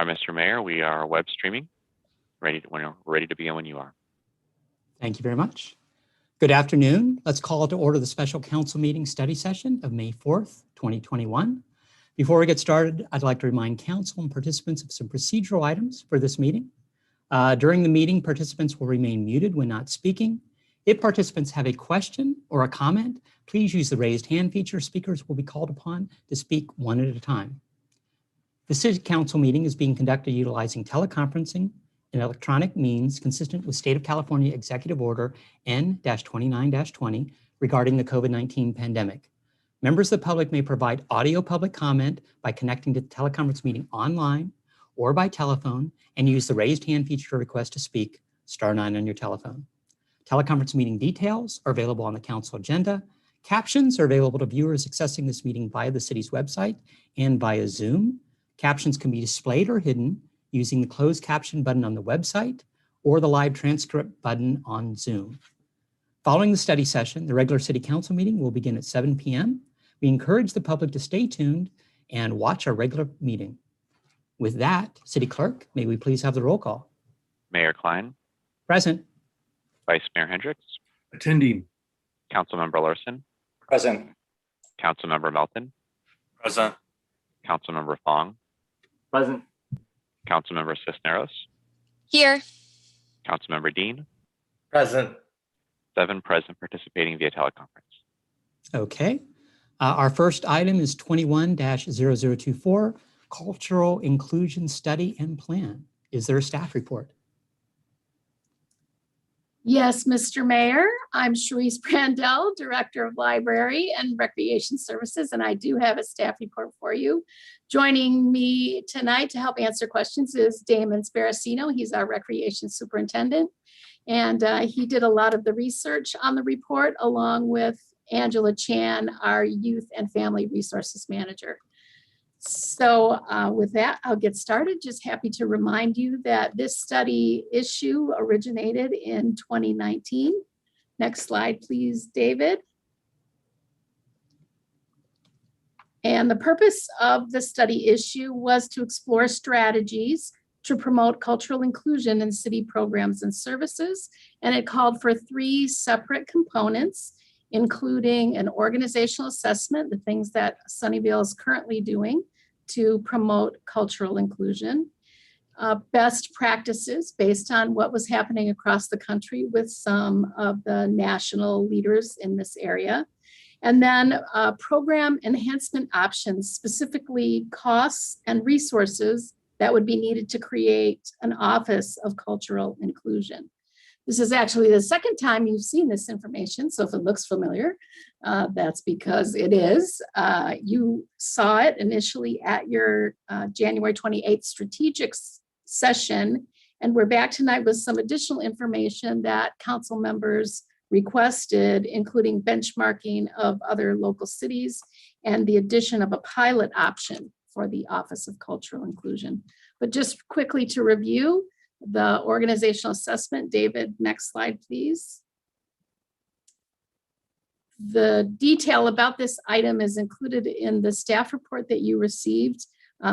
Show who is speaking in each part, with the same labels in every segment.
Speaker 1: All right, Mr. Mayor, we are web streaming. Ready to begin when you are.
Speaker 2: Thank you very much. Good afternoon. Let's call to order the special council meeting study session of May 4th, 2021. Before we get started, I'd like to remind council and participants of some procedural items for this meeting. During the meeting, participants will remain muted when not speaking. If participants have a question or a comment, please use the raised hand feature. Speakers will be called upon to speak one at a time. The City Council meeting is being conducted utilizing teleconferencing and electronic means consistent with State of California Executive Order N-29-20 regarding the COVID-19 pandemic. Members of the public may provide audio public comment by connecting to the teleconference meeting online or by telephone and use the raised hand feature to request to speak, *9 on your telephone. Teleconference meeting details are available on the council agenda. Captions are available to viewers accessing this meeting via the city's website and via Zoom. Captions can be displayed or hidden using the closed caption button on the website or the live transcript button on Zoom. Following the study session, the regular City Council meeting will begin at 7 p.m. We encourage the public to stay tuned and watch our regular meeting. With that, City Clerk, may we please have the roll call?
Speaker 1: Mayor Klein.
Speaker 2: Present.
Speaker 1: Vice Mayor Hendricks.
Speaker 3: Attending.
Speaker 1: Councilmember Larson.
Speaker 4: Present.
Speaker 1: Councilmember Melton.
Speaker 4: Present.
Speaker 1: Councilmember Fong.
Speaker 4: Present.
Speaker 1: Councilmember Cisneros.
Speaker 5: Here.
Speaker 1: Councilmember Dean.
Speaker 4: Present.
Speaker 1: 7 present participating via teleconference.
Speaker 2: Okay. Our first item is 21-0024, Cultural Inclusion Study and Plan. Is there a staff report?
Speaker 6: Yes, Mr. Mayor, I'm Sharice Brandel, Director of Library and Recreation Services, and I do have a staff report for you. Joining me tonight to help answer questions is Damon Sparacino. He's our Recreation Superintendent, and he did a lot of the research on the report along with Angela Chan, our Youth and Family Resources Manager. So with that, I'll get started. Just happy to remind you that this study issue originated in 2019. Next slide, please, David. And the purpose of the study issue was to explore strategies to promote cultural inclusion in city programs and services. And it called for 3 separate components, including an organizational assessment, the things that Sunnyvale is currently doing to promote cultural inclusion, best practices based on what was happening across the country with some of the national leaders in this area, and then program enhancement options, specifically costs and resources that would be needed to create an Office of Cultural Inclusion. This is actually the second time you've seen this information, so if it looks familiar, that's because it is. You saw it initially at your January 28th strategic session, and we're back tonight with some additional information that council members requested, including benchmarking of other local cities and the addition of a pilot option for the Office of Cultural Inclusion. But just quickly to review, the organizational assessment. David, next slide, please. The detail about this item is included in the staff report that you received.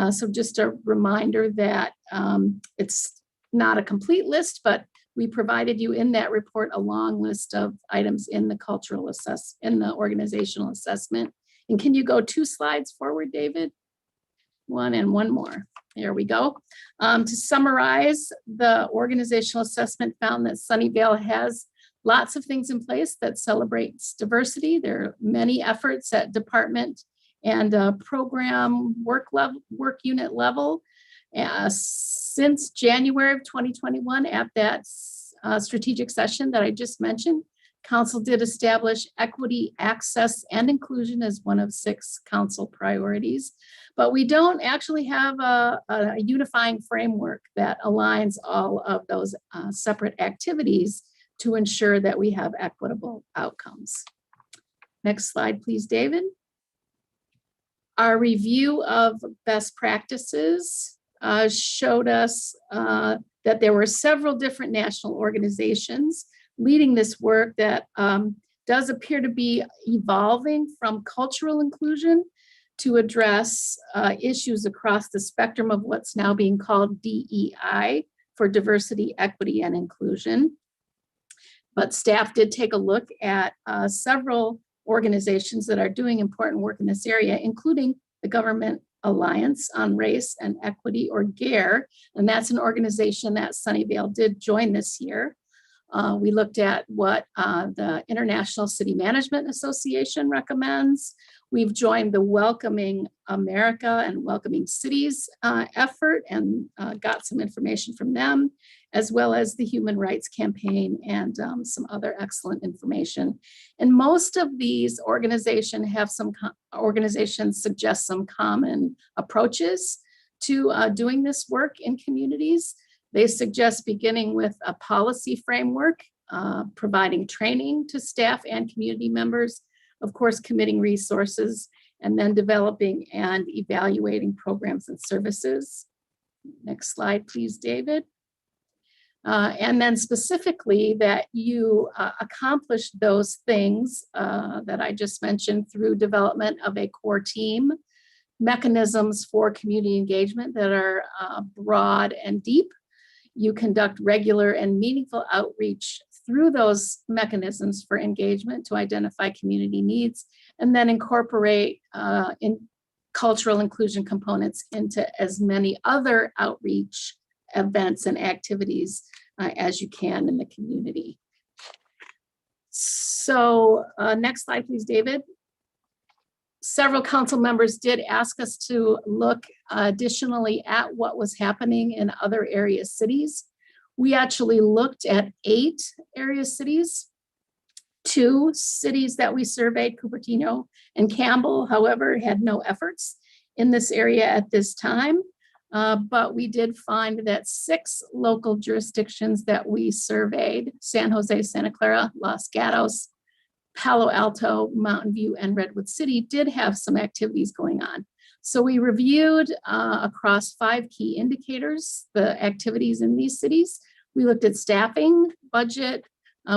Speaker 6: So just a reminder that it's not a complete list, but we provided you in that report a long list of items in the organizational assessment. And can you go 2 slides forward, David? 1 and 1 more. There we go. To summarize, the organizational assessment found that Sunnyvale has lots of things in place that celebrates diversity. There are many efforts at department and program work unit level. Since January of 2021, at that strategic session that I just mentioned, Council did establish equity, access, and inclusion as one of 6 council priorities. But we don't actually have a unifying framework that aligns all of those separate activities to ensure that we have equitable outcomes. Next slide, please, David. Our review of best practices showed us that there were several different national organizations leading this work that does appear to be evolving from cultural inclusion to address issues across the spectrum of what's now being called DEI for diversity, equity, and inclusion. But staff did take a look at several organizations that are doing important work in this area, including the Government Alliance on Race and Equity, or GARE, and that's an organization that Sunnyvale did join this year. We looked at what the International City Management Association recommends. We've joined the Welcoming America and Welcoming Cities effort and got some information from them, as well as the Human Rights Campaign and some other excellent information. And most of these organizations suggest some common approaches to doing this work in communities. They suggest beginning with a policy framework, providing training to staff and community members, of course, committing resources, and then developing and evaluating programs and services. Next slide, please, David. And then specifically that you accomplish those things that I just mentioned through development of a core team, mechanisms for community engagement that are broad and deep. You conduct regular and meaningful outreach through those mechanisms for engagement to identify community needs, and then incorporate in cultural inclusion components into as many other outreach events and activities as you can in the community. So next slide, please, David. Several council members did ask us to look additionally at what was happening in other area cities. We actually looked at 8 area cities. 2 cities that we surveyed, Cupertino and Campbell, however, had no efforts in this area at this time. But we did find that 6 local jurisdictions that we surveyed, San Jose, Santa Clara, Los Gatos, Palo Alto, Mountain View, and Redwood City did have some activities going on. So we reviewed across 5 key indicators, the activities in these cities. We looked at staffing, budget,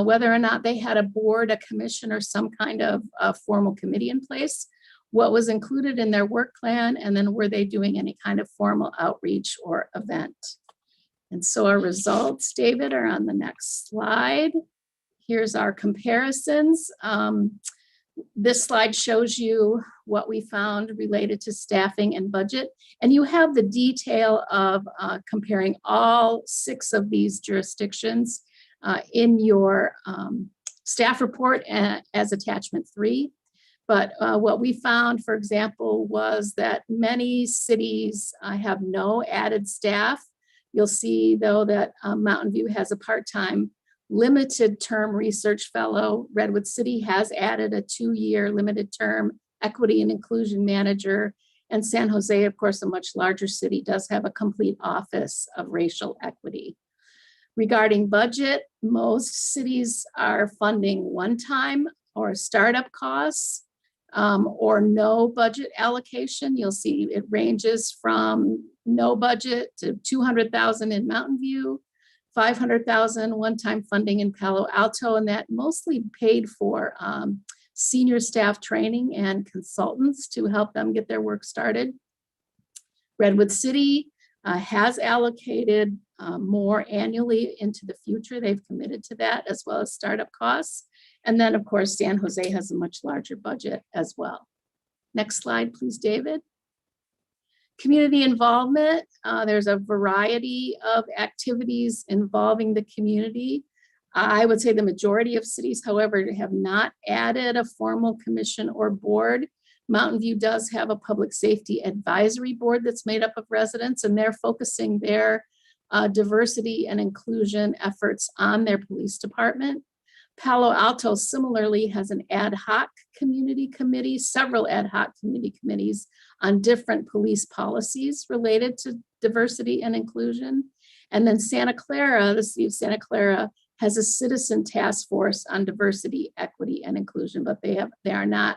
Speaker 6: whether or not they had a board, a commission, or some kind of formal committee in place, what was included in their work plan, and then were they doing any kind of formal outreach or event. And so our results, David, are on the next slide. Here's our comparisons. This slide shows you what we found related to staffing and budget. And you have the detail of comparing all 6 of these jurisdictions in your staff report as attachment 3. But what we found, for example, was that many cities have no added staff. You'll see, though, that Mountain View has a part-time limited term research fellow. Redwood City has added a 2-year limited term equity and inclusion manager. And San Jose, of course, a much larger city, does have a complete office of racial equity. Regarding budget, most cities are funding one-time or startup costs or no budget allocation. You'll see it ranges from no budget to $200,000 in Mountain View, $500,000 one-time funding in Palo Alto, and that mostly paid for senior staff training and consultants to help them get their work started. Redwood City has allocated more annually into the future. They've committed to that, as well as startup costs. And then, of course, San Jose has a much larger budget as well. Next slide, please, David. Community involvement. There's a variety of activities involving the community. I would say the majority of cities, however, have not added a formal commission or board. Mountain View does have a public safety advisory board that's made up of residents, and they're focusing their diversity and inclusion efforts on their police department. Palo Alto similarly has an ad hoc community committee, several ad hoc community committees on different police policies related to diversity and inclusion. And then Santa Clara, the city of Santa Clara, has a citizen task force on diversity, equity, and inclusion, but they are not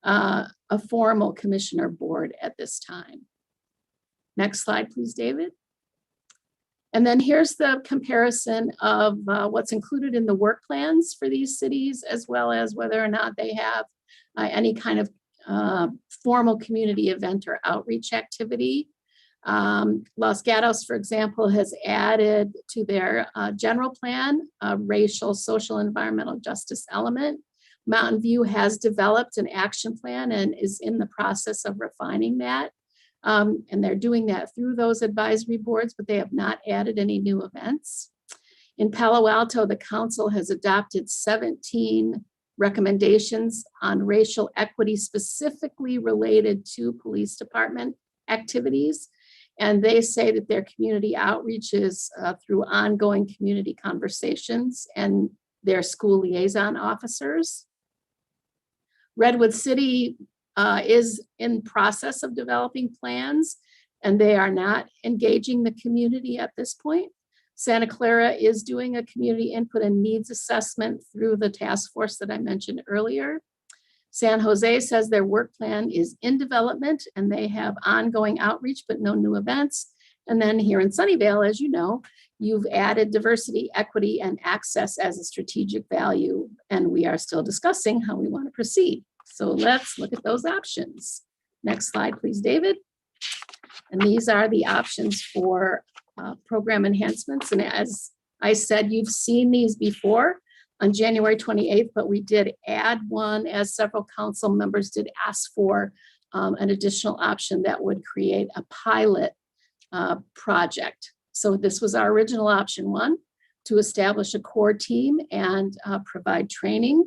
Speaker 6: a formal commissioner board at this time. Next slide, please, David. And then here's the comparison of what's included in the work plans for these cities, as well as whether or not they have any kind of formal community event or outreach activity. Los Gatos, for example, has added to their general plan a racial, social, and environmental justice element. Mountain View has developed an action plan and is in the process of refining that. And they're doing that through those advisory boards, but they have not added any new events. In Palo Alto, the council has adopted 17 recommendations on racial equity specifically related to police department activities. And they say that their community outreach is through ongoing community conversations and their school liaison officers. Redwood City is in process of developing plans, and they are not engaging the community at this point. Santa Clara is doing a community input and needs assessment through the task force that I mentioned earlier. San Jose says their work plan is in development and they have ongoing outreach, but no new events. And then here in Sunnyvale, as you know, you've added diversity, equity, and access as a strategic value, and we are still discussing how we want to proceed. So let's look at those options. Next slide, please, David. And these are the options for program enhancements. And as I said, you've seen these before on January 28th, but we did add one as several council members did ask for an additional option that would create a pilot project. So this was our original option one, to establish a core team and provide training.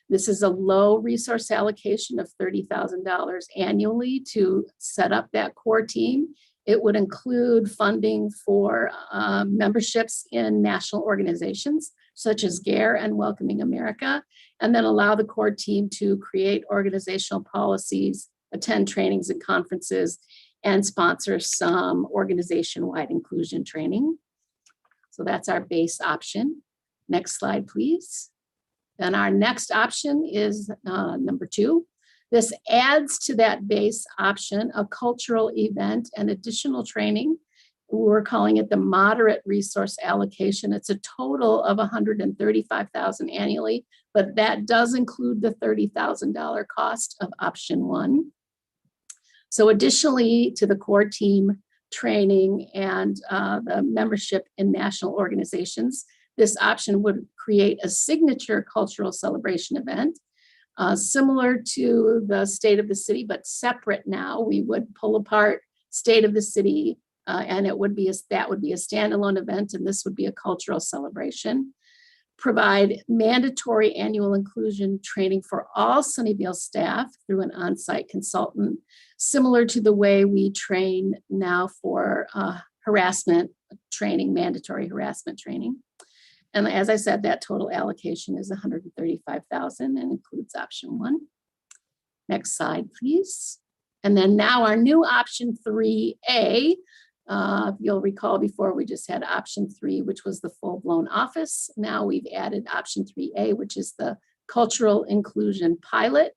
Speaker 6: This is a low resource allocation of $30,000 annually to set up that core team. It would include funding for memberships in national organizations such as GARE and Welcoming America, and then allow the core team to create organizational policies, attend trainings and conferences, and sponsor some organization-wide inclusion training. So that's our base option. Next slide, please. Then our next option is number 2. This adds to that base option a cultural event and additional training. We're calling it the moderate resource allocation. It's a total of $135,000 annually, but that does include the $30,000 cost of option 1. So additionally to the core team training and the membership in national organizations, this option would create a signature cultural celebration event, similar to the State of the City, but separate now. We would pull apart State of the City, and that would be a standalone event, and this would be a cultural celebration. Provide mandatory annual inclusion training for all Sunnyvale staff through an on-site consultant, similar to the way we train now for harassment training, mandatory harassment training. And as I said, that total allocation is $135,000 and includes option 1. Next slide, please. And then now our new option 3A. You'll recall before we just had option 3, which was the full-blown office. Now we've added option 3A, which is the cultural inclusion pilot.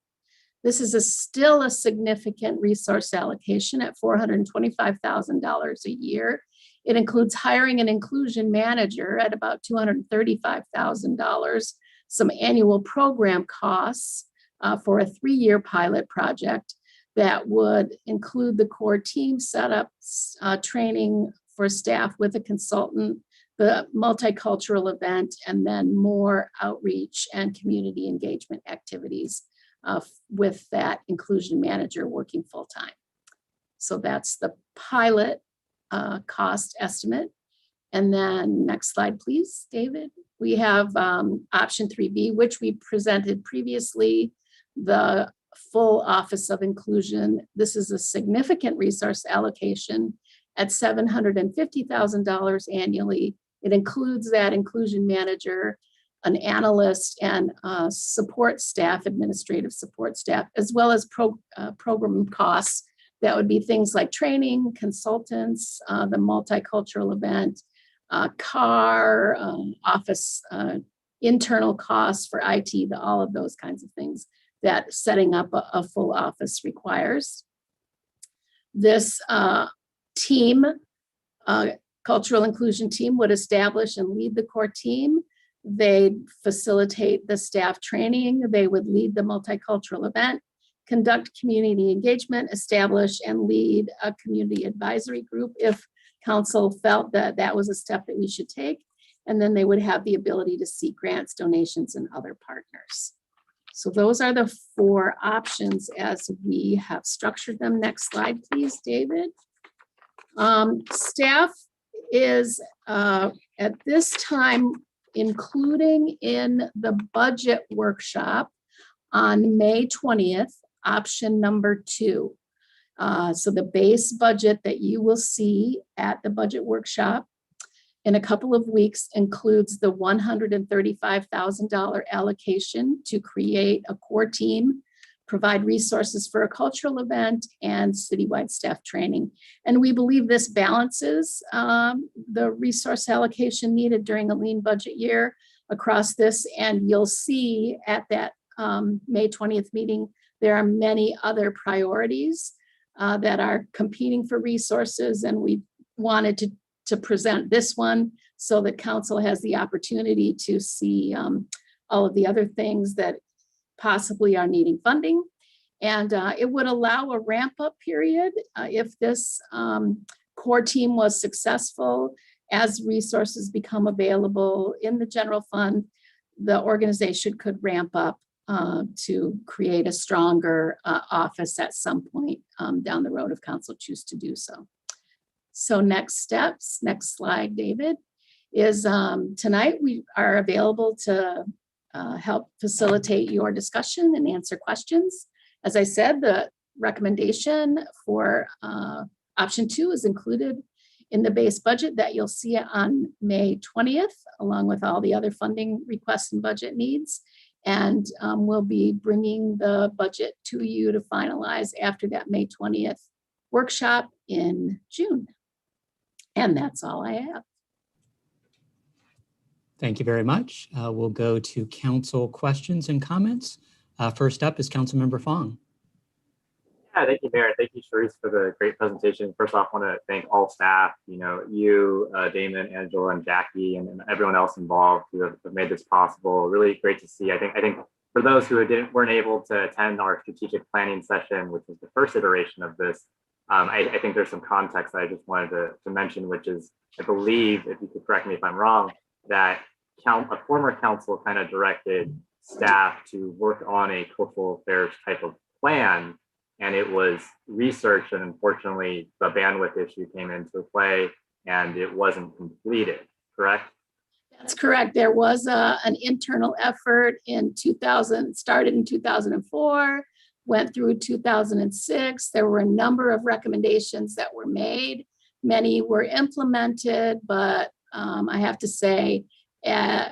Speaker 6: This is still a significant resource allocation at $425,000 a year. It includes hiring an inclusion manager at about $235,000, some annual program costs for a 3-year pilot project that would include the core team setup, training for staff with a consultant, the multicultural event, and then more outreach and community engagement activities with that inclusion manager working full-time. So that's the pilot cost estimate. And then next slide, please, David. We have option 3B, which we presented previously, the full Office of Inclusion. This is a significant resource allocation at $750,000 annually. It includes that inclusion manager, an analyst, and support staff, administrative support staff, as well as program costs. That would be things like training, consultants, the multicultural event, car, office, internal costs for IT, all of those kinds of things that setting up a full office requires. This team, cultural inclusion team, would establish and lead the core team. They'd facilitate the staff training. They would lead the multicultural event, conduct community engagement, establish and lead a community advisory group if council felt that that was a step that we should take. And then they would have the ability to seek grants, donations, and other partners. So those are the 4 options as we have structured them. Next slide, please, David. Staff is at this time including in the budget workshop on May 20th, option number 2. So the base budget that you will see at the budget workshop in a couple of weeks includes the $135,000 allocation to create a core team, provide resources for a cultural event, and citywide staff training. And we believe this balances the resource allocation needed during a lean budget year across this. And you'll see at that May 20th meeting, there are many other priorities that are competing for resources. And we wanted to present this one so that council has the opportunity to see all of the other things that possibly are needing funding. And it would allow a ramp up period if this core team was successful. As resources become available in the general fund, the organization could ramp up to create a stronger office at some point down the road if council choose to do so. So next steps, next slide, David, is tonight we are available to help facilitate your discussion and answer questions. As I said, the recommendation for option 2 is included in the base budget that you'll see on May 20th, along with all the other funding requests and budget needs. And we'll be bringing the budget to you to finalize after that May 20th workshop in June. And that's all I have.
Speaker 2: Thank you very much. We'll go to council questions and comments. First up is Councilmember Fong.
Speaker 4: Yeah, thank you, Mayor. Thank you, Sharice, for the great presentation. First off, I want to thank all staff, you, Damon, Angela, and Jackie, and everyone else involved who have made this possible. Really great to see. I think for those who weren't able to attend our strategic planning session, which was the first iteration of this, I think there's some context that I just wanted to mention, which is, I believe, if you could correct me if I'm wrong, that a former council kind of directed staff to work on a cultural affairs type of plan. And it was researched, and unfortunately, the bandwidth issue came into play and it wasn't completed, correct?
Speaker 6: That's correct. There was an internal effort started in 2004, went through 2006. There were a number of recommendations that were made. Many were implemented, but I have to say,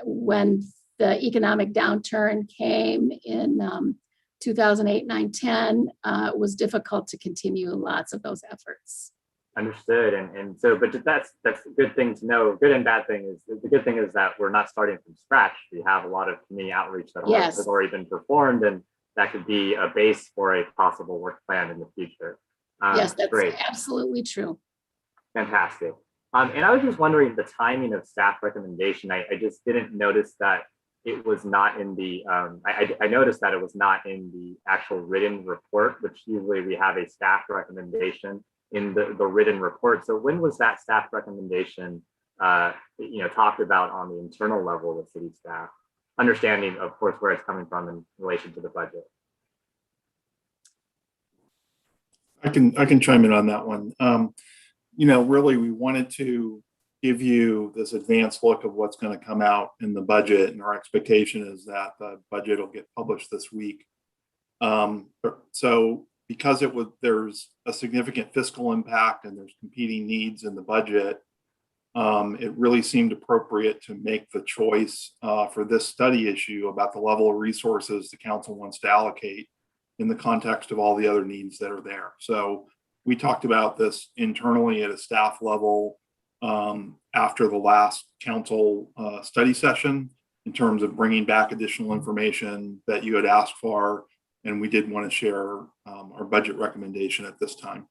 Speaker 6: when the economic downturn came in 2008, 9, 10, it was difficult to continue lots of those efforts.
Speaker 4: Understood. And so, but that's a good thing to know. Good and bad thing is, the good thing is that we're not starting from scratch. We have a lot of community outreach that has already been performed, and that could be a base for a possible work plan in the future.
Speaker 6: Yes, that's
Speaker 4: great.
Speaker 6: Absolutely true.
Speaker 4: Fantastic. And I was just wondering the timing of staff recommendation. I just didn't notice that it was not in the, I noticed that it was not in the actual written report, which usually we have a staff recommendation in the written report. So when was that staff recommendation, talked about on the internal level of city staff? Understanding, of course, where it's coming from in relation to the budget.
Speaker 3: I can chime in on that one. Really, we wanted to give you this advanced look of what's going to come out in the budget, and our expectation is that the budget will get published this week. So because there's a significant fiscal impact and there's competing needs in the budget, it really seemed appropriate to make the choice for this study issue about the level of resources the council wants to allocate in the context of all the other needs that are there. So we talked about this internally at a staff level after the last council study session in terms of bringing back additional information that you had asked for. And we did want to share our budget recommendation at this time.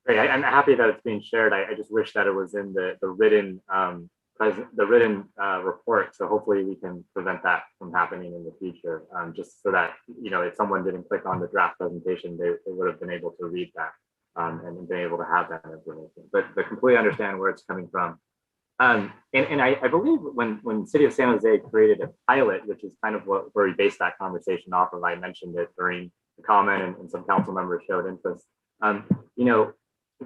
Speaker 4: Great. I'm happy that it's being shared. I just wish that it was in the written report. So hopefully we can prevent that from happening in the future. Just so that, if someone didn't click on the draft presentation, they would have been able to read that and been able to have that information. But completely understand where it's coming from. And I believe when City of San Jose created a pilot, which is kind of where we based that conversation off of, I mentioned it during the comment and some council members showed interest.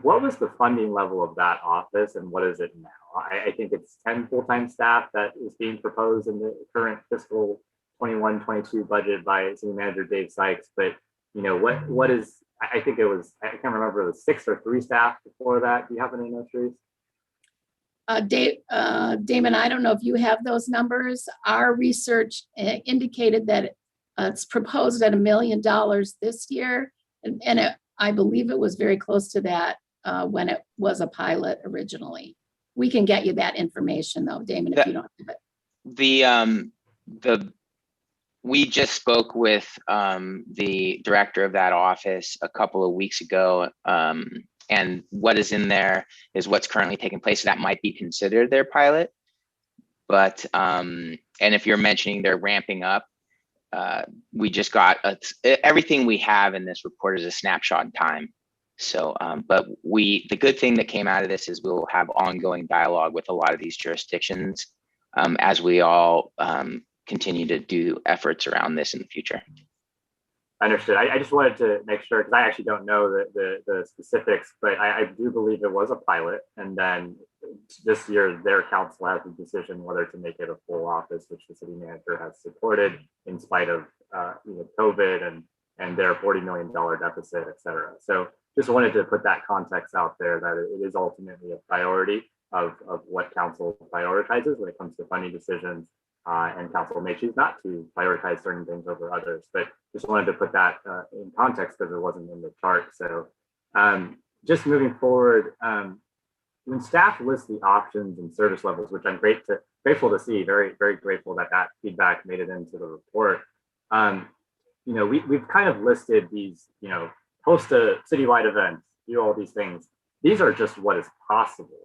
Speaker 4: What was the funding level of that office and what is it now? I think it's 10 full-time staff that is being proposed in the current fiscal 21-22 budget by City Manager Dave Sykes. But what is, I think it was, I can't remember, it was 6 or 3 staff before that. Do you have any notes, Reese?
Speaker 6: Damon, I don't know if you have those numbers. Our research indicated that it's proposed at $1 million this year. And I believe it was very close to that when it was a pilot originally. We can get you that information though, Damon, if you don't have it.
Speaker 5: We just spoke with the director of that office a couple of weeks ago, and what is in there is what's currently taking place. That might be considered their pilot, but and if you're mentioning they're ramping up, we just got everything we have in this report is a snapshot in time. So, but the good thing that came out of this is we'll have ongoing dialogue with a lot of these jurisdictions as we all continue to do efforts around this in the future.
Speaker 4: Understood. I just wanted to make sure, because I actually don't know the specifics, but I do believe it was a pilot. And then this year, their council has the decision whether to make it a full office, which the city manager has supported in spite of COVID and their $40 million deficit, et cetera. So just wanted to put that context out there that it is ultimately a priority of what council prioritizes when it comes to funding decisions. And council may choose not to prioritize certain things over others, but just wanted to put that in context because it wasn't in the chart. So just moving forward, when staff lists the options and service levels, which I'm grateful to see, very, very grateful that feedback made it into the report. We've kind of listed these, host a citywide event, do all these things. These are just what is possible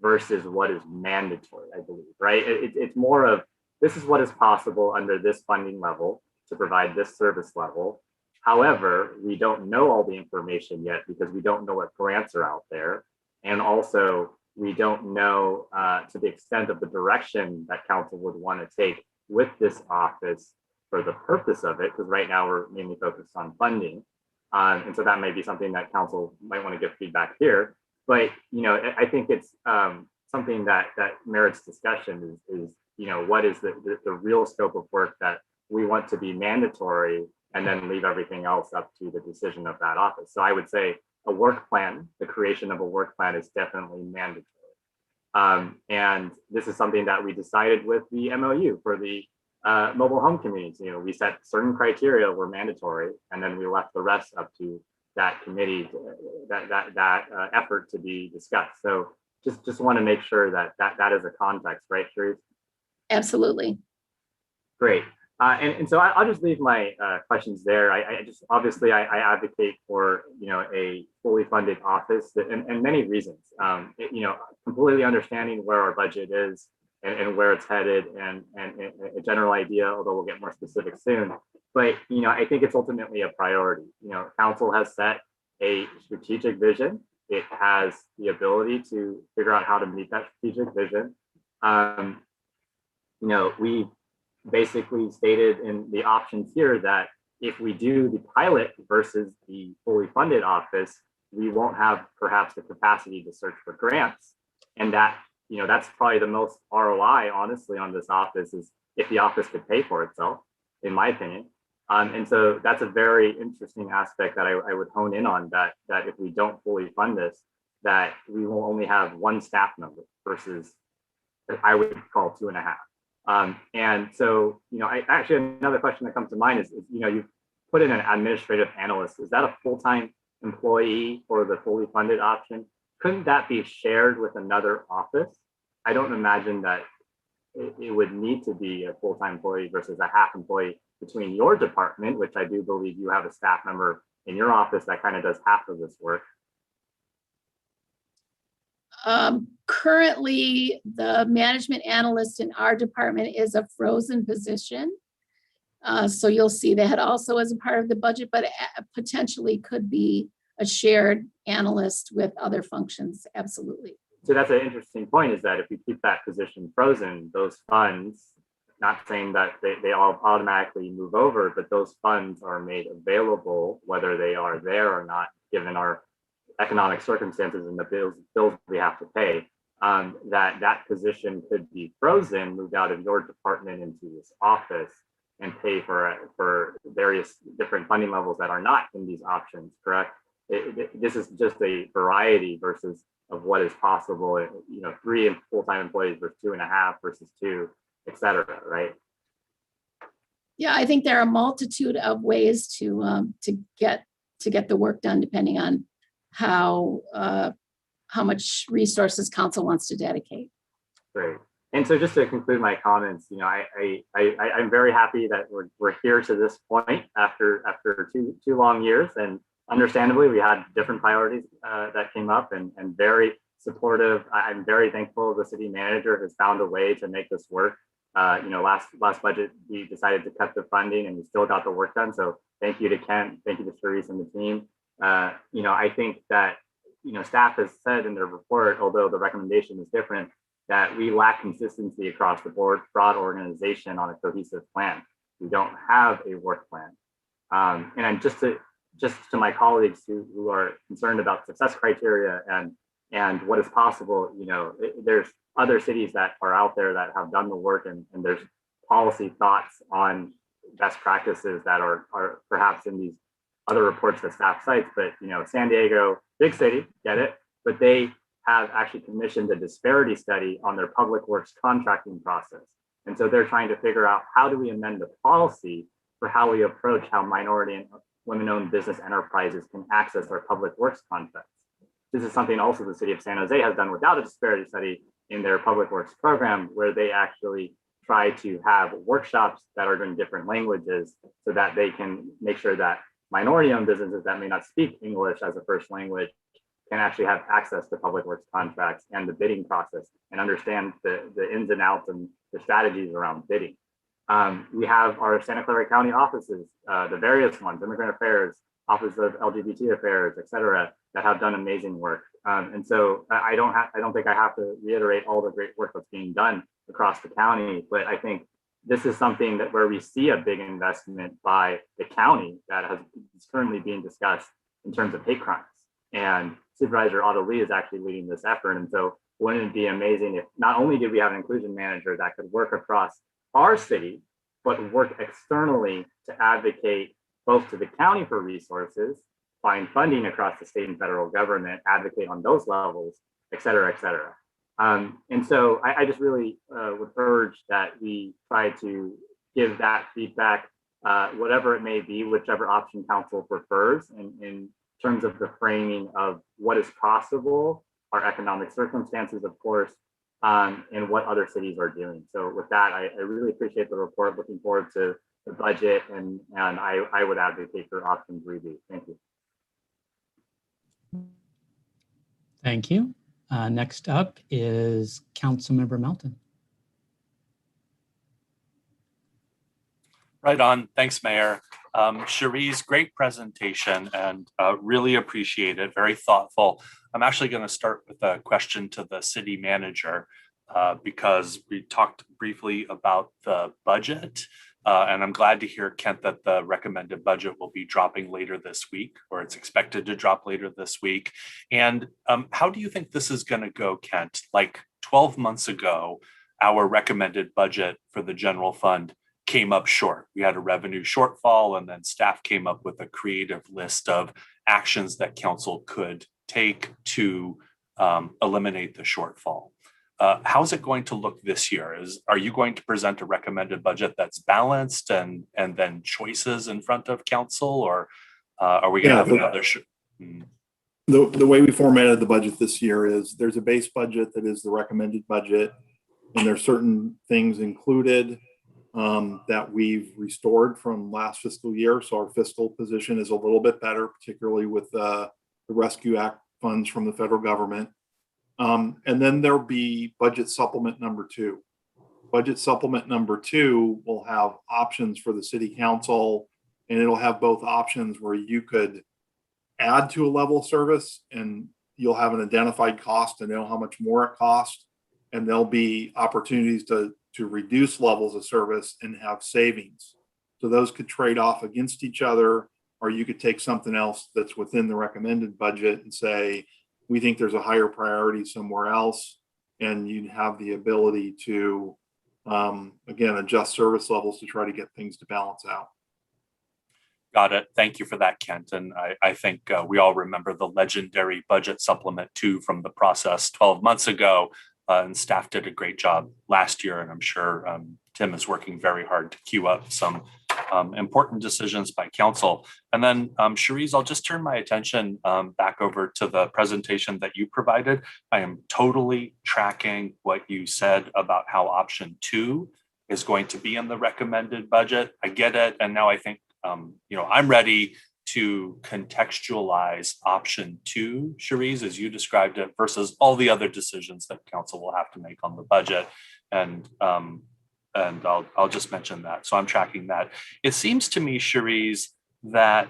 Speaker 4: versus what is mandatory, I believe, right? It's more of, this is what is possible under this funding level to provide this service level. However, we don't know all the information yet because we don't know what grants are out there. And also we don't know to the extent of the direction that council would want to take with this office for the purpose of it, because right now we're mainly focused on funding. And so that may be something that council might want to give feedback here. But, I think it's something that merits discussion is what is the real scope of work that we want to be mandatory and then leave everything else up to the decision of that office. So I would say a work plan, the creation of a work plan is definitely mandatory. And this is something that we decided with the MOU for the mobile home communities. We set certain criteria were mandatory, and then we left the rest up to that committee, that effort to be discussed. So just want to make sure that is a context, right, Sharice?
Speaker 6: Absolutely.
Speaker 4: Great. And so I'll just leave my questions there. I just obviously I advocate for a fully funded office and many reasons. Completely understanding where our budget is and where it's headed and a general idea, although we'll get more specific soon. But I think it's ultimately a priority. Council has set a strategic vision. It has the ability to figure out how to meet that strategic vision. We basically stated in the options here that if we do the pilot versus the fully funded office, we won't have perhaps the capacity to search for grants. And that, that's probably the most ROI, honestly, on this office is if the office could pay for itself, in my opinion. And so that's a very interesting aspect that I would hone in on, that if we don't fully fund this, that we will only have 1 staff member versus I would call 2.5. And so, actually another question that comes to mind is you put in an administrative analyst. Is that a full-time employee for the fully funded option? Couldn't that be shared with another office? I don't imagine that it would need to be a full-time employee versus a half employee between your department, which I do believe you have a staff member in your office that kind of does half of this work.
Speaker 6: Currently, the management analyst in our department is a frozen position. So you'll see that also as a part of the budget, but potentially could be a shared analyst with other functions, absolutely.
Speaker 4: So that's an interesting point, is that if we keep that position frozen, those funds, not saying that they all automatically move over, but those funds are made available, whether they are there or not, given our economic circumstances and the bills we have to pay, that position could be frozen, moved out of your department into this office and pay for various different funding levels that are not in these options, correct? This is just a variety versus of what is possible, 3 full-time employees versus 2.5 versus 2, et cetera, right?
Speaker 6: Yeah, I think there are a multitude of ways to get the work done, depending on how much resources council wants to dedicate.
Speaker 4: Great. And so just to conclude my comments, I'm very happy that we're here to this point after two long years, and understandably we had different priorities that came up, and very supportive. I'm very thankful the city manager has found a way to make this work. Last budget we decided to cut the funding and we still got the work done. So thank you to Kent, thank you to Therese and the team. I think that staff has said in their report, although the recommendation is different, that we lack consistency across the board, broad organization on a cohesive plan. We don't have a work plan. And just to my colleagues who are concerned about success criteria and what is possible, there's other cities that are out there that have done the work, and there's policy thoughts on best practices that are perhaps in these other reports that staff cites. But San Diego, big city, get it, but they have actually commissioned a disparity study on their public works contracting process. And so they're trying to figure out, how do we amend the policy for how we approach how minority and women-owned business enterprises can access our public works contracts. This is something also the city of San Jose has done without a disparity study in their public works program, where they actually try to have workshops that are in different languages so that they can make sure that minority-owned businesses that may not speak English as a first language can actually have access to public works contracts and the bidding process and understand the ins and outs and the strategies around bidding. We have our Santa Clara County offices, the various ones, Immigrant Affairs, Office of LGBT Affairs, et cetera, that have done amazing work. And so I don't think I have to reiterate all the great work that's being done across the county, but I think this is something that where we see a big investment by the county that is currently being discussed in terms of hate crimes. And Supervisor Otto Lee is actually leading this effort. And so wouldn't it be amazing if not only did we have an inclusion manager that could work across our city, but work externally to advocate both to the county for resources, find funding across the state and federal government, advocate on those levels, et cetera, et cetera. And so I just really would urge that we try to give that feedback, whatever it may be, whichever option council prefers, in terms of the framing of what is possible, our economic circumstances, of course, and what other cities are doing. So with that, I really appreciate the report. Looking forward to the budget, and I would advocate for option 3B. Thank you.
Speaker 2: Thank you. Next up is Councilmember Melton.
Speaker 7: Right on. Thanks, Mayor. Cherie's great presentation, and really appreciate it. Very thoughtful. I'm actually going to start with a question to the city manager because we talked briefly about the budget. And I'm glad to hear, Kent, that the recommended budget will be dropping later this week, or it's expected to drop later this week. And how do you think this is going to go, Kent? Like 12 months ago, our recommended budget for the general fund came up short. We had a revenue shortfall, and then staff came up with a creative list of actions that council could take to eliminate the shortfall. How's it going to look this year? Are you going to present a recommended budget that's balanced and then choices in front of council, or are we going to have another?
Speaker 3: The way we formatted the budget this year is there's a base budget that is the recommended budget, and there's certain things included that we've restored from last fiscal year. So our fiscal position is a little bit better, particularly with the Rescue Act funds from the federal government. And then there'll be budget supplement number 2. Budget supplement number 2 will have options for the city council, and it'll have both options where you could add to a level of service and you'll have an identified cost to know how much more it costs. And there'll be opportunities to reduce levels of service and have savings. So those could trade off against each other, or you could take something else that's within the recommended budget and say, we think there's a higher priority somewhere else. And you'd have the ability to, again, adjust service levels to try to get things to balance out.
Speaker 7: Got it. Thank you for that, Kent. And I think we all remember the legendary budget supplement 2 from the process 12 months ago. And staff did a great job last year. And I'm sure Tim is working very hard to queue up some important decisions by council. And then Cherise, I'll just turn my attention back over to the presentation that you provided. I am totally tracking what you said about how option 2 is going to be in the recommended budget. I get it. And now I think, I'm ready to contextualize option 2, Cherise, as you described it, versus all the other decisions that council will have to make on the budget. And I'll just mention that. So I'm tracking that. It seems to me, Cherise, that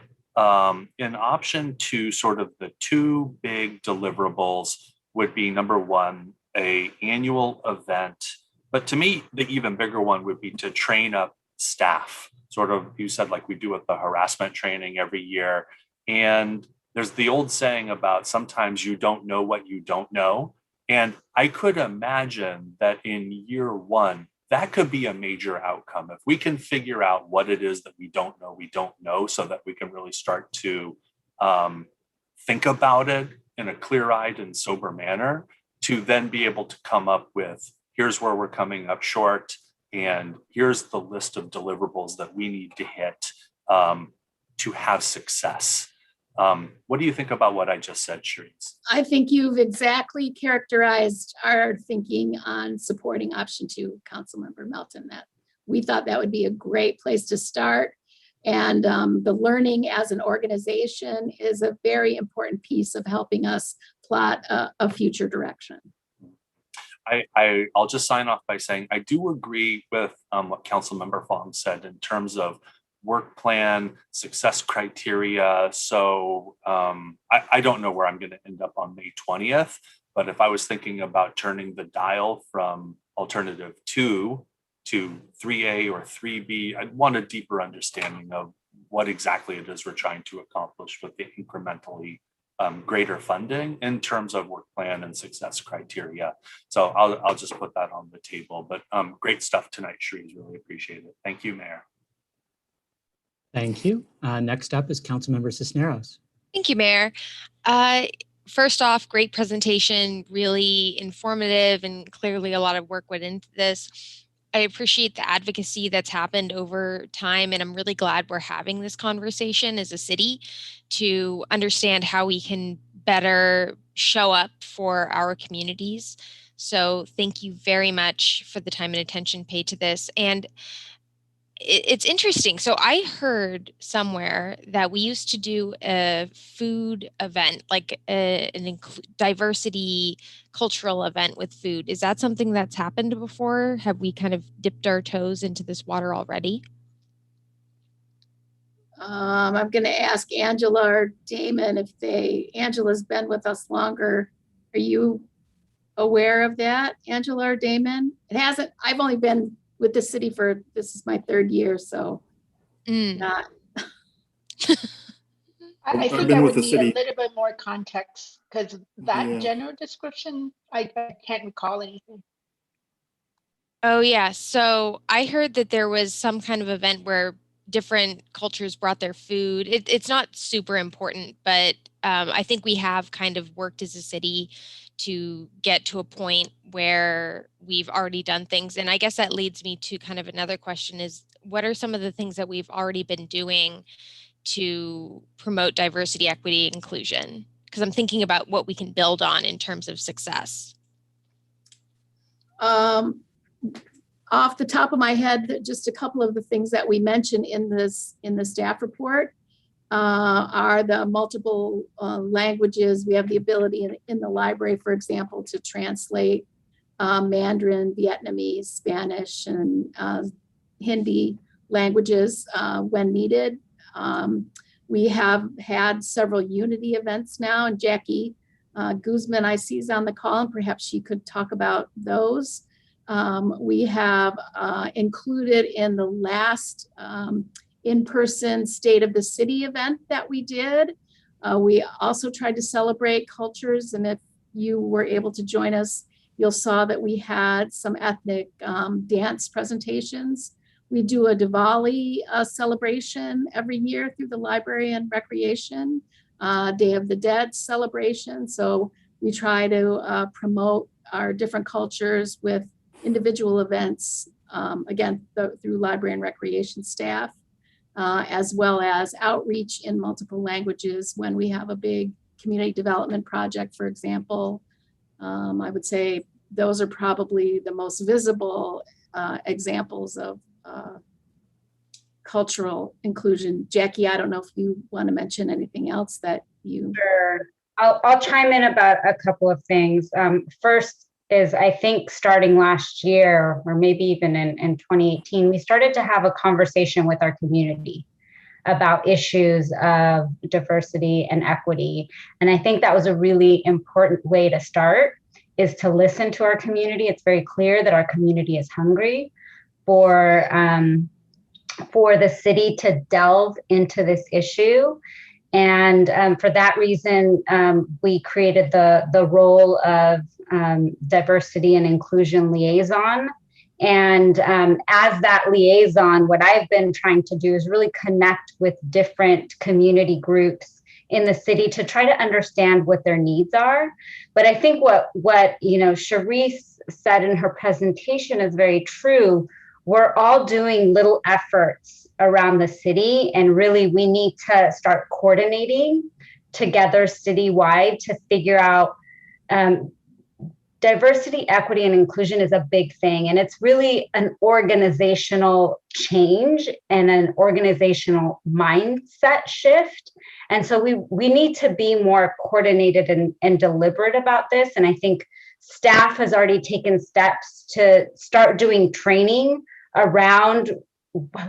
Speaker 7: in option 2, sort of the 2 big deliverables would be, number 1, an annual event. But to me, the even bigger one would be to train up staff. Sort of, you said, like we do with the harassment training every year. And there's the old saying about sometimes you don't know what you don't know. And I could imagine that in year 1, that could be a major outcome. If we can figure out what it is that we don't know, so that we can really start to think about it in a clear-eyed and sober manner, to then be able to come up with, here's where we're coming up short, and here's the list of deliverables that we need to hit to have success. What do you think about what I just said, Cherise?
Speaker 6: I think you've exactly characterized our thinking on supporting option 2, Councilmember Melton. That we thought that would be a great place to start. And the learning as an organization is a very important piece of helping us plot a future direction.
Speaker 7: I'll just sign off by saying I do agree with what Councilmember Fong said in terms of work plan, success criteria. So I don't know where I'm going to end up on May 20th, but if I was thinking about turning the dial from alternative 2 to 3A or 3B, I'd want a deeper understanding of what exactly it is we're trying to accomplish with the incrementally greater funding in terms of work plan and success criteria. So I'll just put that on the table. But great stuff tonight, Cherise. Really appreciate it. Thank you, Mayor.
Speaker 2: Thank you. Next up is Councilmember Cisneros.
Speaker 8: Thank you, Mayor. First off, great presentation, really informative, and clearly a lot of work went into this. I appreciate the advocacy that's happened over time, and I'm really glad we're having this conversation as a city to understand how we can better show up for our communities. So thank you very much for the time and attention paid to this. And it's interesting. So I heard somewhere that we used to do a food event, like an diversity cultural event with food. Is that something that's happened before? Have we kind of dipped our toes into this water already?
Speaker 6: I'm going to ask Angela or Damon Angela's been with us longer. Are you aware of that, Angela or Damon? It hasn't, I've only been with the city this is my 3rd year, so not.
Speaker 9: I think I would need a little bit more context, because that general description, I can't recall anything.
Speaker 8: Oh yeah, so I heard that there was some kind of event where different cultures brought their food. It's not super important, but I think we have kind of worked as a city to get to a point where we've already done things. And I guess that leads me to kind of another question is, what are some of the things that we've already been doing to promote diversity, equity, inclusion? Because I'm thinking about what we can build on in terms of success.
Speaker 6: Off the top of my head, just a couple of the things that we mentioned in the staff report are the multiple languages. We have the ability in the library, for example, to translate Mandarin, Vietnamese, Spanish, and Hindi languages when needed. We have had several Unity events now, and Jackie Guzman, I see, is on the call, and perhaps she could talk about those. We have included in the last in-person State of the City event that we did. We also tried to celebrate cultures, and if you were able to join us, you'll saw that we had some ethnic dance presentations. We do a Diwali celebration every year through the Library and Recreation, Day of the Dead celebration. So we try to promote our different cultures with individual events, again, through Library and Recreation staff, as well as outreach in multiple languages when we have a big community development project, for example. I would say those are probably the most visible examples of cultural inclusion. Jackie, I don't know if you want to mention anything else that you...
Speaker 10: Sure. I'll chime in about a couple of things. First is, I think starting last year, or maybe even in 2018, we started to have a conversation with our community about issues of diversity and equity. And I think that was a really important way to start, is to listen to our community. It's very clear that our community is hungry for the city to delve into this issue. And for that reason, we created the role of diversity and inclusion liaison. And as that liaison, what I've been trying to do is really connect with different community groups in the city to try to understand what their needs are. But I think what Charisse said in her presentation is very true. We're all doing little efforts around the city, and really we need to start coordinating together citywide to figure out diversity, equity, and inclusion is a big thing. And it's really an organizational change and an organizational mindset shift. And so we need to be more coordinated and deliberate about this. And I think staff has already taken steps to start doing training around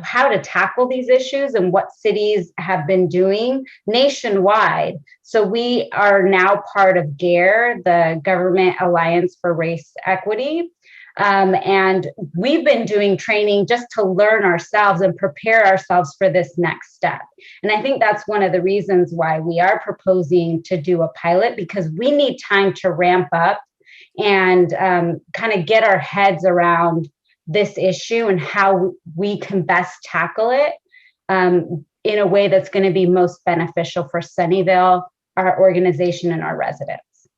Speaker 10: how to tackle these issues and what cities have been doing nationwide. So we are now part of GARE, the Government Alliance for Race Equity. And we've been doing training just to learn ourselves and prepare ourselves for this next step. And I think that's one of the reasons why we are proposing to do a pilot, because we need time to ramp up and kind of get our heads around this issue and how we can best tackle it in a way that's going to be most beneficial for Sunnyvale, our organization, and our residents.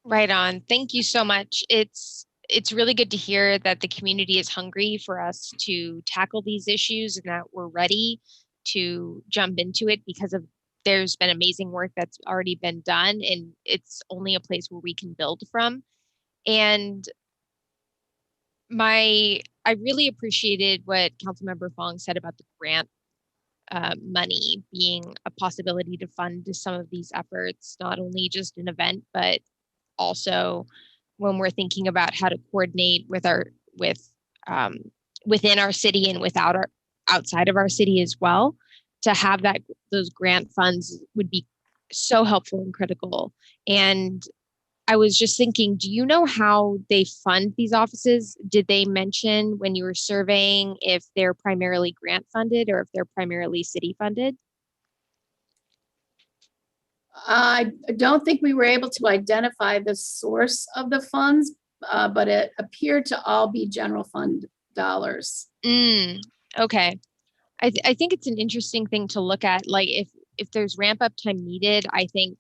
Speaker 8: Right on. Thank you so much. It's really good to hear that the community is hungry for us to tackle these issues and that we're ready to jump into it, because there's been amazing work that's already been done, and it's only a place where we can build from. And I really appreciated what Councilmember Fong said about the grant money being a possibility to fund some of these efforts, not only just an event, but also when we're thinking about how to coordinate within our city and outside of our city as well. To have those grant funds would be so helpful and critical. And I was just thinking, do you know how they fund these offices? Did they mention when you were surveying if they're primarily grant funded or if they're primarily city funded?
Speaker 6: I don't think we were able to identify the source of the funds, but it appeared to all be general fund dollars.
Speaker 8: Okay. I think it's an interesting thing to look at. Like if there's ramp up time needed, I think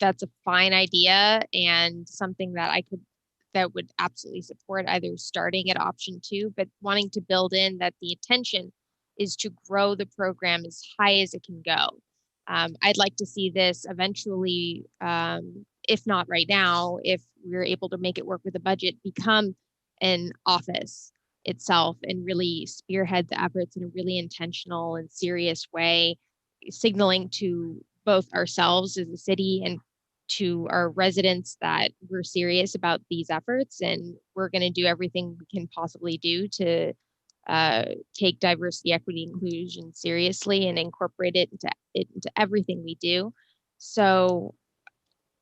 Speaker 8: that's a fine idea and something that would absolutely support either starting at option 2, but wanting to build in that the intention is to grow the program as high as it can go. I'd like to see this eventually, if not right now, if we're able to make it work with the budget, become an office itself and really spearhead the efforts in a really intentional and serious way, signaling to both ourselves as a city and to our residents that we're serious about these efforts, and we're going to do everything we can possibly do to take diversity, equity, inclusion seriously and incorporate it into everything we do. So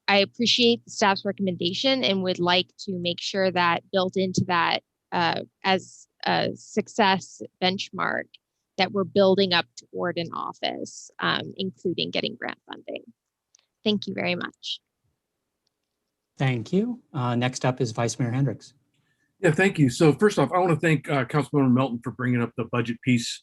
Speaker 8: I appreciate the staff's recommendation and would like to make sure that built into that as a success benchmark that we're building up toward an office, including getting grant funding. Thank you very much.
Speaker 2: Thank you. Next up is Vice Mayor Hendricks.
Speaker 11: Yeah, thank you. So first off, I want to thank Councilmember Melton for bringing up the budget piece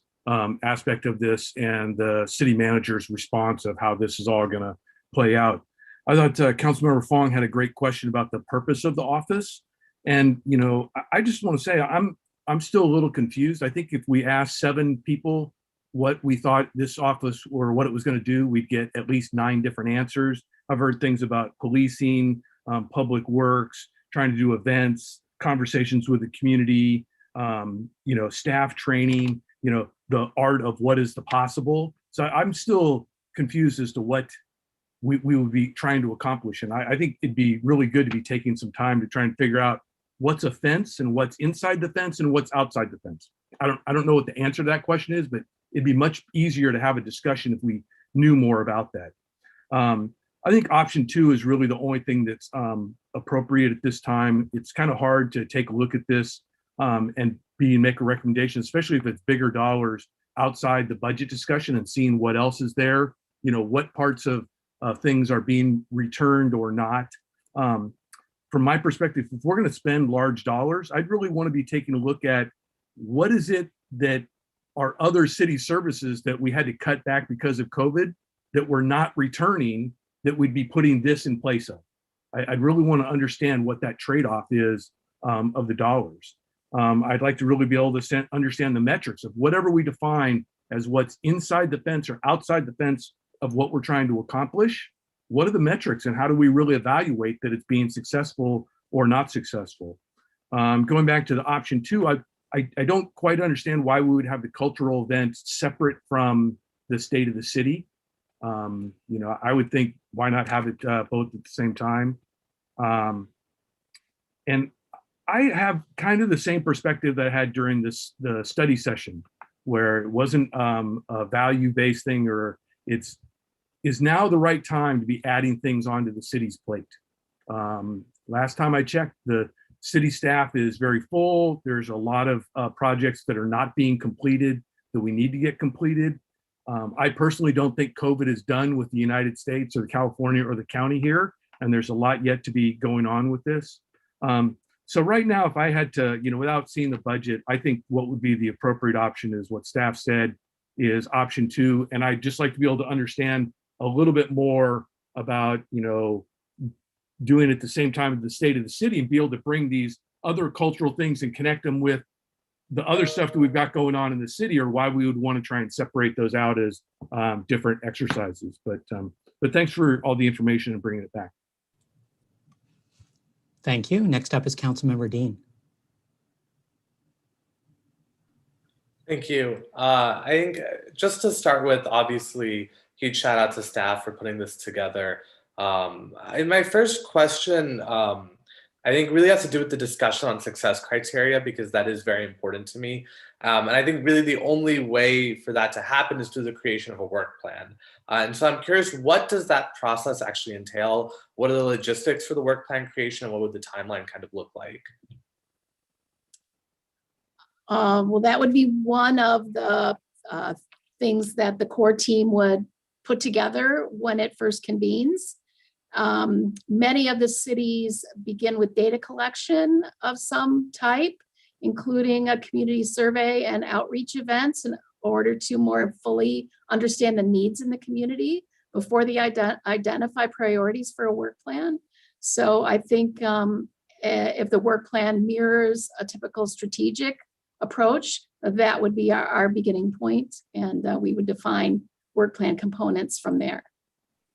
Speaker 11: aspect of this and the city manager's response of how this is all going to play out. I thought Councilmember Fong had a great question about the purpose of the office. And, you know, I just want to say I'm still a little confused. I think if we asked 7 people what we thought this office or what it was going to do, we'd get at least 9 different answers. I've heard things about policing, public works, trying to do events, conversations with the community, you know, staff training, you know, the art of what is the possible. So I'm still confused as to what we would be trying to accomplish. And I think it'd be really good to be taking some time to try and figure out what's a fence and what's inside the fence and what's outside the fence. I don't know what the answer to that question is, but it'd be much easier to have a discussion if we knew more about that. I think option 2 is really the only thing that's appropriate at this time. It's kind of hard to take a look at this and make a recommendation, especially if it's bigger dollars outside the budget discussion and seeing what else is there, you know, what parts of things are being returned or not. From my perspective, if we're going to spend large dollars, I'd really want to be taking a look at what is it that are other city services that we had to cut back because of COVID that we're not returning, that we'd be putting this in place of. I'd really want to understand what that trade-off is of the dollars. I'd like to really be able to understand the metrics of whatever we define as what's inside the fence or outside the fence of what we're trying to accomplish. What are the metrics and how do we really evaluate that it's being successful or not successful? Going back to the option 2, I don't quite understand why we would have the cultural events separate from the state of the city. You know, I would think, why not have it both at the same time? And I have kind of the same perspective that I had during the study session, where it wasn't a value-based thing, or is now the right time to be adding things onto the city's plate. Last time I checked, the city staff is very full. There's a lot of projects that are not being completed that we need to get completed. I personally don't think COVID is done with the United States or California or the county here, and there's a lot yet to be going on with this. So right now, if I had to, you know, without seeing the budget, I think what would be the appropriate option is what staff said is option 2. And I'd just like to be able to understand a little bit more about, you know, doing it at the same time as the state of the city and be able to bring these other cultural things and connect them with the other stuff that we've got going on in the city, or why we would want to try and separate those out as different exercises. But thanks for all the information and bringing it back.
Speaker 2: Thank you. Next up is Councilmember Dean.
Speaker 12: Thank you. I think just to start with, obviously, huge shout out to staff for putting this together. In my first question, I think really has to do with the discussion on success criteria, because that is very important to me. And I think really the only way for that to happen is through the creation of a work plan. And so I'm curious, what does that process actually entail? What are the logistics for the work plan creation, and what would the timeline kind of look like?
Speaker 6: Well, that would be one of the things that the core team would put together when it first convenes. Many of the cities begin with data collection of some type, including a community survey and outreach events, in order to more fully understand the needs in the community before they identify priorities for a work plan. So I think if the work plan mirrors a typical strategic approach, that would be our beginning point, and we would define work plan components from there.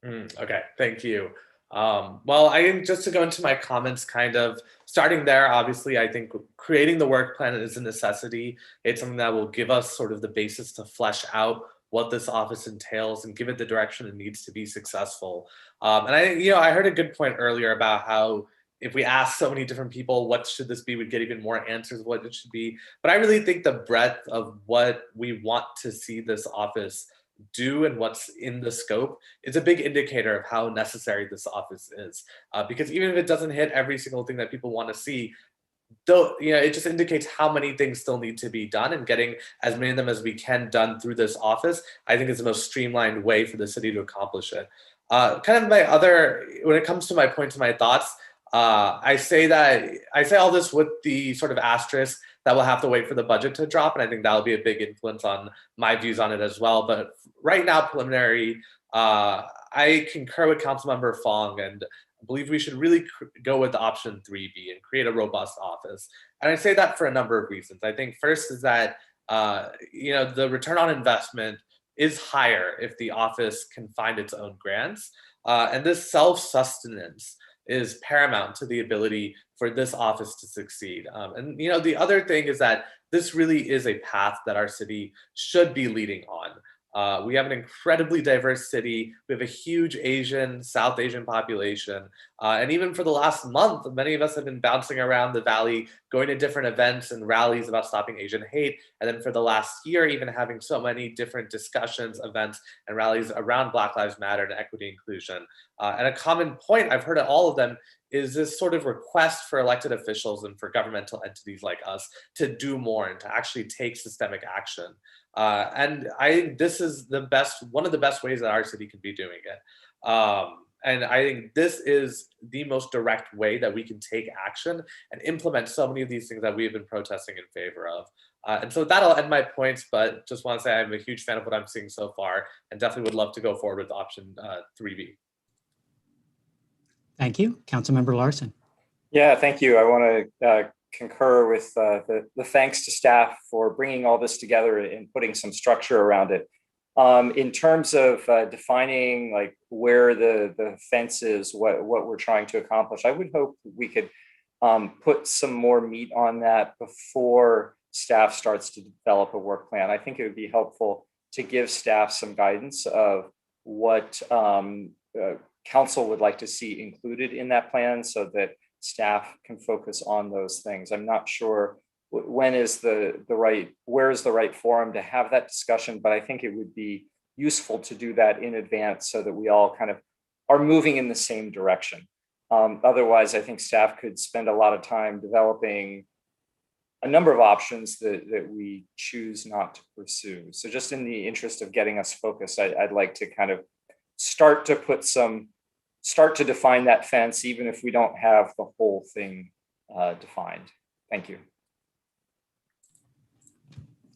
Speaker 12: Okay, thank you. Well, I think just to go into my comments, kind of starting there, obviously, I think creating the work plan is a necessity. It's something that will give us sort of the basis to flesh out what this office entails and give it the direction it needs to be successful. And I heard a good point earlier about how if we ask so many different people, what should this be, we'd get even more answers of what it should be. But I really think the breadth of what we want to see this office do and what's in the scope is a big indicator of how necessary this office is. Because even if it doesn't hit every single thing that people want to see, though, it just indicates how many things still need to be done, and getting as many of them as we can done through this office, I think is the most streamlined way for the city to accomplish it. When it comes to my points and my thoughts, I say all this with the sort of asterisk that we'll have to wait for the budget to drop, and I think that'll be a big influence on my views on it as well. But right now, preliminary, I concur with Councilmember Fong and believe we should really go with option 3B and create a robust office. And I say that for a number of reasons. I think first is that the return on investment is higher if the office can find its own grants, and this self-sustenance is paramount to the ability for this office to succeed. And the other thing is that this really is a path that our city should be leading on. We have an incredibly diverse city. We have a huge South Asian population. And even for the last month, many of us have been bouncing around the Valley, going to different events and rallies about stopping Asian hate. And then for the last year, even having so many different discussions, events, and rallies around Black Lives Matter and equity inclusion. And a common point I've heard at all of them is this sort of request for elected officials and for governmental entities like us to do more and to actually take systemic action. And I think this is one of the best ways that our city can be doing it. And I think this is the most direct way that we can take action and implement so many of these things that we have been protesting in favor of. And so that'll end my points, but just want to say I'm a huge fan of what I'm seeing so far and definitely would love to go forward with option 3B.
Speaker 2: Thank you. Councilmember Larson.
Speaker 13: Yeah, thank you. I want to concur with the thanks to staff for bringing all this together and putting some structure around it. In terms of defining like where the fence is, what we're trying to accomplish, I would hope we could put some more meat on that before staff starts to develop a work plan. I think it would be helpful to give staff some guidance of what council would like to see included in that plan so that staff can focus on those things. I'm not sure where is the right forum to have that discussion, but I think it would be useful to do that in advance so that we all kind of are moving in the same direction. Otherwise, I think staff could spend a lot of time developing a number of options that we choose not to pursue. So just in the interest of getting us focused, I'd like to kind of start to define that fence, even if we don't have the whole thing defined. Thank you.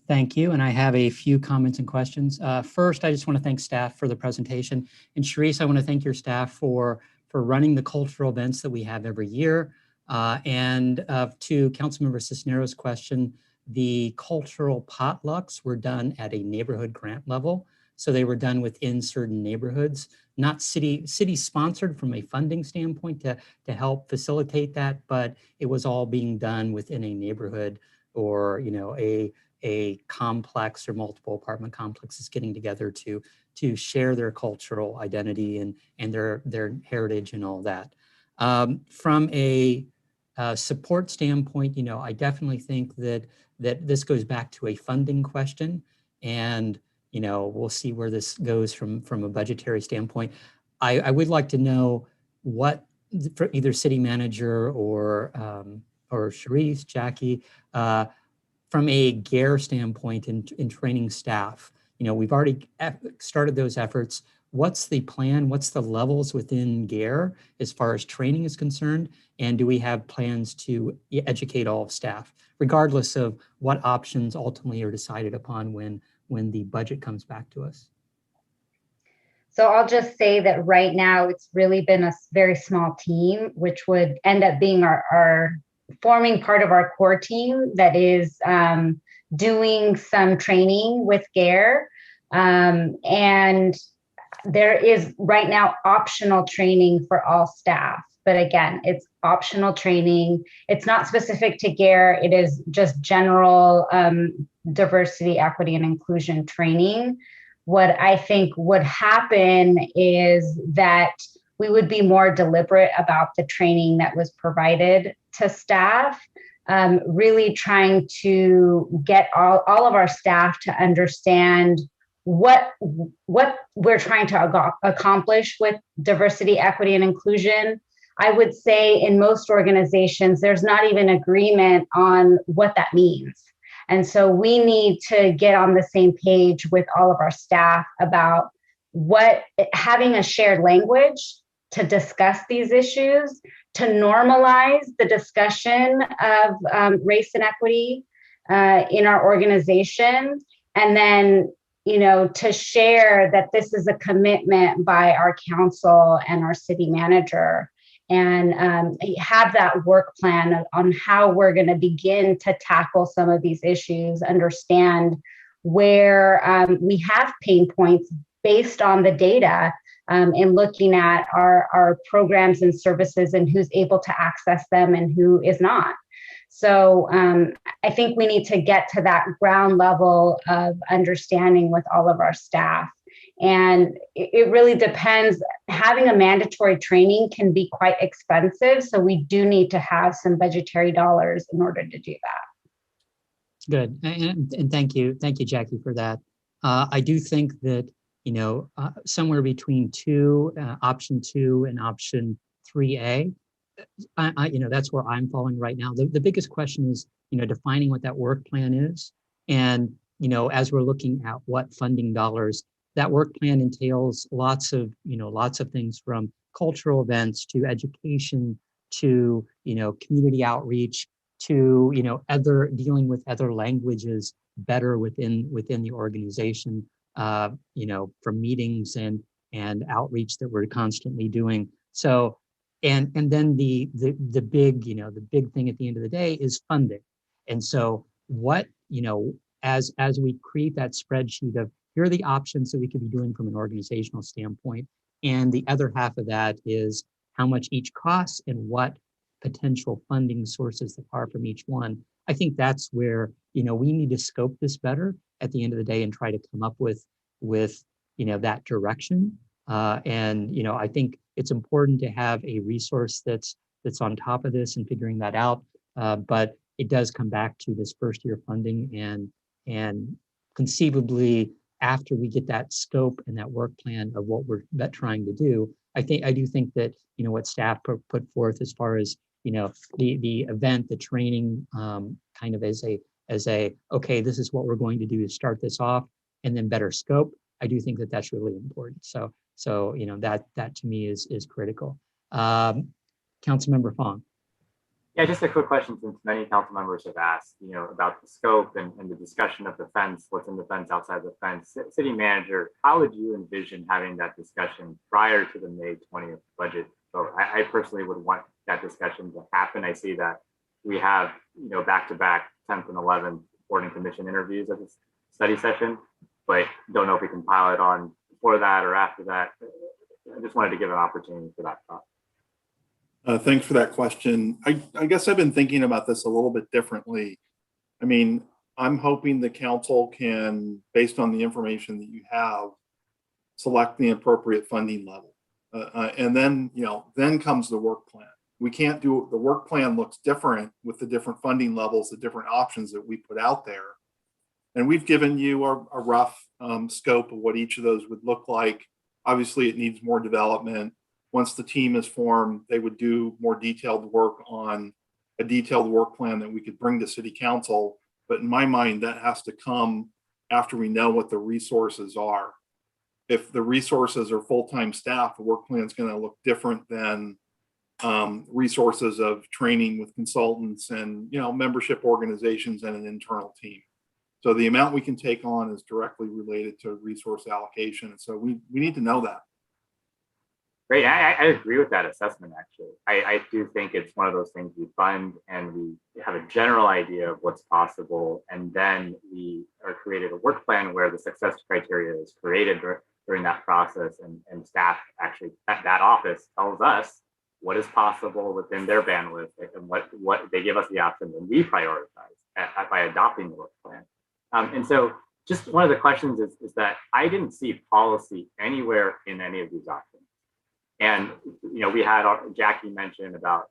Speaker 2: Thank you. And I have a few comments and questions. First, I just want to thank staff for the presentation. And Charisse, I want to thank your staff for running the cultural events that we have every year. And to Councilmember Cisneros' question, the cultural potlucks were done at a neighborhood grant level. So they were done within certain neighborhoods, not city sponsored from a funding standpoint to help facilitate that, but it was all being done within a neighborhood or a complex or multiple apartment complexes getting together to share their cultural identity and their heritage and all that. From a support standpoint, I definitely think that this goes back to a funding question, and we'll see where this goes from a budgetary standpoint. I would like to know what, for either city manager or Charisse, Jackie, from a GARE standpoint in training staff, we've already started those efforts. What's the plan? What's the levels within GARE as far as training is concerned? And do we have plans to educate all of staff, regardless of what options ultimately are decided upon when the budget comes back to us?
Speaker 10: So I'll just say that right now it's really been a very small team, which would end up being our forming part of our core team that is doing some training with GARE. And there is right now optional training for all staff. But again, it's optional training. It's not specific to GARE. It is just general diversity, equity, and inclusion training. what I think would happen is that we would be more deliberate about the training that was provided to staff, really trying to get all of our staff to understand what we're trying to accomplish with diversity, equity, and inclusion. I would say in most organizations, there's not even agreement on what that means. And so we need to get on the same page with all of our staff about having a shared language to discuss these issues, to normalize the discussion of race and equity in our organization, and then to share that this is a commitment by our council and our city manager, and have that work plan on how we're going to begin to tackle some of these issues, understand where we have pain points based on the data, in looking at our programs and services and who's able to access them and who is not. So I think we need to get to that ground level of understanding with all of our staff. And it really depends. Having a mandatory training can be quite expensive. So we do need to have some budgetary dollars in order to do that.
Speaker 2: Good. And thank you, Jackie, for that. I do think that, somewhere between option 2 and option 3A, that's where I'm falling right now. The biggest question is, defining what that work plan is. And, as we're looking at what funding dollars, that work plan entails lots of things, from cultural events to education to, community outreach to, dealing with other languages better within the organization, from meetings and outreach that we're constantly doing. So, and then the big thing at the end of the day is funding. And so what, as we create that spreadsheet of, here are the options that we could be doing from an organizational standpoint. And the other half of that is how much each costs and what potential funding sources there are from each one. I think that's where, we need to scope this better at the end of the day and try to come up with that direction. And, I think it's important to have a resource that's on top of this and figuring that out. But it does come back to this first year funding, and conceivably, after we get that scope and that work plan of what we're trying to do, I do think that, what staff put forth as far as, the event, the training, kind of as a, okay, this is what we're going to do to start this off, and then better scope. I do think that that's really important. So that to me is critical. Councilmember Fong.
Speaker 4: Yeah, just a quick question, since many council members have asked, about the scope and the discussion of the fence, what's in the fence, outside the fence. City manager, how would you envision having that discussion prior to the May 20th budget? So I personally would want that discussion to happen. I see that we have, back-to-back 10th and 11th boarding commission interviews at this study session, but don't know if we can pile it on before that or after that. I just wanted to give an opportunity for that thought.
Speaker 3: Thanks for that question. I guess I've been thinking about this a little bit differently. I mean, I'm hoping the council can, based on the information that you have, select the appropriate funding level. And then, then comes the work plan. We can't do, the work plan looks different with the different funding levels, the different options that we put out there. And we've given you a rough scope of what each of those would look like. Obviously, it needs more development. Once the team is formed, they would do more detailed work on a detailed work plan that we could bring to city council. But in my mind, that has to come after we know what the resources are. If the resources are full-time staff, the work plan is going to look different than resources of training with consultants and, membership organizations and an internal team. So the amount we can take on is directly related to resource allocation. And so we need to know that.
Speaker 4: Great. I agree with that assessment, actually. I do think it's one of those things we fund and we have a general idea of what's possible. And then we are created a work plan where the success criteria is created during that process. And staff actually at that office tells us what is possible within their bandwidth and what they give us the options, and we prioritize by adopting the work plan. And so just one of the questions is that I didn't see policy anywhere in any of these documents. And, we had Jackie mentioned about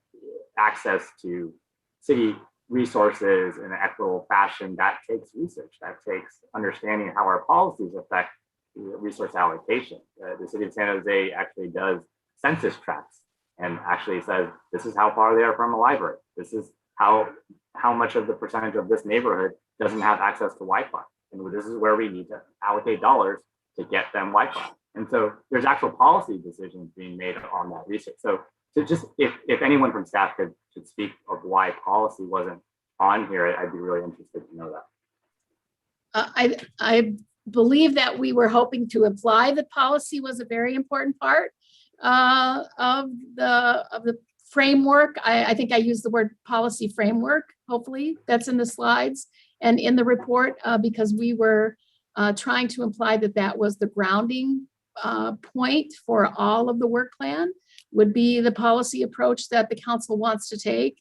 Speaker 4: access to city resources in an equitable fashion. That takes research, that takes understanding how our policies affect resource allocation. The city of San Jose actually does census tracts and actually says, this is how far they are from a library. This is how much of the percentage of this neighborhood doesn't have access to Wi-Fi. And this is where we need to allocate dollars to get them Wi-Fi. And so there's actual policy decisions being made on that research. So just if anyone from staff could speak of why policy wasn't on here, I'd be really interested to know that.
Speaker 6: I believe that we were hoping to imply that policy was a very important part of the framework. I think I used the word policy framework. Hopefully that's in the slides and in the report, because we were trying to imply that that was the grounding point for all of the work plan, would be the policy approach that the council wants to take,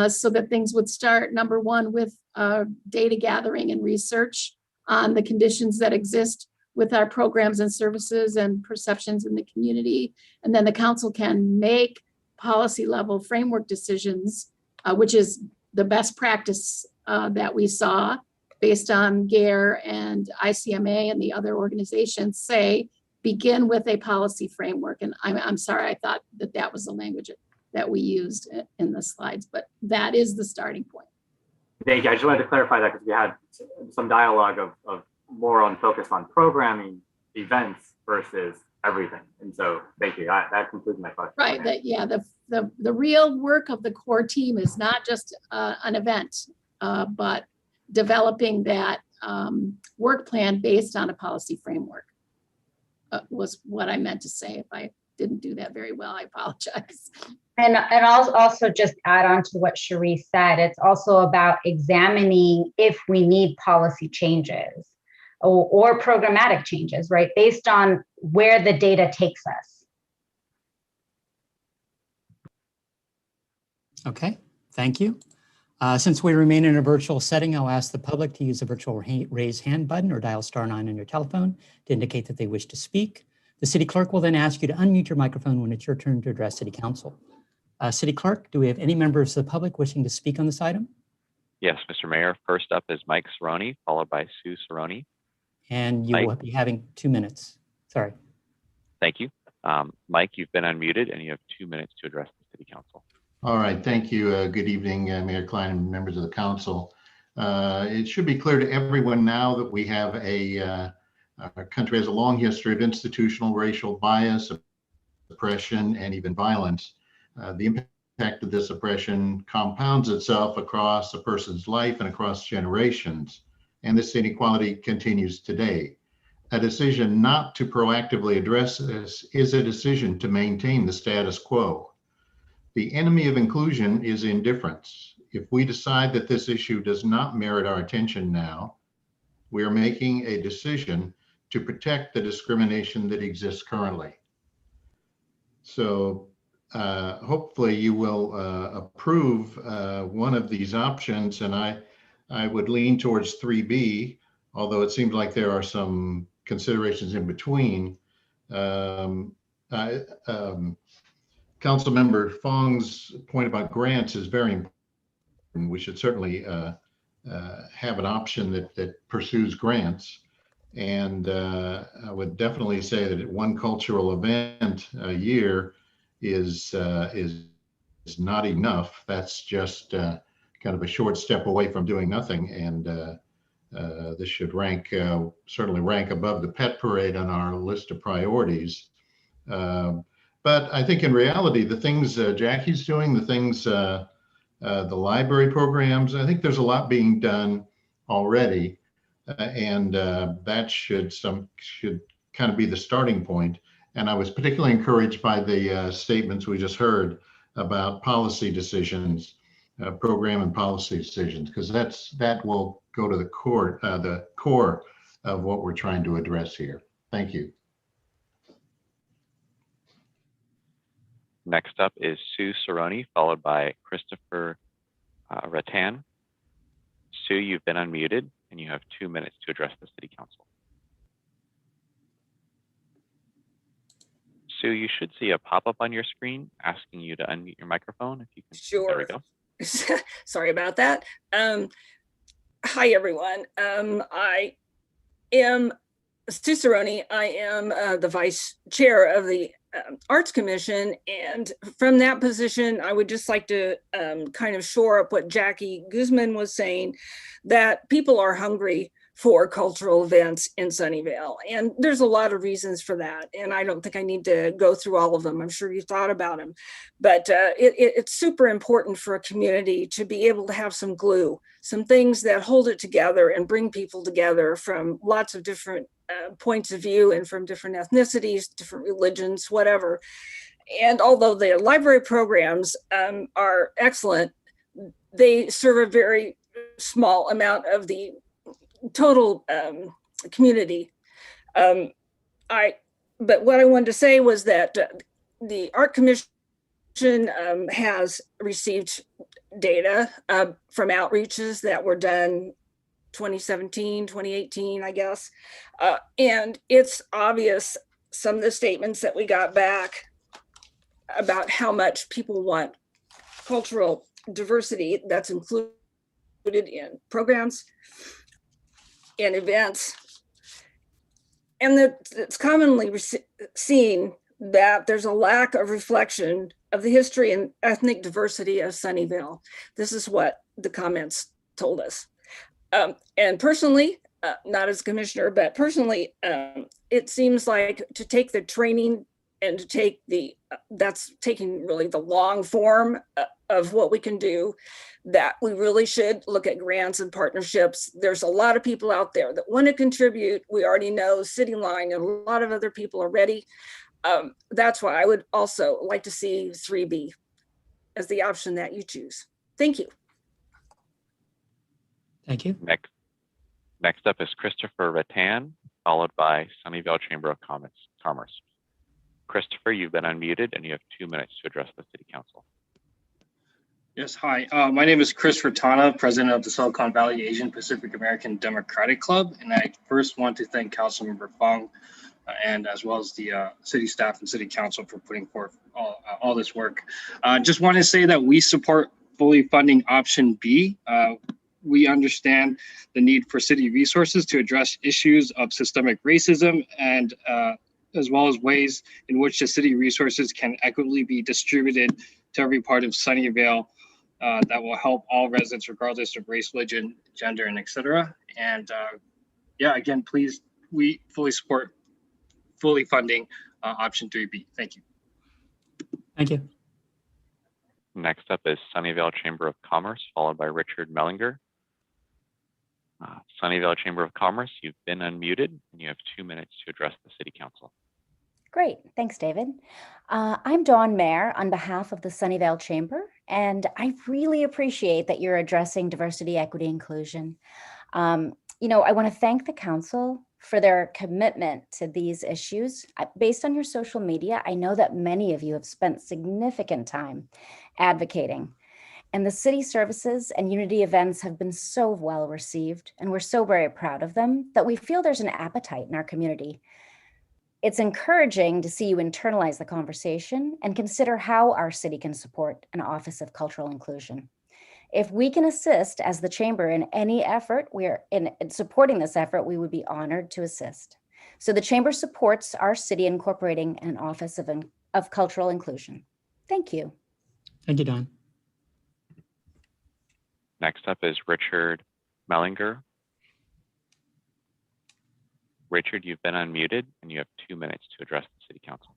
Speaker 6: so that things would start, number one, with data gathering and research on the conditions that exist with our programs and services and perceptions in the community. And then the council can make policy level framework decisions, which is the best practice that we saw based on GARE and ICMA and the other organizations say, begin with a policy framework. And I'm sorry, I thought that was the language that we used in the slides, but that is the starting point.
Speaker 4: Thank you. I just wanted to clarify that because we had some dialogue of more on focus on programming events versus everything. And so thank you. That concludes my question.
Speaker 6: Right. The real work of the core team is not just an event, but developing that work plan based on a policy framework. Was what I meant to say. If I didn't do that very well, I apologize.
Speaker 10: And I'll also just add on to what Cherie said. It's also about examining if we need policy changes or programmatic changes, right? Based on where the data takes us.
Speaker 2: Okay, thank you. Since we remain in a virtual setting, I'll ask the public to use the virtual raise hand button or dial *9 on your telephone to indicate that they wish to speak. The city clerk will then ask you to unmute your microphone when it's your turn to address city council. City clerk, do we have any members of the public wishing to speak on this item?
Speaker 1: Yes, Mr. Mayor. First up is Mike Cerrone, followed by Sue Cerrone.
Speaker 2: And you will be having 2 minutes. Sorry.
Speaker 1: Thank you. Mike, you've been unmuted and you have 2 minutes to address the city council.
Speaker 14: All right, thank you. Good evening, Mayor Klein and members of the council. It should be clear to everyone now that we have our country has a long history of institutional racial bias, oppression, and even violence. The impact of this oppression compounds itself across a person's life and across generations, and this inequality continues today. A decision not to proactively address this is a decision to maintain the status quo. The enemy of inclusion is indifference. If we decide that this issue does not merit our attention now, we are making a decision to protect the discrimination that exists currently. So hopefully you will approve one of these options, and I would lean towards 3B, although it seems like there are some considerations in between. Councilmember Fong's point about grants is very important. We should certainly have an option that pursues grants. And I would definitely say that one cultural event a year is not enough. That's just kind of a short step away from doing nothing. And this should certainly rank above the pet parade on our list of priorities. But I think in reality, the things Jackie's doing, the things, the library programs, I think there's a lot being done already. And that should kind of be the starting point. And I was particularly encouraged by the statements we just heard about policy decisions, program and policy decisions, because that will go to the core of what we're trying to address here. Thank you.
Speaker 1: Next up is Sue Cerrone, followed by Christopher Rattan. Sue, you've been unmuted. and you have 2 minutes to address the City Council. Sue, you should see a pop-up on your screen asking you to unmute your microphone. If you can,
Speaker 15: Sure.
Speaker 1: There we go.
Speaker 15: Sorry about that. Hi, everyone. I am Sue Cerrone. I am the vice chair of the Arts Commission. And from that position, I would just like to kind of shore up what Jackie Guzman was saying, that people are hungry for cultural events in Sunnyvale. And there's a lot of reasons for that. And I don't think I need to go through all of them. I'm sure you thought about them. But it's super important for a community to be able to have some glue, some things that hold it together and bring people together from lots of different points of view and from different ethnicities, different religions, whatever. And although the library programs are excellent, they serve a very small amount of the total community. But what I wanted to say was that the Art Commission has received data from outreaches that were done 2017, 2018, I guess. And it's obvious, some of the statements that we got back about how much people want cultural diversity that's included in programs and events. And that it's commonly seen that there's a lack of reflection of the history and ethnic diversity of Sunnyvale. This is what the comments told us. And personally, not as commissioner, but personally, it seems like to take the training and to take that's taking really the long form of what we can do, that we really should look at grants and partnerships. There's a lot of people out there that want to contribute. We already know City Line and a lot of other people are ready. That's why I would also like to see 3B as the option that you choose. Thank you.
Speaker 2: Thank you.
Speaker 1: Next up is Christopher Rattan, followed by Sunnyvale Chamber of Commerce. Christopher, you've been unmuted and you have 2 minutes to address the City Council.
Speaker 16: Yes, hi. My name is Chris Ratana, president of the Silicon Valley Asian Pacific American Democratic Club. And I first want to thank Councilmember Fong and as well as the city staff and city council for putting forth all this work. Just want to say that we support fully funding option B. We understand the need for city resources to address issues of systemic racism and as well as ways in which the city resources can equitably be distributed to every part of Sunnyvale that will help all residents regardless of race, religion, gender, and etc. And yeah, again, please, we fully support fully funding option 3B. Thank you.
Speaker 2: Thank you.
Speaker 1: Next up is Sunnyvale Chamber of Commerce, followed by Richard Mellinger. Sunnyvale Chamber of Commerce, you've been unmuted and you have 2 minutes to address the City Council.
Speaker 17: Great, thanks, David. I'm Dawn Mayer on behalf of the Sunnyvale Chamber, and I really appreciate that you're addressing diversity, equity, inclusion. I want to thank the council for their commitment to these issues. Based on your social media, I know that many of you have spent significant time advocating. And the city services and unity events have been so well received, and we're so very proud of them that we feel there's an appetite in our community. It's encouraging to see you internalize the conversation and consider how our city can support an Office of Cultural Inclusion. If we can assist as the chamber in any effort, we are in supporting this effort, we would be honored to assist. So the chamber supports our city incorporating an Office of Cultural Inclusion. Thank you.
Speaker 2: Thank you, Don.
Speaker 1: Next up is Richard Mellinger. Richard, you've been unmuted and you have 2 minutes to address the City Council.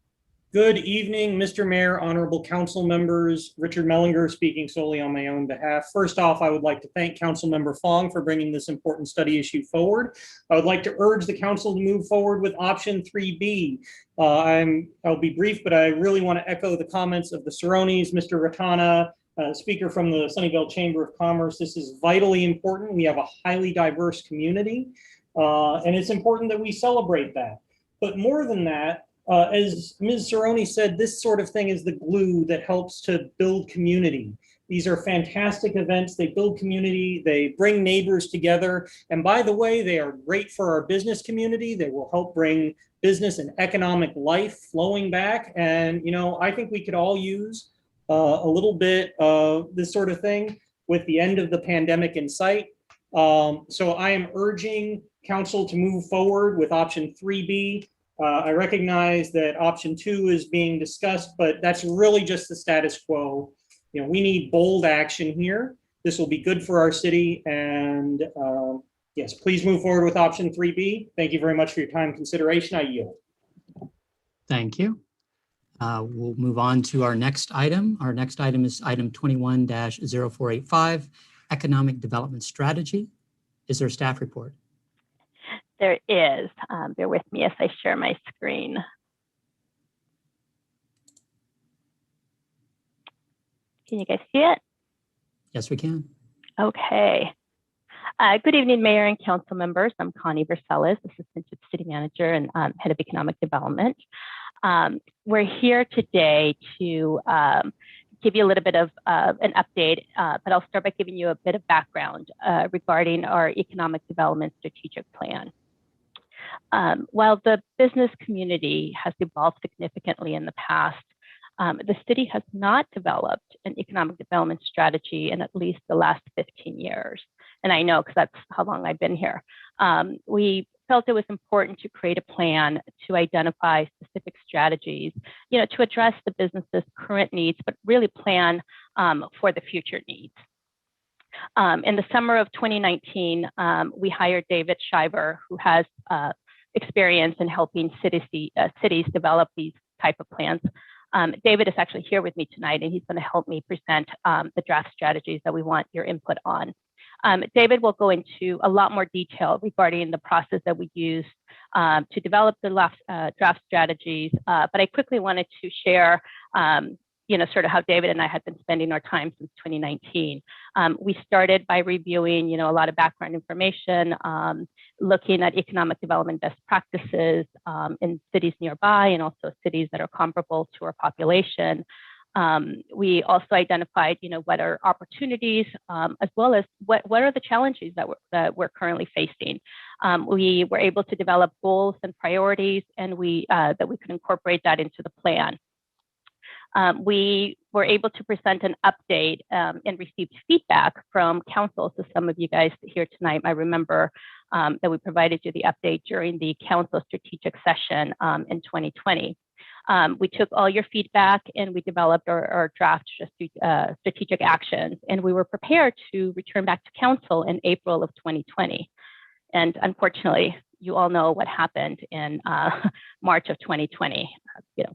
Speaker 18: Good evening, Mr. Mayor, honorable council members. Richard Mellinger speaking solely on my own behalf. First off, I would like to thank Councilmember Fong for bringing this important study issue forward. I would like to urge the council to move forward with option 3B. I'll be brief, but I really want to echo the comments of the Cerrones, Mr. Ratana, speaker from the Sunnyvale Chamber of Commerce. This is vitally important. We have a highly diverse community, and it's important that we celebrate that. But more than that, as Ms. Cerrone said, this sort of thing is the glue that helps to build community. These are fantastic events. They build community, they bring neighbors together. And by the way, they are great for our business community. They will help bring business and economic life flowing back. And, I think we could all use a little bit of this sort of thing with the end of the pandemic in sight. So I am urging council to move forward with option 3B. I recognize that option 2 is being discussed, but that's really just the status quo. We need bold action here. This will be good for our city. And yes, please move forward with option 3B. Thank you very much for your time and consideration. I yield.
Speaker 2: Thank you. We'll move on to our next item. Our next item is item 21-0485, Economic Development Strategy. Is there a staff report?
Speaker 19: There is. Bear with me as I share my screen. Can you guys see it?
Speaker 2: Yes, we can.
Speaker 19: Okay. Good evening, Mayor and Council members. I'm Connie Versailles, Assistant to the City Manager and Head of Economic Development. We're here today to give you a little bit of an update, but I'll start by giving you a bit of background regarding our Economic Development Strategic Plan. While the business community has evolved significantly in the past, the city has not developed an economic development strategy in at least the last 15 years. And I know because that's how long I've been here. We felt it was important to create a plan to identify specific strategies, to address the business's current needs, but really plan for the future needs. In the summer of 2019, we hired David Shiver, who has experience in helping cities develop these type of plans. David is actually here with me tonight, and he's going to help me present the draft strategies that we want your input on. David will go into a lot more detail regarding the process that we used to develop the draft strategies, but I quickly wanted to share sort of how David and I had been spending our time since 2019. We started by reviewing, a lot of background information, looking at economic development best practices in cities nearby and also cities that are comparable to our population. We also identified, what are opportunities, as well as what are the challenges that we're currently facing. We were able to develop goals and priorities, and that we could incorporate that into the plan. We were able to present an update and received feedback from council. So some of you guys here tonight might remember that we provided you the update during the council strategic session in 2020. We took all your feedback and we developed our draft strategic actions, and we were prepared to return back to council in April of 2020. And unfortunately, you all know what happened in March of 2020.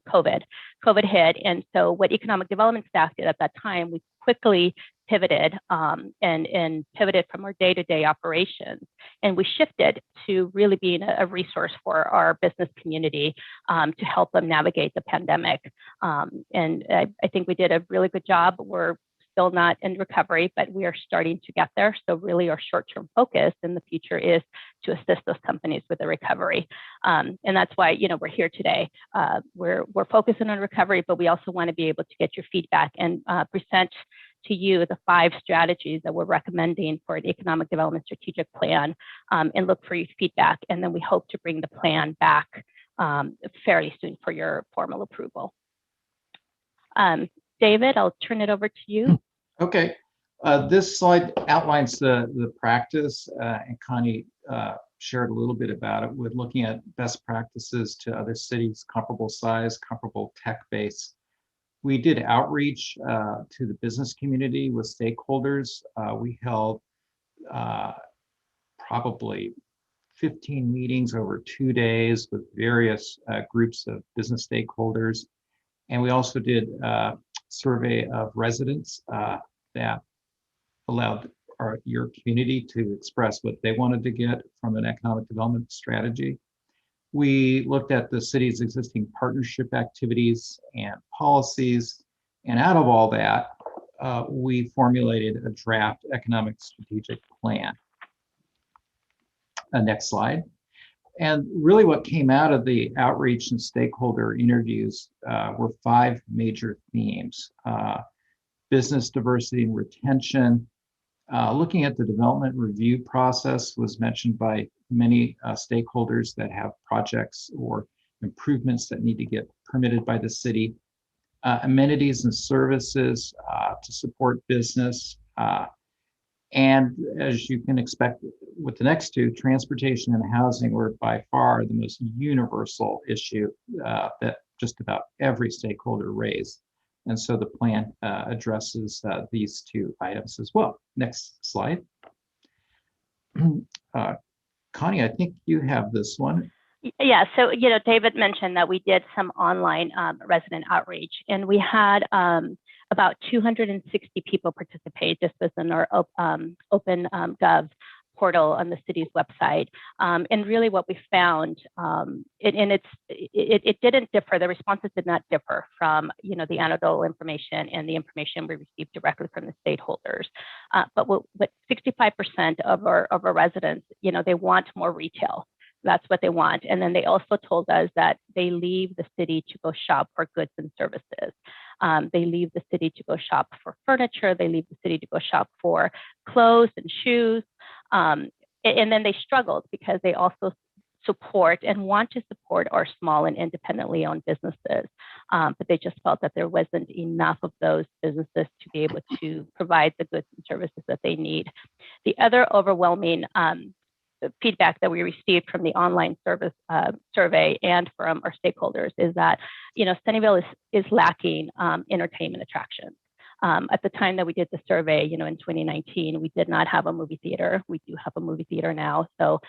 Speaker 19: COVID hit. And so what economic development staff did at that time, we quickly pivoted and pivoted from our day-to-day operations. And we shifted to really being a resource for our business community to help them navigate the pandemic. And I think we did a really good job. We're still not in recovery, but we are starting to get there. So really our short-term focus in the future is to assist those companies with the recovery. And that's why, we're here today. We're focusing on recovery, but we also want to be able to get your feedback and present to you the 5 strategies that we're recommending for an economic development strategic plan, and look for your feedback. And then we hope to bring the plan back fairly soon for your formal approval. David, I'll turn it over to you.
Speaker 20: Okay. This slide outlines the practice, and Connie shared a little bit about it with looking at best practices to other cities, comparable size, comparable tech base. We did outreach to the business community with stakeholders. We held probably 15 meetings over 2 days with various groups of business stakeholders. And we also did a survey of residents that allowed your community to express what they wanted to get from an economic development strategy. We looked at the city's existing partnership activities and policies, and out of all that, we formulated a draft economic strategic plan. Next slide. And really what came out of the outreach and stakeholder interviews were 5 major themes. business diversity and retention. Looking at the development review process was mentioned by many stakeholders that have projects or improvements that need to get permitted by the city. Amenities and services to support business. And as you can expect with the next two, transportation and housing were by far the most universal issue that just about every stakeholder raised. And so the plan addresses these two items as well. Next slide. Connie, I think you have this one.
Speaker 19: Yeah, so David mentioned that we did some online resident outreach, and we had about 260 people participate. This was in our open gov portal on the city's website. And really what we found, it didn't differ, the responses did not differ from the anecdotal information and the information we received directly from the stakeholders. But 65% of our residents, they want more retail. That's what they want. And then they also told us that they leave the city to go shop for goods and services. They leave the city to go shop for furniture. They leave the city to go shop for clothes and shoes. And then they struggled because they also support and want to support our small and independently owned businesses. But they just felt that there wasn't enough of those businesses to be able to provide the goods and services that they need. The other overwhelming feedback that we received from the online service survey and from our stakeholders is that Sunnyvale is lacking entertainment attractions. At the time that we did the survey, in 2019, we did not have a movie theater. We do have a movie theater now. So,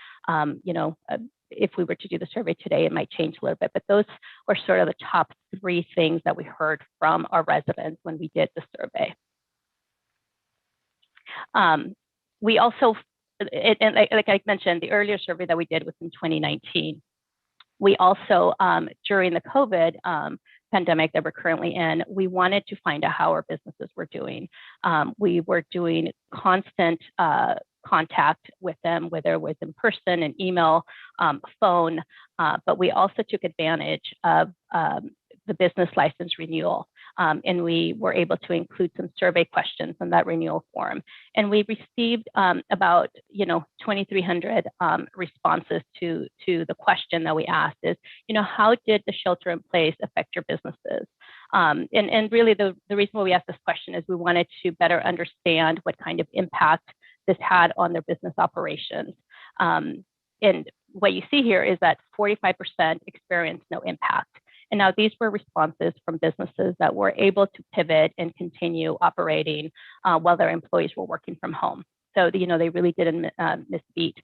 Speaker 19: if we were to do the survey today, it might change a little bit, but those were sort of the top 3 things that we heard from our residents when we did the survey. We also, and like I mentioned, the earlier survey that we did was in 2019. We also, during the COVID pandemic that we're currently in, we wanted to find out how our businesses were doing. We were doing constant contact with them, whether it was in person, an email, phone, but we also took advantage of the business license renewal. And we were able to include some survey questions in that renewal form. And we received about 2,300 responses to the question that we asked is, how did the shelter in place affect your businesses? And really the reason why we asked this question is we wanted to better understand what kind of impact this had on their business operations. And what you see here is that 45% experienced no impact. And now these were responses from businesses that were able to pivot and continue operating while their employees were working from home. So, they really didn't misbeat.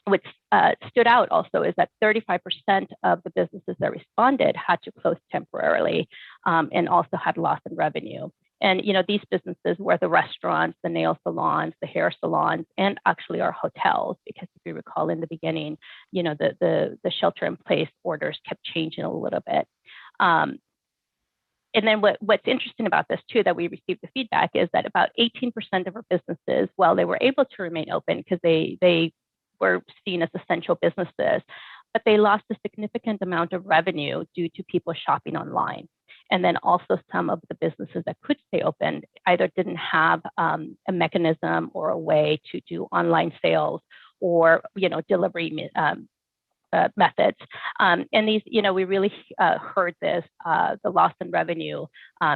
Speaker 19: What stood out also is that 35% of the businesses that responded had to close temporarily and also had loss in revenue. And these businesses were the restaurants, the nail salons, the hair salons, and actually our hotels, because if you recall in the beginning, the shelter in place orders kept changing a little bit. And then what's interesting about this too, that we received the feedback is that about 18% of our businesses, while they were able to remain open because they were seen as essential businesses, but they lost a significant amount of revenue due to people shopping online. And then also some of the businesses that could stay open either didn't have a mechanism or a way to do online sales or, delivery methods. And these, we really heard this, the loss in revenue,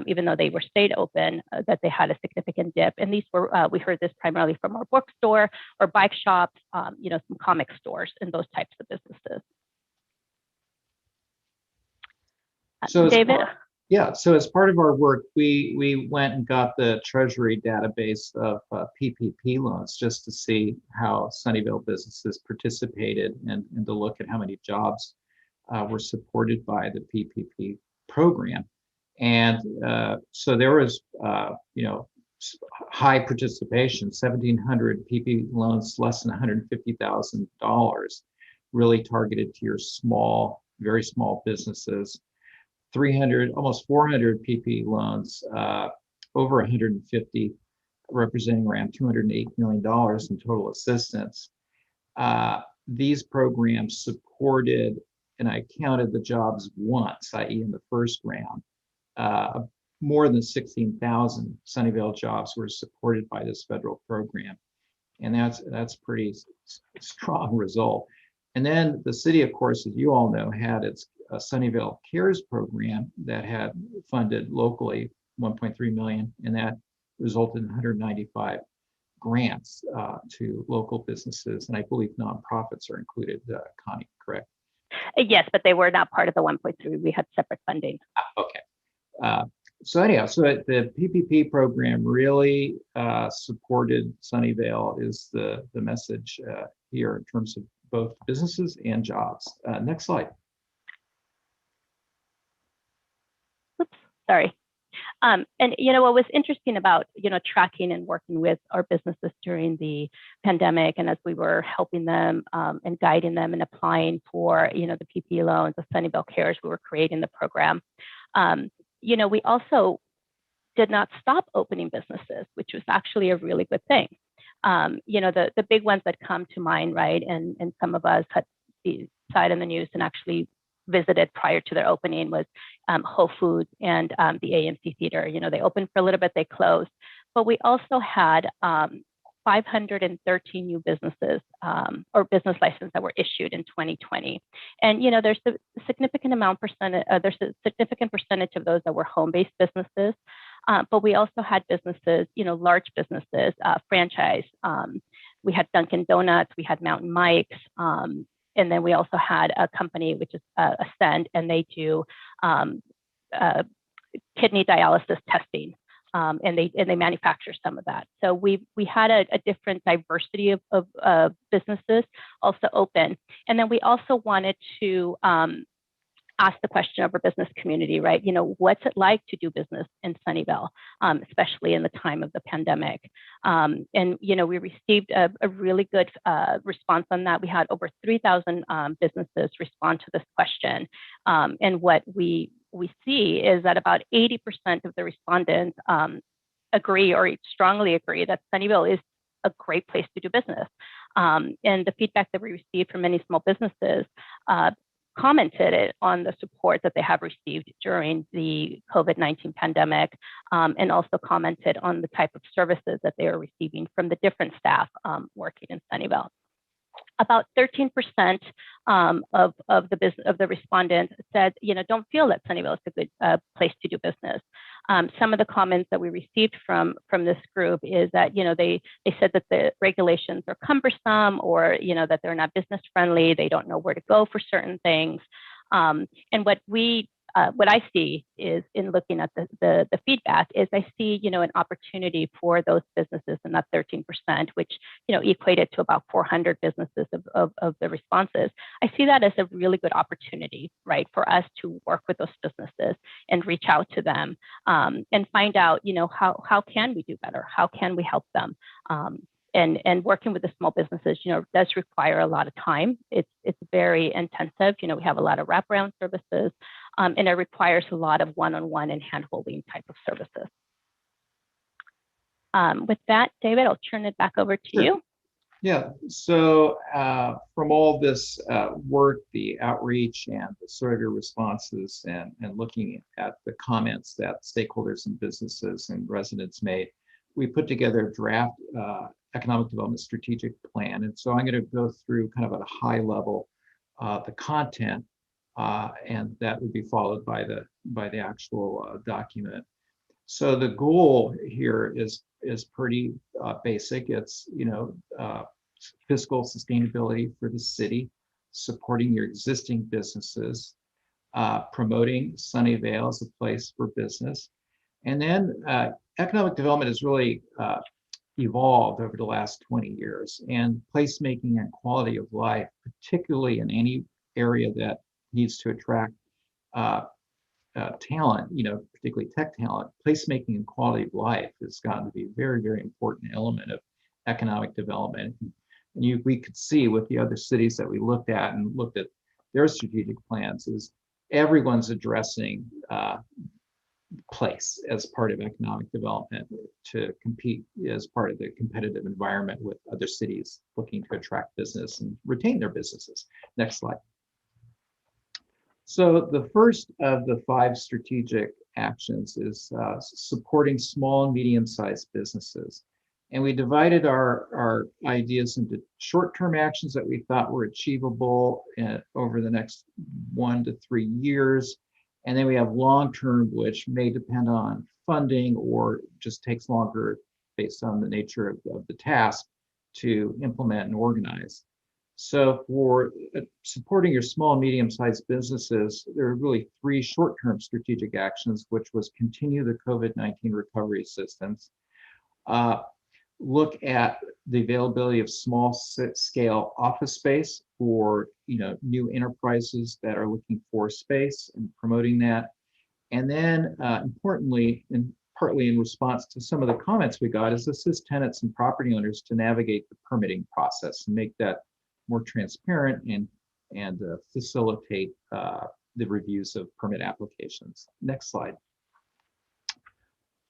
Speaker 19: even though they were stayed open, that they had a significant dip. And these were, we heard this primarily from our bookstore or bike shops, some comic stores and those types of businesses.
Speaker 20: So
Speaker 19: David?
Speaker 20: So as part of our work, we went and got the Treasury database of PPP loans just to see how Sunnyvale businesses participated and to look at how many jobs were supported by the PPP program. And so there was, high participation, 1,700 PPP loans, less than $150,000, really targeted to your small, very small businesses. 300, almost 400 PP loans, over 150, representing around $208 million in total assistance. These programs supported, and I counted the jobs once, i.e. in the first round, more than 16,000 Sunnyvale jobs were supported by this federal program. And that's pretty strong result. And then the city, of course, as you all know, had its Sunnyvale Cares program that had funded locally 1.3 million, and that resulted in 195 grants to local businesses. And I believe nonprofits are included, Connie, correct?
Speaker 19: Yes, but they were not part of the 1.3. We had separate funding.
Speaker 20: Okay. So anyhow, so the PPP program really supported Sunnyvale is the message here in terms of both businesses and jobs. Next slide.
Speaker 19: Oops, sorry. And what was interesting about tracking and working with our businesses during the pandemic, and as we were helping them and guiding them and applying for the PPP loans, the Sunnyvale Cares, we were creating the program. We also did not stop opening businesses, which was actually a really good thing. The big ones that come to mind, right? And some of us had the side in the news and actually visited prior to their opening was Whole Foods and the AMC Theater. They opened for a little bit, they closed. But we also had 513 new businesses or business licenses that were issued in 2020. And there's a significant percentage of those that were home-based businesses. But we also had businesses, large businesses, franchise. We had Dunkin' Donuts, we had Mountain Mike's, and then we also had a company which is Ascend, and they do kidney dialysis testing, and they manufacture some of that. So we had a different diversity of businesses also open, and then we also wanted to ask the question of our business community, right? What's it like to do business in Sunnyvale, especially in the time of the pandemic? And we received a really good response on that. We had over 3,000 businesses respond to this question. And what we see is that about 80% of the respondents agree or strongly agree that Sunnyvale is a great place to do business. And the feedback that we received from many small businesses commented on the support that they have received during the COVID-19 pandemic, and also commented on the type of services that they are receiving from the different staff working in Sunnyvale. About 13% of the respondents said, don't feel that Sunnyvale is a good place to do business. Some of the comments that we received from this group is that they said that the regulations are cumbersome, or that they're not business friendly. They don't know where to go for certain things. And what I see is, in looking at the feedback, is I see an opportunity for those businesses in that 13%, which equated to about 400 businesses of the responses. I see that as a really good opportunity, right, for us to work with those businesses and reach out to them and find out how can we do better, how can we help them. And working with the small businesses, does require a lot of time. It's very intensive. We have a lot of wraparound services, and it requires a lot of one-on-one and hand-holding type of services. With that, David, I'll turn it back over to you.
Speaker 20: Yeah, so from all this work, the outreach and the survey responses, and looking at the comments that stakeholders and businesses and residents made, we put together a draft economic development strategic plan. And so I'm going to go through kind of at a high level the content, and that would be followed by the actual document. So the goal here is pretty basic. It's fiscal sustainability for the city, supporting your existing businesses, promoting Sunnyvale as a place for business, and then economic development has really evolved over the last 20 years, and placemaking and quality of life, particularly in any area that needs to attract talent, particularly tech talent, placemaking and quality of life has gotten to be a very, very important element of economic development. And we could see with the other cities that we looked at their strategic plans is everyone's addressing place as part of economic development to compete as part of the competitive environment with other cities looking to attract business and retain their businesses. Next slide. So the first of the 5 strategic actions is supporting small and medium-sized businesses. And we divided our ideas into short-term actions that we thought were achievable over the next 1 to 3 years. And then we have long-term, which may depend on funding or just takes longer based on the nature of the task to implement and organize. So for supporting your small and medium-sized businesses, there are really 3 short-term strategic actions, which was continue the COVID-19 recovery assistance, look at the availability of small-scale office space for new enterprises that are looking for space and promoting that, and then importantly, and partly in response to some of the comments we got, is assist tenants and property owners to navigate the permitting process and make that more transparent and facilitate the reviews of permit applications. Next slide.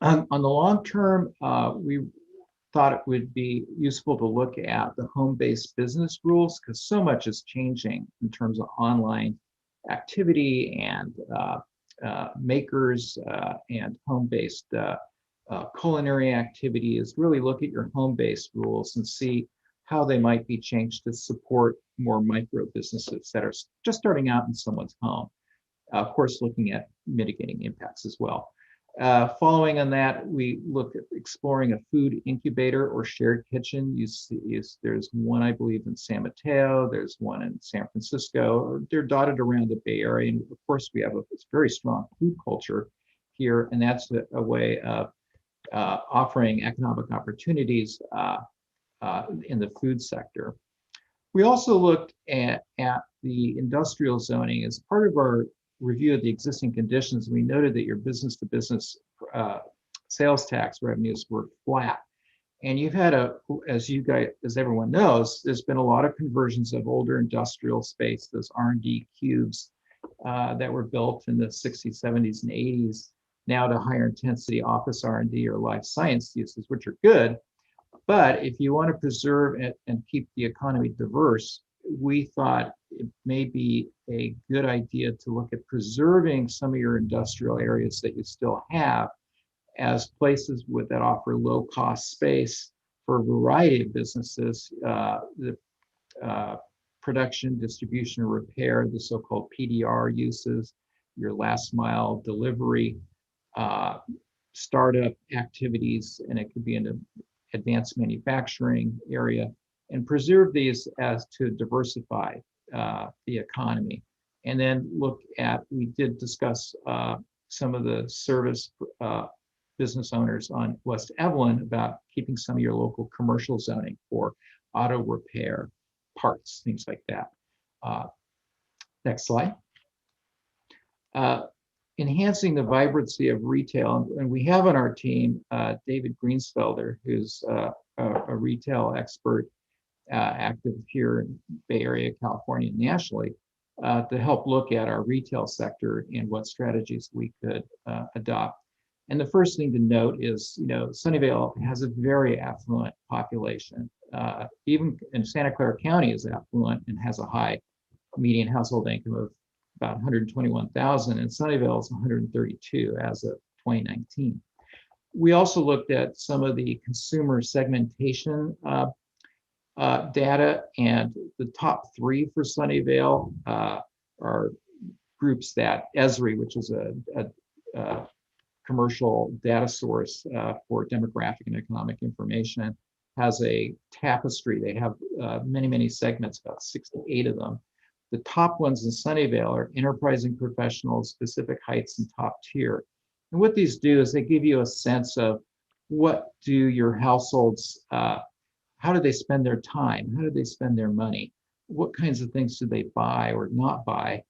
Speaker 20: On the long term, we thought it would be useful to look at the home-based business rules because so much is changing in terms of online activity and makers and home-based culinary activities. Really look at your home-based rules and see how they might be changed to support more micro businesses that are just starting out in someone's home. Of course, looking at mitigating impacts as well. Following on that, we look at exploring a food incubator or shared kitchen. There's one, I believe, in San Mateo. There's one in San Francisco. They're dotted around the Bay Area. And of course, we have a very strong food culture here, and that's a way of offering economic opportunities in the food sector. We also looked at the industrial zoning as part of our review of the existing conditions. We noted that your business-to-business sales tax revenues were flat. And you've had as everyone knows, there's been a lot of conversions of older industrial space, those R&D cubes that were built in the 60s, 70s, and 80s, now to higher intensity office R&D or life science uses, which are good. But if you want to preserve it and keep the economy diverse, we thought it may be a good idea to look at preserving some of your industrial areas that you still have as places that offer low-cost space for a variety of businesses, the production, distribution, and repair, the so-called PDR uses, your last mile delivery, startup activities, and it could be in the advanced manufacturing area, and preserve these as to diversify the economy. And then we did discuss some of the service business owners on West Evelyn about keeping some of your local commercial zoning for auto repair, parts, things like that. Next slide. Enhancing the vibrancy of retail. And we have on our team David Greensfelder, who's a retail expert active here in Bay Area, California, nationally, to help look at our retail sector and what strategies we could adopt. And the first thing to note is, Sunnyvale has a very affluent population. Even in Santa Clara County is affluent and has a high median household income of about 121,000, and Sunnyvale is 132 as of 2019. We also looked at some of the consumer segmentation data, and the top 3 for Sunnyvale are groups that Esri, which is a commercial data source for demographic and economic information, has a tapestry. They have many, many segments, about 6 to 8 of them. The top ones in Sunnyvale are enterprising professionals, specific heights, and top tier. And what these do is they give you a sense of what do your households, how do they spend their time? How do they spend their money? What kinds of things do they buy or not buy?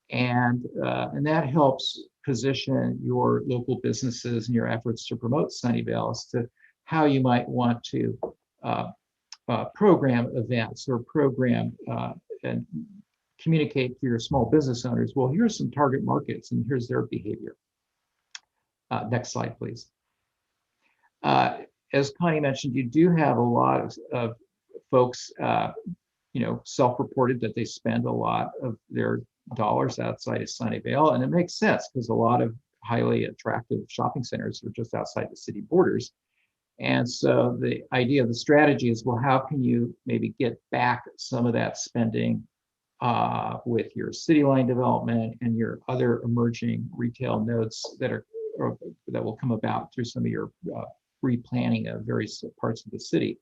Speaker 20: And that helps position your local businesses and your efforts to promote Sunnyvale as to how you might want to program events or program and communicate to your small business owners, well, here's some target markets and here's their behavior. Next slide, please. As Connie mentioned, you do have a lot of folks, self-reported that they spend a lot of their dollars outside of Sunnyvale, and it makes sense because a lot of highly attractive shopping centers that are just outside the city borders. And so the idea of the strategy is, well, how can you maybe get back some of that spending with your city line development and your other emerging retail nodes that will come about through some of your replanning of various parts of the city.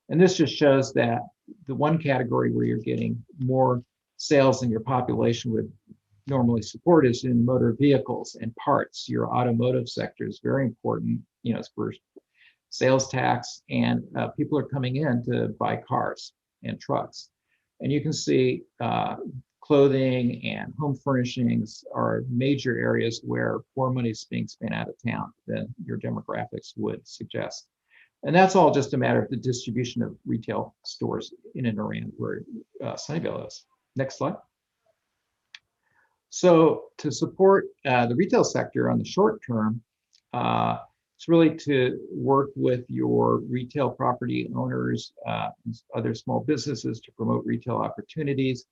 Speaker 20: And this just shows that the one category where you're getting more sales than your population would normally support is in motor vehicles and parts. Your automotive sector is very important, it's for sales tax, and people are coming in to buy cars and trucks. And you can see clothing and home furnishings are major areas where more money is being spent out of town than your demographics would suggest. And that's all just a matter of the distribution of retail stores in and around where Sunnyvale is. Next slide. So to support the retail sector on the short term, it's really to work with your retail property owners, other small businesses to promote retail opportunities.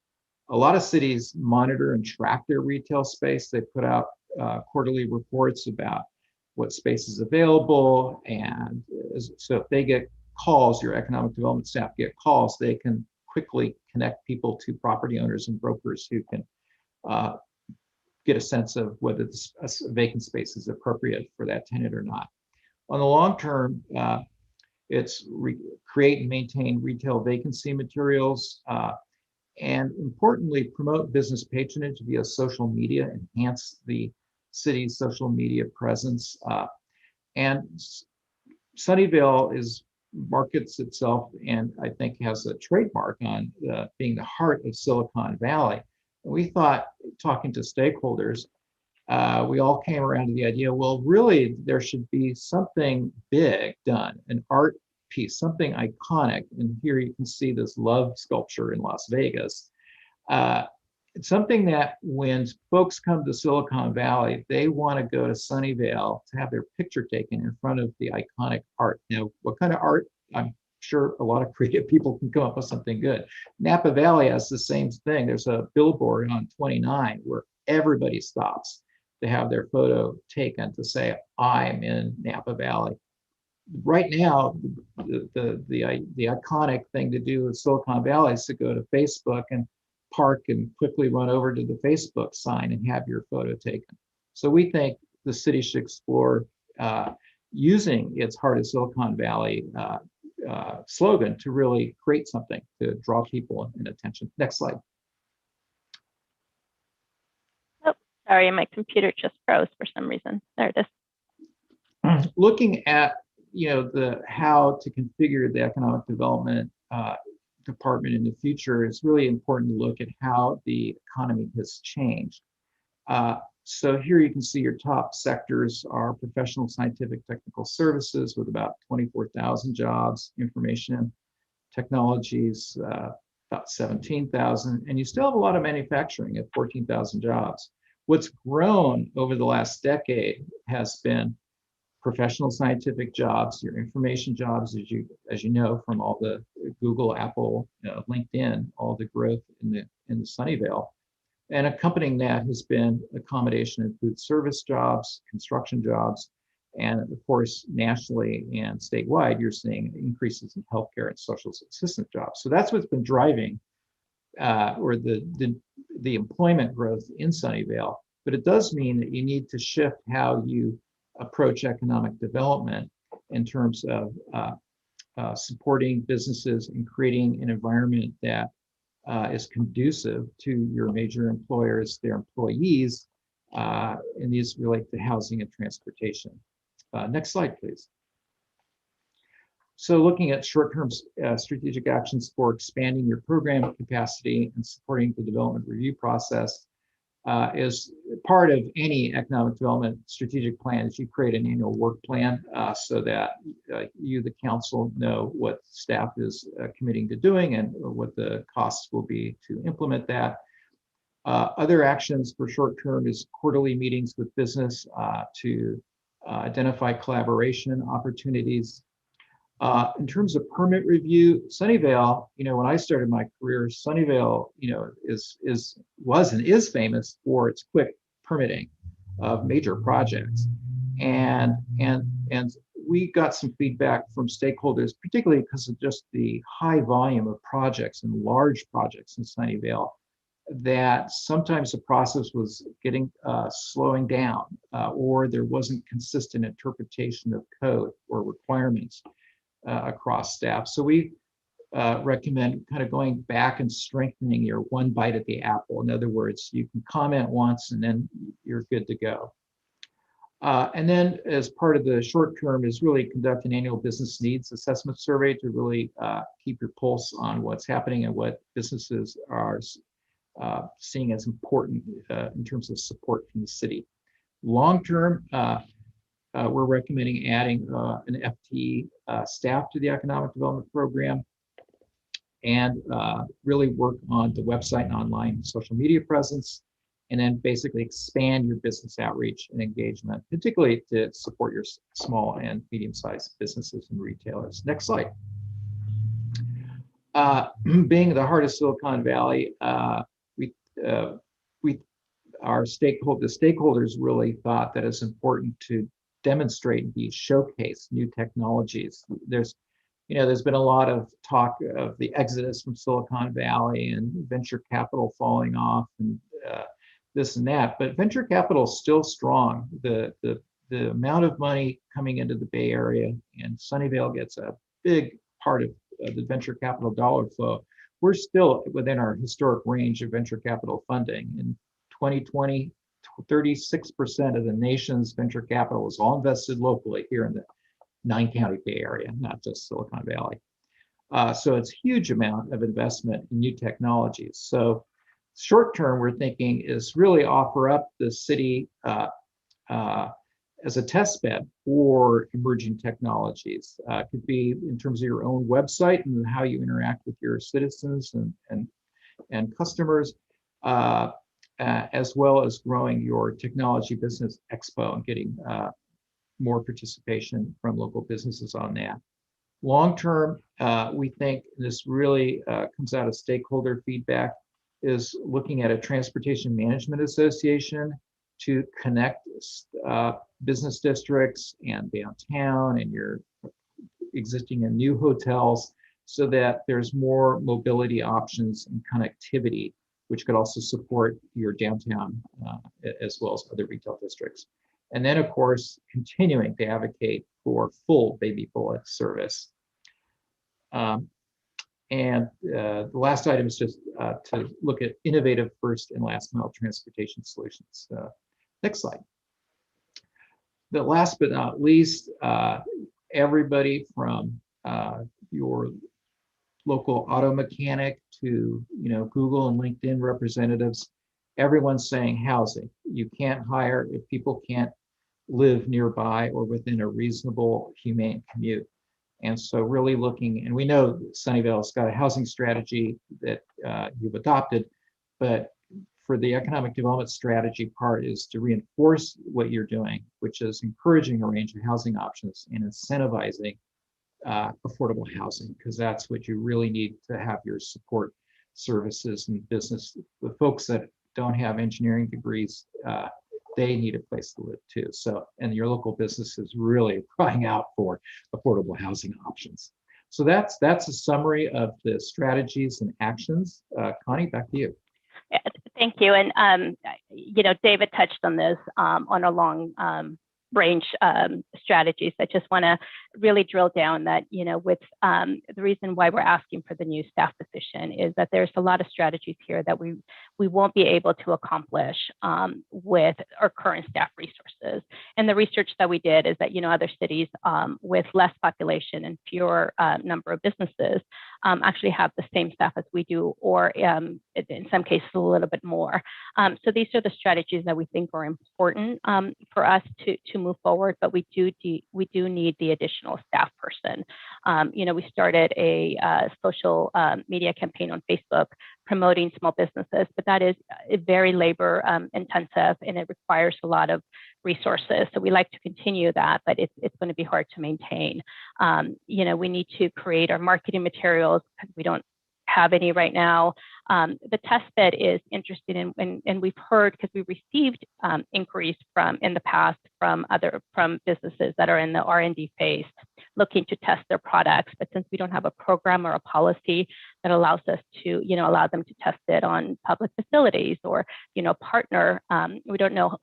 Speaker 20: A lot of cities monitor and track their retail space. They put out quarterly reports about what space is available. And so if they get calls, your economic development staff get calls, they can quickly connect people to property owners and brokers who can get a sense of whether a vacant space is appropriate for that tenant or not. On the long term, it's create and maintain retail vacancy materials, and importantly, promote business patronage via social media, enhance the city's social media presence. And Sunnyvale markets itself, and I think has a trademark on being the heart of Silicon Valley. And we thought, talking to stakeholders, we all came around to the idea, well, really, there should be something big done, an art piece, something iconic. And here you can see this love sculpture in Las Vegas. It's something that when folks come to Silicon Valley, they want to go to Sunnyvale to have their picture taken in front of the iconic art. Now, what kind of art? I'm sure a lot of creative people can come up with something good. Napa Valley has the same thing. There's a billboard on 29 where everybody stops to have their photo taken to say, I'm in Napa Valley. Right now, the iconic thing to do in Silicon Valley is to go to Facebook and park and quickly run over to the Facebook sign and have your photo taken. So we think the city should explore using its Heart of Silicon Valley slogan to really create something to draw people and attention. Next slide.
Speaker 19: Oh, sorry, my computer just froze for some reason. There it is.
Speaker 20: Looking at how to configure the economic development department in the future, it's really important to look at how the economy has changed. So here you can see your top sectors are professional, scientific, technical services with about 24,000 jobs, information technologies, about 17,000, and you still have a lot of manufacturing at 14,000 jobs. What's grown over the last decade has been professional scientific jobs, your information jobs, as you know from all the Google, Apple, LinkedIn, all the growth in the Sunnyvale. And accompanying that has been accommodation and food service jobs, construction jobs, and of course, nationally and statewide, you're seeing increases in healthcare and social assistance jobs. So that's what's been driving or the employment growth in Sunnyvale. But it does mean that you need to shift how you approach economic development in terms of supporting businesses and creating an environment that is conducive to your major employers, their employees, and these relate to housing and transportation. Next slide, please. So looking at short-term strategic actions for expanding your program capacity and supporting the development review process is part of any economic development strategic plan. Is you create an annual work plan so that you, the council, know what staff is committing to doing and what the costs will be to implement that. Other actions for short term is quarterly meetings with business to identify collaboration opportunities. In terms of permit review, Sunnyvale, when I started my career, Sunnyvale, was and is famous for its quick permitting. of major projects. And we got some feedback from stakeholders, particularly because of just the high volume of projects and large projects in Sunnyvale, that sometimes the process was getting slowing down, or there wasn't consistent interpretation of code or requirements across staff. So we recommend kind of going back and strengthening your one bite at the apple. In other words, you can comment once and then you're good to go. And then as part of the short term is really conduct an annual business needs assessment survey to really keep your pulse on what's happening and what businesses are seeing as important in terms of support from the city. Long term, we're recommending adding an FTE staff to the economic development program and really work on the website and online social media presence, and then basically expand your business outreach and engagement, particularly to support your small and medium-sized businesses and retailers. Next slide. Being the heart of Silicon Valley, the stakeholders really thought that it's important to demonstrate and showcase new technologies. There's been a lot of talk of the exodus from Silicon Valley and venture capital falling off and this and that, but venture capital is still strong. The amount of money coming into the Bay Area, and Sunnyvale gets a big part of the venture capital dollar flow. We're still within our historic range of venture capital funding. In 2020, 36% of the nation's venture capital was all invested locally here in the 9-county Bay Area, not just Silicon Valley. So it's a huge amount of investment in new technologies. So short term, we're thinking is really offer up the city as a test bed for emerging technologies. Could be in terms of your own website and how you interact with your citizens and customers, as well as growing your technology business expo and getting more participation from local businesses on that. Long term, we think this really comes out of stakeholder feedback, is looking at a transportation management association to connect business districts and downtown and your existing and new hotels so that there's more mobility options and connectivity, which could also support your downtown as well as other retail districts. And then, of course, continuing to advocate for full baby bullet service. And the last item is just to look at innovative first and last mile transportation solutions. Next slide. The last but not least, everybody from your local auto mechanic to Google and LinkedIn representatives, everyone's saying housing. You can't hire if people can't live nearby or within a reasonable, humane commute. And so really looking, and we know Sunnyvale's got a housing strategy that you've adopted, but for the economic development strategy part is to reinforce what you're doing, which is encouraging a range of housing options and incentivizing affordable housing, because that's what you really need to have your support services and business. The folks that don't have engineering degrees, they need a place to live too. So, and your local business is really crying out for affordable housing options. So that's a summary of the strategies and actions. Connie, back to you.
Speaker 19: Yeah, thank you. And, David touched on this on a long range strategies. I just want to really drill down that, with the reason why we're asking for the new staff position is that there's a lot of strategies here that we won't be able to accomplish with our current staff resources. And the research that we did is that, other cities with less population and fewer number of businesses actually have the same staff as we do, or in some cases a little bit more. So these are the strategies that we think are important for us to move forward, but we do need the additional staff person. We started a social media campaign on Facebook promoting small businesses, but that is very labor intensive and it requires a lot of resources. So we like to continue that, but it's going to be hard to maintain. We need to create our marketing materials because we don't have any right now. The test bed is interesting, and we've heard, because we received inquiries in the past from businesses that are in the R&D phase looking to test their products. But since we don't have a program or a policy that allows us to, allow them to test it on public facilities or, partner, we don't know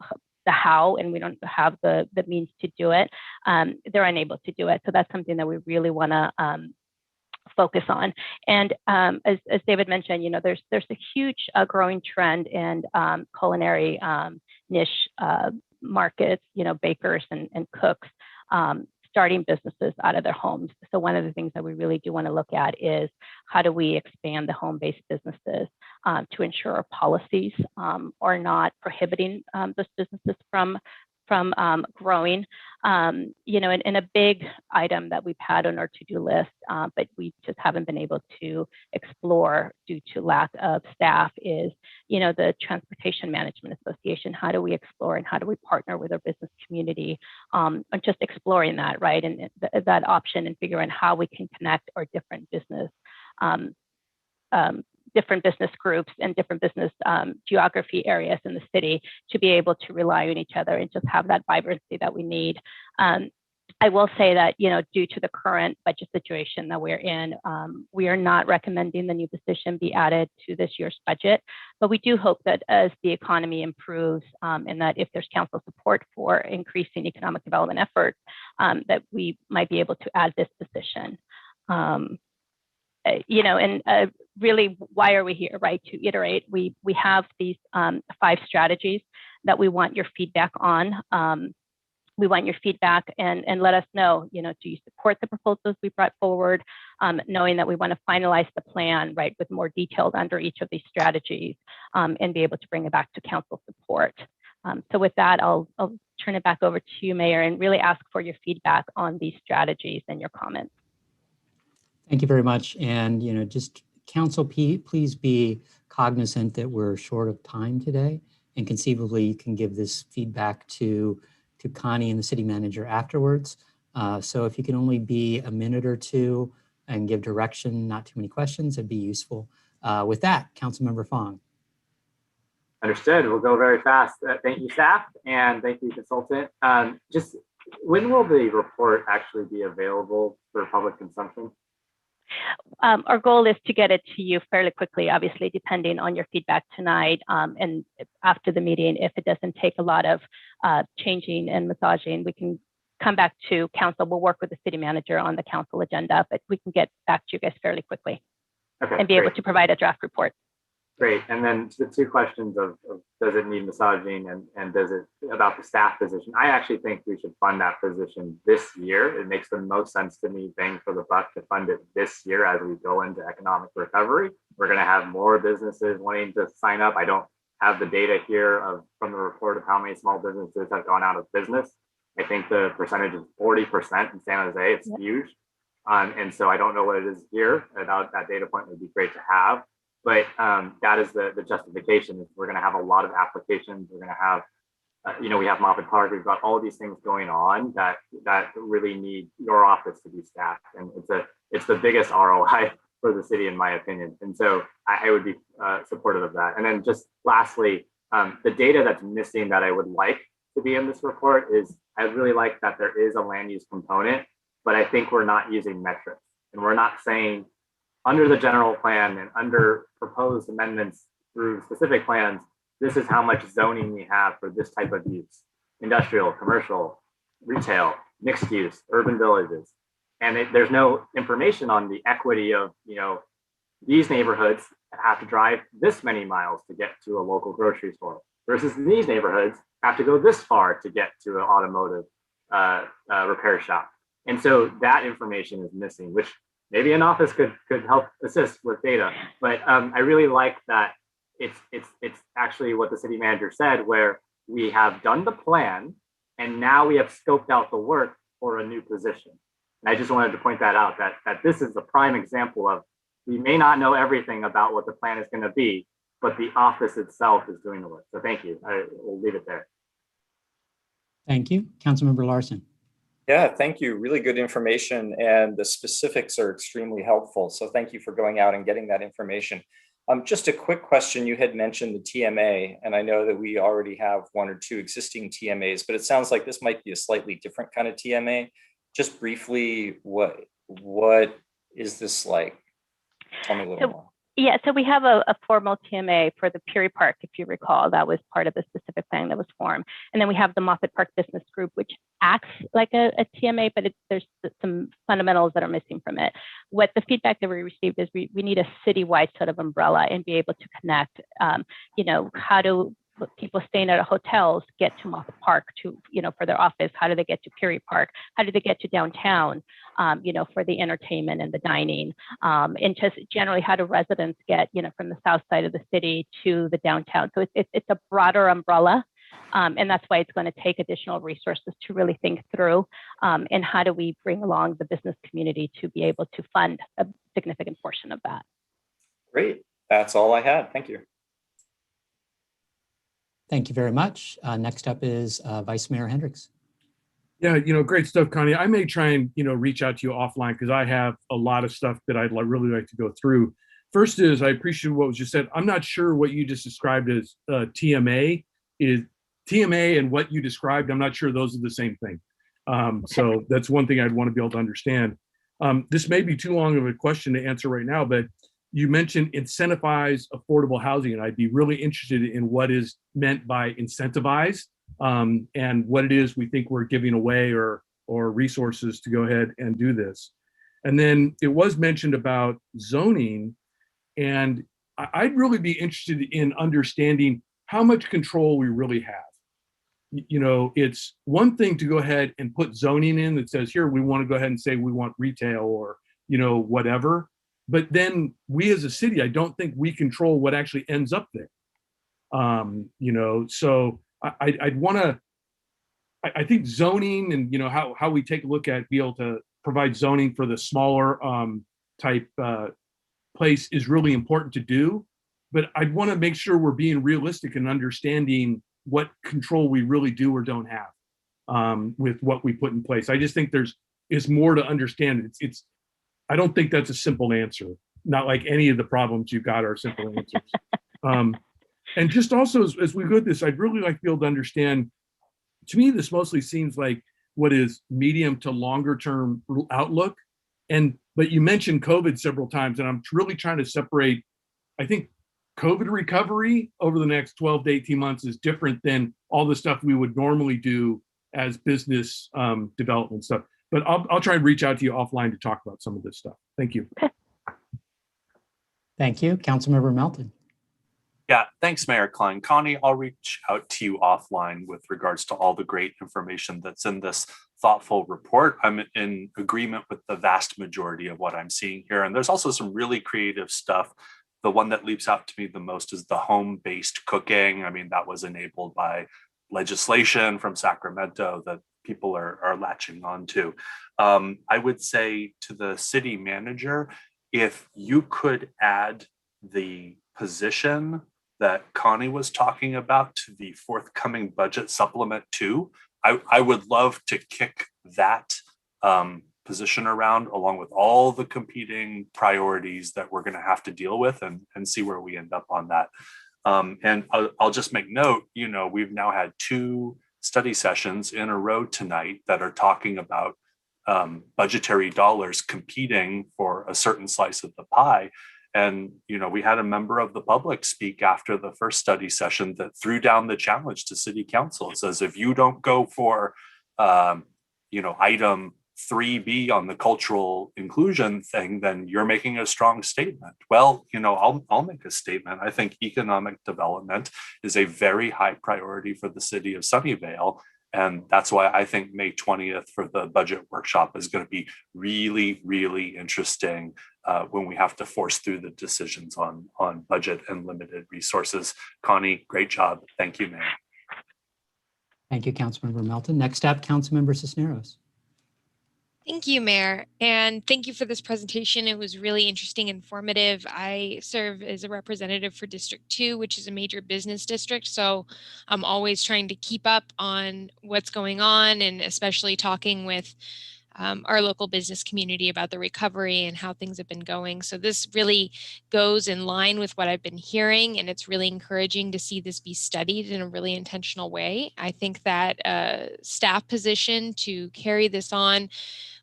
Speaker 19: the how, and we don't have the means to do it. They're unable to do it. So that's something that we really want to focus on. And as David mentioned, there's a huge growing trend in culinary niche markets, bakers and cooks starting businesses out of their homes. So one of the things that we really do want to look at is how do we expand the home-based businesses to ensure our policies are not prohibiting those businesses from growing. And a big item that we've had on our to-do list, but we just haven't been able to explore due to lack of staff is, the Transportation Management Association. How do we explore and how do we partner with our business community on just exploring that, right? And that option and figuring out how we can connect our different business groups and different business geography areas in the city to be able to rely on each other and just have that vibrancy that we need. I will say that, due to the current budget situation that we're in, we are not recommending the new position be added to this year's budget, but we do hope that as the economy improves and that if there's council support for increasing economic development efforts, that we might be able to add this position. Really, why are we here, right? To iterate, we have these 5 strategies that we want your feedback on. We want your feedback and let us know, do you support the proposals we brought forward, knowing that we want to finalize the plan, right, with more details under each of these strategies and be able to bring it back to council support. So with that, I'll turn it back over to you, Mayor, and really ask for your feedback on these strategies and your comments.
Speaker 2: Thank you very much. And, just council, please be cognizant that we're short of time today, and conceivably you can give this feedback to Connie and the city manager afterwards. So if you can only be a minute or two and give direction, not too many questions, it'd be useful. With that, Councilmember Fong.
Speaker 4: Understood. We'll go very fast. Thank you, staff, and thank you, consultant. Just when will the report actually be available for public consumption?
Speaker 19: Our goal is to get it to you fairly quickly, obviously, depending on your feedback tonight and after the meeting. If it doesn't take a lot of changing and massaging, we can come back to council. We'll work with the city manager on the council agenda, but we can get back to you guys fairly quickly and be able to provide a draft report.
Speaker 4: Great. And then the 2 questions of does it need massaging and does it about the staff position? I actually think we should fund that position this year. It makes the most sense to me, bang for the buck, to fund it this year as we go into economic recovery. We're going to have more businesses wanting to sign up. I don't have the data here from the report of how many small businesses have gone out of business. I think the percentage is 40% in San Jose. It's huge. And so I don't know what it is here. That data point would be great to have. But that is the justification. Is we're going to have a lot of applications. We're going to have, we have Moffett Park. We've got all these things going on that really need your office to be staffed, and it's the biggest ROI for the city, in my opinion. And so I would be supportive of that. And then just lastly, the data that's missing that I would like to be in this report is I really like that there is a land use component, but I think we're not using metrics, and we're not saying, under the general plan and under proposed amendments through specific plans, this is how much zoning we have for this type of use: industrial, commercial, retail, mixed use, urban villages. And there's no information on the equity of, these neighborhoods have to drive this many miles to get to a local grocery store versus these neighborhoods have to go this far to get to an automotive repair shop. And so that information is missing, which maybe an office could help assist with data. But I really like that it's actually what the city manager said, where we have done the plan and now we have scoped out the work for a new position. And I just wanted to point that out, that this is a prime example of, we may not know everything about what the plan is going to be, but the office itself is doing the work. So thank you. We'll leave it there.
Speaker 2: Thank you. Councilmember Larson.
Speaker 13: Yeah, thank you. Really good information, and the specifics are extremely helpful. So thank you for going out and getting that information. Just a quick question. You had mentioned the TMA, and I know that we already have 1 or 2 existing TMAs, but it sounds like this might be a slightly different kind of TMA. Just briefly, what is this like? Tell me a little more.
Speaker 19: Yeah, so we have a formal TMA for the Peary Park, if you recall. That was part of the specific plan that was formed. And then we have the Moffett Park Business Group, which acts like a TMA, but there's some fundamentals that are missing from it. What the feedback that we received is we need a citywide sort of umbrella and be able to connect, how do people staying at hotels get to Moffett Park for their office? How do they get to Peary Park? How do they get to downtown, for the entertainment and the dining? And just generally, how do residents get, from the south side of the city to the downtown? So it's a broader umbrella. And that's why it's going to take additional resources to really think through. And how do we bring along the business community to be able to fund a significant portion of that?
Speaker 13: Great. That's all I had. Thank you.
Speaker 2: Thank you very much. Next up is Vice Mayor Hendricks.
Speaker 11: Yeah, great stuff, Connie. I may try and, reach out to you offline because I have a lot of stuff that I'd really like to go through. First is I appreciate what was just said. I'm not sure what you just described as TMA is TMA and what you described. I'm not sure those are the same thing. So that's one thing I'd want to be able to understand. This may be too long of a question to answer right now, but you mentioned incentivize affordable housing, and I'd be really interested in what is meant by incentivize and what it is we think we're giving away or resources to go ahead and do this. And then it was mentioned about zoning, and I'd really be interested in understanding how much control we really have. It's one thing to go ahead and put zoning in that says, here, we want to go ahead and say we want retail or, whatever. But then we as a city, I don't think we control what actually ends up there. So I'd want to, I think zoning and, how we take a look at be able to provide zoning for the smaller type place is really important to do. But I'd want to make sure we're being realistic and understanding what control we really do or don't have with what we put in place. I just think is more to understand. I don't think that's a simple answer. Not like any of the problems you've got are simple answers. And just also as we go through this, I'd really like to be able to understand, to me, this mostly seems like what is medium to longer term outlook. But you mentioned COVID several times, and I'm really trying to separate, I think COVID recovery over the next 12 to 18 months is different than all the stuff we would normally do as business development stuff. But I'll try and reach out to you offline to talk about some of this stuff. Thank you.
Speaker 2: Thank you. Councilmember Melton.
Speaker 7: Yeah, thanks, Mayor Klein. Connie, I'll reach out to you offline with regards to all the great information that's in this thoughtful report. I'm in agreement with the vast majority of what I'm seeing here. And there's also some really creative stuff. The one that leaps out to me the most is the home-based cooking. I mean, that was enabled by legislation from Sacramento that people are latching on to. I would say to the city manager, if you could add the position that Connie was talking about to the forthcoming budget supplement too, I would love to kick that position around along with all the competing priorities that we're going to have to deal with and see where we end up on that. And I'll just make note, we've now had 2 study sessions in a row tonight that are talking about budgetary dollars competing for a certain slice of the pie. And, we had a member of the public speak after the first study session that threw down the challenge to city council. It says, if you don't go for, item 3B on the cultural inclusion thing, then you're making a strong statement. Well, I'll make a statement. I think economic development is a very high priority for the city of Sunnyvale. And that's why I think May 20th for the budget workshop is going to be really, really interesting when we have to force through the decisions on budget and limited resources. Connie, great job. Thank you, Mayor.
Speaker 2: Thank you, Councilmember Melton. Next up, Councilmember Cisneros.
Speaker 8: Thank you, Mayor, and thank you for this presentation. It was really interesting and informative. I serve as a representative for District 2, which is a major business district, so I'm always trying to keep up on what's going on and especially talking with our local business community about the recovery and how things have been going. So this really goes in line with what I've been hearing, and it's really encouraging to see this be studied in a really intentional way. I think that staff position to carry this on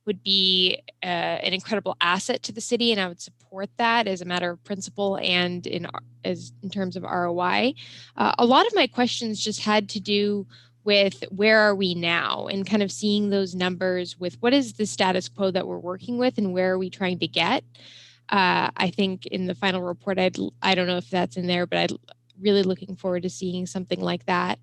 Speaker 8: would be an incredible asset to the city, and I would support that as a matter of principle and in terms of ROI. A lot of my questions just had to do with where are we now and kind of seeing those numbers with what is the status quo that we're working with and where are we trying to get. I think in the final report, I don't know if that's in there, but I'm really looking forward to seeing something like that.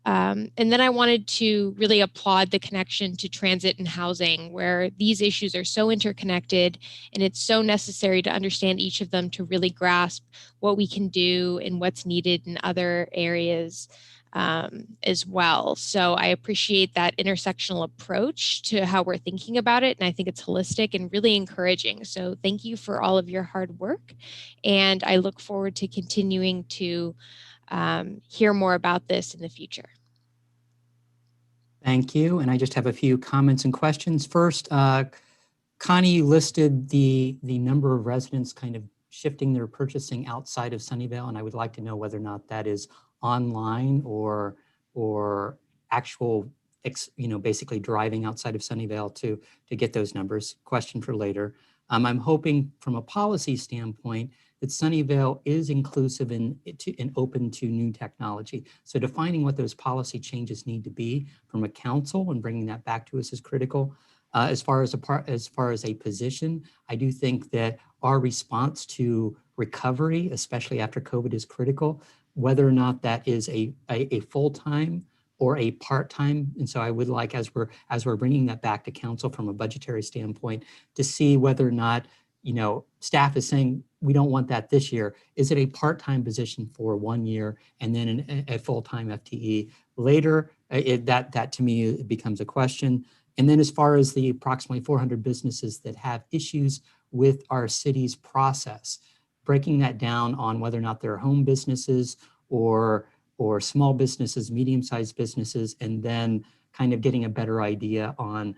Speaker 8: And then I wanted to really applaud the connection to transit and housing, where these issues are so interconnected, and it's so necessary to understand each of them to really grasp what we can do and what's needed in other areas as well. So I appreciate that intersectional approach to how we're thinking about it, and I think it's holistic and really encouraging. So thank you for all of your hard work, and I look forward to continuing to hear more about this in the future.
Speaker 2: Thank you. And I just have a few comments and questions. First, Connie listed the number of residents kind of shifting their purchasing outside of Sunnyvale, and I would like to know whether or not that is online or actual, basically driving outside of Sunnyvale to get those numbers. Question for later. I'm hoping from a policy standpoint that Sunnyvale is inclusive and open to new technology. So defining what those policy changes need to be from a council and bringing that back to us is critical. As far as a position, I do think that our response to recovery, especially after COVID, is critical. Whether or not that is a full-time or a part-time, and so I would like, as we're bringing that back to council from a budgetary standpoint, to see whether or not staff is saying we don't want that this year. Is it a part-time position for 1 year and then a full-time FTE later? That to me it becomes a question. And then as far as the approximately 400 businesses that have issues with our city's process, breaking that down on whether or not they're home businesses or small businesses, medium-sized businesses, and then kind of getting a better idea on,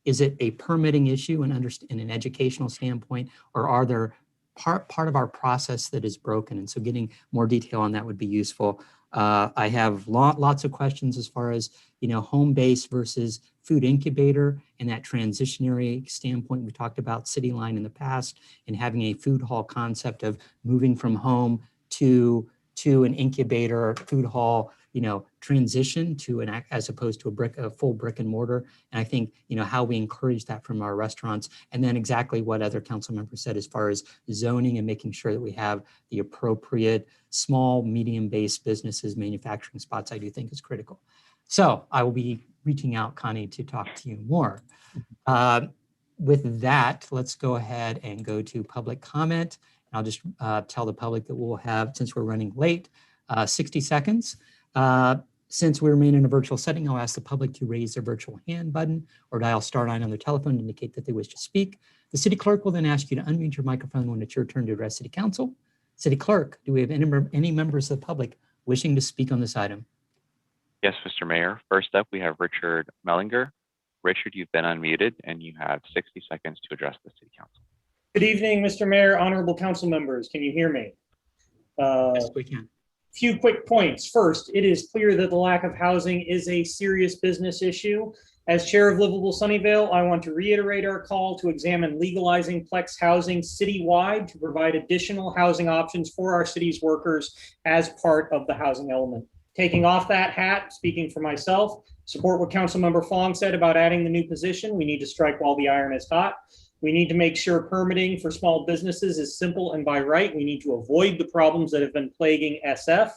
Speaker 2: is it a permitting issue in an educational standpoint, or are there part of our process that is broken? And so getting more detail on that would be useful. I have lots of questions as far as home-based versus food incubator and that transitionary standpoint. We talked about City Line in the past and having a food hall concept of moving from home to an incubator or food hall, transition to as opposed to a full brick and mortar. And I think, how we encourage that from our restaurants, and then exactly what other council members said as far as zoning and making sure that we have the appropriate small, medium-based businesses, manufacturing spots, I do think is critical. So I will be reaching out, Connie, to talk to you more. With that, let's go ahead and go to public comment. I'll just tell the public that we'll have, since we're running late, 60 seconds. Since we remain in a virtual setting, I'll ask the public to raise their virtual hand button or dial star 9 on their telephone to indicate that they wish to speak. The city clerk will then ask you to unmute your microphone when it's your turn to address city council. City clerk, do we have any members of the public wishing to speak on this item?
Speaker 1: Yes, Mr. Mayor. First up, we have Richard Mellinger. Richard, you've been unmuted and you have 60 seconds to address the city council.
Speaker 18: Good evening, Mr. Mayor, honorable council members. Can you hear me?
Speaker 2: Yes, we can.
Speaker 18: Few quick points. First, it is clear that the lack of housing is a serious business issue. As chair of Livable Sunnyvale, I want to reiterate our call to examine legalizing flex housing citywide to provide additional housing options for our city's workers as part of the housing element. Taking off that hat, speaking for myself, support what Councilmember Fong said about adding the new position. We need to strike while the iron is hot. We need to make sure permitting for small businesses is simple and by right. We need to avoid the problems that have been plaguing SF.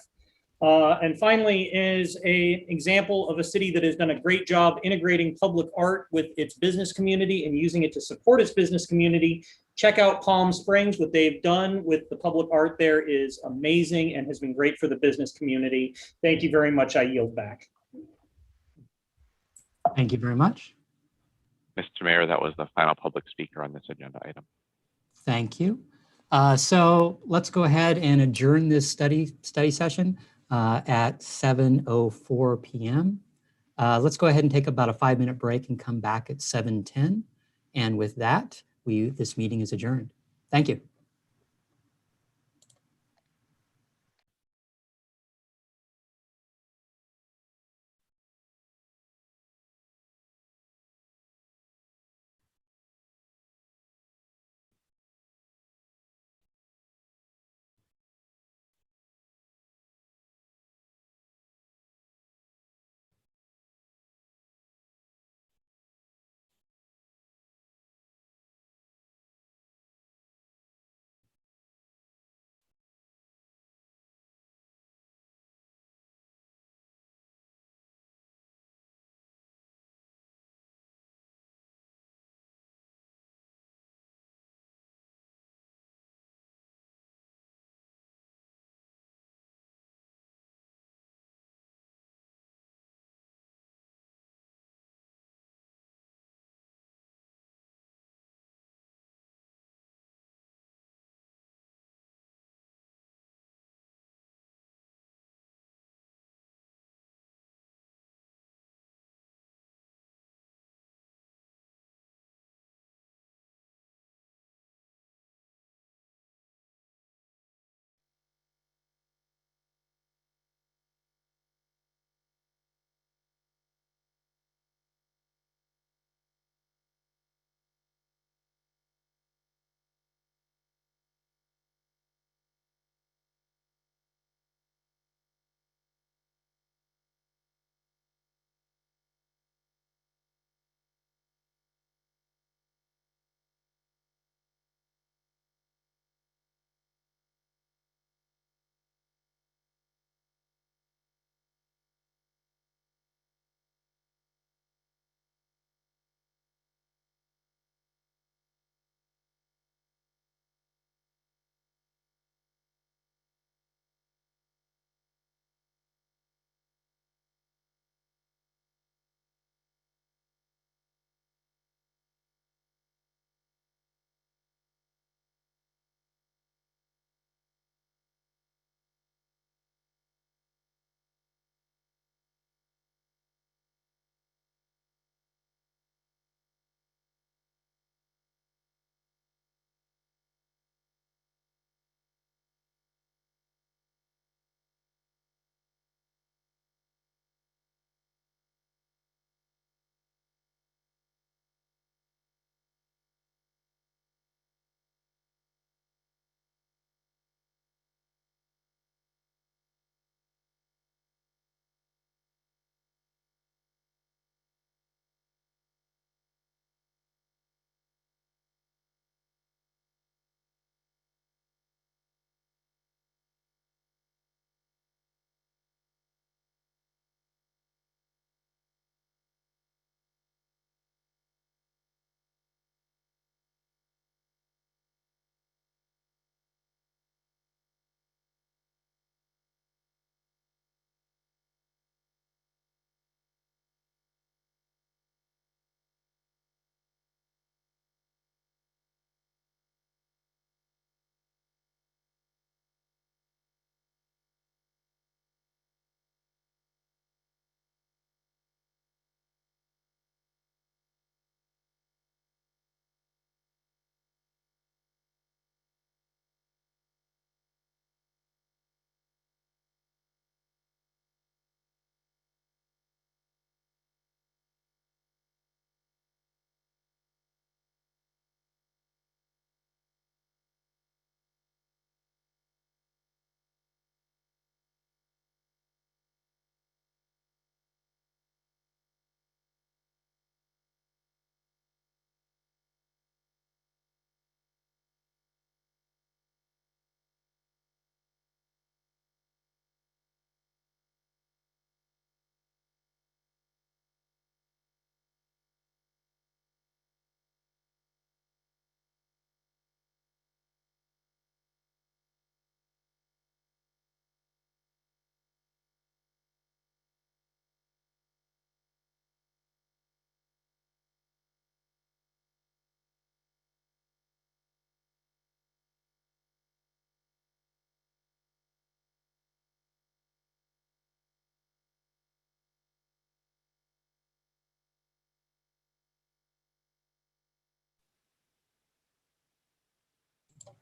Speaker 18: And finally, is an example of a city that has done a great job integrating public art with its business community and using it to support its business community. Check out Palm Springs. What they've done with the public art there is amazing and has been great for the business community. Thank you very much. I yield back.
Speaker 2: Thank you very much.
Speaker 1: Mr. Mayor, that was the final public speaker on this agenda item.
Speaker 2: Thank you. So let's go ahead and adjourn this study session at 7:04 p.m. Let's go ahead and take about a 5-minute break and come back at 7:10. And with that, this meeting is adjourned. Thank you.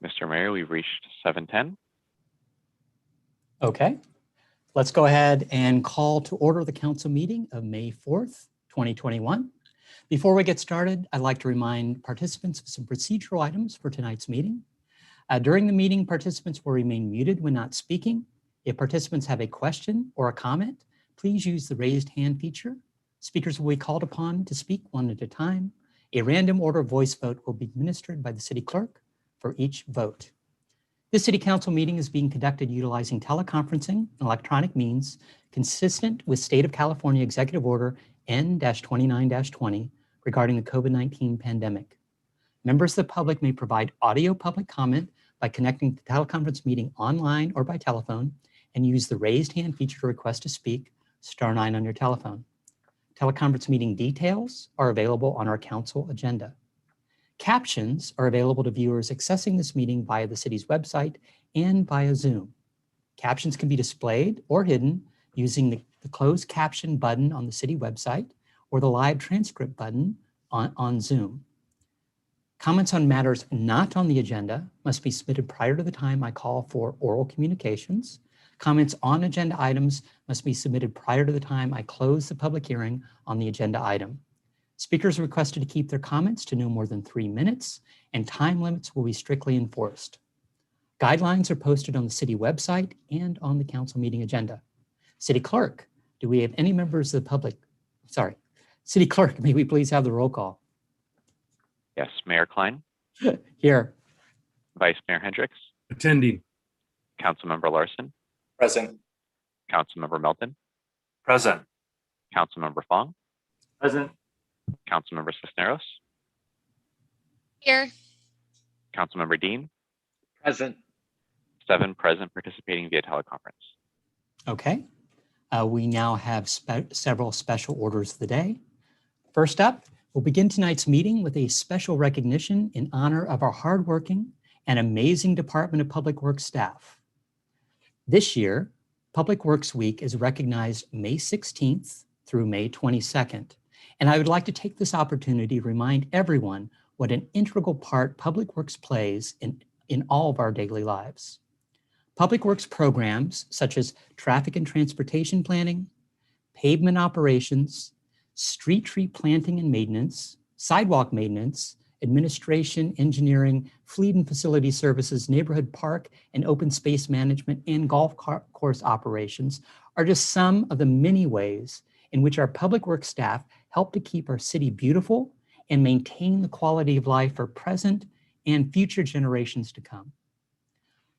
Speaker 1: Mr. Mayor, we've reached 7:10.
Speaker 2: Okay, let's go ahead and call to order the council meeting of May 4th, 2021. Before we get started, I'd like to remind participants of some procedural items for tonight's meeting. During the meeting, participants will remain muted when not speaking. If participants have a question or a comment, please use the raised hand feature. Speakers will be called upon to speak one at a time. A random order voice vote will be administered by the city clerk for each vote. This city council meeting is being conducted utilizing teleconferencing and electronic means consistent with State of California Executive Order N-29-20 regarding the COVID-19 pandemic. Members of the public may provide audio public comment by connecting the teleconference meeting online or by telephone and use the raised hand feature to request to speak, *9 on your telephone. Teleconference meeting details are available on our council agenda. Captions are available to viewers accessing this meeting via the city's website and via Zoom. Captions can be displayed or hidden using the closed caption button on the city website or the live transcript button on Zoom. Comments on matters not on the agenda must be submitted prior to the time I call for oral communications. Comments on agenda items must be submitted prior to the time I close the public hearing on the agenda item. Speakers are requested to keep their comments to no more than 3 minutes, and time limits will be strictly enforced. Guidelines are posted on the city website and on the council meeting agenda. City Clerk, do we have any members of the public? Sorry, City Clerk, may we please have the roll call?
Speaker 1: Yes, Mayor Klein,
Speaker 2: Here.
Speaker 1: Vice Mayor Hendricks,
Speaker 11: Attending.
Speaker 1: Councilmember Larson,
Speaker 13: Present.
Speaker 1: Councilmember Melton,
Speaker 7: Present.
Speaker 1: Councilmember Fong,
Speaker 4: Present.
Speaker 1: Councilmember Cisneros,
Speaker 8: Here.
Speaker 1: Councilmember Dean,
Speaker 12: Present.
Speaker 1: 7 present participating via teleconference.
Speaker 2: Okay, we now have several special orders of the day. First up, we'll begin tonight's meeting with a special recognition in honor of our hardworking and amazing Department of Public Works staff. This year, Public Works Week is recognized May 16th through May 22nd. And I would like to take this opportunity to remind everyone what an integral part Public Works plays in all of our daily lives. Public Works programs such as traffic and transportation planning, pavement operations, street tree planting and maintenance, sidewalk maintenance, administration, engineering, fleet and facility services, neighborhood park and open space management, and golf course operations are just some of the many ways in which our Public Works staff help to keep our city beautiful and maintain the quality of life for present and future generations to come.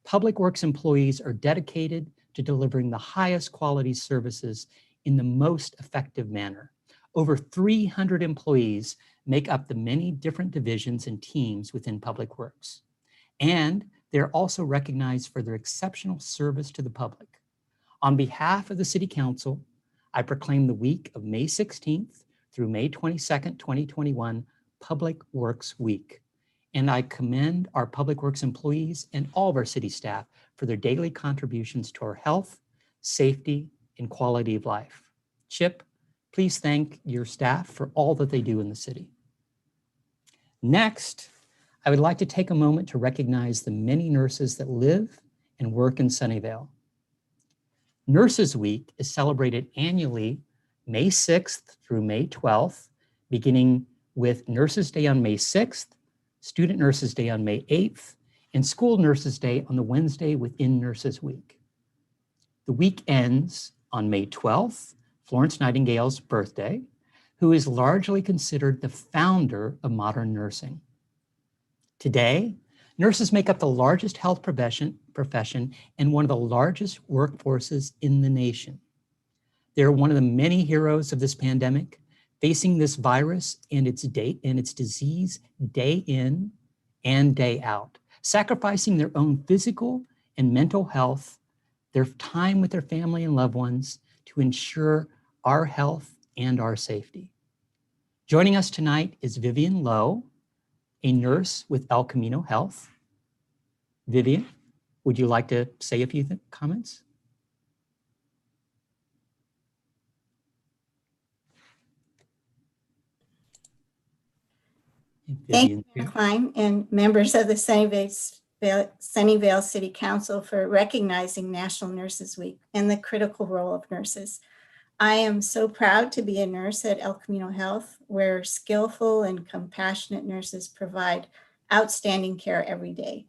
Speaker 2: Public Works employees are dedicated to delivering the highest quality services in the most effective manner. Over 300 employees make up the many different divisions and teams within Public Works. And they're also recognized for their exceptional service to the public. On behalf of the City Council, I proclaim the week of May 16th through May 22nd, 2021, Public Works Week. And I commend our Public Works employees and all of our city staff for their daily contributions to our health, safety, and quality of life. Chip, please thank your staff for all that they do in the city. Next, I would like to take a moment to recognize the many nurses that live and work in Sunnyvale. Nurses Week is celebrated annually May 6th through May 12th, beginning with Nurses Day on May 6th, Student Nurses Day on May 8th, and School Nurses Day on the Wednesday within Nurses Week. The week ends on May 12th, Florence Nightingale's birthday, who is largely considered the founder of modern nursing. Today, nurses make up the largest health profession and one of the largest workforces in the nation. They're one of the many heroes of this pandemic, facing this virus and its disease day in and day out, sacrificing their own physical and mental health, their time with their family and loved ones to ensure our health and our safety. Joining us tonight is Vivian Lowe, a nurse with El Camino Health. Vivian, would you like to say a few comments?
Speaker 21: Thank you, Mayor Klein, and members of the Sunnyvale Sunnyvale City Council for recognizing National Nurses Week and the critical role of nurses. I am so proud to be a nurse at El Camino Health, where skillful and compassionate nurses provide outstanding care every day.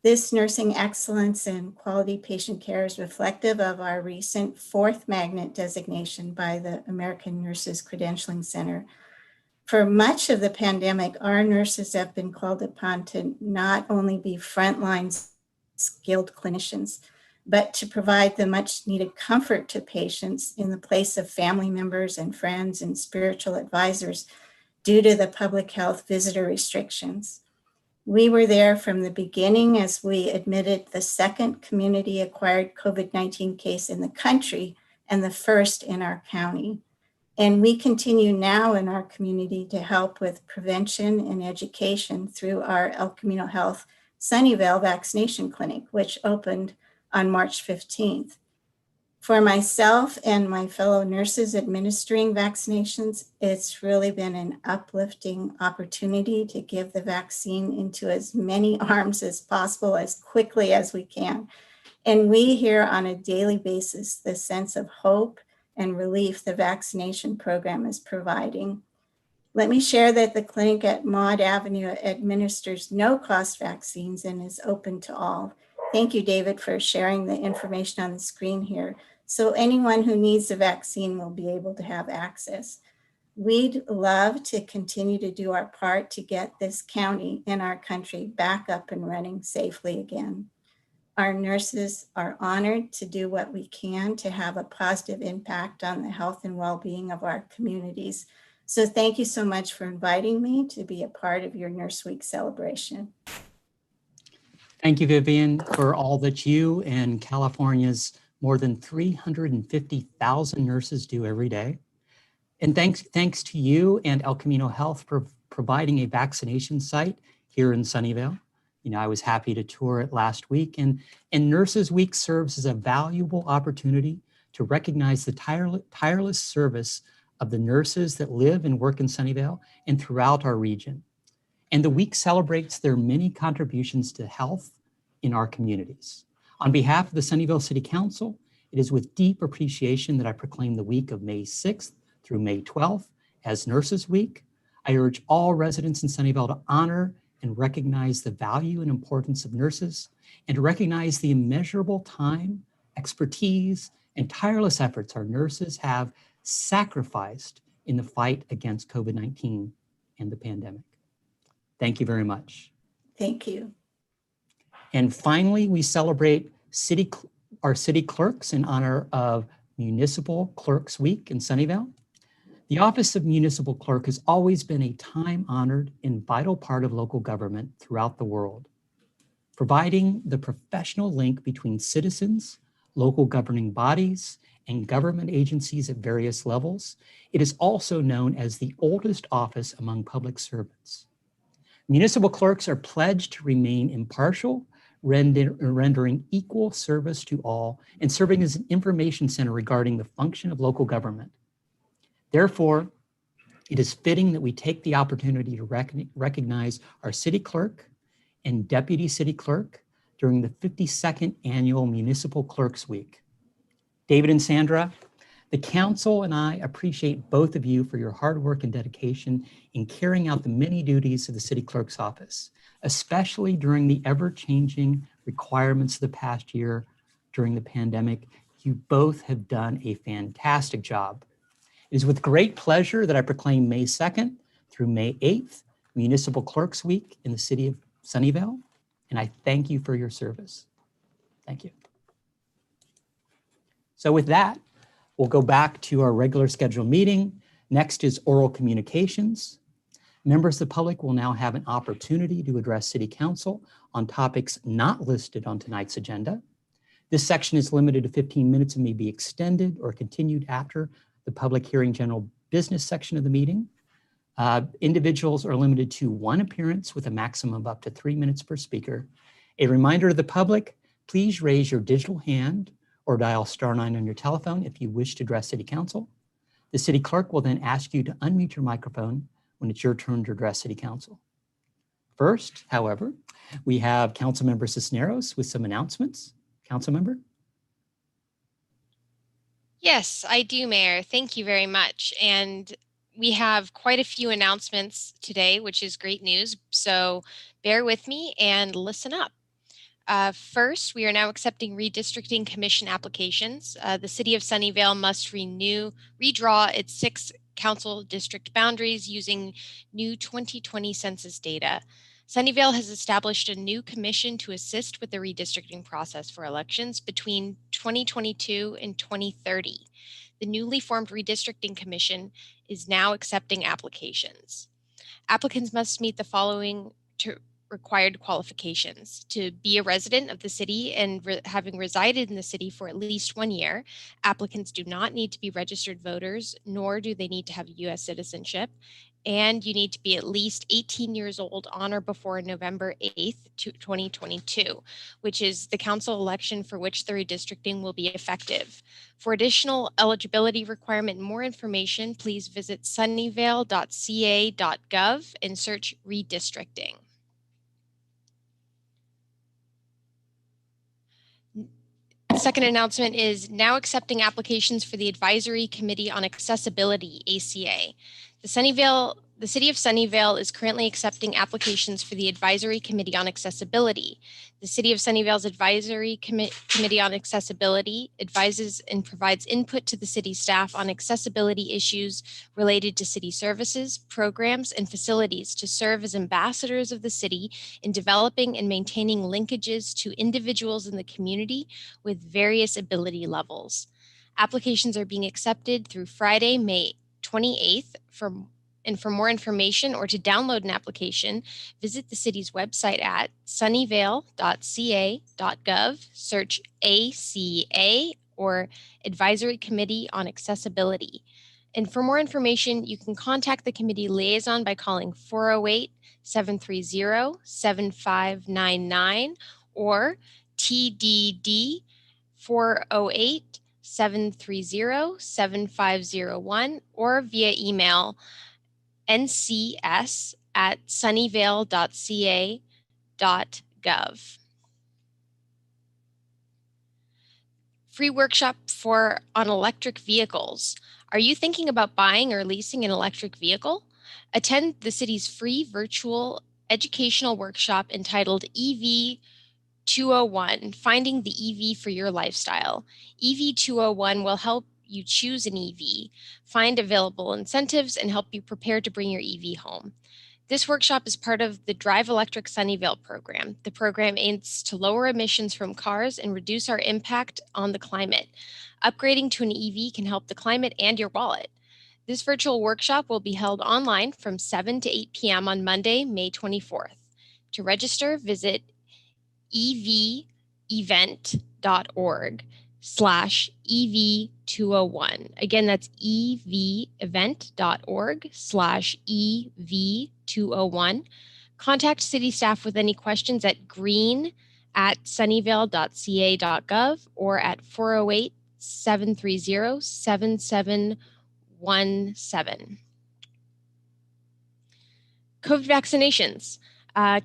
Speaker 21: This nursing excellence and quality patient care is reflective of our recent 4th magnet designation by the American Nurses Credentialing Center. For much of the pandemic, our nurses have been called upon to not only be frontline skilled clinicians, but to provide the much needed comfort to patients in the place of family members and friends and spiritual advisors due to the public health visitor restrictions. We were there from the beginning as we admitted the 2nd community-acquired COVID-19 case in the country and the 1st in our county. And we continue now in our community to help with prevention and education through our El Camino Health Sunnyvale Vaccination Clinic, which opened on March 15th. For myself and my fellow nurses administering vaccinations, it's really been an uplifting opportunity to give the vaccine into as many arms as possible, as quickly as we can. And we hear on a daily basis the sense of hope and relief the vaccination program is providing. Let me share that the clinic at Maud Avenue administers no-cost vaccines and is open to all. Thank you, David, for sharing the information on the screen here. So anyone who needs a vaccine will be able to have access. We'd love to continue to do our part to get this county and our country back up and running safely again. Our nurses are honored to do what we can to have a positive impact on the health and well-being of our communities. So thank you so much for inviting me to be a part of your Nurse Week celebration.
Speaker 2: Thank you, Vivian, for all that you and California's more than 350,000 nurses do every day. And thanks to you and El Camino Health for providing a vaccination site here in Sunnyvale. You know, I was happy to tour it last week, and Nurses Week serves as a valuable opportunity to recognize the tireless service of the nurses that live and work in Sunnyvale and throughout our region. And the week celebrates their many contributions to health in our communities. On behalf of the Sunnyvale City Council, it is with deep appreciation that I proclaim the week of May 6th through May 12th as Nurses Week. I urge all residents in Sunnyvale to honor and recognize the value and importance of nurses, and to recognize the immeasurable time, expertise, and tireless efforts our nurses have sacrificed in the fight against COVID-19 and the pandemic. Thank you very much.
Speaker 21: Thank you.
Speaker 2: And finally, we celebrate our city clerks in honor of Municipal Clerks Week in Sunnyvale. The Office of Municipal Clerk has always been a time-honored and vital part of local government throughout the world, providing the professional link between citizens, local governing bodies, and government agencies at various levels. It is also known as the oldest office among public servants. Municipal clerks are pledged to remain impartial, rendering equal service to all, and serving as an information center regarding the function of local government. Therefore, it is fitting that we take the opportunity to recognize our city clerk and deputy city clerk during the 52nd annual Municipal Clerks Week. David and Sandra, the council and I appreciate both of you for your hard work and dedication in carrying out the many duties of the city clerk's office, especially during the ever-changing requirements of the past year during the pandemic. You both have done a fantastic job. It is with great pleasure that I proclaim May 2nd through May 8th, Municipal Clerks Week in the city of Sunnyvale, and I thank you for your service. Thank you. So with that, we'll go back to our regular scheduled meeting. Next is oral communications. Members of the public will now have an opportunity to address City Council on topics not listed on tonight's agenda. This section is limited to 15 minutes and may be extended or continued after the public hearing general business section of the meeting. Individuals are limited to one appearance with a maximum of up to 3 minutes per speaker. A reminder to the public, please raise your digital hand or dial *9 on your telephone if you wish to address City Council. The City Clerk will then ask you to unmute your microphone when it's your turn to address City Council. First, however, we have Councilmember Cisneros with some announcements. Councilmember?
Speaker 8: Yes, I do, Mayor. Thank you very much. And we have quite a few announcements today, which is great news. So bear with me and listen up. First, we are now accepting redistricting commission applications. The city of Sunnyvale must redraw its 6 council district boundaries using new 2020 census data. Sunnyvale has established a new commission to assist with the redistricting process for elections between 2022 and 2030. The newly formed redistricting commission is now accepting applications. Applicants must meet the following required qualifications: to be a resident of the city and having resided in the city for at least 1 year. Applicants do not need to be registered voters, nor do they need to have U.S. citizenship. And you need to be at least 18 years old on or before November 8th, 2022, which is the council election for which the redistricting will be effective. For additional eligibility requirement and more information, please visit sunnyvale.ca.gov and search redistricting. The second announcement is now accepting applications for the Advisory Committee on Accessibility, ACA. The City of Sunnyvale is currently accepting applications for the Advisory Committee on Accessibility. The City of Sunnyvale's Advisory Committee on Accessibility advises and provides input to the city staff on accessibility issues related to city services, programs, and facilities to serve as ambassadors of the city in developing and maintaining linkages to individuals in the community with various ability levels. Applications are being accepted through Friday, May 28th. For more information or to download an application, visit the city's website at sunnyvale.ca.gov, search ACA or Advisory Committee on Accessibility. And for more information, you can contact the committee liaison by calling 408-730-7599 or TDD 408-730-7501 or via email ncs@sunnyvale.ca.gov. Free workshop on electric vehicles. Are you thinking about buying or leasing an electric vehicle? Attend the city's free virtual educational workshop entitled EV 201, Finding the EV for Your Lifestyle. EV 201 will help you choose an EV, find available incentives, and help you prepare to bring your EV home. This workshop is part of the Drive Electric Sunnyvale program. The program aims to lower emissions from cars and reduce our impact on the climate. Upgrading to an EV can help the climate and your wallet. This virtual workshop will be held online from 7 to 8 p.m. on Monday, May 24th. To register, visit evevent.org/EV201. Again, that's evevent.org/EV201. Contact city staff with any questions at green@sunnyvale.ca.gov or at 408-730-7717. COVID vaccinations.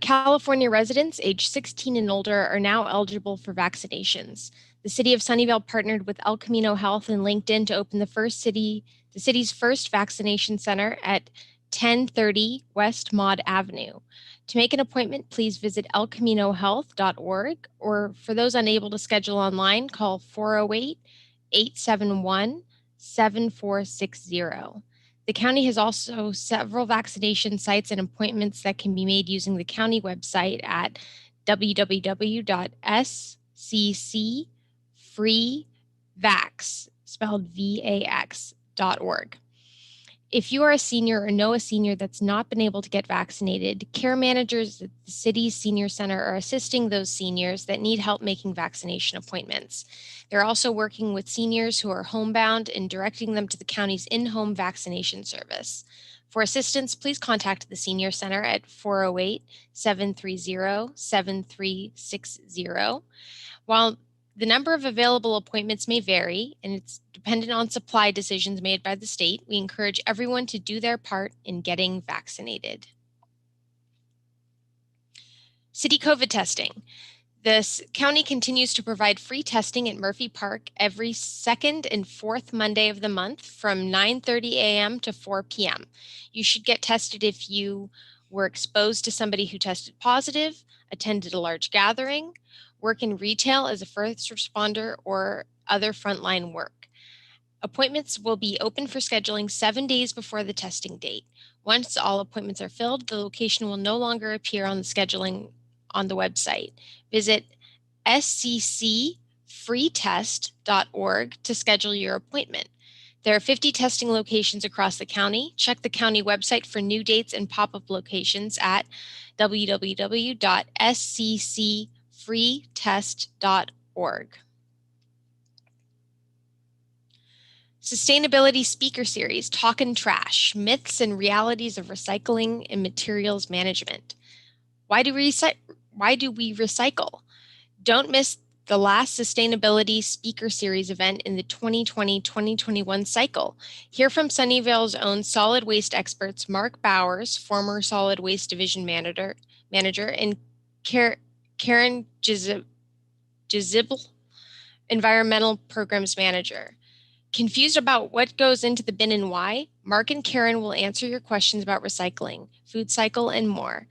Speaker 8: California residents aged 16 and older are now eligible for vaccinations. The city of Sunnyvale partnered with El Camino Health and LinkedIn to open the city's first vaccination center at 1030 West Maud Avenue. To make an appointment, please visit elcaminohealth.org, or for those unable to schedule online, call 408-871-7460. The county has also several vaccination sites and appointments that can be made using the county website at www.sccfreevax, spelled VAX.org. If you are a senior or know a senior that's not been able to get vaccinated, care managers at the city's senior center are assisting those seniors that need help making vaccination appointments. They're also working with seniors who are homebound and directing them to the county's in-home vaccination service. For assistance, please contact the Senior Center at 408-730-7360. While the number of available appointments may vary, and it's dependent on supply decisions made by the state, we encourage everyone to do their part in getting vaccinated. City COVID testing. This county continues to provide free testing at Murphy Park every second and fourth Monday of the month from 9:30 a.m. to 4 p.m. You should get tested if you were exposed to somebody who tested positive, attended a large gathering, work in retail as a first responder, or other frontline work. Appointments will be open for scheduling 7 days before the testing date. Once all appointments are filled, the location will no longer appear on the scheduling on the website. Visit sccfreetest.org to schedule your appointment. There are 50 testing locations across the county. Check the county website for new dates and pop-up locations at www.sccfreetest.org. Sustainability Speaker Series, Talkin' Trash, Myths and Realities of Recycling and Materials Management. Why do we recycle? Don't miss the last Sustainability Speaker Series event in the 2020-2021 cycle. Hear from Sunnyvale's own solid waste experts, Mark Bowers, former Solid Waste Division Manager, and Karen Jizibel, Environmental Programs Manager. Confused about what goes into the bin and why? Mark and Karen will answer your questions about recycling, food cycle, and more.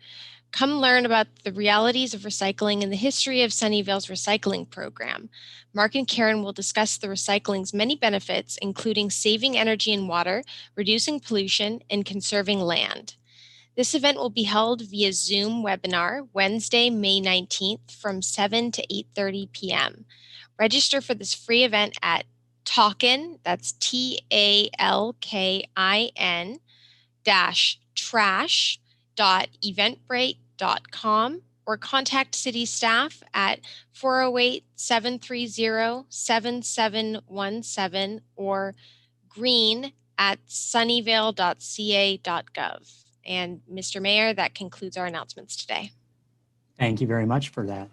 Speaker 8: Come learn about the realities of recycling and the history of Sunnyvale's recycling program. Mark and Karen will discuss the recycling's many benefits, including saving energy and water, reducing pollution, and conserving land. This event will be held via Zoom webinar Wednesday, May 19th from 7 to 8:30 p.m. Register for this free event at Talkin, that's TALKIN -trash.eventbrite.com or contact city staff at 408-730-7717 or green@sunnyvale.ca.gov. And Mr. Mayor, that concludes our announcements today.
Speaker 2: Thank you very much for that.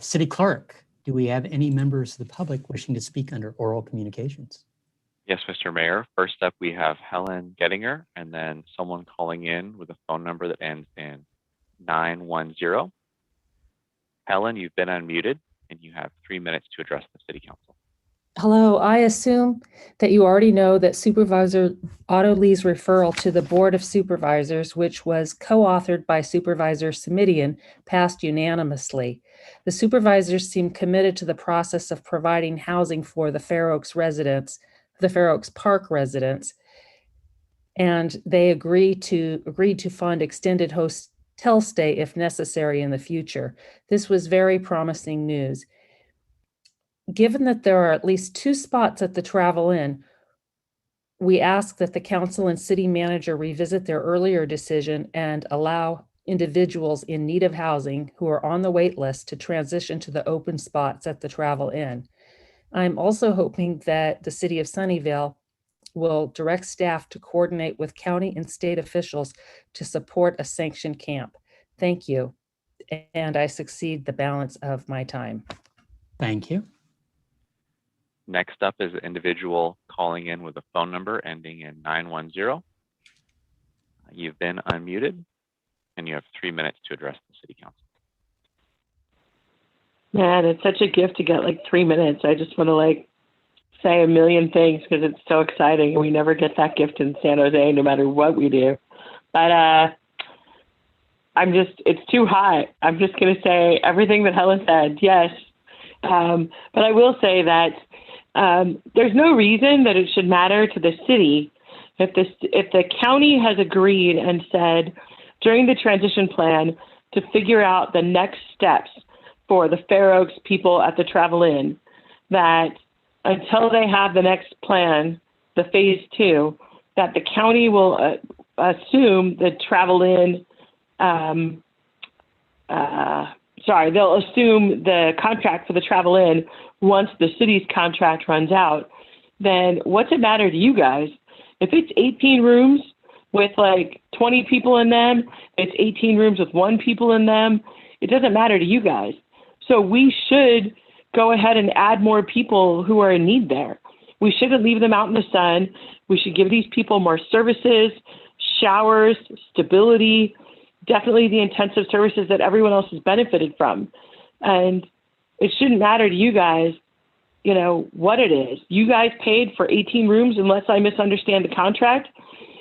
Speaker 2: City Clerk, do we have any members of the public wishing to speak under oral communications?
Speaker 1: Yes, Mr. Mayor. First up, we have Helen Gettinger, and then someone calling in with a phone number that ends in 910. Helen, you've been unmuted, and you have 3 minutes to address the City Council.
Speaker 5: Hello, I assume that you already know that Supervisor Otto Lee's referral to the Board of Supervisors, which was co-authored by Supervisor Simidian, passed unanimously. The supervisors seem committed to the process of providing housing for the Fair Oaks residents, the Fair Oaks Park residents, and they agreed to fund extended hotel stay if necessary in the future. This was very promising news. Given that there are at least 2 spots at the Travel Inn, we ask that the council and city manager revisit their earlier decision and allow individuals in need of housing who are on the wait list to transition to the open spots at the Travel Inn. I'm also hoping that the city of Sunnyvale will direct staff to coordinate with county and state officials to support a sanctioned camp. Thank you. And I succeed the balance of my time.
Speaker 2: Thank you.
Speaker 1: Next up is an individual calling in with a phone number ending in 910. You've been unmuted, and you have 3 minutes to address the City Council.
Speaker 22: Man, it's such a gift to get like 3 minutes. I just want to say a million things because it's so exciting, and we never get that gift in San Jose, no matter what we do. But it's too hot. I'm just going to say everything that Helen said. Yes, but I will say that there's no reason that it should matter to the city if the county has agreed and said during the transition plan to figure out the next steps for the Fair Oaks people at the Travel Inn, that until they have the next plan, the phase 2, that the county will assume the Travel Inn, they'll assume the contract for the Travel Inn once the city's contract runs out. Then what's it matter to you guys? If it's 18 rooms with 20 people in them, it's 18 rooms with 1 people in them, it doesn't matter to you guys. So we should go ahead and add more people who are in need there. We shouldn't leave them out in the sun. We should give these people more services, showers, stability, definitely the intensive services that everyone else has benefited from. And it shouldn't matter to you guys, you know, what it is. You guys paid for 18 rooms unless I misunderstand the contract.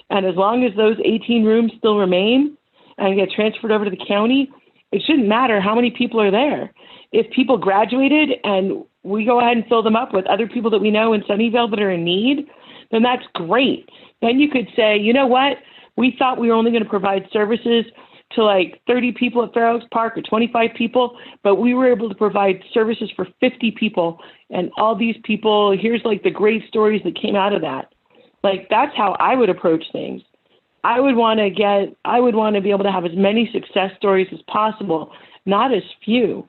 Speaker 22: And as long as those 18 rooms still remain and get transferred over to the county, it shouldn't matter how many people are there. If people graduated and we go ahead and fill them up with other people that we know in Sunnyvale that are in need, then that's great. Then you could say, you know what? We thought we were only going to provide services to like 30 people at Fair Oaks Park or 25 people, but we were able to provide services for 50 people. And all these people, here's like the great stories that came out of that. Like, that's how I would approach things. I would want to be able to have as many success stories as possible, not as few.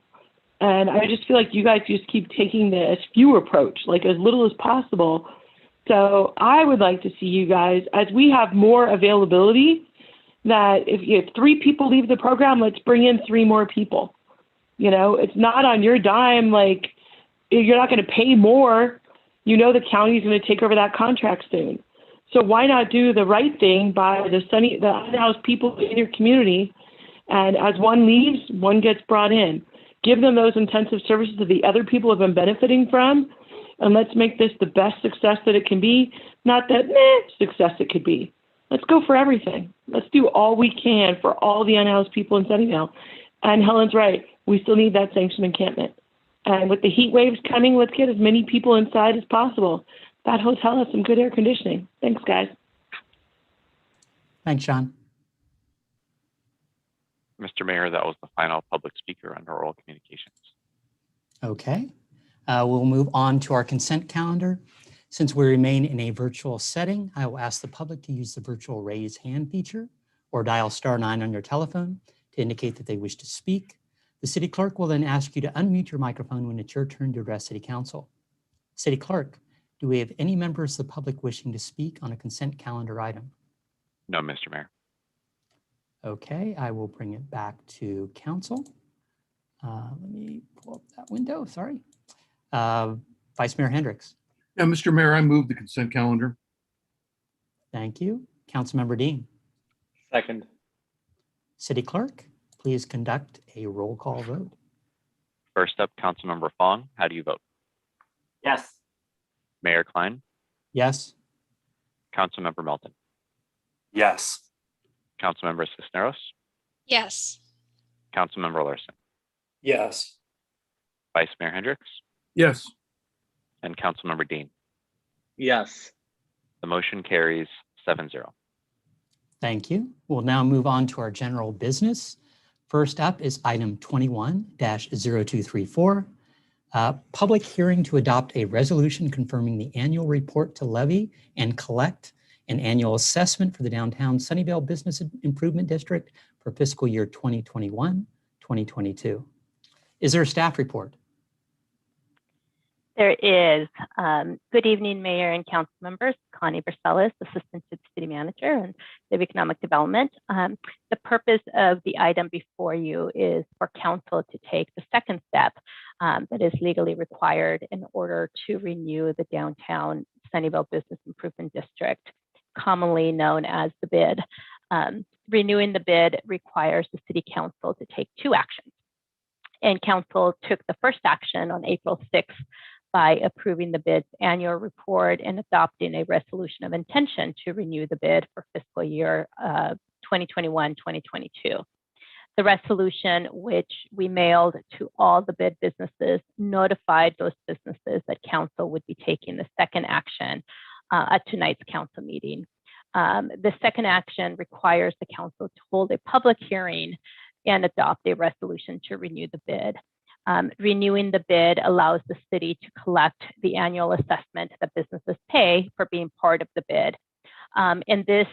Speaker 22: And I just feel like you guys just keep taking the as few approach, like as little as possible. So I would like to see you guys, as we have more availability, that if 3 people leave the program, let's bring in 3 more people. You know, it's not on your dime. Like, you're not going to pay more. You know, the county is going to take over that contract soon. So why not do the right thing by the unhoused people in your community? And as one leaves, one gets brought in. Give them those intensive services that the other people have been benefiting from. And let's make this the best success that it can be, not that success it could be. Let's go for everything. Let's do all we can for all the unhoused people in Sunnyvale. And Helen's right. We still need that sanctioned encampment. And with the heat waves coming, let's get as many people inside as possible. That hotel has some good air conditioning. Thanks, guys.
Speaker 2: Thanks, Sean.
Speaker 1: Mr. Mayor, that was the final public speaker under oral communications.
Speaker 2: Okay. We'll move on to our consent calendar. Since we remain in a virtual setting, I will ask the public to use the virtual raise hand feature or dial *9 on your telephone to indicate that they wish to speak. The city clerk will then ask you to unmute your microphone when it's your turn to address City Council. City Clerk, do we have any members of the public wishing to speak on a consent calendar item?
Speaker 1: No, Mr. Mayor.
Speaker 2: Okay, I will bring it back to council. Let me pull up that window, sorry. Vice Mayor Hendricks.
Speaker 11: Yeah, Mr. Mayor, I move the consent calendar.
Speaker 2: Thank you. Councilmember Dean.
Speaker 13: Second.
Speaker 2: City Clerk, please conduct a roll call vote.
Speaker 1: First up, Councilmember Fong. How do you vote?
Speaker 4: Yes.
Speaker 1: Mayor Klein?
Speaker 2: Yes.
Speaker 1: Councilmember Melton?
Speaker 7: Yes.
Speaker 1: Councilmember Cisneros?
Speaker 8: Yes.
Speaker 1: Councilmember Larson?
Speaker 13: Yes.
Speaker 1: Vice Mayor Hendricks?
Speaker 11: Yes.
Speaker 1: And Councilmember Dean?
Speaker 12: Yes.
Speaker 1: The motion carries 7-0.
Speaker 2: Thank you. We'll now move on to our general business. First up is item 21-0234. Public hearing to adopt a resolution confirming the annual report to levy and collect an annual assessment for the downtown Sunnyvale Business Improvement District for fiscal year 2021-2022. Is there a staff report?
Speaker 19: There is. Good evening, Mayor and Council members. Connie Versailles, Assistant to the City Manager and of Economic Development. The purpose of the item before you is for Council to take the second step that is legally required in order to renew the downtown Sunnyvale Business Improvement District, commonly known as the bid. Renewing the bid requires the City Council to take 2 actions. And Council took the first action on April 6th by approving the bid's annual report and adopting a resolution of intention to renew the bid for fiscal year 2021-2022. The resolution, which we mailed to all the bid businesses, notified those businesses that Council would be taking the second action at tonight's Council meeting. The second action requires the Council to hold a public hearing and adopt a resolution to renew the bid. Renewing the bid allows the city to collect the annual assessment that businesses pay for being part of the bid. And this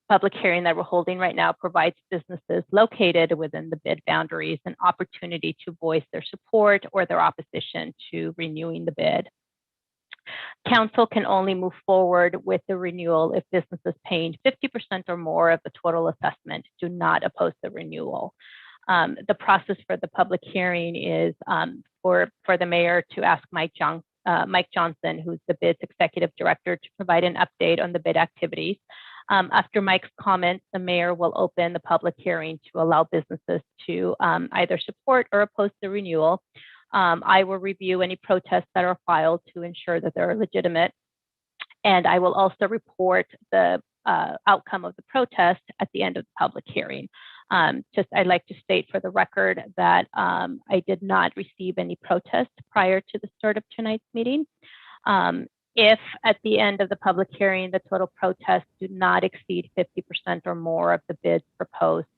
Speaker 19: public hearing that we're holding right now provides businesses located within the bid boundaries an opportunity to voice their support or their opposition to renewing the bid. Council can only move forward with the renewal if businesses paying 50% or more of the total assessment do not oppose the renewal. The process for the public hearing is for the mayor to ask Mike Johnson, who's the bid's executive director, to provide an update on the bid activities. After Mike's comments, the mayor will open the public hearing to allow businesses to either support or oppose the renewal. I will review any protests that are filed to ensure that they're legitimate. And I will also report the outcome of the protest at the end of the public hearing. I'd like to state for the record that I did not receive any protests prior to the start of tonight's meeting. If at the end of the public hearing, the total protests do not exceed 50% or more of the bids proposed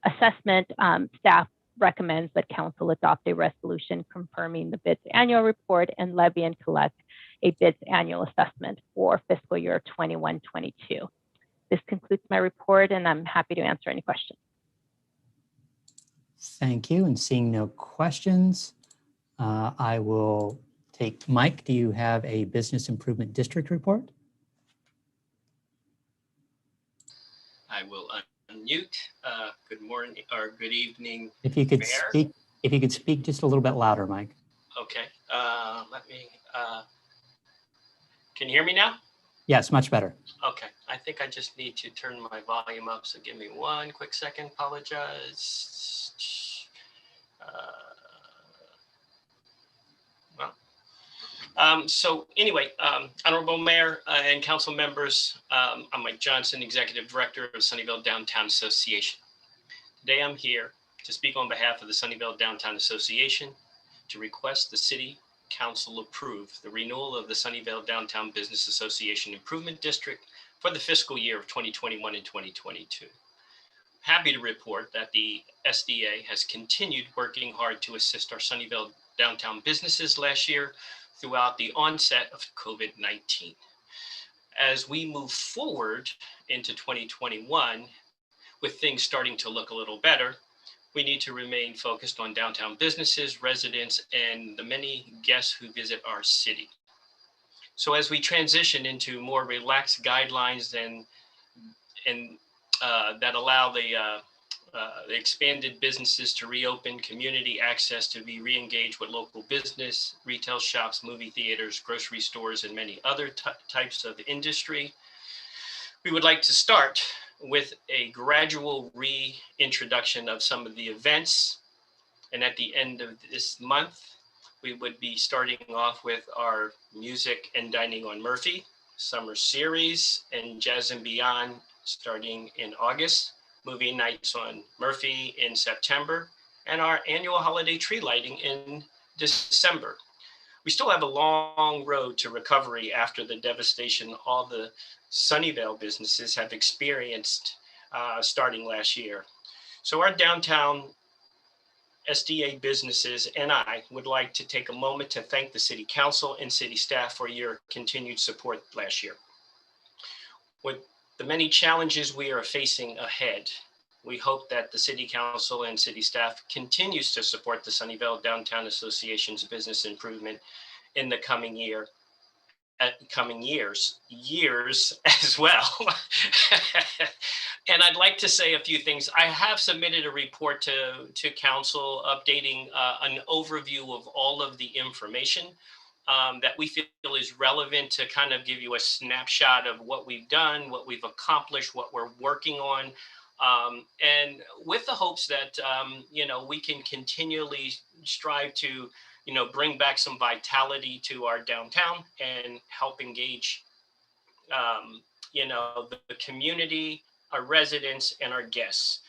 Speaker 19: assessment, staff recommends that council adopt a resolution confirming the bids annual report and levy and collect a bids annual assessment for fiscal year 21-22. This concludes my report, and I'm happy to answer any questions.
Speaker 2: Thank you. And seeing no questions, I will take Mike. Do you have a business improvement district report?
Speaker 3: I will unmute. Good morning or good evening.
Speaker 2: If you could
Speaker 3: Mayor.
Speaker 2: speak just a little bit louder, Mike.
Speaker 3: Okay. Let me. Can you hear me now?
Speaker 2: Yes, much better.
Speaker 3: Okay. I think I just need to turn my volume up. So give me one quick second. Apologize. So anyway, Honorable Mayor and council members, I'm Mike Johnson, Executive Director of Sunnyvale Downtown Association. Today I'm here to speak on behalf of the Sunnyvale Downtown Association to request the City Council approve the renewal of the Sunnyvale Downtown Business Association Improvement District for the fiscal year of 2021 and 2022. Happy to report that the SDA has continued working hard to assist our Sunnyvale downtown businesses last year throughout the onset of COVID-19. As we move forward into 2021, with things starting to look a little better, we need to remain focused on downtown businesses, residents, and the many guests who visit our city. So as we transition into more relaxed guidelines and that allow the expanded businesses to reopen, community access to be re-engaged with local business, retail shops, movie theaters, grocery stores, and many other types of industry, we would like to start with a gradual reintroduction of some of the events. And at the end of this month, we would be starting off with our Music and Dining on Murphy Summer Series and Jazz and Beyond starting in August, movie nights on Murphy in September, and our annual holiday tree lighting in December. We still have a long road to recovery after the devastation all the Sunnyvale businesses have experienced starting last year. So our downtown SDA businesses and I would like to take a moment to thank the City Council and City staff for your continued support last year. With the many challenges we are facing ahead, we hope that the City Council and City staff continues to support the Sunnyvale Downtown Association's business improvement in the coming years as well. And I'd like to say a few things. I have submitted a report to council updating an overview of all of the information that we feel is relevant to kind of give you a snapshot of what we've done, what we've accomplished, what we're working on. And with the hopes that, we can continually strive to, bring back some vitality to our downtown and help engage, the community, our residents, and our guests.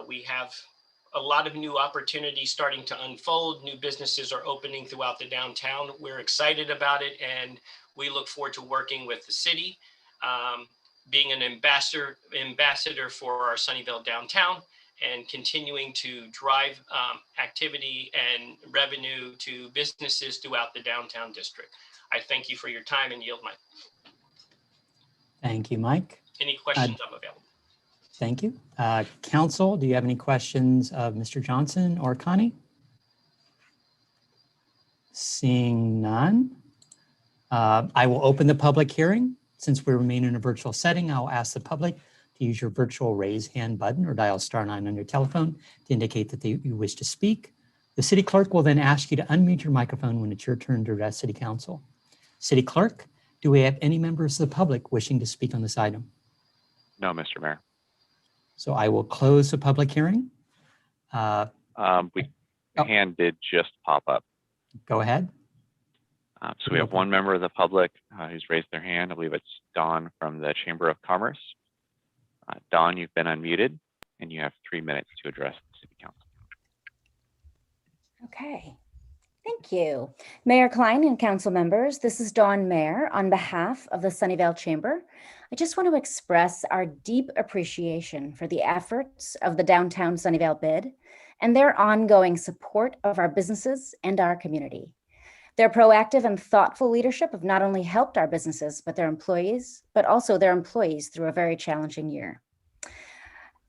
Speaker 3: We have a lot of new opportunities starting to unfold. New businesses are opening throughout the downtown. We're excited about it, and we look forward to working with the city, being an ambassador for our Sunnyvale downtown, and continuing to drive activity and revenue to businesses throughout the downtown district. I thank you for your time and yield my.
Speaker 2: Thank you, Mike.
Speaker 3: Any questions, I'm available.
Speaker 2: Thank you. Council, do you have any questions of Mr. Johnson or Connie? Seeing none, I will open the public hearing. Since we remain in a virtual setting, I'll ask the public to use your virtual raise hand button or dial *9 on your telephone to indicate that you wish to speak. The city clerk will then ask you to unmute your microphone when it's your turn to address City Council. City Clerk, do we have any members of the public wishing to speak on this item?
Speaker 1: No, Mr. Mayor.
Speaker 2: So I will close the public hearing.
Speaker 1: Hand did just pop up.
Speaker 2: Go ahead.
Speaker 1: So we have one member of the public who's raised their hand. I believe it's Dawn from the Chamber of Commerce. Dawn, you've been unmuted and you have 3 minutes to address the City Council.
Speaker 17: Okay, thank you. Mayor Klein and council members, this is Dawn Mayer on behalf of the Sunnyvale Chamber. I just want to express our deep appreciation for the efforts of the Downtown Sunnyvale bid and their ongoing support of our businesses and our community. Their proactive and thoughtful leadership have not only helped our businesses, but also their employees through a very challenging year.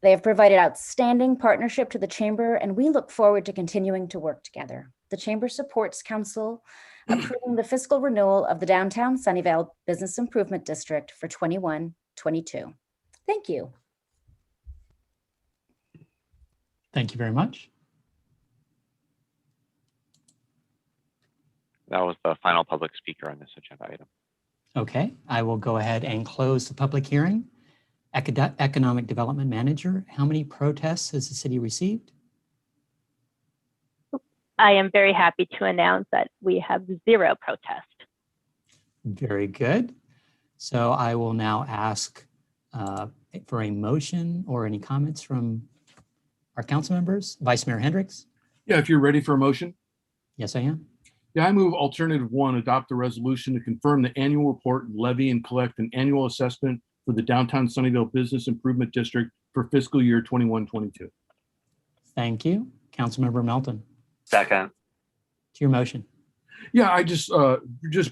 Speaker 17: They have provided outstanding partnership to the Chamber, and we look forward to continuing to work together. The Chamber supports Council approving the fiscal renewal of the Downtown Sunnyvale Business Improvement District for 21-22. Thank you.
Speaker 2: Thank you very much.
Speaker 1: That was the final public speaker on this agenda item.
Speaker 2: Okay, I will go ahead and close the public hearing. Economic Development Manager, how many protests has the city received?
Speaker 19: I am very happy to announce that we have 0 protest.
Speaker 2: Very good. So I will now ask for a motion or any comments from our council members. Vice Mayor Hendricks?
Speaker 11: Yeah, if you're ready for a motion.
Speaker 2: Yes, I am.
Speaker 11: Yeah, I move alternative 1, adopt a resolution to confirm the annual report and levy and collect an annual assessment for the Downtown Sunnyvale Business Improvement District for fiscal year 21-22.
Speaker 2: Thank you. Councilmember Melton.
Speaker 7: Second.
Speaker 2: To your motion.
Speaker 11: Yeah, I just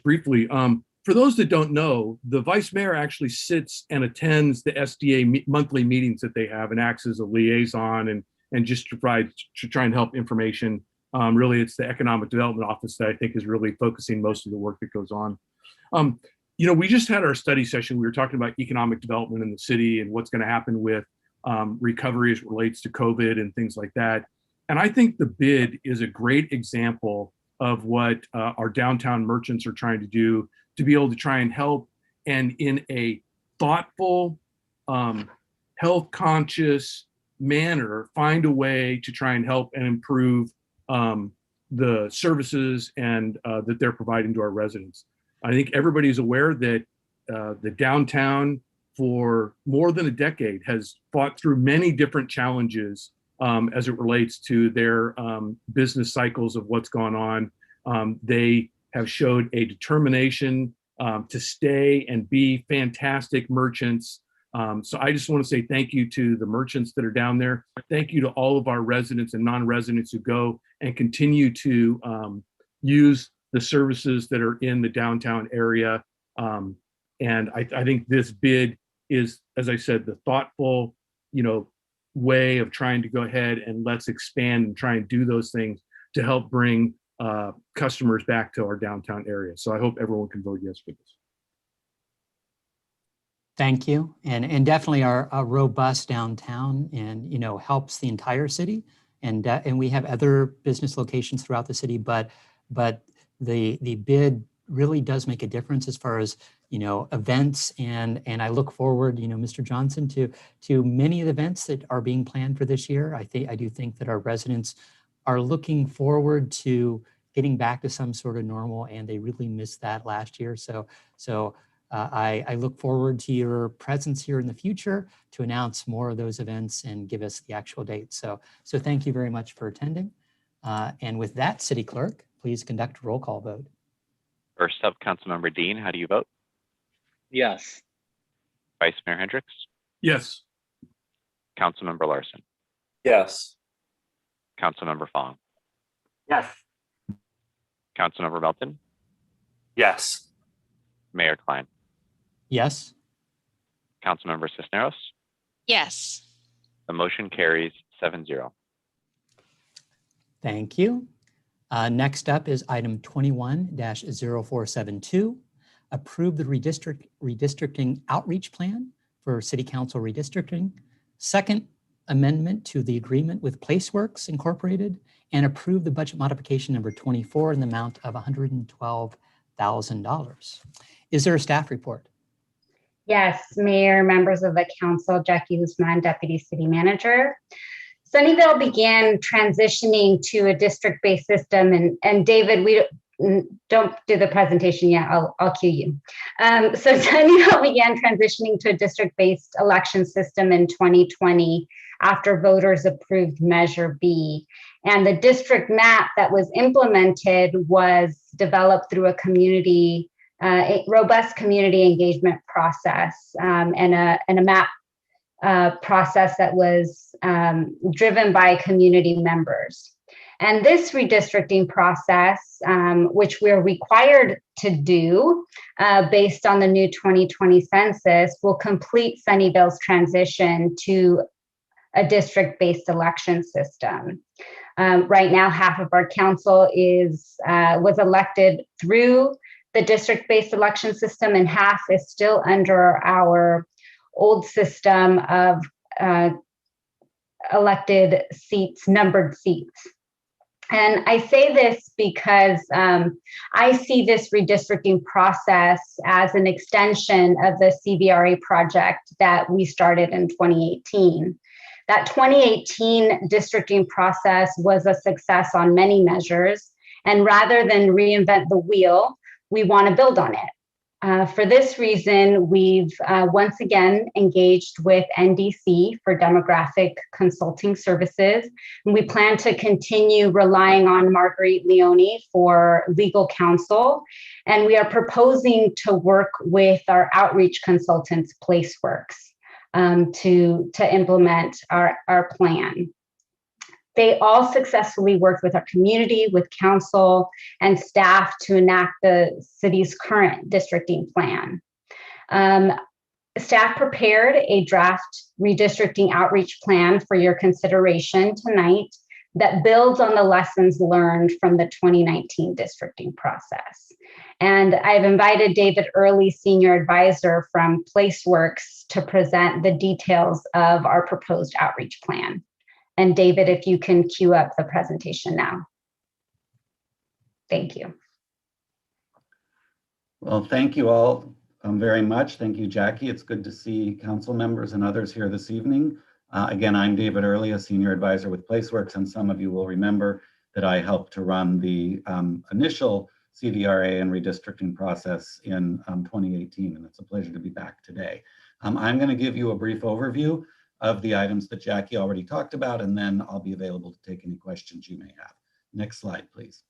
Speaker 11: briefly, for those that don't know, the vice mayor actually sits and attends the SDA monthly meetings that they have and acts as a liaison and just to try and help information. Really, it's the Economic Development Office that I think is really focusing most of the work that goes on. You know, we just had our study session. We were talking about economic development in the city and what's going to happen with recovery as it relates to COVID and things like that. And I think the bid is a great example of what our downtown merchants are trying to do to be able to try and help and in a thoughtful, health conscious manner, find a way to try and help and improve the services and that they're providing to our residents. I think everybody's aware that the downtown for more than a decade has fought through many different challenges as it relates to their business cycles of what's gone on. They have showed a determination to stay and be fantastic merchants. So I just want to say thank you to the merchants that are down there. Thank you to all of our residents and non-residents who go and continue to use the services that are in the downtown area. And I think this bid is, as I said, the thoughtful, way of trying to go ahead and let's expand and try and do those things to help bring customers back to our downtown area. So I hope everyone can vote yes for this.
Speaker 2: Thank you. And definitely a robust downtown and, helps the entire city. And we have other business locations throughout the city, but the bid really does make a difference as far as, events. And I look forward, Mr. Johnson, to many of the events that are being planned for this year. I do think that our residents are looking forward to getting back to some sort of normal, and they really missed that last year. So I look forward to your presence here in the future to announce more of those events and give us the actual dates. So thank you very much for attending. And with that, City Clerk, please conduct a roll call vote.
Speaker 1: First up, Councilmember Dean, how do you vote?
Speaker 6: Yes.
Speaker 1: Vice Mayor Hendricks?
Speaker 11: Yes.
Speaker 1: Councilmember Larson?
Speaker 13: Yes.
Speaker 1: Councilmember Fong?
Speaker 4: Yes.
Speaker 1: Councilmember Melton?
Speaker 7: Yes.
Speaker 1: Mayor Klein?
Speaker 2: Yes.
Speaker 1: Councilmember Cisneros?
Speaker 8: Yes.
Speaker 1: The motion carries 7-0.
Speaker 2: Thank you. Next up is item 21-0472. Approve the redistricting outreach plan for City Council redistricting. Second amendment to the agreement with PlaceWorks Incorporated, and approve the budget modification number 24 in the amount of $112,000. Is there a staff report?
Speaker 10: Yes, Mayor, members of the council, Jackie Guzman, Deputy City Manager. Sunnyvale began transitioning to a district-based system, and David, we don't do the presentation yet. I'll cue you. So Sunnyvale began transitioning to a district-based election system in 2020 after voters approved Measure B. And the district map that was implemented was developed through a robust community engagement process and a map process that was driven by community members. And this redistricting process, which we're required to do based on the new 2020 census, will complete Sunnyvale's transition to a district-based election system. Right now, half of our council was elected through the district-based election system, and half is still under our old system of elected seats, numbered seats. And I say this because I see this redistricting process as an extension of the CVRA project that we started in 2018. That 2018 districting process was a success on many measures. And rather than reinvent the wheel, we want to build on it. For this reason, we've once again engaged with NDC for demographic consulting services. And we plan to continue relying on Marguerite Leone for legal counsel. And we are proposing to work with our outreach consultants, PlaceWorks, to implement our plan. They all successfully worked with our community, with council and staff to enact the city's current districting plan. Staff prepared a draft redistricting outreach plan for your consideration tonight that builds on the lessons learned from the 2019 districting process. And I've invited David Early, Senior Advisor from PlaceWorks, to present the details of our proposed outreach plan. And David, if you can queue up the presentation now. Thank you.
Speaker 6: Well, thank you all very much. Thank you, Jackie. It's good to see council members and others here this evening. Again, I'm David Early, a Senior Advisor with PlaceWorks, and some of you will remember that I helped to run the initial CVRA and redistricting process in 2018, and it's a pleasure to be back today. I'm going to give you a brief overview of the items that Jackie already talked about, and then I'll be available to take any questions you may have. Next slide, please.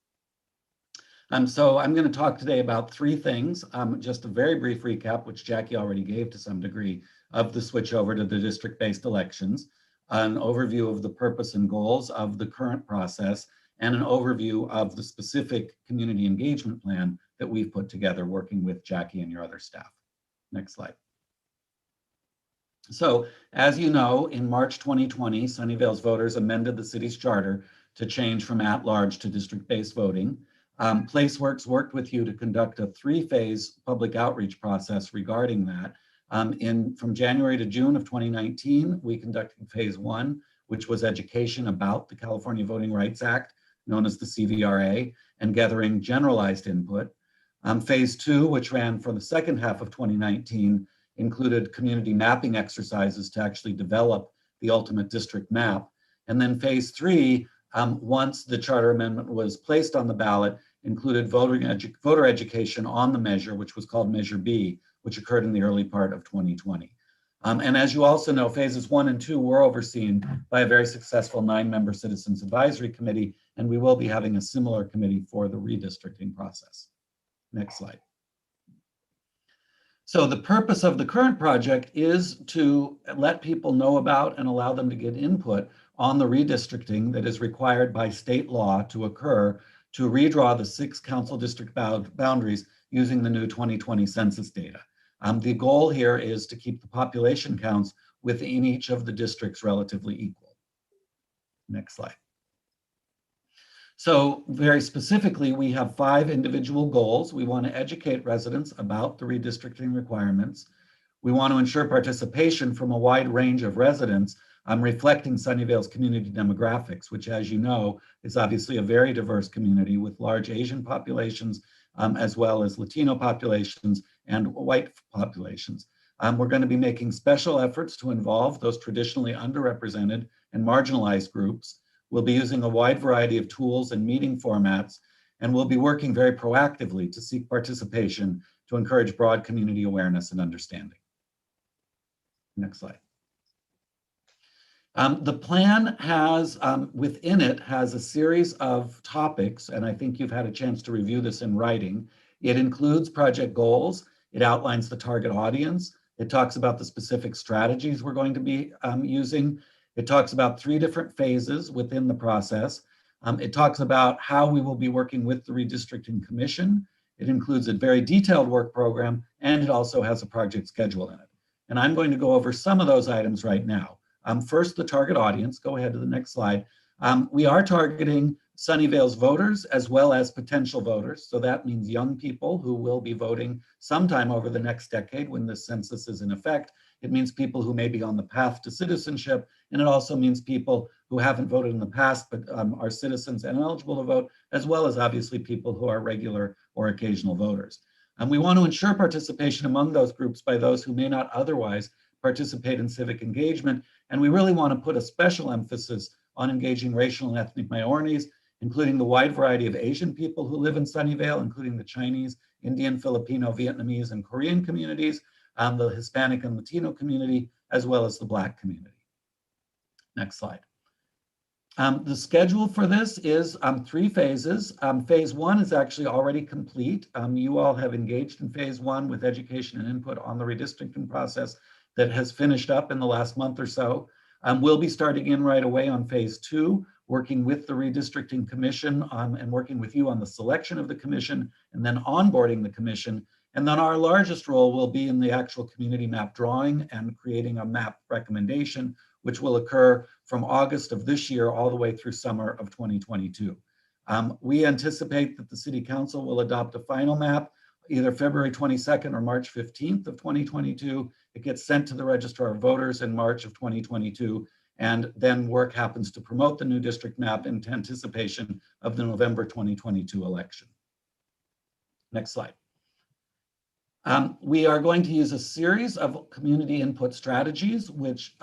Speaker 6: So I'm going to talk today about three things. Just a very brief recap, which Jackie already gave to some degree, of the switch over to the district-based elections, an overview of the purpose and goals of the current process, and an overview of the specific community engagement plan that we've put together working with Jackie and your other staff. Next slide. So, as you know, in March 2020, Sunnyvale's voters amended the city's charter to change from at-large to district-based voting. PlaceWorks worked with you to conduct a three-phase public outreach process regarding that. From January to June of 2019, we conducted phase one, which was education about the California Voting Rights Act, known as the CVRA, and gathering generalized input. Phase two, which ran for the second half of 2019, included community mapping exercises to actually develop the ultimate district map. And then phase three, once the charter amendment was placed on the ballot, included voter education on the measure, which was called Measure B, which occurred in the early part of 2020. And as you also know, phases 1 and 2 were overseen by a very successful 9-member Citizens Advisory Committee, and we will be having a similar committee for the redistricting process. Next slide. So the purpose of the current project is to let people know about and allow them to get input on the redistricting that is required by state law to occur to redraw the 6 council district boundaries using the new 2020 census data. The goal here is to keep the population counts within each of the districts relatively equal. Next slide. So very specifically, we have 5 individual goals. We want to educate residents about the redistricting requirements. We want to ensure participation from a wide range of residents, reflecting Sunnyvale's community demographics, which, as you know, is obviously a very diverse community with large Asian populations, as well as Latino populations and white populations. We're going to be making special efforts to involve those traditionally underrepresented and marginalized groups. We'll be using a wide variety of tools and meeting formats, and we'll be working very proactively to seek participation to encourage broad community awareness and understanding. Next slide. The plan has, within it, has a series of topics, and I think you've had a chance to review this in writing. It includes project goals. It outlines the target audience. It talks about the specific strategies we're going to be using. It talks about 3 different phases within the process. It talks about how we will be working with the Redistricting Commission. It includes a very detailed work program, and it also has a project schedule in it. And I'm going to go over some of those items right now. First, the target audience. Go ahead to the next slide. We are targeting Sunnyvale's voters as well as potential voters. So that means young people who will be voting sometime over the next decade when this census is in effect. It means people who may be on the path to citizenship. And it also means people who haven't voted in the past but are citizens and eligible to vote, as well as obviously people who are regular or occasional voters. We want to ensure participation among those groups by those who may not otherwise participate in civic engagement. And we really want to put a special emphasis on engaging racial and ethnic minorities, including the wide variety of Asian people who live in Sunnyvale, including the Chinese, Indian, Filipino, Vietnamese, and Korean communities, the Hispanic and Latino community, as well as the Black community. Next slide. The schedule for this is 3 phases. Phase 1 is actually already complete. You all have engaged in phase 1 with education and input on the redistricting process that has finished up in the last month or so. We'll be starting in right away on phase 2, working with the Redistricting Commission and working with you on the selection of the commission and then onboarding the commission. And then our largest role will be in the actual community map drawing and creating a map recommendation, which will occur from August of this year all the way through summer of 2022. We anticipate that the City Council will adopt a final map either February 22nd or March 15th of 2022. It gets sent to the Registrar of Voters in March of 2022, and then work happens to promote the new district map in anticipation of the November 2022 election. Next slide. We are going to use a series of community input strategies, which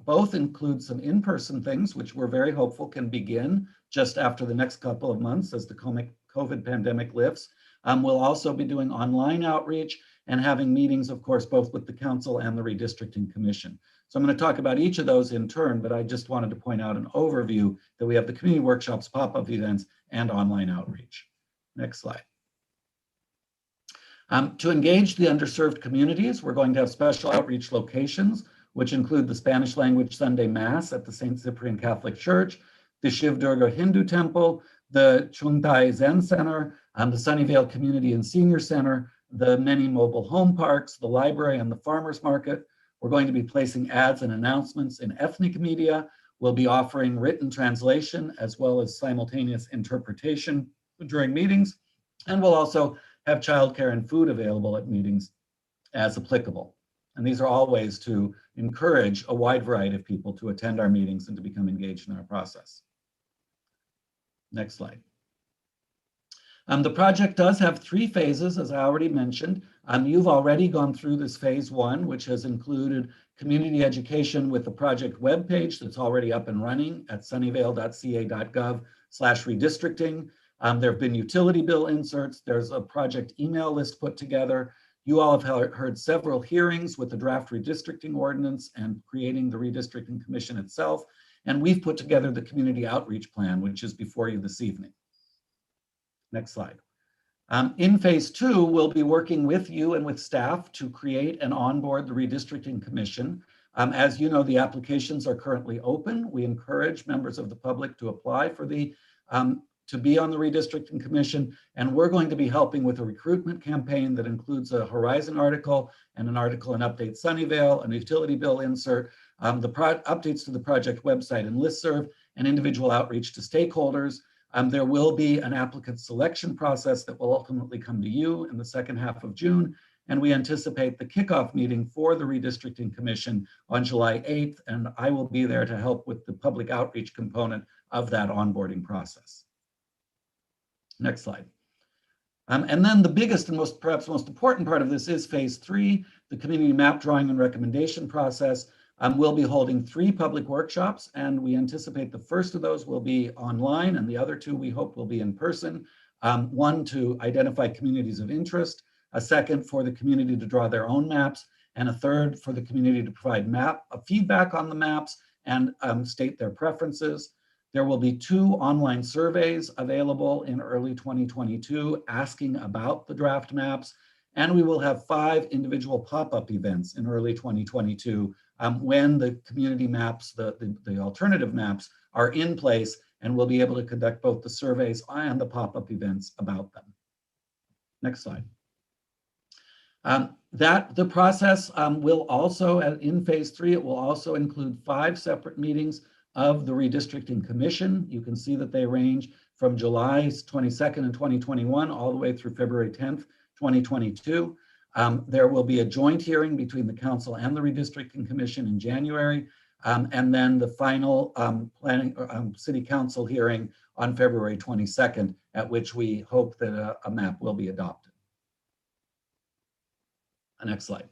Speaker 6: both include some in-person things, which we're very hopeful can begin just after the next couple of months as the COVID pandemic lifts. We'll also be doing online outreach and having meetings, of course, both with the council and the Redistricting Commission. So I'm going to talk about each of those in turn, but I just wanted to point out an overview that we have the community workshops, pop-up events, and online outreach. Next slide. To engage the underserved communities, we're going to have special outreach locations, which include the Spanish language Sunday Mass at the St. Cyprian Catholic Church, the Shiv Durga Hindu Temple, the Chungthai Zen Center, the Sunnyvale Community and Senior Center, the many mobile home parks, the library, and the farmers market. We're going to be placing ads and announcements in ethnic media. We'll be offering written translation as well as simultaneous interpretation during meetings. And we'll also have childcare and food available at meetings as applicable. And these are all ways to encourage a wide variety of people to attend our meetings and to become engaged in our process. Next slide. The project does have 3 phases, as I already mentioned. You've already gone through this phase 1, which has included community education with the project webpage that's already up and running at sunnyvale.ca.gov/redistricting. There have been utility bill inserts. There's a project email list put together. You all have heard several hearings with the draft redistricting ordinance and creating the Redistricting Commission itself. And we've put together the community outreach plan, which is before you this evening. Next slide. In phase 2, we'll be working with you and with staff to create and onboard the Redistricting Commission. As you know, the applications are currently open. We encourage members of the public to apply for to be on the Redistricting Commission, and we're going to be helping with a recruitment campaign that includes a Horizon article and an article in Update Sunnyvale, an utility bill insert, the updates to the project website and listserv, and individual outreach to stakeholders. There will be an applicant selection process that will ultimately come to you in the second half of June, and we anticipate the kickoff meeting for the Redistricting Commission on July 8th, and I will be there to help with the public outreach component of that onboarding process. Next slide. And then the biggest and perhaps most important part of this is phase 3, the community map drawing and recommendation process. We'll be holding 3 public workshops, and we anticipate the first of those will be online, and the other 2 we hope will be in person. One to identify communities of interest, a second for the community to draw their own maps, and a third for the community to provide feedback on the maps and state their preferences. There will be 2 online surveys available in early 2022 asking about the draft maps, and we will have 5 individual pop-up events in early 2022 when the community maps, the alternative maps are in place, and we'll be able to conduct both the surveys and the pop-up events about them. Next slide. The process will also, in phase 3, it will also include 5 separate meetings of the Redistricting Commission. You can see that they range from July 22nd in 2021 all the way through February 10th, 2022. There will be a joint hearing between the council and the Redistricting Commission in January, and then the final city council hearing on February 22nd, at which we hope that a map will be adopted. Next slide.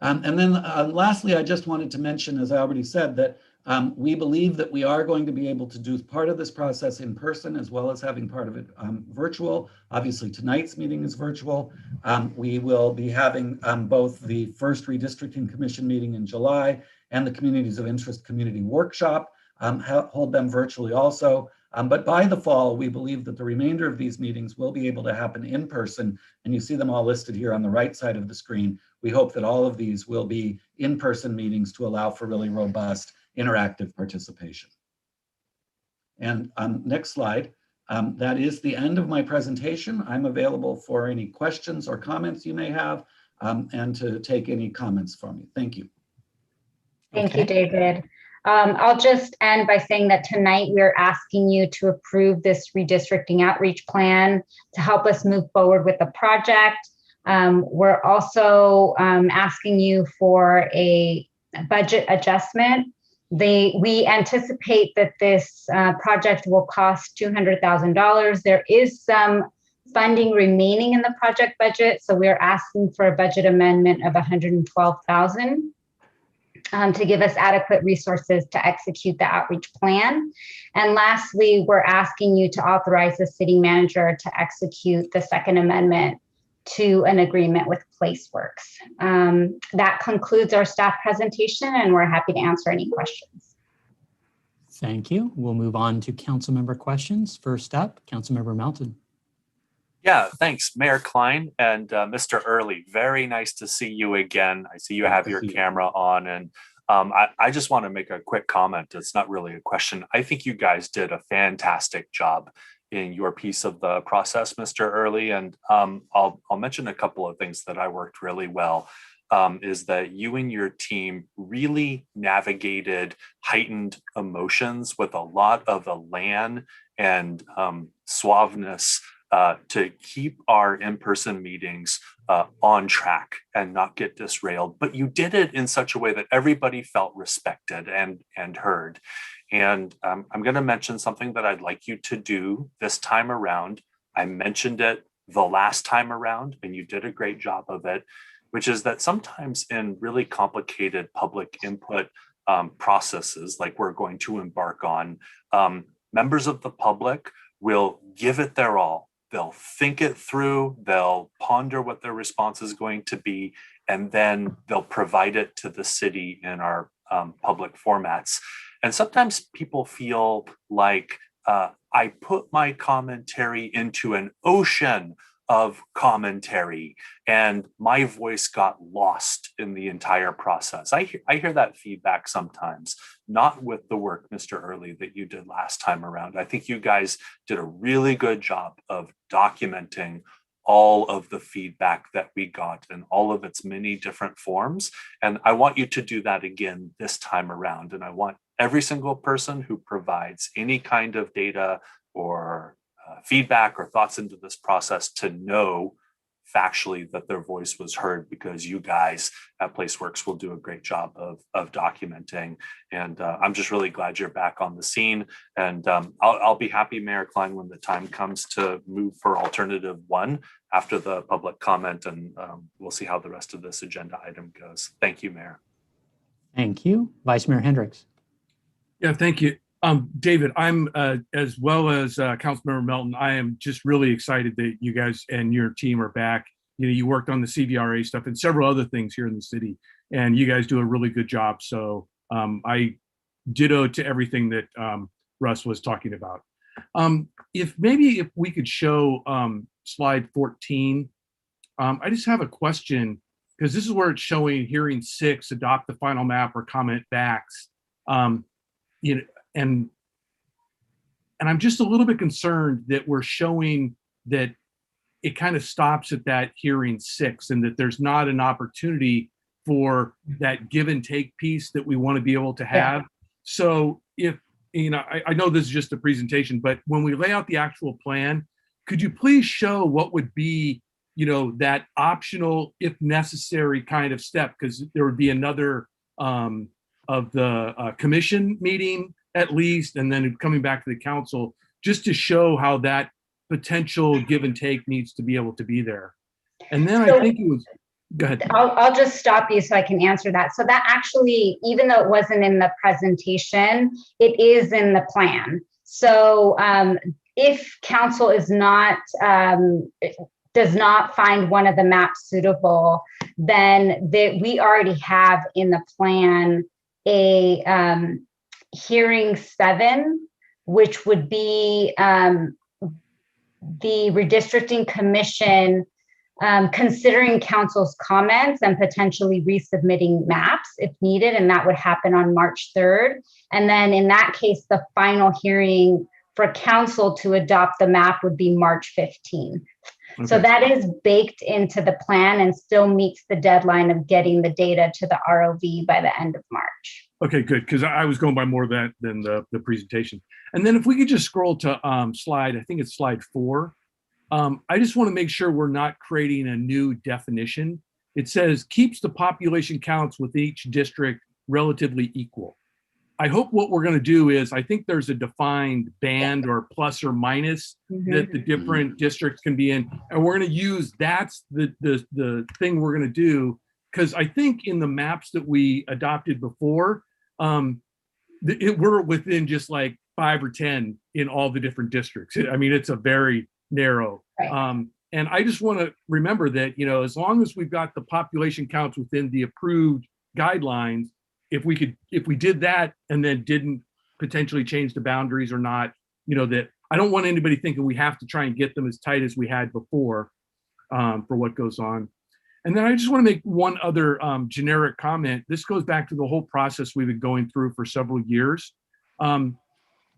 Speaker 6: And then lastly, I just wanted to mention, as I already said, that we believe that we are going to be able to do part of this process in person as well as having part of it virtual. Obviously, tonight's meeting is virtual. We will be having both the first Redistricting Commission meeting in July and the Communities of Interest Community Workshop, hold them virtually also. But by the fall, we believe that the remainder of these meetings will be able to happen in person, and you see them all listed here on the right side of the screen. We hope that all of these will be in-person meetings to allow for really robust interactive participation. And next slide, that is the end of my presentation. I'm available for any questions or comments you may have, and to take any comments from you. Thank you.
Speaker 10: Thank you, David. I'll just end by saying that tonight we're asking you to approve this redistricting outreach plan to help us move forward with the project. We're also asking you for a budget adjustment. We anticipate that this project will cost $200,000. There is some funding remaining in the project budget, so we're asking for a budget amendment of $112,000 to give us adequate resources to execute the outreach plan. And lastly, we're asking you to authorize the city manager to execute the second amendment to an agreement with PlaceWorks. That concludes our staff presentation, and we're happy to answer any questions.
Speaker 2: Thank you. We'll move on to council member questions. First up, Councilmember Melton.
Speaker 7: Yeah, thanks, Mayor Klein and Mr. Early. Very nice to see you again. I see you have your camera on, and I just want to make a quick comment. It's not really a question. I think you guys did a fantastic job in your piece of the process, Mr. Early, and I'll mention a couple of things that I worked really well. Is that you and your team really navigated heightened emotions with a lot of elan and suaveness to keep our in-person meetings on track and not get disrailed. But you did it in such a way that everybody felt respected and heard. And I'm going to mention something that I'd like you to do this time around. I mentioned it the last time around, and you did a great job of it, which is that sometimes in really complicated public input processes like we're going to embark on, members of the public will give it their all. They'll think it through, they'll ponder what their response is going to be, and then they'll provide it to the city in our public formats. And sometimes people feel like I put my commentary into an ocean of commentary and my voice got lost in the entire process. I hear that feedback sometimes, not with the work, Mr. Early, that you did last time around. I think you guys did a really good job of documenting all of the feedback that we got in all of its many different forms. And I want you to do that again this time around. And I want every single person who provides any kind of data or feedback or thoughts into this process to know factually that their voice was heard, because you guys at PlaceWorks will do a great job of documenting. And I'm just really glad you're back on the scene. And I'll be happy, Mayor Klein, when the time comes to move for alternative one after the public comment, and we'll see how the rest of this agenda item goes. Thank you, Mayor.
Speaker 2: Thank you. Vice Mayor Hendricks.
Speaker 11: Yeah, thank you. David, I'm as well as Councilmember Melton, I am just really excited that you guys and your team are back. You know, you worked on the CVRA stuff and several other things here in the city, and you guys do a really good job. So I ditto to everything that Russ was talking about. If we could show slide 14, I just have a question, because this is where it's showing hearing 6, adopt the final map or comment backs. You know, and I'm just a little bit concerned that we're showing that it kind of stops at that hearing 6, and that there's not an opportunity for that give and take piece that we want to be able to have. Yeah. So if, you know, I know this is just a presentation, but when we lay out the actual plan, could you please show what would be, you know, that optional, if necessary kind of step? Because there would be another of the commission meeting at least, and then coming back to the council, just to show how that potential give and take needs to be able to be there. And then I think it was, go ahead.
Speaker 10: I'll just stop you so I can answer that. So that actually, even though it wasn't in the presentation, it is in the plan. So if council is not, does not find one of the maps suitable, then we already have in the plan a hearing 7, which would be the redistricting commission considering council's comments and potentially resubmitting maps if needed, and that would happen on March 3rd. And then in that case, the final hearing for council to adopt the map would be March 15th. Okay. So that is baked into the plan and still meets the deadline of getting the data to the ROV by the end of March.
Speaker 11: Okay, good, because I was going by more of that than the presentation. And then if we could just scroll to slide, I think it's slide 4. I just want to make sure we're not creating a new definition. It says keeps the population counts with each district relatively equal. I hope what we're going to do is, I think there's a defined band or plus or minus that the different districts can be in. And we're going to use, that's the thing we're going to do. Because I think in the maps that we adopted before, we're within just like 5 or 10 in all the different districts. I mean, it's a very narrow. Right. And I just want to remember that, you know, as long as we've got the population counts within the approved guidelines, if we did that and then didn't potentially change the boundaries or not, you know, that I don't want anybody thinking we have to try and get them as tight as we had before for what goes on. And then I just want to make one other generic comment. This goes back to the whole process we've been going through for several years. And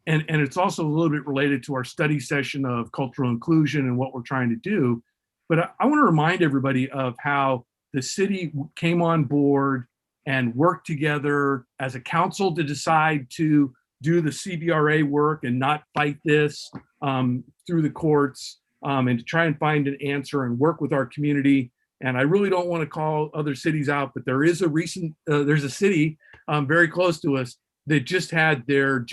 Speaker 11: it's also a little bit related to our study session of cultural inclusion and what we're trying to do. But I want to remind everybody of how the city came on board and worked together as a council to decide to do the CVRA work and not fight this through the courts, and to try and find an answer and work with our community. And I really don't want to call other cities out, but there is there's a city very close to us that just had their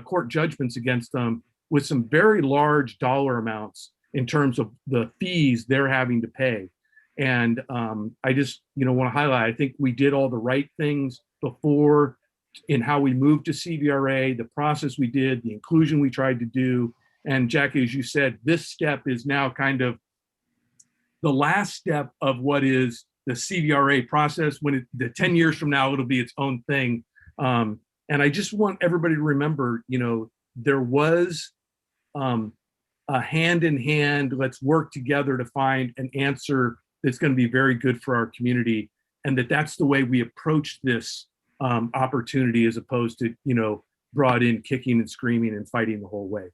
Speaker 11: court judgments against them with some very large dollar amounts in terms of the fees they're having to pay. And I just, you know, want to highlight, I think we did all the right things before in how we moved to CVRA, the process we did, the inclusion we tried to do. And Jackie, as you said, this step is now kind of the last step of what is the CVRA process. When the 10 years from now, it'll be its own thing. And I just want everybody to remember, you know, there was a hand in hand, let's work together to find an answer that's going to be very good for our community. And that's the way we approach this opportunity, as opposed to, you know, brought in kicking and screaming and fighting the whole way.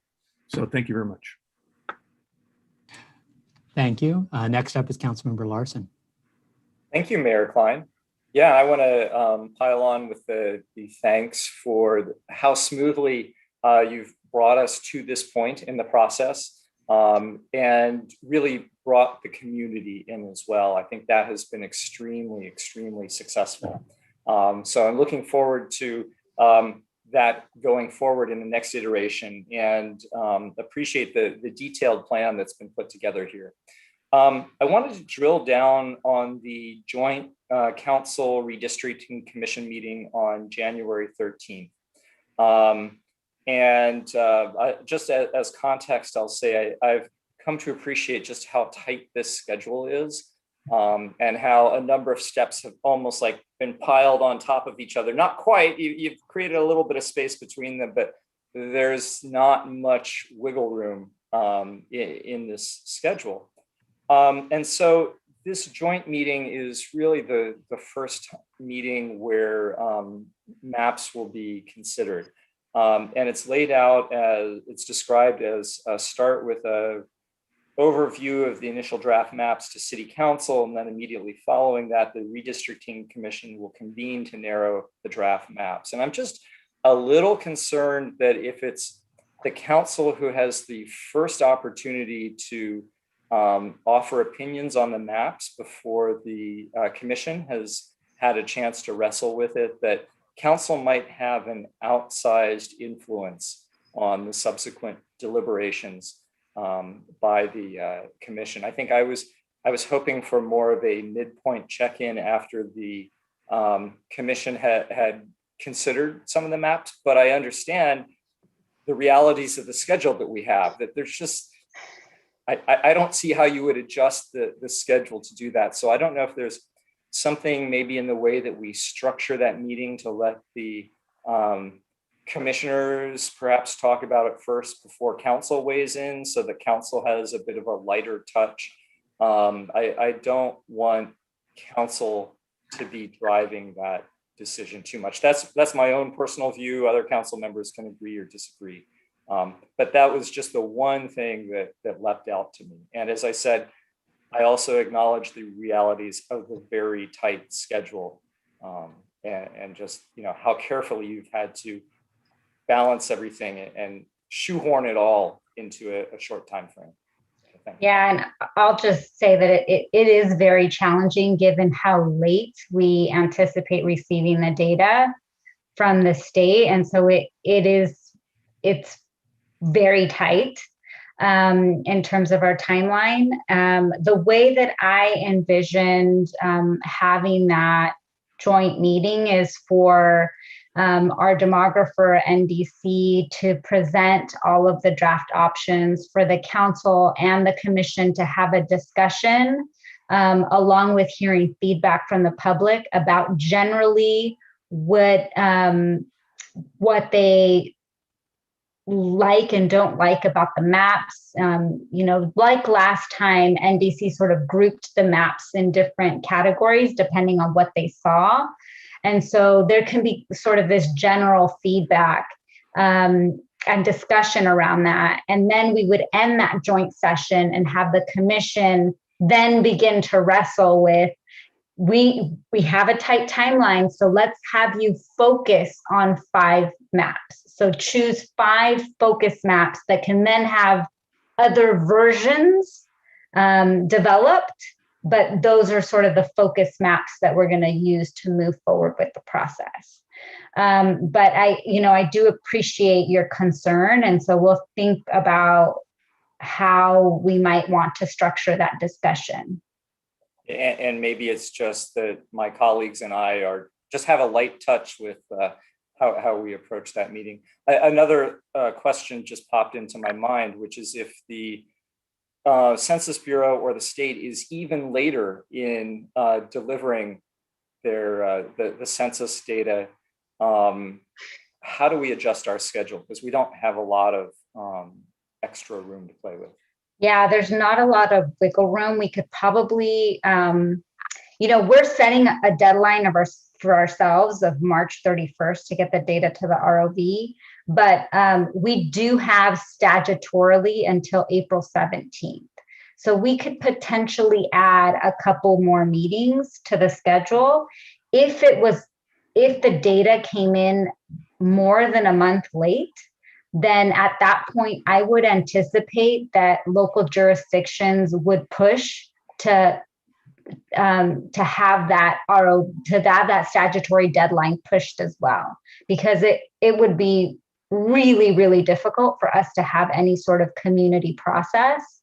Speaker 11: So thank you very much.
Speaker 2: Thank you. Next up is Councilmember Larson.
Speaker 13: Thank you, Mayor Klein. Yeah, I want to pile on with the thanks for how smoothly you've brought us to this point in the process. and really brought the community in as well. I think that has been extremely, extremely successful. So I'm looking forward to that going forward in the next iteration, and appreciate the detailed plan that's been put together here. I wanted to drill down on the joint council redistricting commission meeting on January 13th. Just as context, I'll say I've come to appreciate just how tight this schedule is, and how a number of steps have almost like been piled on top of each other. Not quite, you've created a little bit of space between them, but there's not much wiggle room in this schedule. And so this joint meeting is really the first meeting where maps will be considered. And it's laid out as, it's described as start with a overview of the initial draft maps to City Council, and then immediately following that, the redistricting commission will convene to narrow the draft maps. And I'm just a little concerned that if it's the council who has the first opportunity to offer opinions on the maps before the commission has had a chance to wrestle with it, that council might have an outsized influence on the subsequent deliberations by the commission. I think I was hoping for more of a midpoint check-in after the commission had considered some of the maps, but I understand the realities of the schedule that we have, that there's just, I don't see how you would adjust the schedule to do that. So I don't know if there's something maybe in the way that we structure that meeting to let the commissioners perhaps talk about it first before council weighs in, so that council has a bit of a lighter touch. I don't want council to be driving that decision too much. That's my own personal view. Other council members can agree or disagree. But that was just the one thing that leapt out to me. And as I said, I also acknowledge the realities of the very tight schedule, and just, you know, how carefully you've had to balance everything and shoehorn it all into a short time frame.
Speaker 10: Yeah, and I'll just say that it is very challenging given how late we anticipate receiving the data from the state. And so it's very tight in terms of our timeline. The way that I envisioned having that joint meeting is for our demographer NDC to present all of the draft options for the council and the commission to have a discussion, along with hearing feedback from the public about generally what they like and don't like about the maps. You know, like last time, NDC sort of grouped the maps in different categories depending on what they saw. And so there can be sort of this general feedback and discussion around that. And then we would end that joint session and have the commission then begin to wrestle with, we have a tight timeline, so let's have you focus on 5 maps. So choose 5 focus maps that can then have other versions developed, but those are sort of the focus maps that we're going to use to move forward with the process. But I do appreciate your concern, and so we'll think about how we might want to structure that discussion.
Speaker 13: And maybe it's just that my colleagues and I just have a light touch with how we approach that meeting. Another question just popped into my mind, which is if the Census Bureau or the state is even later in delivering their the census data, how do we adjust our schedule? Because we don't have a lot of extra room to play with.
Speaker 10: Yeah, there's not a lot of wiggle room. We could probably, we're setting a deadline for ourselves of March 31st to get the data to the ROV, but we do have statutorily until April 17th. So we could potentially add a couple more meetings to the schedule. If the data came in more than a month late, then at that point, I would anticipate that local jurisdictions would push to have that that statutory deadline pushed as well, because it would be really, really difficult for us to have any sort of community process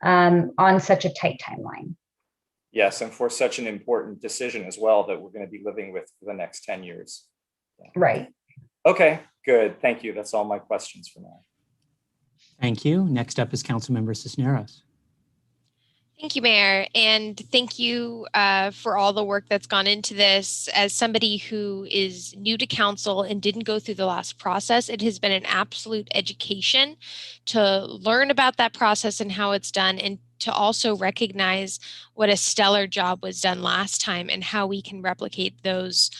Speaker 10: on such a tight timeline.
Speaker 13: Yes, and for such an important decision as well that we're going to be living with for the next 10 years. Yeah.
Speaker 10: Right.
Speaker 13: Okay, good. Thank you. That's all my questions for now.
Speaker 2: Thank you. Next up is Councilmember Cisneros.
Speaker 8: Thank you, Mayor, and thank you for all the work that's gone into this. As somebody who is new to council and didn't go through the last process, it has been an absolute education to learn about that process and how it's done, and to also recognize what a stellar job was done last time and how we can replicate those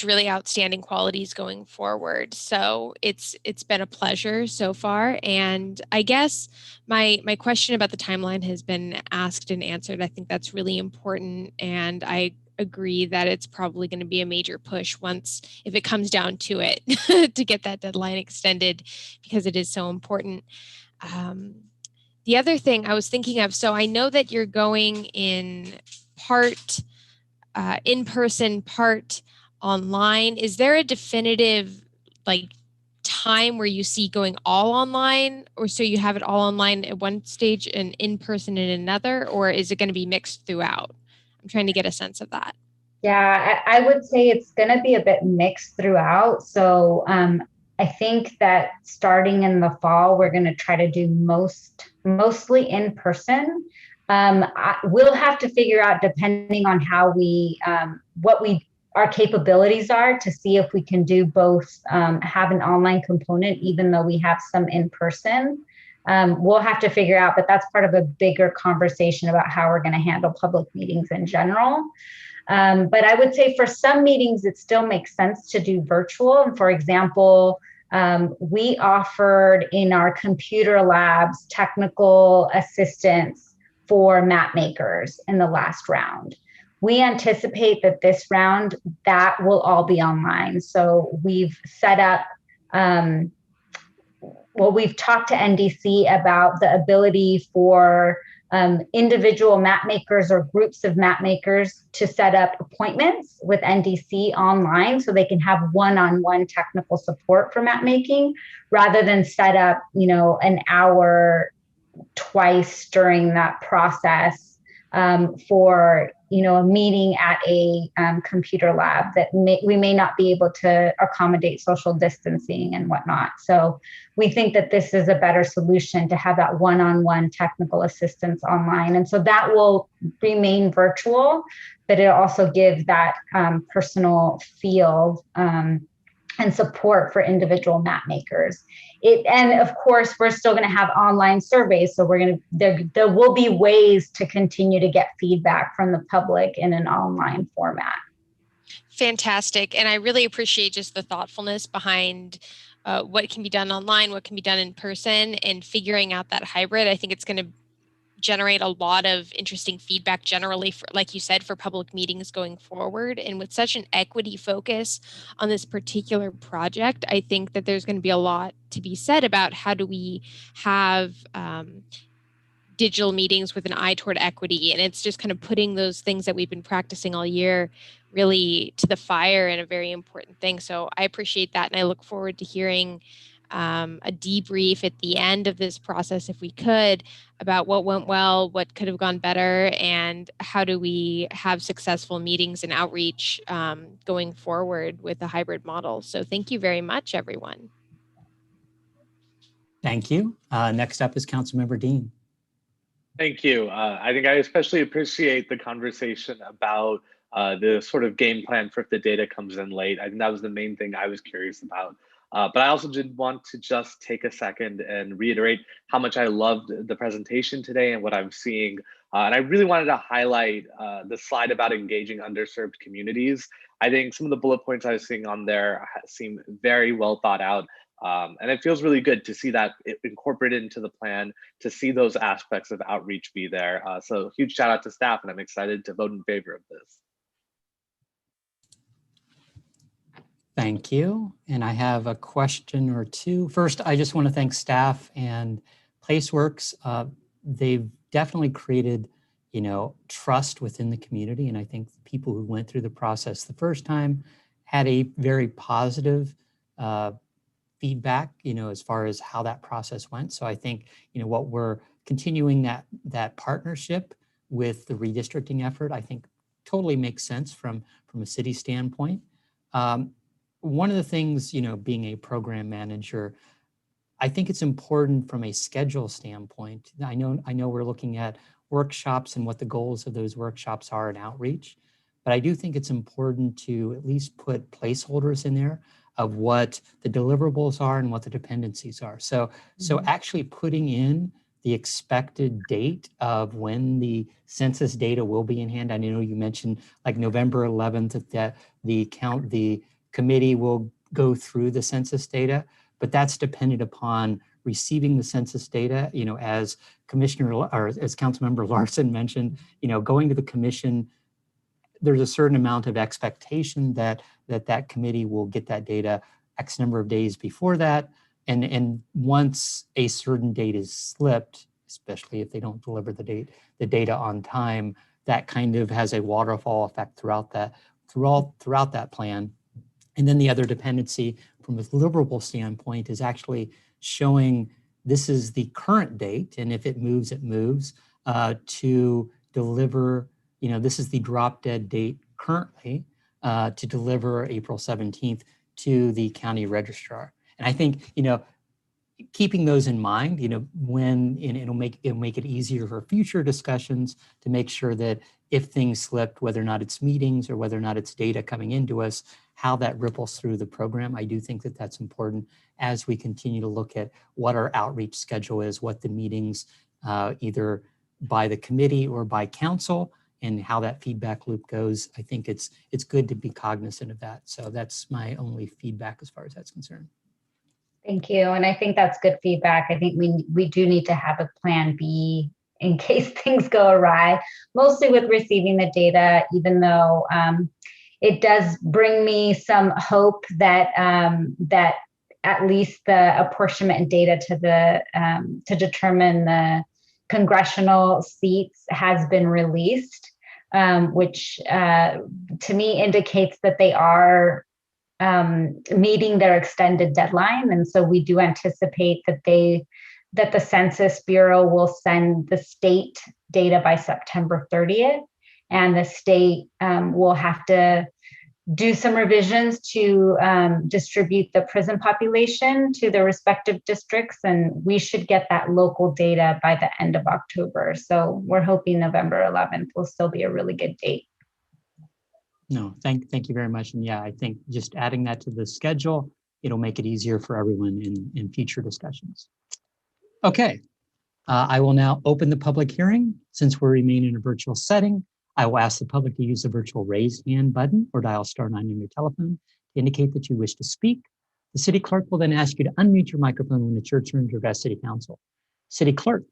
Speaker 8: really outstanding qualities going forward. So it's been a pleasure so far. And I guess my question about the timeline has been asked and answered. I think that's really important. And I agree that it's probably going to be a major push if it comes down to it, to get that deadline extended, because it is so important. The other thing I was thinking of, so I know that you're going in part in person, part online. Is there a definitive time where you see going all online, or so you have it all online at one stage and in person at another, or is it going to be mixed throughout? I'm trying to get a sense of that.
Speaker 10: Yeah, I would say it's going to be a bit mixed throughout. So I think that starting in the fall, we're going to try to do mostly in person. We'll have to figure out, depending on how our capabilities are, to see if we can do both, have an online component, even though we have some in person. We'll have to figure out, but that's part of a bigger conversation about how we're going to handle public meetings in general. But I would say for some meetings, it still makes sense to do virtual. And for example, we offered in our computer labs technical assistance for map makers in the last round. We anticipate that this round, that will all be online. So we've set up, we've talked to NDC about the ability for individual map makers or groups of map makers to set up appointments with NDC online, so they can have one-on-one technical support for map making, rather than set up, an hour twice during that process for a meeting at a computer lab that we may not be able to accommodate social distancing and whatnot. So we think that this is a better solution to have that one-on-one technical assistance online. And so that will remain virtual, but it also gives that personal feel and support for individual map makers. And of course, we're still going to have online surveys. So there will be ways to continue to get feedback from the public in an online format.
Speaker 8: Fantastic. And I really appreciate just the thoughtfulness behind what can be done online, what can be done in person, and figuring out that hybrid. I think it's going to generate a lot of interesting feedback generally, for, like you said, for public meetings going forward. And with such an equity focus on this particular project, I think that there's going to be a lot to be said about how do we have digital meetings with an eye toward equity. And it's just kind of putting those things that we've been practicing all year really to the fire, and a very important thing. So I appreciate that. And I look forward to hearing a debrief at the end of this process, if we could, about what went well, what could have gone better, and how do we have successful meetings and outreach going forward with the hybrid model. So thank you very much, everyone.
Speaker 2: Thank you. Next up is Councilmember Dean.
Speaker 12: Thank you. I think I especially appreciate the conversation about the sort of game plan for if the data comes in late. I think that was the main thing I was curious about. But I also did want to just take a second and reiterate how much I loved the presentation today and what I'm seeing. And I really wanted to highlight the slide about engaging underserved communities. I think some of the bullet points I was seeing on there seem very well thought out. And it feels really good to see that incorporated into the plan, to see those aspects of outreach be there. So huge shout out to staff, and I'm excited to vote in favor of this.
Speaker 2: Thank you. And I have a question or two. First, I just want to thank staff and Placeworks. They've definitely created, trust within the community. And I think the people who went through the process the first time had a very positive feedback, as far as how that process went. So I think, what we're continuing that partnership with the redistricting effort, I think totally makes sense from a city standpoint. One of the things, being a program manager, I think it's important from a schedule standpoint. I know we're looking at workshops and what the goals of those workshops are in outreach, but I do think it's important to at least put placeholders in there of what the deliverables are and what the dependencies are. So actually putting in the expected date of when the census data will be in hand. I know you mentioned like November 11th that the committee will go through the census data, but that's dependent upon receiving the census data, as Councilmember Larson mentioned, going to the commission, there's a certain amount of expectation that committee will get that data X number of days before that. And once a certain date is slipped, especially if they don't deliver the data on time, that kind of has a waterfall effect throughout that plan. And then the other dependency from a deliverable standpoint is actually showing this is the current date, and if it moves, it moves, to deliver, this is the drop dead date currently to deliver April 17th to the county registrar. And I think, keeping those in mind, when it'll make it easier for future discussions to make sure that if things slipped, whether or not it's meetings or whether or not it's data coming into us, how that ripples through the program. I do think that that's important as we continue to look at what our outreach schedule is, what the meetings either by the committee or by council, and how that feedback loop goes. I think it's good to be cognizant of that. So that's my only feedback as far as that's concerned.
Speaker 10: Thank you. And I think that's good feedback. I think we do need to have a plan B in case things go awry, mostly with receiving the data, even though it does bring me some hope that that at least the apportionment data to determine the congressional seats has been released, which to me indicates that they are meeting their extended deadline. And so we do anticipate that the Census Bureau will send the state data by September 30th, and the state will have to do some revisions to distribute the prison population to the respective districts, and we should get that local data by the end of October. So we're hoping November 11th will still be a really good date.
Speaker 2: No, thank you very much. And yeah, I think just adding that to the schedule, it'll make it easier for everyone in future discussions. Okay, I will now open the public hearing. Since we remain in a virtual setting, I will ask the public to use the virtual raise hand button or dial *9 on your telephone to indicate that you wish to speak. The city clerk will then ask you to unmute your microphone when it's your turn to address City Council. City clerk,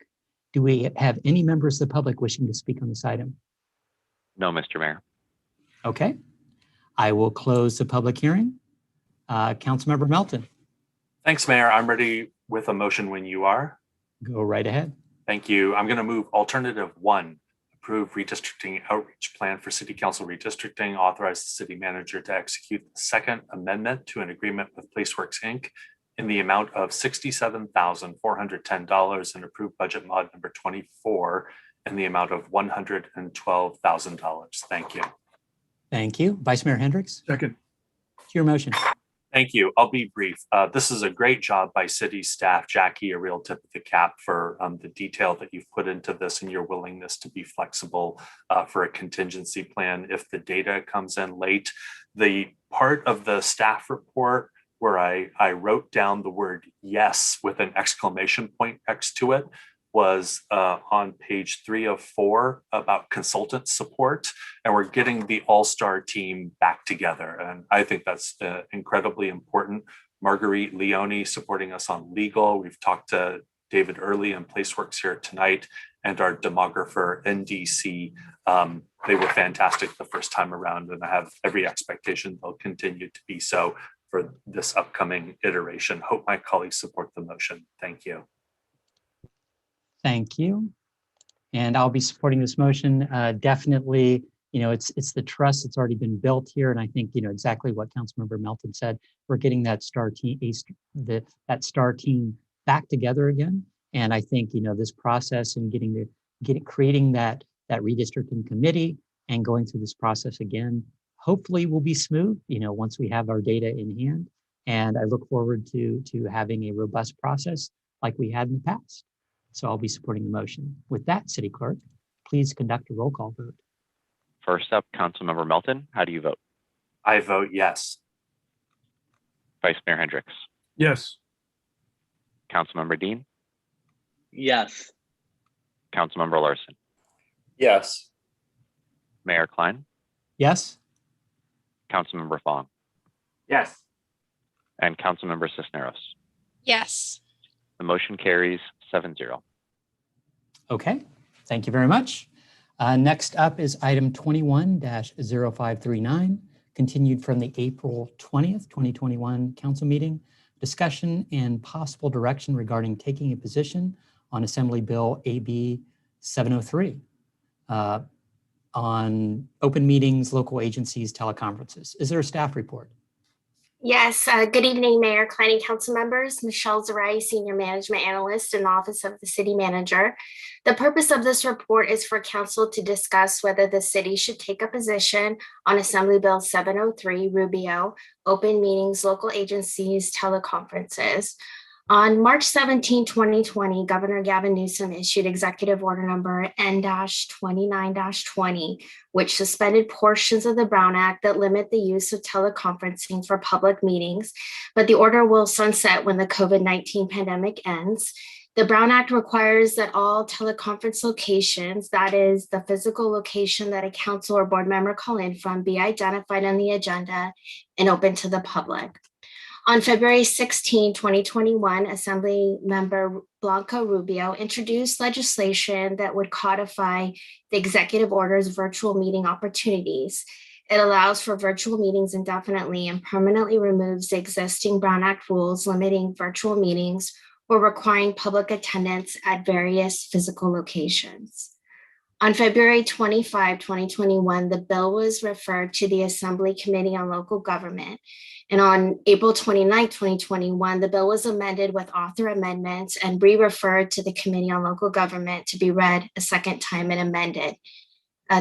Speaker 2: do we have any members of the public wishing to speak on this item?
Speaker 1: No, Mr. Mayor.
Speaker 2: Okay, I will close the public hearing. Councilmember Melton.
Speaker 7: Thanks, Mayor. I'm ready with a motion when you are.
Speaker 2: Go right ahead.
Speaker 7: Thank you. I'm going to move alternative 1, approve redistricting outreach plan for City Council redistricting, authorize the city manager to execute the second amendment to an agreement with Placeworks Inc. in the amount of $67,410 and approve budget mod number 24 in the amount of $112,000. Thank you.
Speaker 2: Thank you. Vice Mayor Hendricks.
Speaker 11: Second.
Speaker 2: To your motion.
Speaker 7: Thank you. I'll be brief. This is a great job by city staff. Jackie, a real tip of the cap for the detail that you've put into this and your willingness to be flexible for a contingency plan if the data comes in late. The part of the staff report where I wrote down the word yes with an exclamation point next to it was on page 3 of 4 about consultant support, and we're getting the all-star team back together. And I think that's incredibly important. Marguerite Leone supporting us on legal. We've talked to David Early and Placeworks here tonight, and our demographer NDC They were fantastic the first time around, and I have every expectation they'll continue to be so for this upcoming iteration. Hope my colleagues support the motion. Thank you.
Speaker 2: Thank you. And I'll be supporting this motion. Definitely, it's the trust that's already been built here. And I think, exactly what Councilmember Melton said, we're getting that STAR team, that STAR team back together again. And I think, this process and creating that redistricting committee and going through this process again, hopefully will be smooth, once we have our data in hand. And I look forward to having a robust process like we had in the past. So I'll be supporting the motion. With that, City Clerk, please conduct a roll call vote.
Speaker 1: First up, Councilmember Melton, how do you vote?
Speaker 7: I vote yes.
Speaker 1: Vice Mayor Hendricks?
Speaker 11: Yes.
Speaker 1: Councilmember Dean?
Speaker 9: Yes.
Speaker 1: Councilmember Larson?
Speaker 13: Yes.
Speaker 1: Mayor Klein?
Speaker 2: Yes.
Speaker 1: Councilmember Fong?
Speaker 4: Yes.
Speaker 1: And Councilmember Cisneros?
Speaker 8: Yes.
Speaker 1: The motion carries 7-0.
Speaker 2: Okay, thank you very much. Next up is item 21-0539, continued from the April 20th, 2021 council meeting, discussion and possible direction regarding taking a position on Assembly Bill AB 703 on open meetings, local agencies, teleconferences. Is there a staff report?
Speaker 14: Yes, good evening, Mayor, Klein, and council members. Michelle Zarai, Senior Management Analyst in the Office of the City Manager. The purpose of this report is for council to discuss whether the city should take a position on Assembly Bill 703, Rubio, open meetings, local agencies, teleconferences. On March 17, 2020, Governor Gavin Newsom issued Executive Order Number N-29-20, which suspended portions of the Brown Act that limit the use of teleconferencing for public meetings, but the order will sunset when the COVID-19 pandemic ends. The Brown Act requires that all teleconference locations, that is the physical location that a council or board member call in from, be identified on the agenda and open to the public. On February 16, 2021, Assembly Member Blanca Rubio introduced legislation that would codify the executive order's virtual meeting opportunities. It allows for virtual meetings indefinitely and permanently removes the existing Brown Act rules limiting virtual meetings or requiring public attendance at various physical locations. On February 25, 2021, the bill was referred to the Assembly Committee on Local Government. And on April 29, 2021, the bill was amended with author amendments and re-referred to the Committee on Local Government to be read a second time and amended.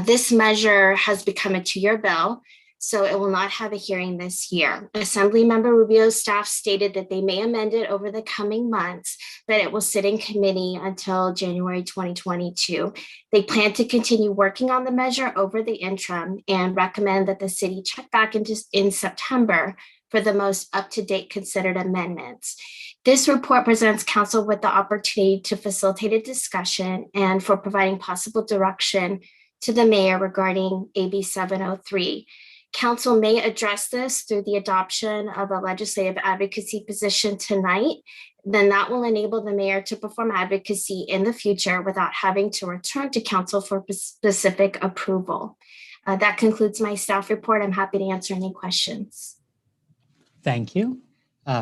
Speaker 14: This measure has become a 2-year bill, so it will not have a hearing this year. Assembly Member Rubio's staff stated that they may amend it over the coming months, but it will sit in committee until January 2022. They plan to continue working on the measure over the interim and recommend that the city check back in September for the most up-to-date considered amendments. This report presents council with the opportunity to facilitate a discussion and for providing possible direction to the mayor regarding AB 703. Council may address this through the adoption of a legislative advocacy position tonight. Then that will enable the mayor to perform advocacy in the future without having to return to council for specific approval. That concludes my staff report. I'm happy to answer any questions.
Speaker 2: Thank you.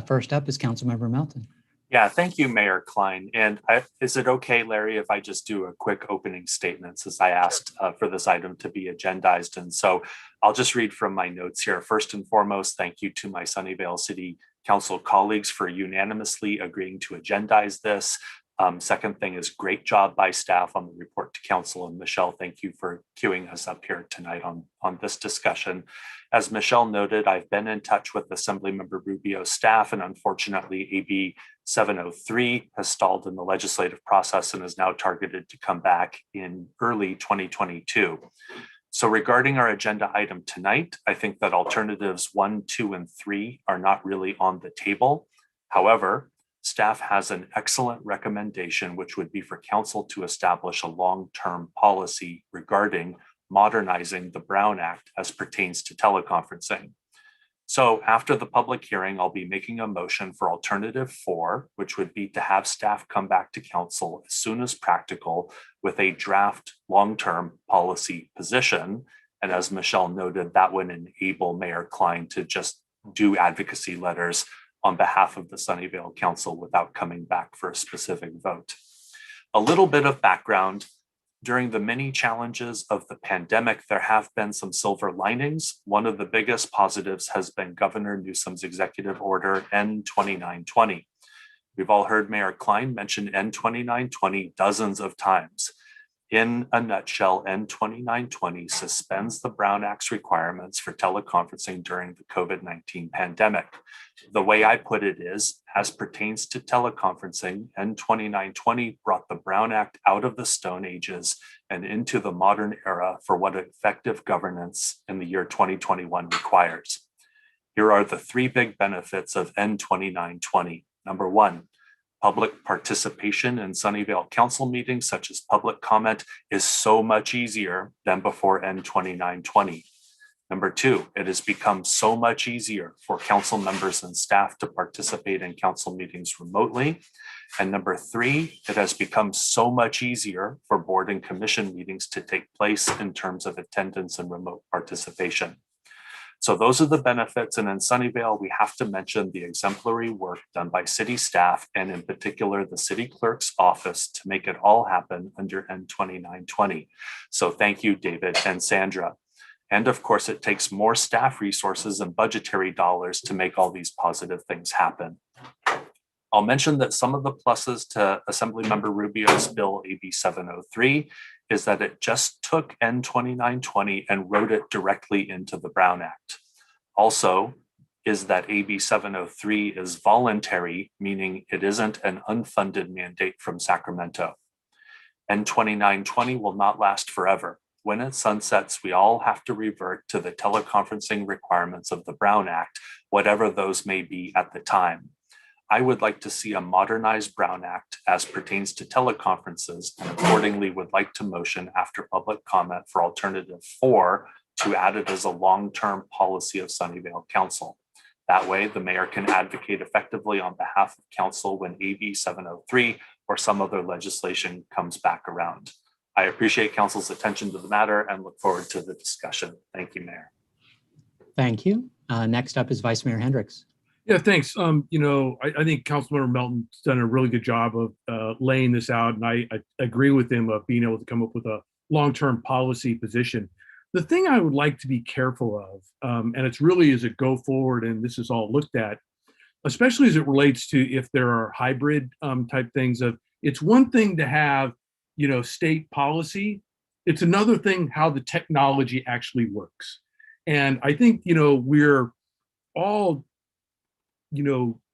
Speaker 2: First up is Councilmember Melton.
Speaker 7: Yeah, thank you, Mayor Klein. And is it okay, Larry, if I just do a quick opening statement since I asked for this item to be agendized? And so I'll just read from my notes here. First and foremost, thank you to my Sunnyvale City Council colleagues for unanimously agreeing to agendize this. Second thing is great job by staff on the report to council. And Michelle, thank you for queuing us up here tonight on this discussion. As Michelle noted, I've been in touch with Assemblymember Rubio's staff, and unfortunately, AB 703 has stalled in the legislative process and is now targeted to come back in early 2022. So regarding our agenda item tonight, I think that alternatives 1, 2, and 3 are not really on the table. However, staff has an excellent recommendation, which would be for council to establish a long-term policy regarding modernizing the Brown Act as pertains to teleconferencing. So after the public hearing, I'll be making a motion for alternative 4, which would be to have staff come back to council as soon as practical with a draft long-term policy position. And as Michelle noted, that would enable Mayor Klein to just do advocacy letters on behalf of the Sunnyvale Council without coming back for a specific vote. A little bit of background. During the many challenges of the pandemic, there have been some silver linings. One of the biggest positives has been Governor Newsom's executive order N2920. We've all heard Mayor Klein mention N2920 dozens of times. In a nutshell, N2920 suspends the Brown Act's requirements for teleconferencing during the COVID-19 pandemic. The way I put it is, as pertains to teleconferencing, N2920 brought the Brown Act out of the Stone Ages and into the modern era for what effective governance in the year 2021 requires. Here are the 3 big benefits of N2920. Number 1, public participation in Sunnyvale Council meetings, such as public comment, is so much easier than before N2920. Number 2, it has become so much easier for council members and staff to participate in council meetings remotely. And number 3, it has become so much easier for board and commission meetings to take place in terms of attendance and remote participation. So those are the benefits. And in Sunnyvale, we have to mention the exemplary work done by city staff and in particular the city clerk's office to make it all happen under N2920. So thank you, David and Sandra. And of course, it takes more staff resources and budgetary dollars to make all these positive things happen. I'll mention that some of the pluses to Assemblymember Rubio's Bill AB 703 is that it just took N2920 and wrote it directly into the Brown Act. Also, is that AB 703 is voluntary, meaning it isn't an unfunded mandate from Sacramento. N2920 will not last forever. When it sunsets, we all have to revert to the teleconferencing requirements of the Brown Act, whatever those may be at the time. I would like to see a modernized Brown Act as pertains to teleconferences and accordingly would like to motion after public comment for alternative 4 to add it as a long-term policy of Sunnyvale Council. That way, the mayor can advocate effectively on behalf of council when AB 703 or some other legislation comes back around. I appreciate council's attention to the matter and look forward to the discussion. Thank you, Mayor.
Speaker 2: Thank you. Next up is Vice Mayor Hendricks.
Speaker 11: Yeah, thanks. I think Councilmember Melton's done a really good job of laying this out, and I agree with him of being able to come up with a long-term policy position. The thing I would like to be careful of, and it's really as it go forward, and this is all looked at, especially as it relates to if there are hybrid type things of, it's one thing to have, state policy. It's another thing how the technology actually works. And I think, we're all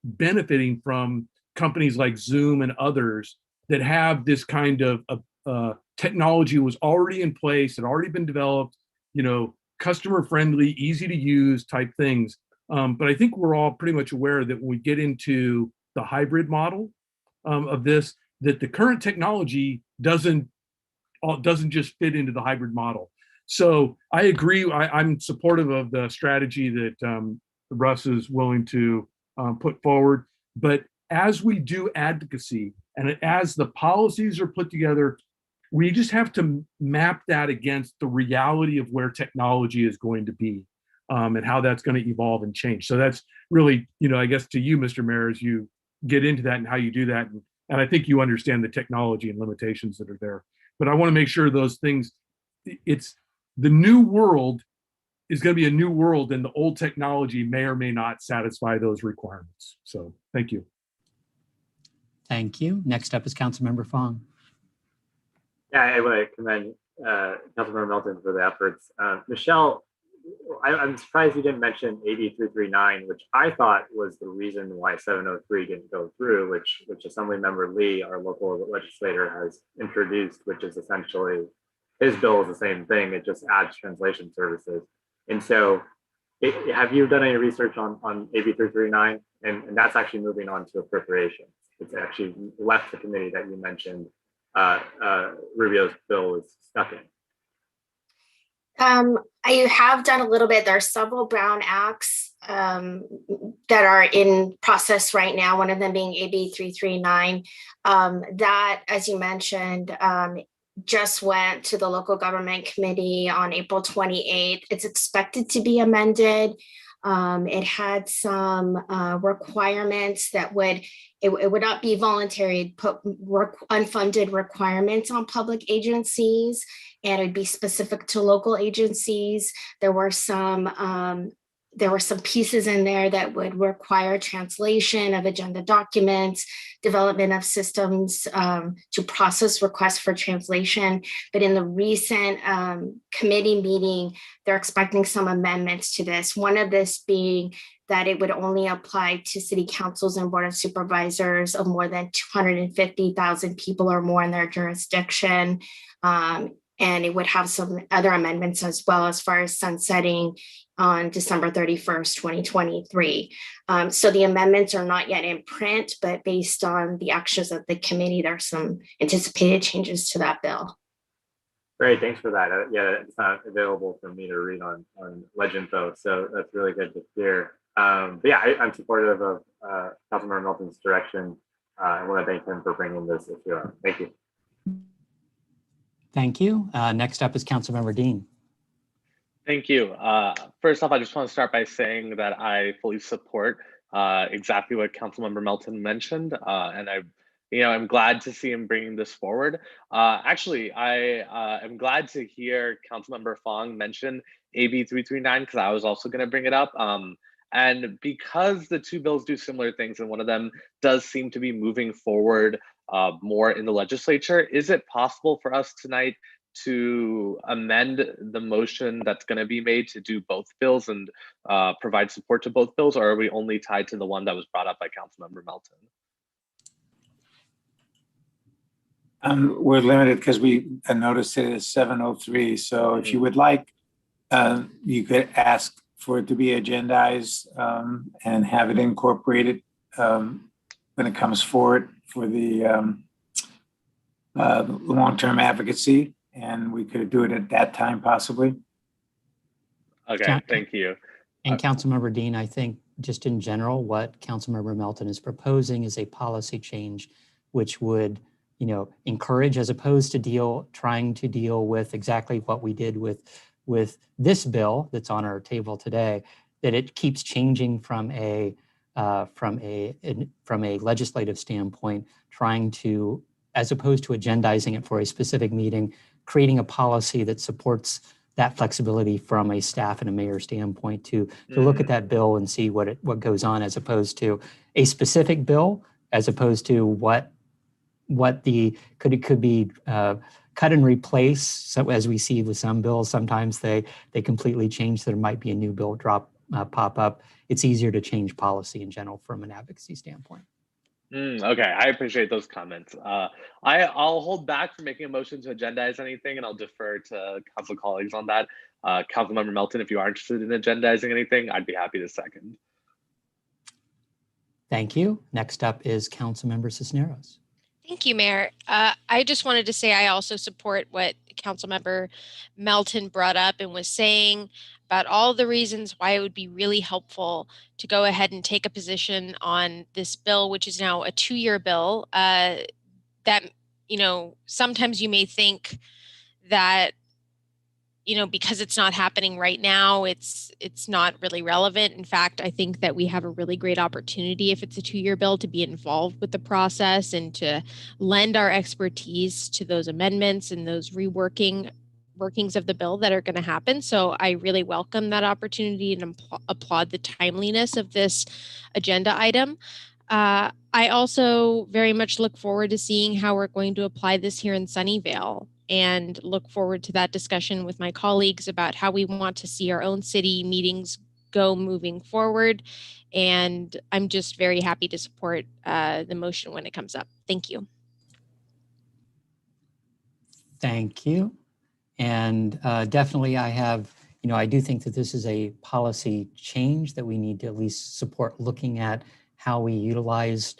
Speaker 11: benefiting from companies like Zoom and others that have this kind of technology was already in place, had already been developed, customer friendly, easy to use type things. But I think we're all pretty much aware that when we get into the hybrid model of this, that the current technology doesn't just fit into the hybrid model. So I agree. I'm supportive of the strategy that Russ is willing to put forward. But as we do advocacy and as the policies are put together, we just have to map that against the reality of where technology is going to be and how that's going to evolve and change. So that's really, I guess to you, Mr. Mayor, as you get into that and how you do that. And I think you understand the technology and limitations that are there. But I want to make sure those things, it's the new world is going to be a new world, and the old technology may or may not satisfy those requirements. So thank you.
Speaker 2: Thank you. Next up is Councilmember Fong.
Speaker 4: Yeah, I want to commend Councilmember Melton for the efforts. Michelle, I'm surprised you didn't mention AB 339, which I thought was the reason why 703 didn't go through, which Assemblymember Lee, our local legislator, has introduced, which is essentially his bill is the same thing. It just adds translation services. And so have you done any research on AB 339? And that's actually moving on to appropriations. It's actually left the committee that you mentioned Rubio's bill is stuck in.
Speaker 14: I have done a little bit. There are several Brown Acts that are in process right now, one of them being AB 339. That, as you mentioned, just went to the local government committee on April 28th. It's expected to be amended. It had some requirements that it would not be voluntary, put unfunded requirements on public agencies, and it'd be specific to local agencies. There were some pieces in there that would require translation of agenda documents, development of systems to process requests for translation. But in the recent committee meeting, they're expecting some amendments to this. One of this being that it would only apply to city councils and board of supervisors of more than 250,000 people or more in their jurisdiction. And it would have some other amendments as well, as far as sunsetting on December 31st, 2023. So the amendments are not yet in print, but based on the actions of the committee, there are some anticipated changes to that bill.
Speaker 4: Great, thanks for that. Yeah, it's not available for me to read on Legend though, so that's really good to hear. But yeah, I'm supportive of Councilmember Melton's direction. I want to thank him for bringing this issue up. Thank you.
Speaker 2: Thank you. Next up is Councilmember Dean.
Speaker 12: Thank you. First off, I just want to start by saying that I fully support exactly what Councilmember Melton mentioned, and I'm glad to see him bringing this forward. Actually, I am glad to hear Councilmember Fong mention AB 339 because I was also going to bring it up. And because the two bills do similar things, and one of them does seem to be moving forward more in the legislature, is it possible for us tonight to amend the motion that's going to be made to do both bills and provide support to both bills, or are we only tied to the one that was brought up by Councilmember Melton?
Speaker 15: We're limited because we noticed it is 7:03. So if you would like, you could ask for it to be agendized and have it incorporated when it comes forward for the long-term advocacy, and we could do it at that time possibly.
Speaker 12: Okay, thank you.
Speaker 2: And Councilmember Dean, I think just in general, what Councilmember Melton is proposing is a policy change, which would, encourage, as opposed to trying to deal with exactly what we did with this bill that's on our table today, that it keeps changing from a legislative standpoint, trying to, as opposed to agendizing it for a specific meeting, creating a policy that supports that flexibility from a staff and a mayor standpoint to look at that bill and see what goes on, as opposed to a specific bill, as opposed to what could be cut and replace. So as we see with some bills, sometimes they completely change. There might be a new bill pop up. It's easier to change policy in general from an advocacy standpoint.
Speaker 12: Okay, I appreciate those comments. I'll hold back from making a motion to agendize anything, and I'll defer to council colleagues on that. Councilmember Melton, if you are interested in agendizing anything, I'd be happy to second.
Speaker 2: Thank you. Next up is Councilmember Cisneros.
Speaker 8: Thank you, Mayor. I just wanted to say I also support what Councilmember Melton brought up and was saying about all the reasons why it would be really helpful to go ahead and take a position on this bill, which is now a 2-year bill. That, sometimes you may think that, because it's not happening right now, it's not really relevant. In fact, I think that we have a really great opportunity, if it's a 2-year bill, to be involved with the process and to lend our expertise to those amendments and those workings of the bill that are going to happen. So I really welcome that opportunity and applaud the timeliness of this agenda item. I also very much look forward to seeing how we're going to apply this here in Sunnyvale, and look forward to that discussion with my colleagues about how we want to see our own city meetings go moving forward. And I'm just very happy to support the motion when it comes up. Thank you.
Speaker 2: Thank you. And definitely I do think that this is a policy change that we need to at least support, looking at how we utilize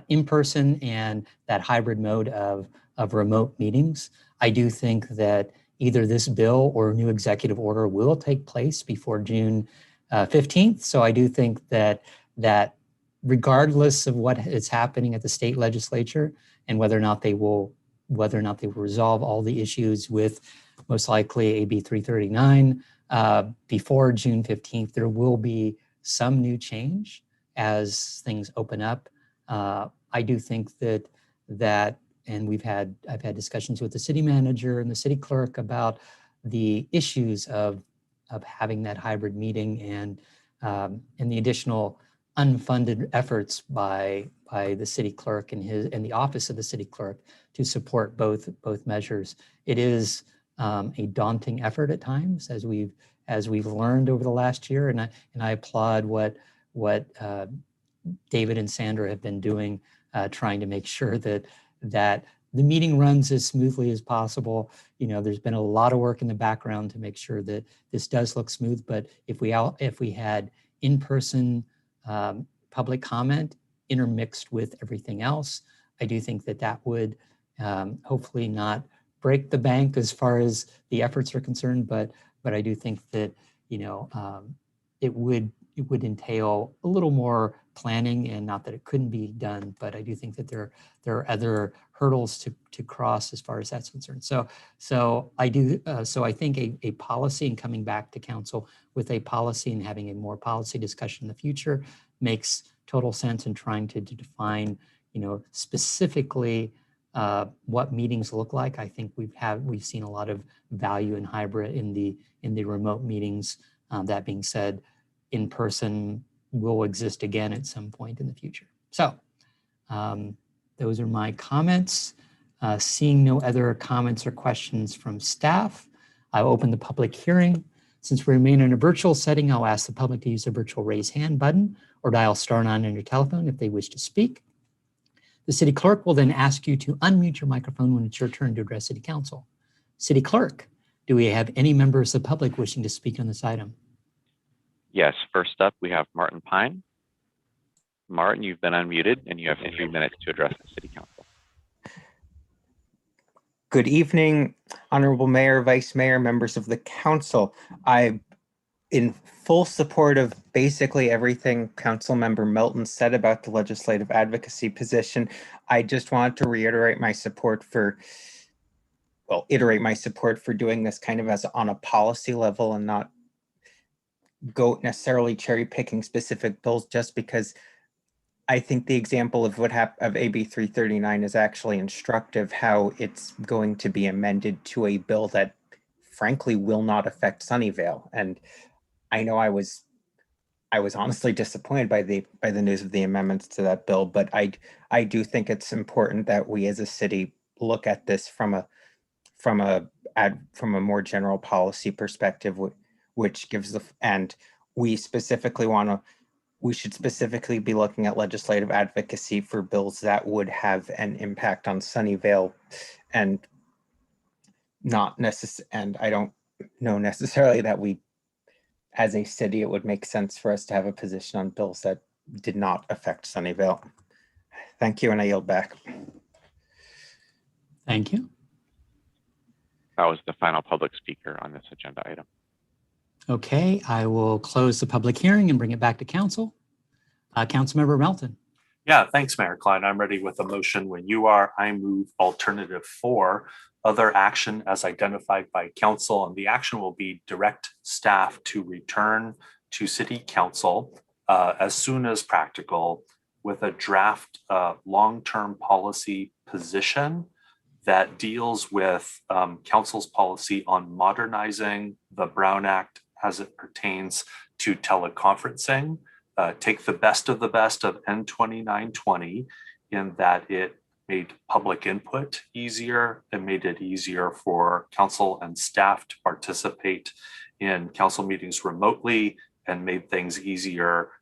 Speaker 2: in-person and that hybrid mode of remote meetings. I do think that either this bill or a new executive order will take place before June 15th. So I do think that regardless of what is happening at the state legislature and whether or not they will resolve all the issues with most likely AB 339 before June 15th, there will be some new change as things open up. I do think that and I've had discussions with the city manager and the city clerk about the issues of having that hybrid meeting and the additional unfunded efforts by the city clerk and the office of the city clerk to support both measures. It is a daunting effort at times, as we've learned over the last year, and I applaud what David and Sandra have been doing, trying to make sure that the meeting runs as smoothly as possible. You know, there's been a lot of work in the background to make sure that this does look smooth. But if we had in-person public comment intermixed with everything else, I do think that would hopefully not break the bank as far as the efforts are concerned. But I do think that, you know, it would entail a little more planning, and not that it couldn't be done, but I do think that there are other hurdles to cross as far as that's concerned. So I think a policy, and coming back to council with a policy and having a more policy discussion in the future makes total sense, in trying to define, you know, specifically what meetings look like. I think we've seen a lot of value in hybrid in the remote meetings. That being said, in person will exist again at some point in the future. So those are my comments. Seeing no other comments or questions from staff, I'll open the public hearing. Since we remain in a virtual setting, I'll ask the public to use the virtual raise hand button or dial *9 on your telephone if they wish to speak. The city clerk will then ask you to unmute your microphone when it's your turn to address city council. City clerk, do we have any members of the public wishing to speak on this item?
Speaker 1: Yes, first up, we have Martin Pine. Martin, you've been unmuted and you have 3 minutes to address the city council.
Speaker 16: Good evening, Honorable Mayor, Vice Mayor, members of the council. I'm in full support of basically everything Councilmember Melton said about the legislative advocacy position. I just want to reiterate my support for, iterate my support for doing this kind of as on a policy level and not go necessarily cherry picking specific bills, just because I think the example of of AB 339 is actually instructive, how it's going to be amended to a bill that frankly will not affect Sunnyvale. And I know I was honestly disappointed by the news of the amendments to that bill, but I do think it's important that we as a city look at this from a more general policy perspective, which gives and we should specifically be looking at legislative advocacy for bills that would have an impact on Sunnyvale, and I don't know necessarily that we, as a city, it would make sense for us to have a position on bills that did not affect Sunnyvale. Thank you, and I yield back.
Speaker 2: Thank you.
Speaker 1: That was the final public speaker on this agenda item.
Speaker 2: Okay, I will close the public hearing and bring it back to council. Councilmember Melton.
Speaker 7: Yeah, thanks, Mayor Klein. I'm ready with a motion when you are. I move alternative 4, other action as identified by council, and the action will be direct staff to return to city council as soon as practical with a draft long-term policy position that deals with council's policy on modernizing the Brown Act as it pertains to teleconferencing. Take the best of N2920 in that it made public input easier and made it easier for council and staff to participate in council meetings remotely, and made things easier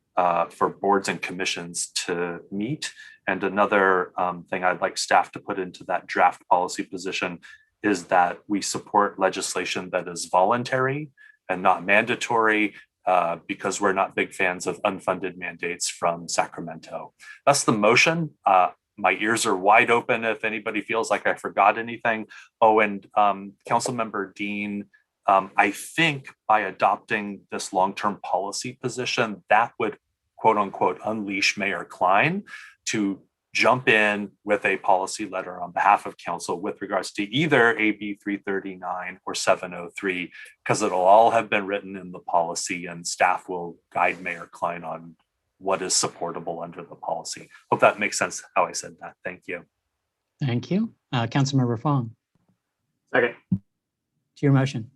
Speaker 7: for boards and commissions to meet. And another thing I'd like staff to put into that draft policy position is that we support legislation that is voluntary and not mandatory, because we're not big fans of unfunded mandates from Sacramento. That's the motion. My ears are wide open if anybody feels like I forgot anything. Oh, and Councilmember Dean I think by adopting this long-term policy position, that would quote unquote unleash Mayor Klein to jump in with a policy letter on behalf of council with regards to either AB 339 or 703, because it'll all have been written in the policy and staff will guide Mayor Klein on what is supportable under the policy. Hope that makes sense how I said that. Thank you.
Speaker 2: Thank you. Councilmember Fong.
Speaker 4: Second.
Speaker 2: To your motion.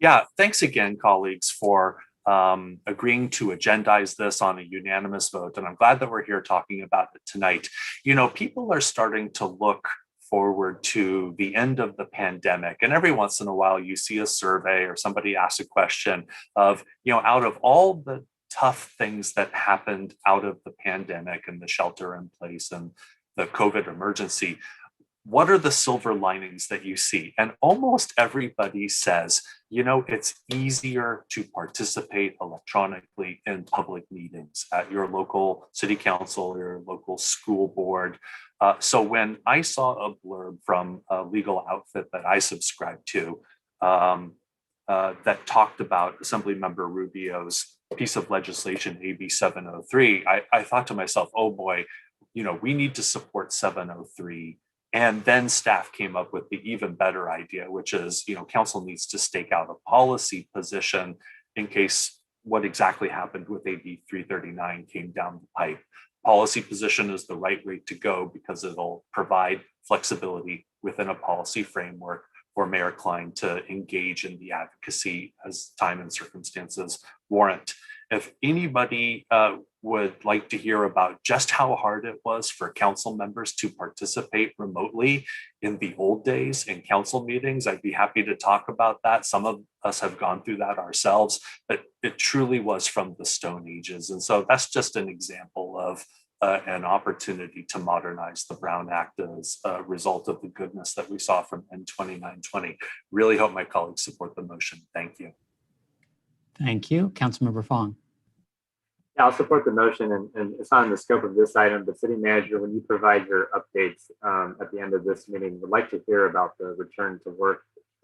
Speaker 7: Yeah, thanks again, colleagues, for agreeing to agendize this on a unanimous vote. And I'm glad that we're here talking about it tonight. You know, people are starting to look forward to the end of the pandemic. And every once in a while, you see a survey or somebody asks a question of, you know, out of all the tough things that happened out of the pandemic and the shelter in place and the COVID emergency, what are the silver linings that you see? And almost everybody says, you know, it's easier to participate electronically in public meetings at your local city council, your local school board. So when I saw a blurb from a legal outfit that I subscribe to that talked about Assemblymember Rubio's piece of legislation, AB 703, I thought to myself, oh boy, you know, we need to support 703. And then staff came up with the even better idea, which is, you know, council needs to stake out a policy position in case what exactly happened with AB 339 came down the pipe. Policy position is the right way to go because it'll provide flexibility within a policy framework for Mayor Klein to engage in the advocacy as time and circumstances warrant. If anybody would like to hear about just how hard it was for council members to participate remotely in the old days in council meetings, I'd be happy to talk about that. Some of us have gone through that ourselves, but it truly was from the Stone Ages. And so that's just an example of an opportunity to modernize the Brown Act as a result of the goodness that we saw from N2920. Really hope my colleagues support the motion. Thank you.
Speaker 2: Thank you. Councilmember Fong.
Speaker 4: Yeah, I'll support the motion, and it's not in the scope of this item, but city manager, when you provide your updates at the end of this meeting, would like to hear about the return to work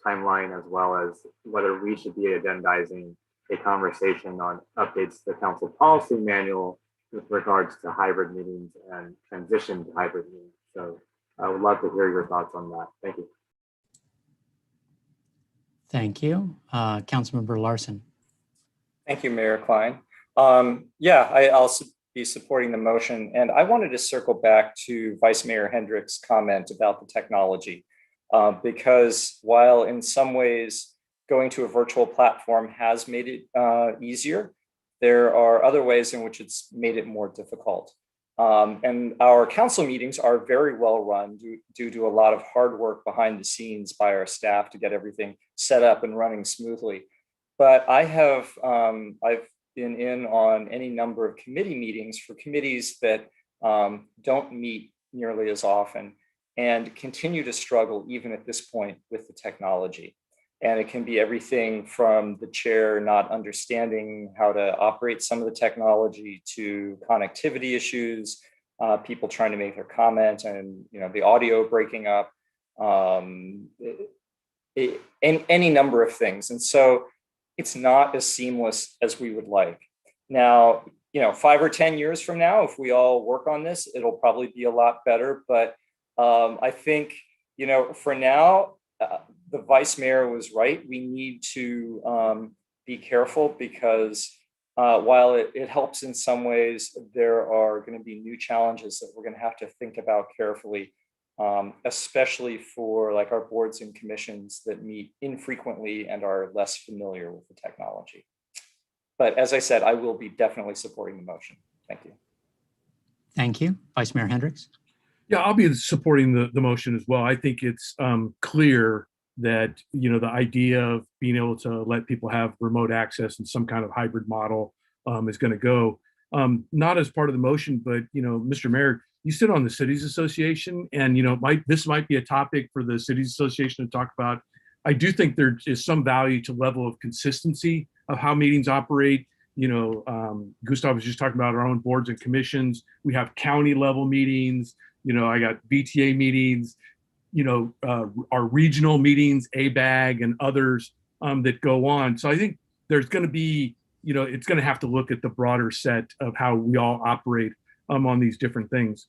Speaker 4: timeline, as well as whether we should be agendizing a conversation on updates to the council policy manual with regards to hybrid meetings and transition to hybrid meetings. So I would love to hear your thoughts on that. Thank you.
Speaker 2: Thank you. Councilmember Larson.
Speaker 13: Thank you, Mayor Klein. I'll be supporting the motion. And I wanted to circle back to Vice Mayor Hendrick's comment about the technology, because while in some ways going to a virtual platform has made it easier, there are other ways in which it's made it more difficult. And our council meetings are very well run due to a lot of hard work behind the scenes by our staff to get everything set up and running smoothly. But I've been in on any number of committee meetings for committees that don't meet nearly as often and continue to struggle even at this point with the technology. And it can be everything from the chair not understanding how to operate some of the technology to connectivity issues, people trying to make their comment and the audio breaking up, any number of things. And so it's not as seamless as we would like. Now, 5 or 10 years from now, if we all work on this, it'll probably be a lot better. But I think, for now, the vice mayor was right. We need to be careful because while it helps in some ways, there are going to be new challenges that we're going to have to think about carefully, especially for like our boards and commissions that meet infrequently and are less familiar with the technology. But as I said, I will be definitely supporting the motion. Thank you.
Speaker 2: Thank you. Vice Mayor Hendricks.
Speaker 11: Yeah, I'll be supporting the motion as well. I think it's clear that, the idea of being able to let people have remote access in some kind of hybrid model is going to go. Not as part of the motion, but, Mr. Mayor, you sit on the Cities Association, and, this might be a topic for the Cities Association to talk about. I do think there is some value to level of consistency of how meetings operate. Gustav was just talking about our own boards and commissions. We have county level meetings. I got BTA meetings, our regional meetings, ABAG and others. that go on. So I think there's going to be, it's going to have to look at the broader set of how we all operate on these different things.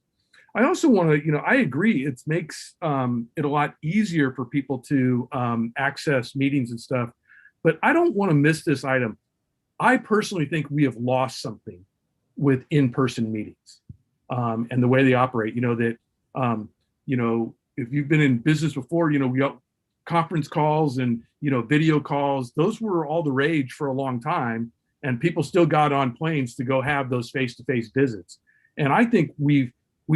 Speaker 11: I also want to, I agree, it makes it a lot easier for people to access meetings and stuff, but I don't want to miss this item. I personally think we have lost something with in-person meetings and the way they operate. If you've been in business before, we got conference calls and, video calls. Those were all the rage for a long time, and people still got on planes to go have those face-to-face visits. And I think we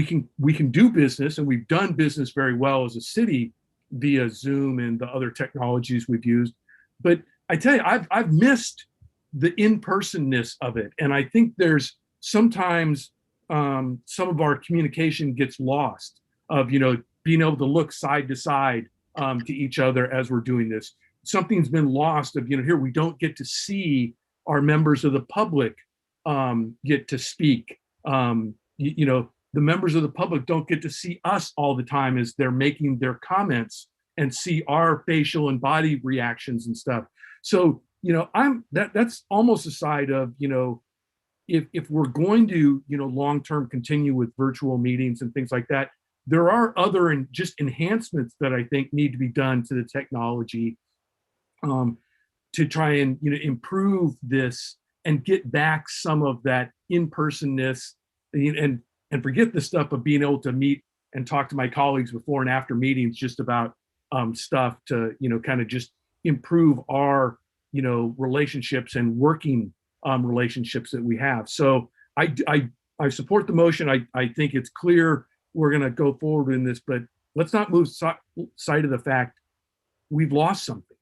Speaker 11: can do business, and we've done business very well as a city via Zoom and the other technologies we've used. But I tell you, I've missed the in-personness of it. And I think there's sometimes some of our communication gets lost of, being able to look side to side to each other as we're doing this. Something's been lost of, here we don't get to see our members of the public get to speak. The members of the public don't get to see us all the time as they're making their comments and see our facial and body reactions and stuff. So, that's almost a side of, if we're going to, long-term continue with virtual meetings and things like that, there are other and just enhancements that I think need to be done to the technology to try and, improve this and get back some of that in-personness and forget the stuff of being able to meet and talk to my colleagues before and after meetings just about stuff to, kind of just improve our, relationships and working relationships that we have. So I support the motion. I think it's clear we're going to go forward in this, but let's not lose sight of the fact we've lost something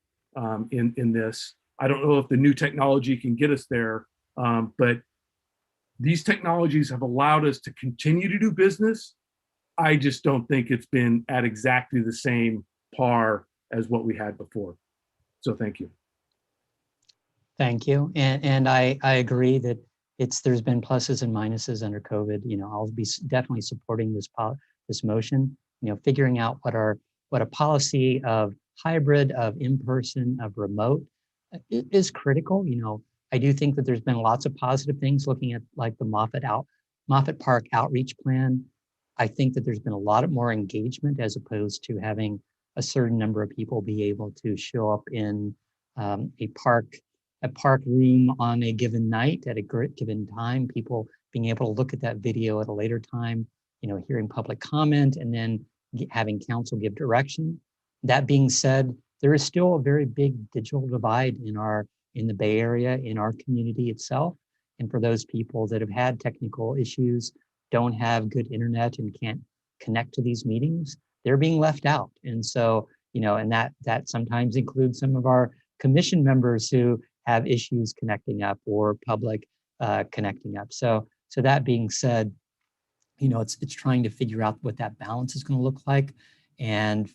Speaker 11: in this. I don't know if the new technology can get us there, but these technologies have allowed us to continue to do business. I just don't think it's been at exactly the same par as what we had before. So thank you.
Speaker 2: Thank you. And I agree that there's been pluses and minuses under COVID. I'll be definitely supporting this motion, figuring out what a policy of hybrid, of in-person, of remote is critical. I do think that there's been lots of positive things looking at like the Moffett Park outreach plan. I think that there's been a lot more engagement as opposed to having a certain number of people be able to show up in a park room on a given night at a given time, people being able to look at that video at a later time, hearing public comment and then having council give direction. That being said, there is still a very big digital divide in the Bay Area, in our community itself. And for those people that have had technical issues, don't have good internet and can't connect to these meetings, they're being left out. And so, and that sometimes includes some of our commission members who have issues connecting up or public connecting up. So that being said, it's trying to figure out what that balance is going to look like, and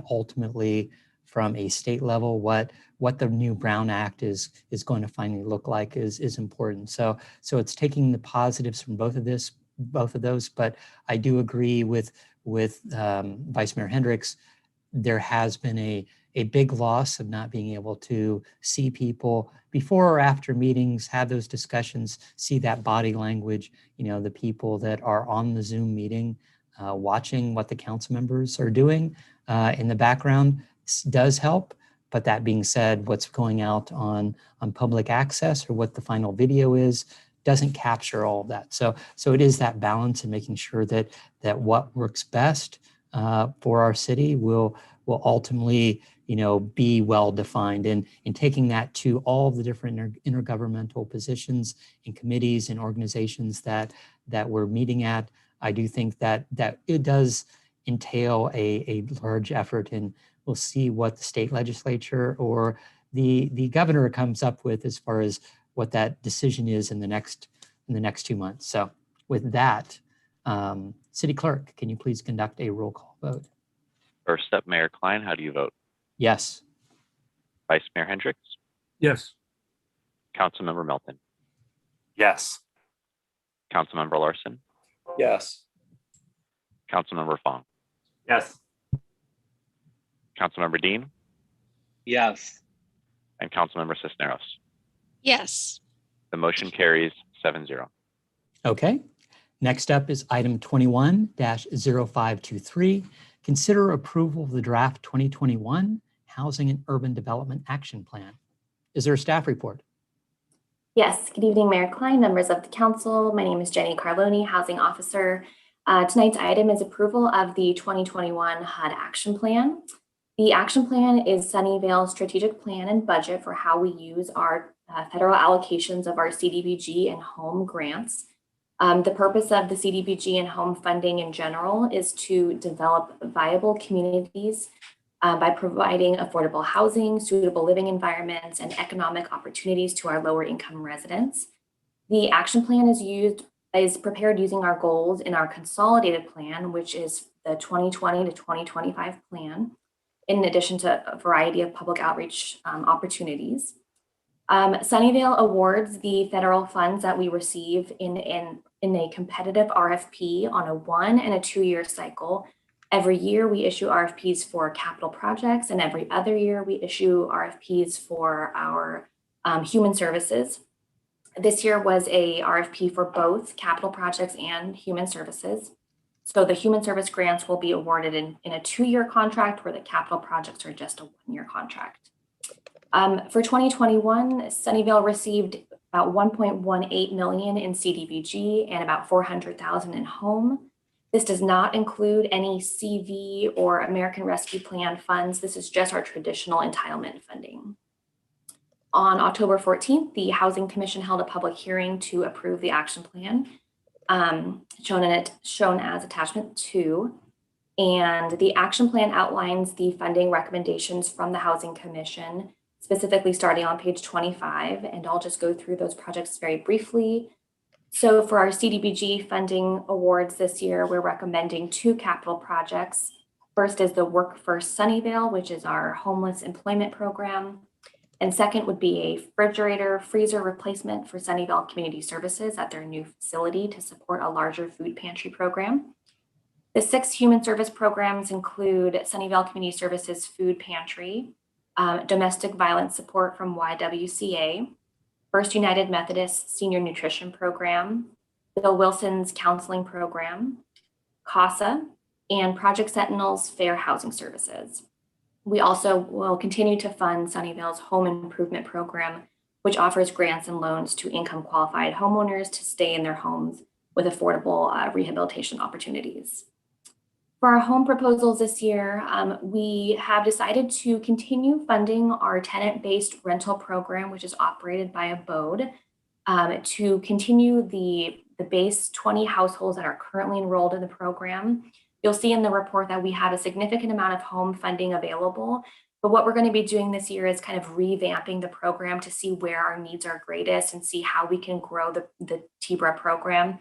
Speaker 2: ultimately from a state level, what the new Brown Act is going to finally look like is important. So it's taking the positives from both of those. But I do agree with Vice Mayor Hendricks. There has been a big loss of not being able to see people before or after meetings, have those discussions, see that body language, the people that are on the Zoom meeting, watching what the council members are doing in the background does help. But that being said, what's going out on public access or what the final video is doesn't capture all of that. So it is that balance and making sure that what works best for our city will ultimately, be well defined, and taking that to all of the different intergovernmental positions and committees and organizations that we're meeting at. I do think that it does entail a large effort, and we'll see what the state legislature or the governor comes up with as far as what that decision is in the next 2 months. So with that, City Clerk, can you please conduct a roll call vote?
Speaker 1: First up, Mayor Klein, how do you vote?
Speaker 2: Yes.
Speaker 1: Vice Mayor Hendricks?
Speaker 11: Yes.
Speaker 1: Councilmember Melton?
Speaker 7: Yes.
Speaker 1: Councilmember Larson?
Speaker 13: Yes.
Speaker 1: Councilmember Fong?
Speaker 4: Yes.
Speaker 1: Councilmember Dean?
Speaker 9: Yes.
Speaker 1: and Councilmember Cisneros.
Speaker 8: Yes.
Speaker 1: The motion carries 7-0.
Speaker 2: Okay. Next up is item 21-0523. Consider approval of the draft 2021 Housing and Urban Development Action Plan. Is there a staff report?
Speaker 18: Yes, good evening, Mayor Klein, members of the council. My name is Jenny Carloni, Housing Officer. Tonight's item is approval of the 2021 HUD Action Plan. The action plan is Sunnyvale's strategic plan and budget for how we use our federal allocations of our CDBG and home grants. The purpose of the CDBG and home funding in general is to develop viable communities by providing affordable housing, suitable living environments, and economic opportunities to our lower income residents. The action plan is prepared using our goals in our consolidated plan, which is the 2020 to 2025 plan, in addition to a variety of public outreach opportunities. Sunnyvale awards the federal funds that we receive in a competitive RFP on a 1 and a 2 year cycle. Every year we issue RFPs for capital projects, and every other year we issue RFPs for our human services. This year was a RFP for both capital projects and human services. So the human service grants will be awarded in a 2 year contract, where the capital projects are just a 1 year contract. For 2021, Sunnyvale received about 1.18 million in CDBG and about 400,000 in home. This does not include any CV or American Rescue Plan funds. This is just our traditional entitlement funding. On October 14th, the Housing Commission held a public hearing to approve the action plan, shown as attachment 2. And the action plan outlines the funding recommendations from the Housing Commission, specifically starting on page 25. And I'll just go through those projects very briefly. So for our CDBG funding awards this year, we're recommending 2 capital projects. First is the Work First Sunnyvale, which is our homeless employment program. And second would be a refrigerator freezer replacement for Sunnyvale Community Services at their new facility to support a larger food pantry program. The 6 human service programs include Sunnyvale Community Services Food Pantry, domestic violence support from YWCA, First United Methodist Senior Nutrition Program, Bill Wilson's Counseling Program, CASA, and Project Sentinel's Fair Housing Services. We also will continue to fund Sunnyvale's Home Improvement Program, which offers grants and loans to income qualified homeowners to stay in their homes with affordable rehabilitation opportunities. For our home proposals this year, we have decided to continue funding our tenant-based rental program, which is operated by Abode, to continue the base 20 households that are currently enrolled in the program. You'll see in the report that we have a significant amount of home funding available, but what we're going to be doing this year is kind of revamping the program to see where our needs are greatest and see how we can grow the TBRA program.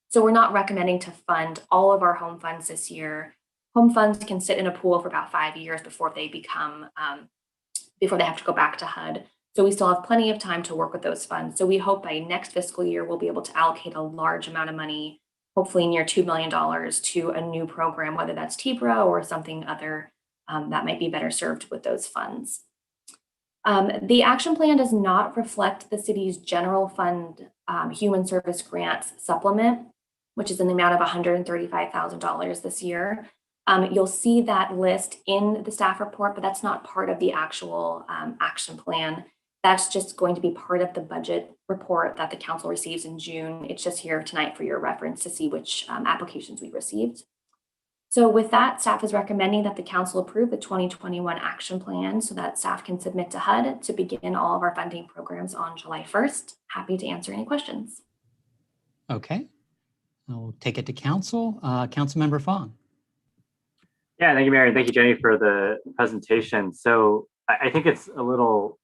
Speaker 18: So we're not recommending to fund all of our home funds this year. Home funds can sit in a pool for about 5 years before they become, before they have to go back to HUD. So we still have plenty of time to work with those funds. So we hope by next fiscal year, we'll be able to allocate a large amount of money, hopefully near $2 million, to a new program, whether that's TBRA or something other that might be better served with those funds. The action plan does not reflect the city's general fund human service grants supplement, which is in the amount of $135,000 this year. You'll see that list in the staff report, but that's not part of the actual action plan. That's just going to be part of the budget report that the council receives in June. It's just here tonight for your reference to see which applications we received. So with that, staff is recommending that the council approve the 2021 action plan so that staff can submit to HUD to begin all of our funding programs on July 1st. Happy to answer any questions.
Speaker 2: Okay, I'll take it to council. Councilmember Fong.
Speaker 4: Yeah, thank you, Mary, and thank you, Jenny, for the presentation. So I think it's a little,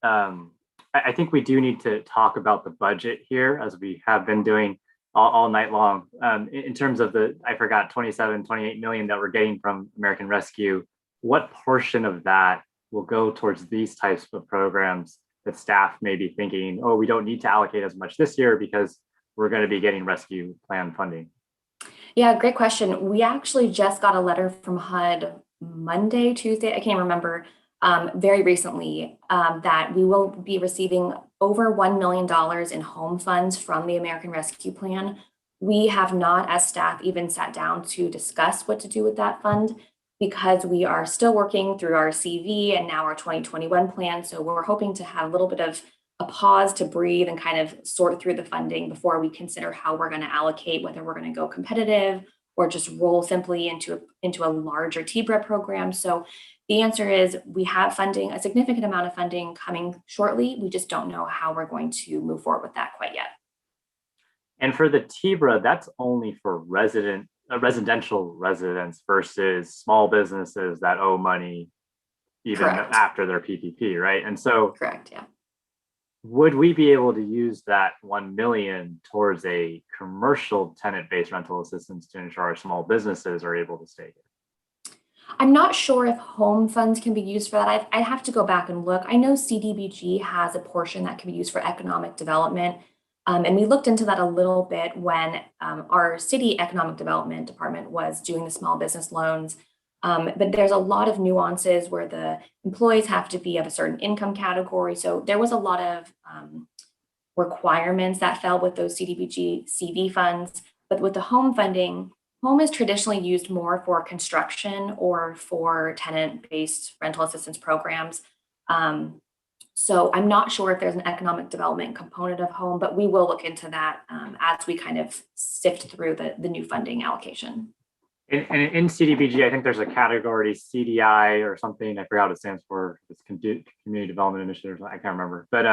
Speaker 4: I think we do need to talk about the budget here, as we have been doing all night long. In terms of I forgot 28 million that we're getting from American Rescue. What portion of that will go towards these types of programs that staff may be thinking, oh, we don't need to allocate as much this year because we're going to be getting rescue plan funding?
Speaker 18: Yeah, great question. We actually just got a letter from HUD Monday, Tuesday, I can't remember, very recently that we will be receiving over $1 million in home funds from the American Rescue Plan. We have not, as staff, even sat down to discuss what to do with that fund because we are still working through our CV and now our 2021 plan. So we're hoping to have a little bit of a pause to breathe and kind of sort through the funding before we consider how we're going to allocate, whether we're going to go competitive or just roll simply into a larger TBRA program. So the answer is we have funding, a significant amount of funding coming shortly. We just don't know how we're going to move forward with that quite yet.
Speaker 4: And for the TBRA, that's only for residential residents versus small businesses that owe money even
Speaker 18: Correct.
Speaker 4: after their PPP, right? And so
Speaker 18: correct, yeah.
Speaker 4: Would we be able to use that 1 million towards a commercial tenant-based rental assistance to ensure our small businesses are able to stay here?
Speaker 18: I'm not sure if home funds can be used for that. I'd have to go back and look. I know CDBG has a portion that can be used for economic development. And we looked into that a little bit when our city economic development department was doing the small business loans. But there's a lot of nuances where the employees have to be of a certain income category. So there was a lot of requirements that fell with those CDBG CV funds. But with the home funding, home is traditionally used more for construction or for tenant-based rental assistance programs. So I'm not sure if there's an economic development component of home, but we will look into that as we kind of sift through the new funding allocation.
Speaker 4: And in CDBG, I think there's a category CDI or something. I forgot what it stands for. It's Community Development Initiative. I can't remember. But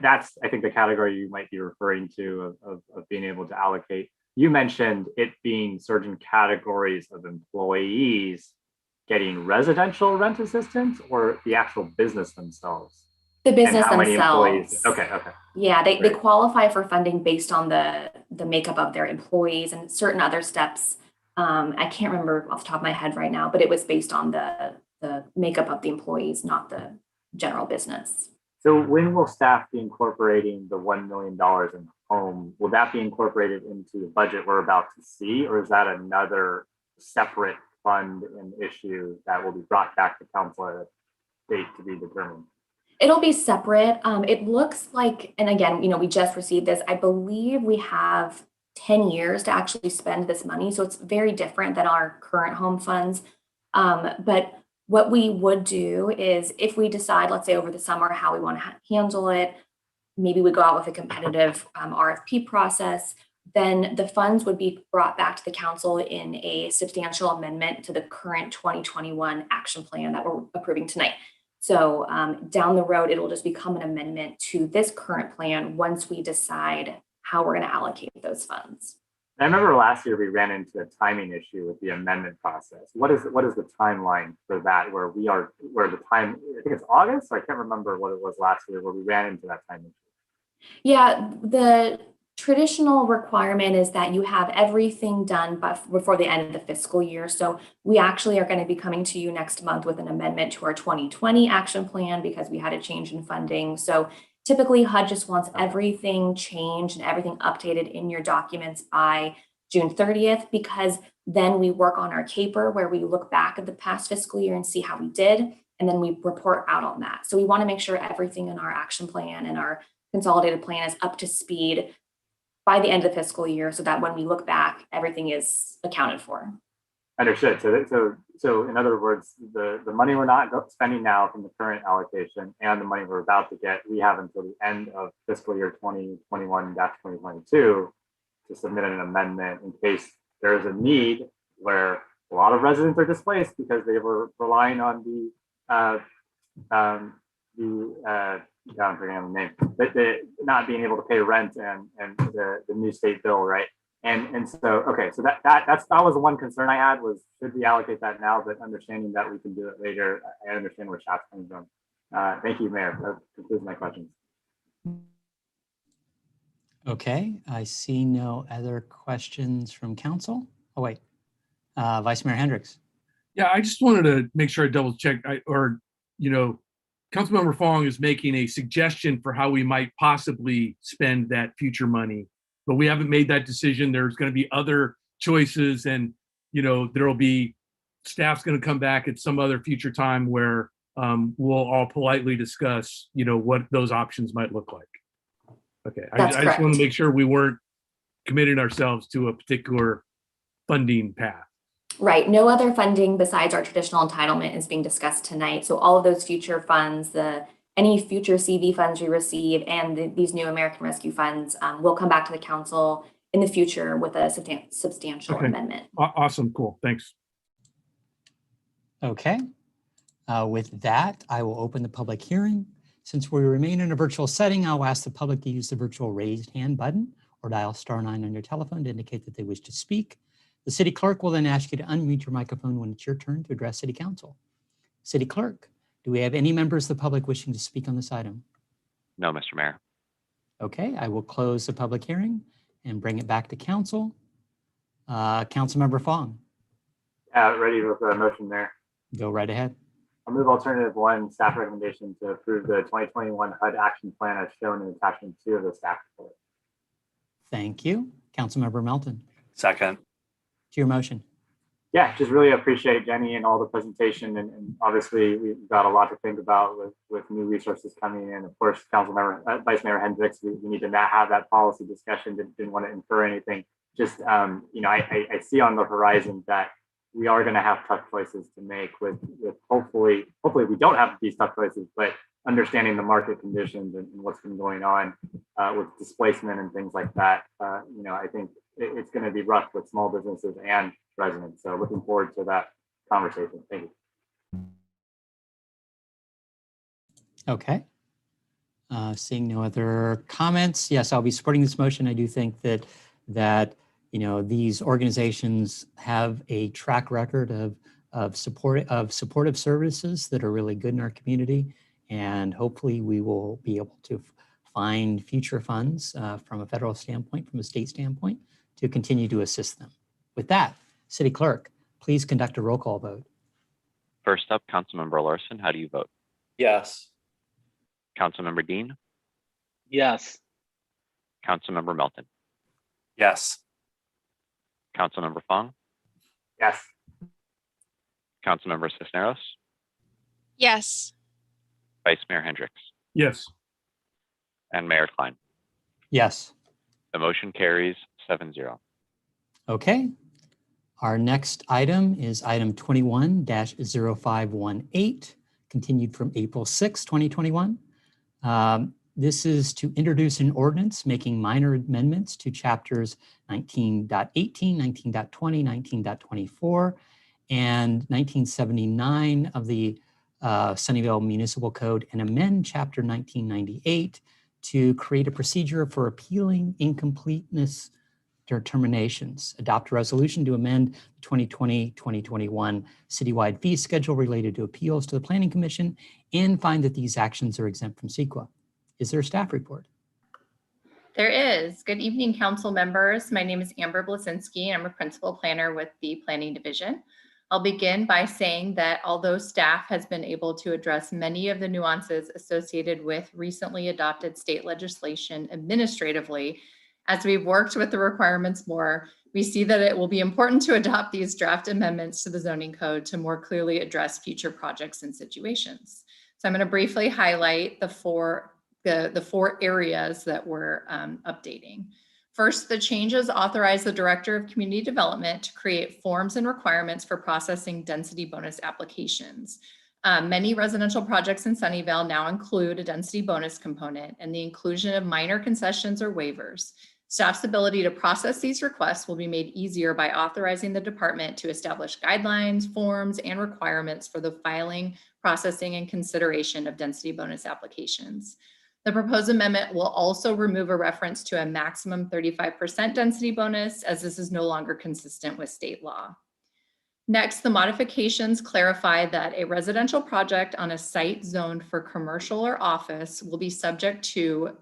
Speaker 4: that's, I think, the category you might be referring to of being able to allocate. You mentioned it being certain categories of employees getting residential rent assistance or the actual business themselves?
Speaker 18: The business
Speaker 4: themselves.
Speaker 18: Okay.
Speaker 4: Okay.
Speaker 18: Yeah, they qualify for funding based on the makeup of their employees and certain other steps. I can't remember off the top of my head right now, but it was based on the makeup of the employees, not the general business.
Speaker 4: So when will staff be incorporating the $1 million in home? Will that be incorporated into the budget we're about to see, or is that another separate fund and issue that will be brought back to council at a date to be determined?
Speaker 18: It'll be separate. It looks like, and again, we just received this. I believe we have 10 years to actually spend this money. So it's very different than our current home funds. But what we would do is if we decide, let's say over the summer, how we want to handle it, maybe we go out with a competitive RFP process, then the funds would be brought back to the council in a substantial amendment to the current 2021 action plan that we're approving tonight. So down the road, it'll just become an amendment to this current plan once we decide how we're going to allocate those funds.
Speaker 4: I remember last year we ran into a timing issue with the amendment process. What is the timeline for that? Where the time, I think it's August. I can't remember what it was last year where we ran into that time issue.
Speaker 18: Yeah, the traditional requirement is that you have everything done before the end of the fiscal year. So we actually are going to be coming to you next month with an amendment to our 2020 action plan because we had a change in funding. So typically HUD just wants everything changed and everything updated in your documents by June 30th, because then we work on our CAPER where we look back at the past fiscal year and see how we did, and then we report out on that. So we want to make sure everything in our action plan and our consolidated plan is up to speed by the end of the fiscal year so that when we look back, everything is accounted for.
Speaker 4: Understood. So in other words, the money we're not spending now from the current allocation and the money we're about to get, we have until the end of fiscal year 2021-2022 to submit an amendment in case there is a need where a lot of residents are displaced because they were relying on I'm forgetting the name, but the not being able to pay rent and the new state bill, right? And so, okay, so that was the one concern I had was, should we allocate that now? But understanding that we can do it later, I understand where staff's coming from. Thank you, Mayor. That concludes my questions.
Speaker 2: Okay, I see no other questions from council. Oh, wait, Vice Mayor Hendricks.
Speaker 11: Yeah, I just wanted to make sure I double check, Councilmember Fong is making a suggestion for how we might possibly spend that future money, but we haven't made that decision. There's going to be other choices, and there'll be staff's going to come back at some other future time where we'll all politely discuss, what those options might look like. Okay, I
Speaker 18: That's
Speaker 11: just want to
Speaker 18: correct.
Speaker 11: make sure we weren't committing ourselves to a particular funding path.
Speaker 18: Right. No other funding besides our traditional entitlement is being discussed tonight. So all of those future funds, any future CV funds we receive and these new American Rescue funds will come back to the council in the future with a substantial amendment.
Speaker 11: Awesome. Cool. Thanks.
Speaker 2: Okay. With that, I will open the public hearing. Since we remain in a virtual setting, I'll ask the public to use the virtual raised hand button or dial *9 on your telephone to indicate that they wish to speak. The city clerk will then ask you to unmute your microphone when it's your turn to address city council. City clerk, do we have any members of the public wishing to speak on this item?
Speaker 1: No, Mr. Mayor.
Speaker 2: Okay, I will close the public hearing and bring it back to council. Councilmember Fong.
Speaker 4: Ready with the motion there.
Speaker 2: Go right ahead.
Speaker 4: I'll move alternative 1 staff recommendation to approve the 2021 HUD action plan as shown in attachment 2 of the staff report.
Speaker 2: Thank you. Councilmember Melton.
Speaker 7: Second.
Speaker 2: To your motion.
Speaker 4: Yeah, just really appreciate Jenny and all the presentation, and obviously we've got a lot to think about with new resources coming in. Of course, Vice Mayor Hendricks, we need to have that policy discussion. Didn't want to infer anything. Just I see on the horizon that we are going to have tough choices to make with hopefully we don't have these tough choices, but understanding the market conditions and what's been going on with displacement and things like that. I think it's going to be rough with small businesses and residents. So looking forward to that conversation. Thank you.
Speaker 2: Okay. Seeing no other comments, yes, I'll be supporting this motion. I do think that these organizations have a track record of supportive services that are really good in our community, and hopefully we will be able to find future funds from a federal standpoint, from a state standpoint, to continue to assist them. With that, City Clerk, please conduct a roll call vote.
Speaker 1: First up, Councilmember Larson, how do you vote?
Speaker 9: Yes.
Speaker 1: Councilmember Dean?
Speaker 9: Yes.
Speaker 1: Councilmember Melton?
Speaker 7: Yes.
Speaker 1: Councilmember Fong?
Speaker 4: Yes.
Speaker 1: Councilmember Cisneros?
Speaker 8: Yes.
Speaker 1: Vice Mayor Hendricks?
Speaker 11: Yes.
Speaker 1: And Mayor Klein?
Speaker 2: Yes.
Speaker 1: The motion carries 7-0.
Speaker 2: Okay. Our next item is item 21-0518, continued from April 6, 2021. This is to introduce an ordinance making minor amendments to chapters 19.18, 19.20, 19.24, and 1979 of the Sunnyvale Municipal Code and amend chapter 1998 to create a procedure for appealing incompleteness determinations, adopt a resolution to amend the 2020-2021 citywide fee schedule related to appeals to the Planning Commission, and find that these actions are exempt from CEQA. Is there a staff report?
Speaker 20: There is. Good evening, council members. My name is Amber Blasinski. I'm a principal planner with the Planning Division. I'll begin by saying that although staff has been able to address many of the nuances associated with recently adopted state legislation administratively, as we've worked with the requirements more, we see that it will be important to adopt these draft amendments to the zoning code to more clearly address future projects and situations. So I'm going to briefly highlight the four areas that we're updating. First, the changes authorize the Director of Community Development to create forms and requirements for processing density bonus applications. Many residential projects in Sunnyvale now include a density bonus component, and the inclusion of minor concessions or waivers. Staff's ability to process these requests will be made easier by authorizing the department to establish guidelines, forms, and requirements for the filing, processing, and consideration of density bonus applications. The proposed amendment will also remove a reference to a maximum 35% density bonus, as this is no longer consistent with state law. Next, the modifications clarify that a residential project on a site zoned for commercial or office will be subject to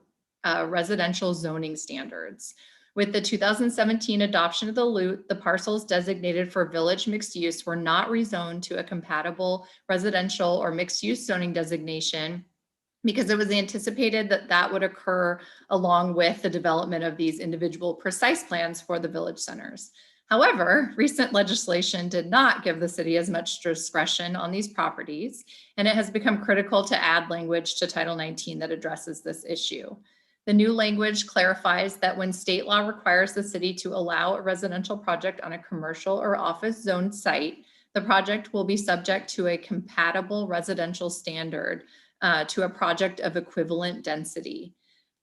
Speaker 20: residential zoning standards. With the 2017 adoption of the LUT, the parcels designated for village mixed use were not rezoned to a compatible residential or mixed use zoning designation, because it was anticipated that that would occur along with the development of these individual precise plans for the village centers. However, recent legislation did not give the city as much discretion on these properties, and it has become critical to add language to Title 19 that addresses this issue. The new language clarifies that when state law requires the city to allow a residential project on a commercial or office zone site, the project will be subject to a compatible residential standard to a project of equivalent density.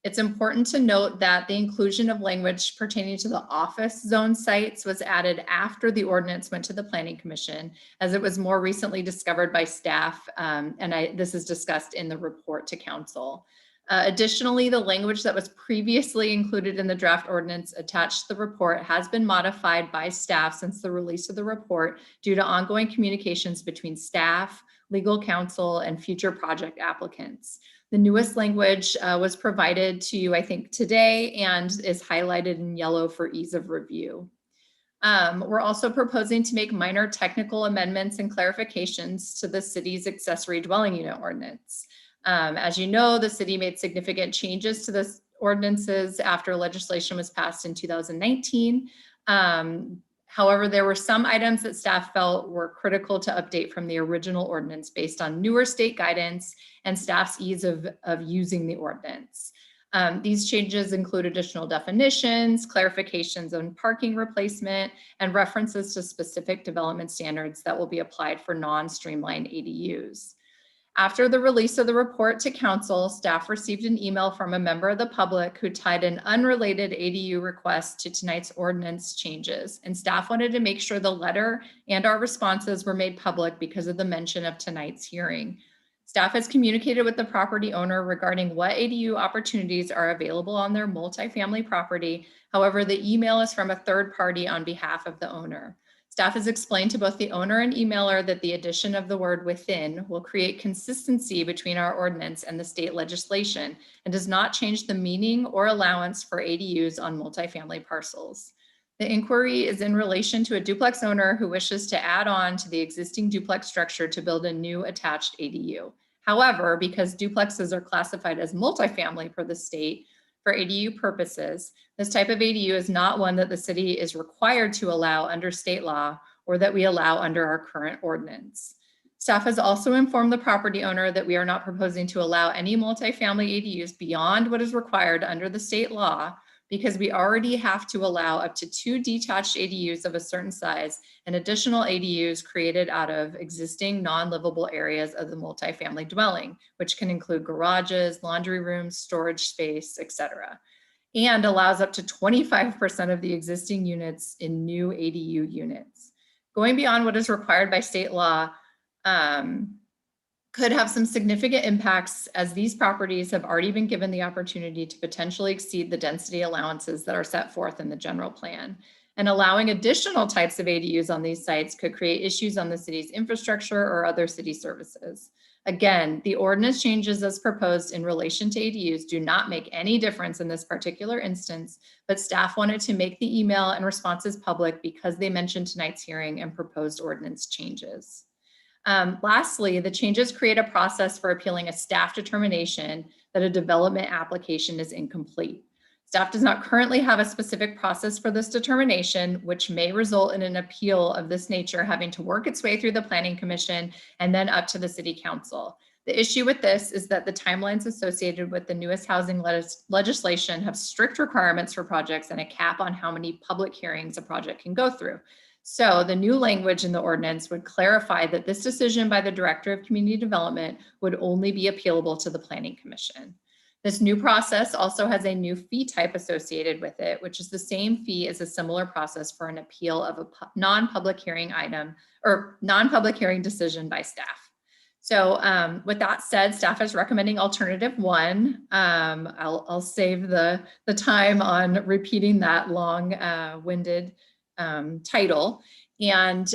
Speaker 20: It's important to note that the inclusion of language pertaining to the office zone sites was added after the ordinance went to the Planning Commission, as it was more recently discovered by staff, this is discussed in the report to council. Additionally, the language that was previously included in the draft ordinance attached to the report has been modified by staff since the release of the report due to ongoing communications between staff, legal counsel, and future project applicants. The newest language was provided to you, I think, today and is highlighted in yellow for ease of review. We're also proposing to make minor technical amendments and clarifications to the city's accessory dwelling unit ordinance. As you know, the city made significant changes to the ordinances after legislation was passed in 2019. However, there were some items that staff felt were critical to update from the original ordinance based on newer state guidance and staff's ease of using the ordinance. These changes include additional definitions, clarifications on parking replacement, and references to specific development standards that will be applied for non-streamlined ADUs. After the release of the report to council, staff received an email from a member of the public who tied an unrelated ADU request to tonight's ordinance changes, and staff wanted to make sure the letter and our responses were made public because of the mention of tonight's hearing. Staff has communicated with the property owner regarding what ADU opportunities are available on their multifamily property. However, the email is from a third party on behalf of the owner. Staff has explained to both the owner and emailer that the addition of the word within will create consistency between our ordinance and the state legislation and does not change the meaning or allowance for ADUs on multifamily parcels. The inquiry is in relation to a duplex owner who wishes to add on to the existing duplex structure to build a new attached ADU. However, because duplexes are classified as multifamily per the state, for ADU purposes, this type of ADU is not one that the city is required to allow under state law or that we allow under our current ordinance. Staff has also informed the property owner that we are not proposing to allow any multifamily ADUs beyond what is required under the state law because we already have to allow up to 2 detached ADUs of a certain size and additional ADUs created out of existing non-livable areas of the multifamily dwelling, which can include garages, laundry rooms, storage space, etc., and allows up to 25% of the existing units in new ADU units. Going beyond what is required by state law could have some significant impacts as these properties have already been given the opportunity to potentially exceed the density allowances that are set forth in the general plan. And allowing additional types of ADUs on these sites could create issues on the city's infrastructure or other city services. Again, the ordinance changes as proposed in relation to ADUs do not make any difference in this particular instance, but staff wanted to make the email and responses public because they mentioned tonight's hearing and proposed ordinance changes. Lastly, the changes create a process for appealing a staff determination that a development application is incomplete. Staff does not currently have a specific process for this determination, which may result in an appeal of this nature having to work its way through the Planning Commission and then up to the City Council. The issue with this is that the timelines associated with the newest housing legislation have strict requirements for projects and a cap on how many public hearings a project can go through. So the new language in the ordinance would clarify that this decision by the Director of Community Development would only be appealable to the Planning Commission. This new process also has a new fee type associated with it, which is the same fee as a similar process for an appeal of a non-public hearing item or non-public hearing decision by staff. So with that said, staff is recommending alternative 1. I'll save the time on repeating that long-winded title. And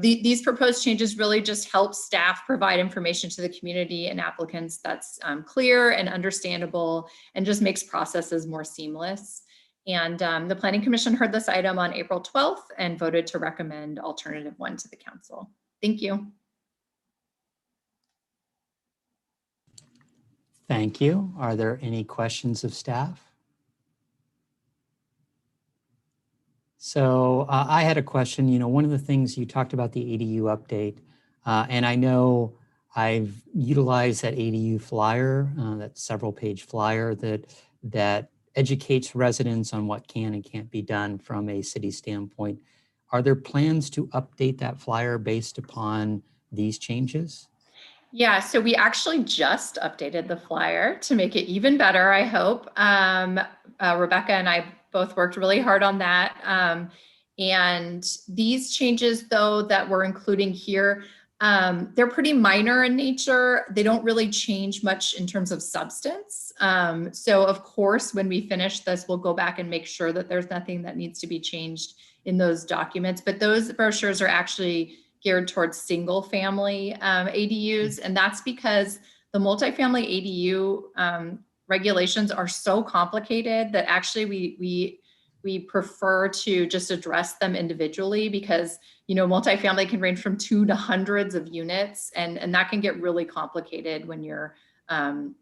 Speaker 20: these proposed changes really just help staff provide information to the community and applicants that's clear and understandable and just makes processes more seamless. And the Planning Commission heard this item on April 12th and voted to recommend alternative 1 to the council. Thank you.
Speaker 2: Thank you. Are there any questions of staff? So I had a question. You know, one of the things you talked about the ADU update, and I know I've utilized that ADU flyer, that several page flyer that educates residents on what can and can't be done from a city standpoint. Are there plans to update that flyer based upon these changes?
Speaker 20: Yeah, so we actually just updated the flyer to make it even better, I hope. Rebecca and I both worked really hard on that. And these changes, though, that we're including here, they're pretty minor in nature. They don't really change much in terms of substance. So of course, when we finish this, we'll go back and make sure that there's nothing that needs to be changed in those documents. But those brochures are actually geared towards single family ADUs. And that's because the multifamily ADU regulations are so complicated that actually we prefer to just address them individually, because, you know, multifamily can range from 2 to hundreds of units, and that can get really complicated when you're,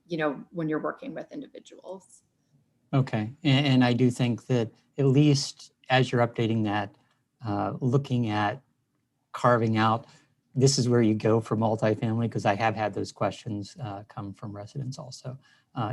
Speaker 20: you know, when you're working with individuals.
Speaker 2: Okay, and I do think that at least as you're updating that, looking at carving out, this is where you go for multifamily, because I have had those questions come from residents also,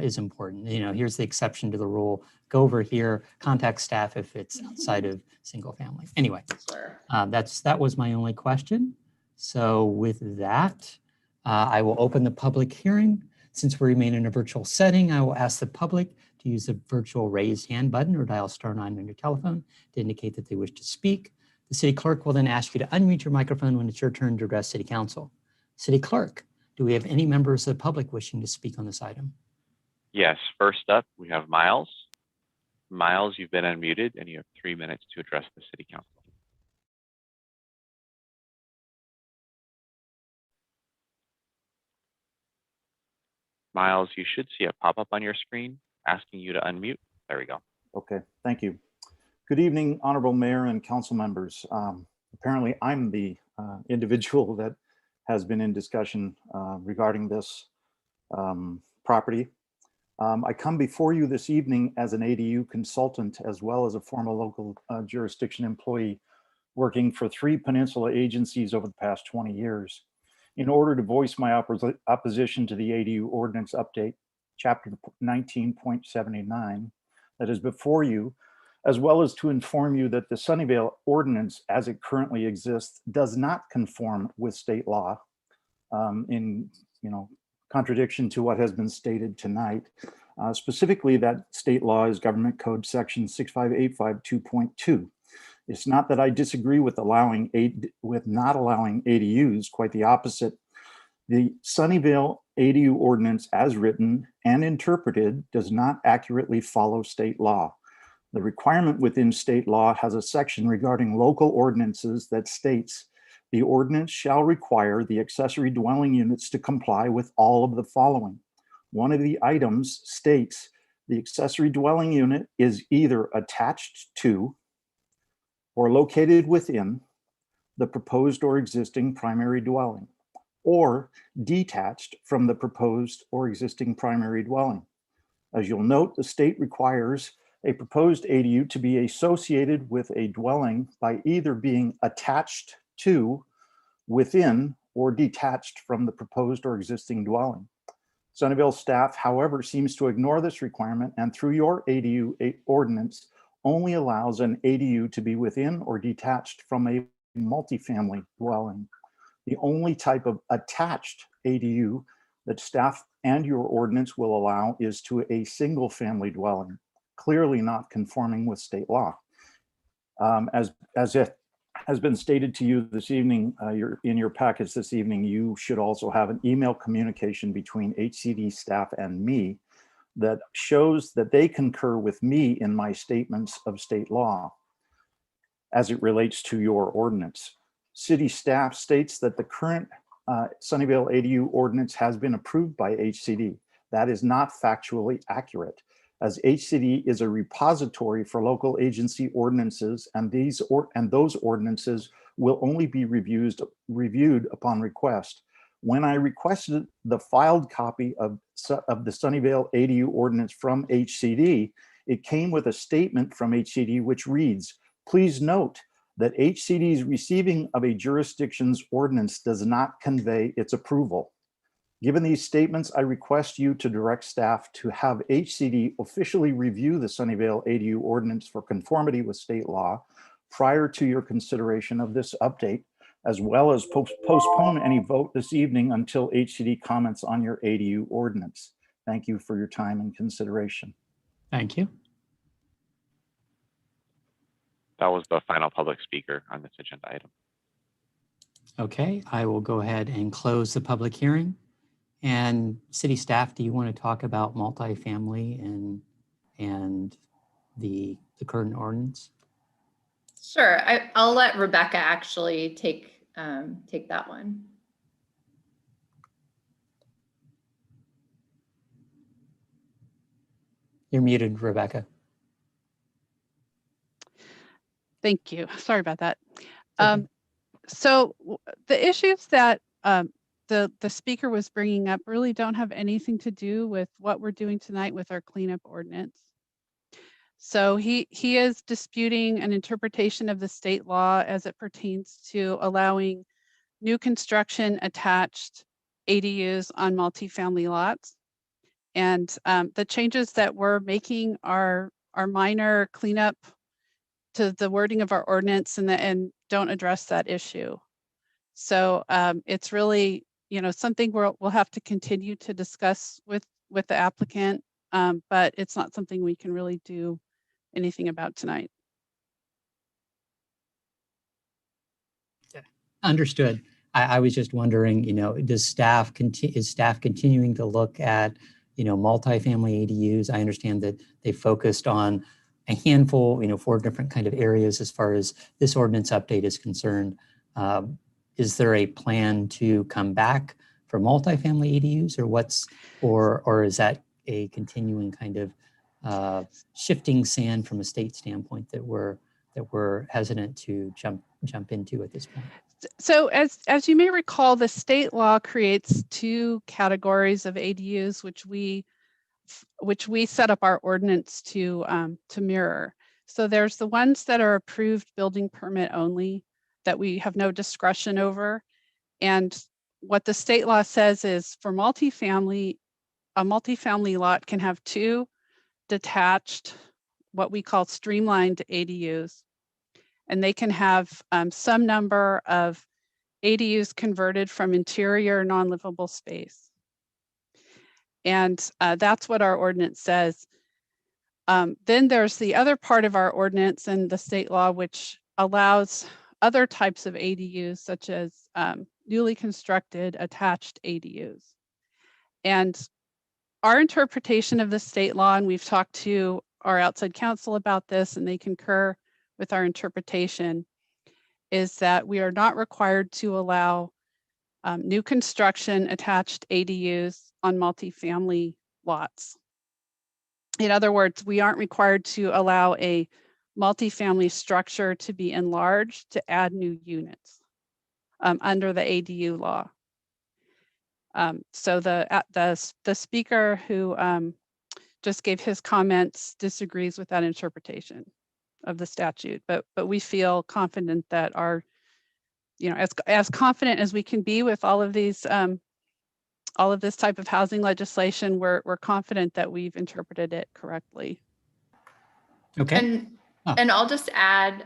Speaker 2: is important. You know, here's the exception to the rule. Go over here, contact staff if it's outside of single family. Anyway,
Speaker 20: Sure.
Speaker 2: that was my only question. So with that, I will open the public hearing. Since we remain in a virtual setting, I will ask the public to use the virtual raised hand button or dial *9 on your telephone to indicate that they wish to speak. The city clerk will then ask you to unmute your microphone when it's your turn to address city council. City clerk, do we have any members of the public wishing to speak on this item?
Speaker 1: Yes, first up, we have Miles. Miles, you've been unmuted and you have 3 minutes to address the city council. Miles, you should see a pop-up on your screen asking you to unmute. There we go.
Speaker 5: Okay, thank you. Good evening, Honorable Mayor and council members. Apparently, I'm the individual that has been in discussion regarding this property. I come before you this evening as an ADU consultant, as well as a former local jurisdiction employee working for 3 peninsula agencies over the past 20 years, in order to voice my opposition to the ADU ordinance update, chapter 19.79, that is before you, as well as to inform you that the Sunnyvale ordinance as it currently exists does not conform with state law, in contradiction to what has been stated tonight. Specifically, that state law is Government Code section 65852.2. It's not that I disagree with not allowing ADUs, quite the opposite. The Sunnyvale ADU ordinance as written and interpreted does not accurately follow state law. The requirement within state law has a section regarding local ordinances that states the ordinance shall require the accessory dwelling units to comply with all of the following. One of the items states the accessory dwelling unit is either attached to or located within the proposed or existing primary dwelling, or detached from the proposed or existing primary dwelling. As you'll note, the state requires a proposed ADU to be associated with a dwelling by either being attached to, within, or detached from the proposed or existing dwelling. Sunnyvale staff, however, seems to ignore this requirement, and through your ADU ordinance only allows an ADU to be within or detached from a multifamily dwelling. The only type of attached ADU that staff and your ordinance will allow is to a single family dwelling, clearly not conforming with state law. As it has been stated to you this evening, in your packets this evening, you should also have an email communication between HCD staff and me that shows that they concur with me in my statements of state law as it relates to your ordinance. City staff states that the current Sunnyvale ADU ordinance has been approved by HCD. That is not factually accurate, as HCD is a repository for local agency ordinances, and those ordinances will only be reviewed upon request. When I requested the filed copy of the Sunnyvale ADU ordinance from HCD, it came with a statement from HCD which reads, Please note that HCD's receiving of a jurisdiction's ordinance does not convey its approval. Given these statements, I request you to direct staff to have HCD officially review the Sunnyvale ADU ordinance for conformity with state law prior to your consideration of this update, as well as postpone any vote this evening until HCD comments on your ADU ordinance. Thank you for your time and consideration.
Speaker 2: Thank you.
Speaker 1: That was the final public speaker on this agenda item.
Speaker 2: Okay, I will go ahead and close the public hearing. And city staff, do you want to talk about multifamily and the current ordinance?
Speaker 20: Sure, I'll let Rebecca actually take that one.
Speaker 2: You're muted, Rebecca.
Speaker 21: Thank you. Sorry about that. So the issues that the speaker was bringing up really don't have anything to do with what we're doing tonight with our cleanup ordinance. So he is disputing an interpretation of the state law as it pertains to allowing new construction attached ADUs on multifamily lots. And the changes that we're making are minor cleanup to the wording of our ordinance and don't address that issue. So it's really, something we'll have to continue to discuss with the applicant, but it's not something we can really do anything about tonight.
Speaker 2: Understood. I was just wondering, is staff continuing to look at, multifamily ADUs? I understand that they focused on a handful, 4 different kind of areas as far as this ordinance update is concerned. Is there a plan to come back for multifamily ADUs, or is that a continuing kind of shifting sand from a state standpoint that we're hesitant to jump into at this point?
Speaker 21: So as you may recall, the state law creates 2 categories of ADUs, which we set up our ordinance to mirror. So there's the ones that are approved building permit only, that we have no discretion over. And what the state law says is for multifamily, a multifamily lot can have 2 detached, what we call streamlined ADUs. And they can have some number of ADUs converted from interior non-livable space. And that's what our ordinance says. Then there's the other part of our ordinance and the state law, which allows other types of ADUs, such as newly constructed attached ADUs. And our interpretation of the state law, and we've talked to our outside counsel about this, and they concur with our interpretation, is that we are not required to allow new construction attached ADUs on multifamily lots. In other words, we aren't required to allow a multifamily structure to be enlarged to add new units under the ADU law. So the speaker who just gave his comments disagrees with that interpretation of the statute, but we feel confident that our, as confident as we can be with all of these, all of this type of housing legislation, we're confident that we've interpreted it correctly.
Speaker 2: Okay.
Speaker 20: And I'll just add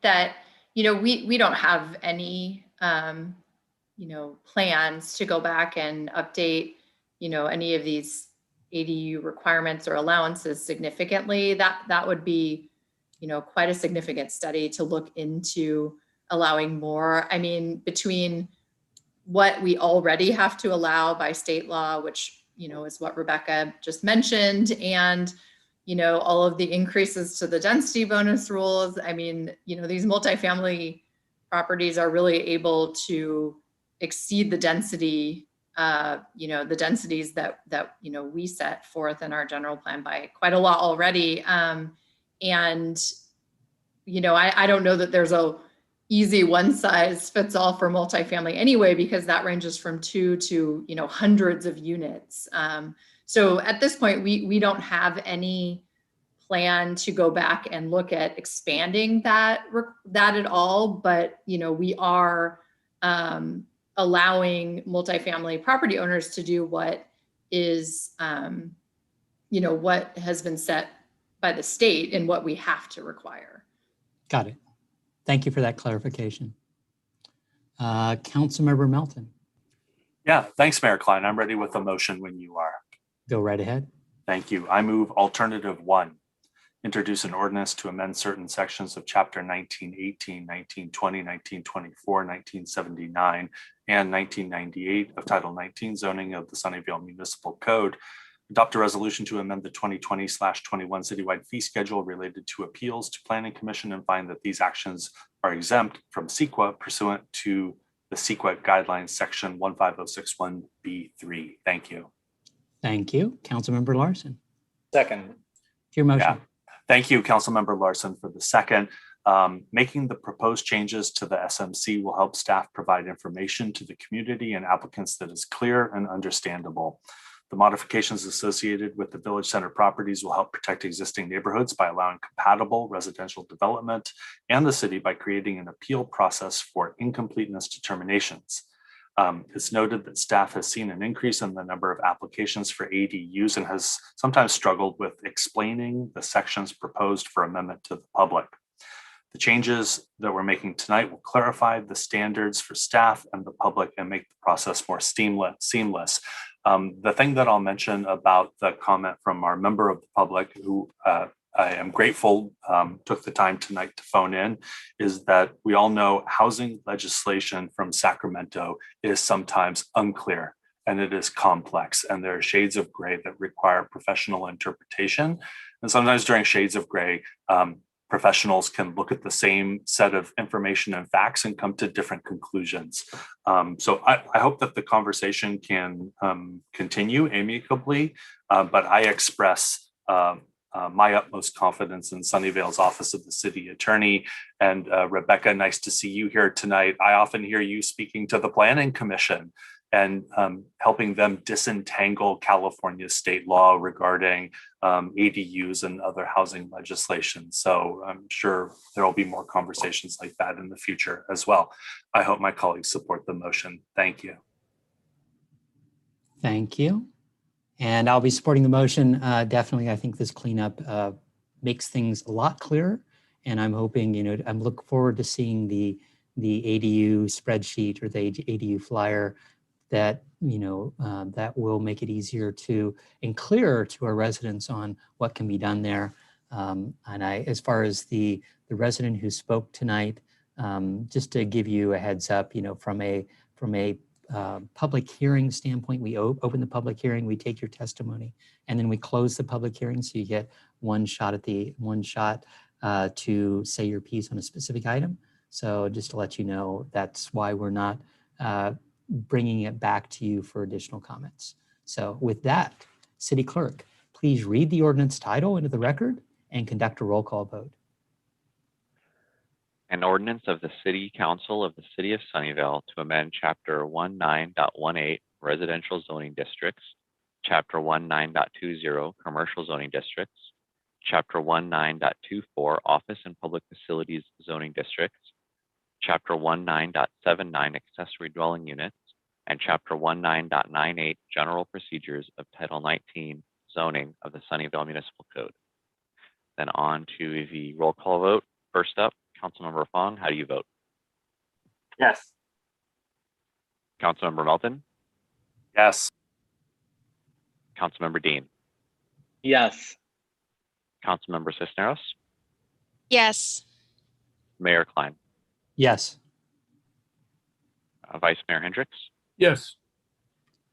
Speaker 20: that, we don't have any, plans to go back and update, any of these ADU requirements or allowances significantly. That would be, quite a significant study to look into allowing more. I mean, between what we already have to allow by state law, which, is what Rebecca just mentioned, and, all of the increases to the density bonus rules. I mean, these multifamily properties are really able to exceed the density, the densities that we set forth in our general plan by quite a lot already. And, I don't know that there's a easy one size fits all for multifamily anyway, because that ranges from 2 to, hundreds of units. So at this point, we don't have any plan to go back and look at expanding that at all, but we are allowing multifamily property owners to do what is what has been set by the state and what we have to require.
Speaker 2: Got it. Thank you for that clarification. Councilmember Melton.
Speaker 7: Yeah, thanks, Mayor Klein. I'm ready with a motion when you are.
Speaker 2: Go right ahead.
Speaker 7: Thank you. I move alternative 1, introduce an ordinance to amend certain sections of chapter 1918, 1920, 1924, 1979, and 1998 of Title 19 zoning of the Sunnyvale Municipal Code. Adopt a resolution to amend the 2020/21 citywide fee schedule related to appeals to Planning Commission and find that these actions are exempt from CEQA pursuant to the CEQA guidelines section 15061B3. Thank you.
Speaker 2: Thank you. Councilmember Larson.
Speaker 13: Second.
Speaker 2: Your motion.
Speaker 7: Yeah. Thank you, Councilmember Larson, for the second. Making the proposed changes to the SMC will help staff provide information to the community and applicants that is clear and understandable. The modifications associated with the Village Center properties will help protect existing neighborhoods by allowing compatible residential development and the city by creating an appeal process for incompleteness determinations. It's noted that staff has seen an increase in the number of applications for ADUs and has sometimes struggled with explaining the sections proposed for amendment to the public. The changes that we're making tonight will clarify the standards for staff and the public and make the process more seamless. The thing that I'll mention about the comment from our member of the public who I am grateful took the time tonight to phone in is that we all know housing legislation from Sacramento is sometimes unclear and it is complex and there are shades of gray that require professional interpretation. And sometimes during shades of gray, professionals can look at the same set of information and facts and come to different conclusions. So I hope that the conversation can continue amicably, but I express my utmost confidence in Sunnyvale's Office of the City Attorney. And Rebecca, nice to see you here tonight. I often hear you speaking to the Planning Commission and helping them disentangle California state law regarding ADUs and other housing legislation. So I'm sure there will be more conversations like that in the future as well. I hope my colleagues support the motion. Thank you.
Speaker 2: Thank you. And I'll be supporting the motion. Definitely, I think this cleanup makes things a lot clearer. And I'm hoping, I'm looking forward to seeing the ADU spreadsheet or the ADU flyer that that will make it easier to and clearer to our residents on what can be done there. And as far as the resident who spoke tonight, just to give you a heads up, from a public hearing standpoint, we open the public hearing, we take your testimony, and then we close the public hearing, so you get one shot to say your piece on a specific item. So just to let you know, that's why we're not bringing it back to you for additional comments. So with that, City Clerk, please read the ordinance title into the record and conduct a roll call vote.
Speaker 1: An ordinance of the City Council of the City of Sunnyvale to amend Chapter 19.18 Residential Zoning Districts, Chapter 19.20 Commercial Zoning Districts, Chapter 19.24 Office and Public Facilities Zoning Districts, Chapter 19.79 Accessory Dwelling Units, and Chapter 19.98 General Procedures of Title 19 Zoning of the Sunnyvale Municipal Code. Then on to the roll call vote. First up, Councilmember Fong, how do you vote?
Speaker 4: Yes.
Speaker 1: Councilmember Melton?
Speaker 7: Yes.
Speaker 1: Councilmember Dean?
Speaker 9: Yes.
Speaker 1: Councilmember Cisneros?
Speaker 8: Yes.
Speaker 1: Mayor Klein?
Speaker 2: Yes.
Speaker 1: Vice Mayor Hendricks?
Speaker 11: Yes.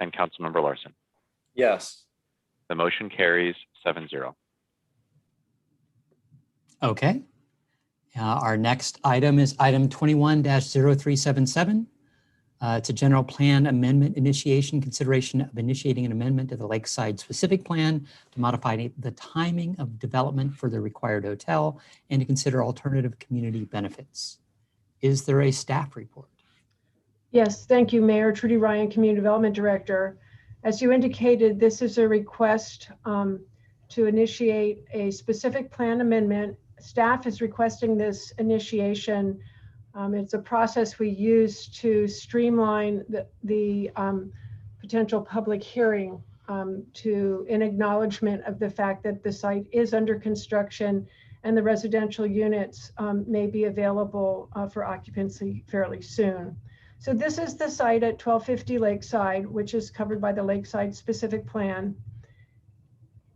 Speaker 1: And Councilmember Larson?
Speaker 13: Yes.
Speaker 1: The motion carries 7-0.
Speaker 2: Okay. Our next item is item 21-0377. It's a general plan amendment initiation, consideration of initiating an amendment to the Lakeside specific plan to modify the timing of development for the required hotel and to consider alternative community benefits. Is there a staff report?
Speaker 3: Yes, thank you, Mayor. Trudy Ryan, Community Development Director. As you indicated, this is a request to initiate a specific plan amendment. Staff is requesting this initiation. It's a process we use to streamline the potential public hearing in acknowledgement of the fact that the site is under construction and the residential units may be available for occupancy fairly soon. So this is the site at 1250 Lakeside, which is covered by the Lakeside Specific Plan.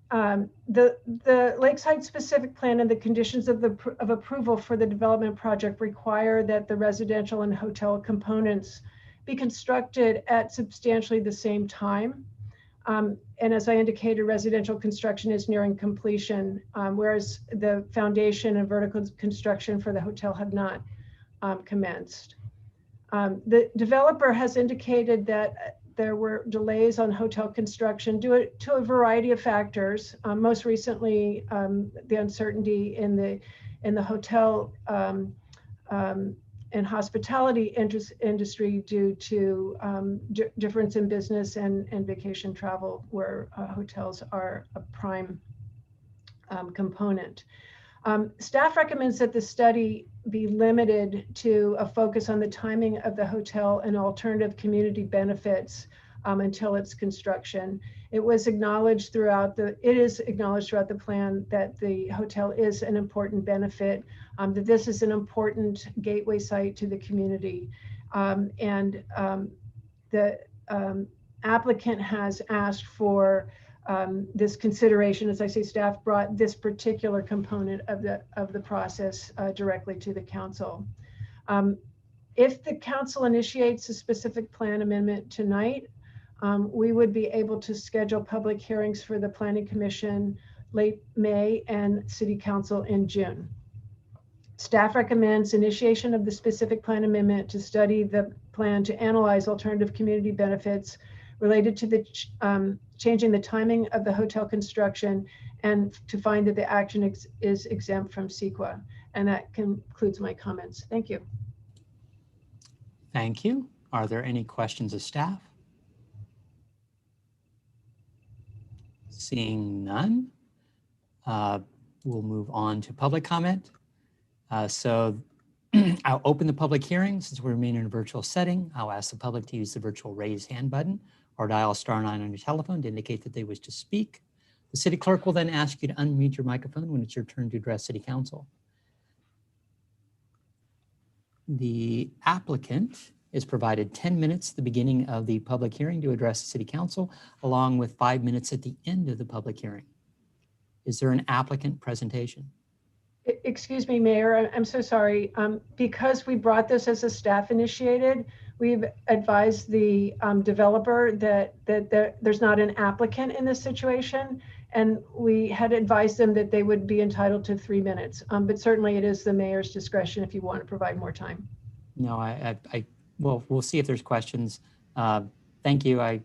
Speaker 3: The Lakeside Specific Plan and the conditions of approval for the development project require that the residential and hotel components be constructed at substantially the same time. And as I indicated, residential construction is nearing completion, whereas the foundation and vertical construction for the hotel have not commenced. The developer has indicated that there were delays on hotel construction due to a variety of factors. Most recently, the uncertainty in the hotel and hospitality industry due to difference in business and vacation travel, where hotels are a prime component. Staff recommends that the study be limited to a focus on the timing of the hotel and alternative community benefits until its construction. It is acknowledged throughout the plan that the hotel is an important benefit, that this is an important gateway site to the community. The applicant has asked for this consideration. As I say, staff brought this particular component of the process directly to the council. If the council initiates a specific plan amendment tonight, we would be able to schedule public hearings for the Planning Commission late May and City Council in June. Staff recommends initiation of the specific plan amendment to study the plan to analyze alternative community benefits related to the changing the timing of the hotel construction and to find that the action is exempt from CEQA. And that concludes my comments. Thank you.
Speaker 2: Thank you. Are there any questions of staff? Seeing none, we'll move on to public comment. So I'll open the public hearing. Since we remain in a virtual setting, I'll ask the public to use the virtual raise hand button or dial *9 on your telephone to indicate that they wish to speak. The city clerk will then ask you to unmute your microphone when it's your turn to address City Council. The applicant is provided 10 minutes at the beginning of the public hearing to address the City Council, along with 5 minutes at the end of the public hearing. Is there an applicant presentation?
Speaker 3: Excuse me, Mayor, I'm so sorry. Because we brought this as a staff initiated, we've advised the developer that there's not an applicant in this situation. And we had advised them that they would be entitled to 3 minutes. But certainly it is the mayor's discretion if you want to provide more time.
Speaker 2: No, well, we'll see if there's questions. Thank you. I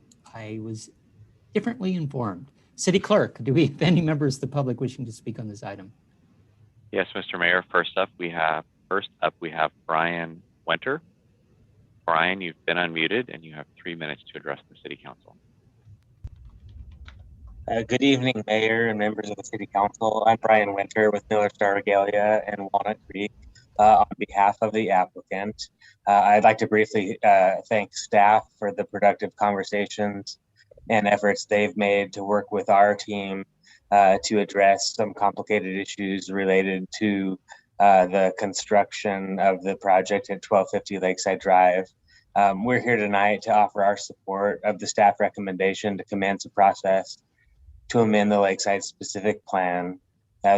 Speaker 2: was differently informed. City Clerk, do we have any members of the public wishing to speak on this item?
Speaker 1: Yes, Mr. Mayor. First up, we have Brian Winter. Brian, you've been unmuted and you have 3 minutes to address the City Council.
Speaker 17: Good evening, Mayor and members of the City Council. I'm Brian Winter with Miller Star Regalia and Walnut Creek. On behalf of the applicant, I'd like to briefly thank staff for the productive conversations and efforts they've made to work with our team to address some complicated issues related to the construction of the project at 1250 Lakeside Drive. We're here tonight to offer our support of the staff recommendation to commence a process to amend the Lakeside Specific Plan.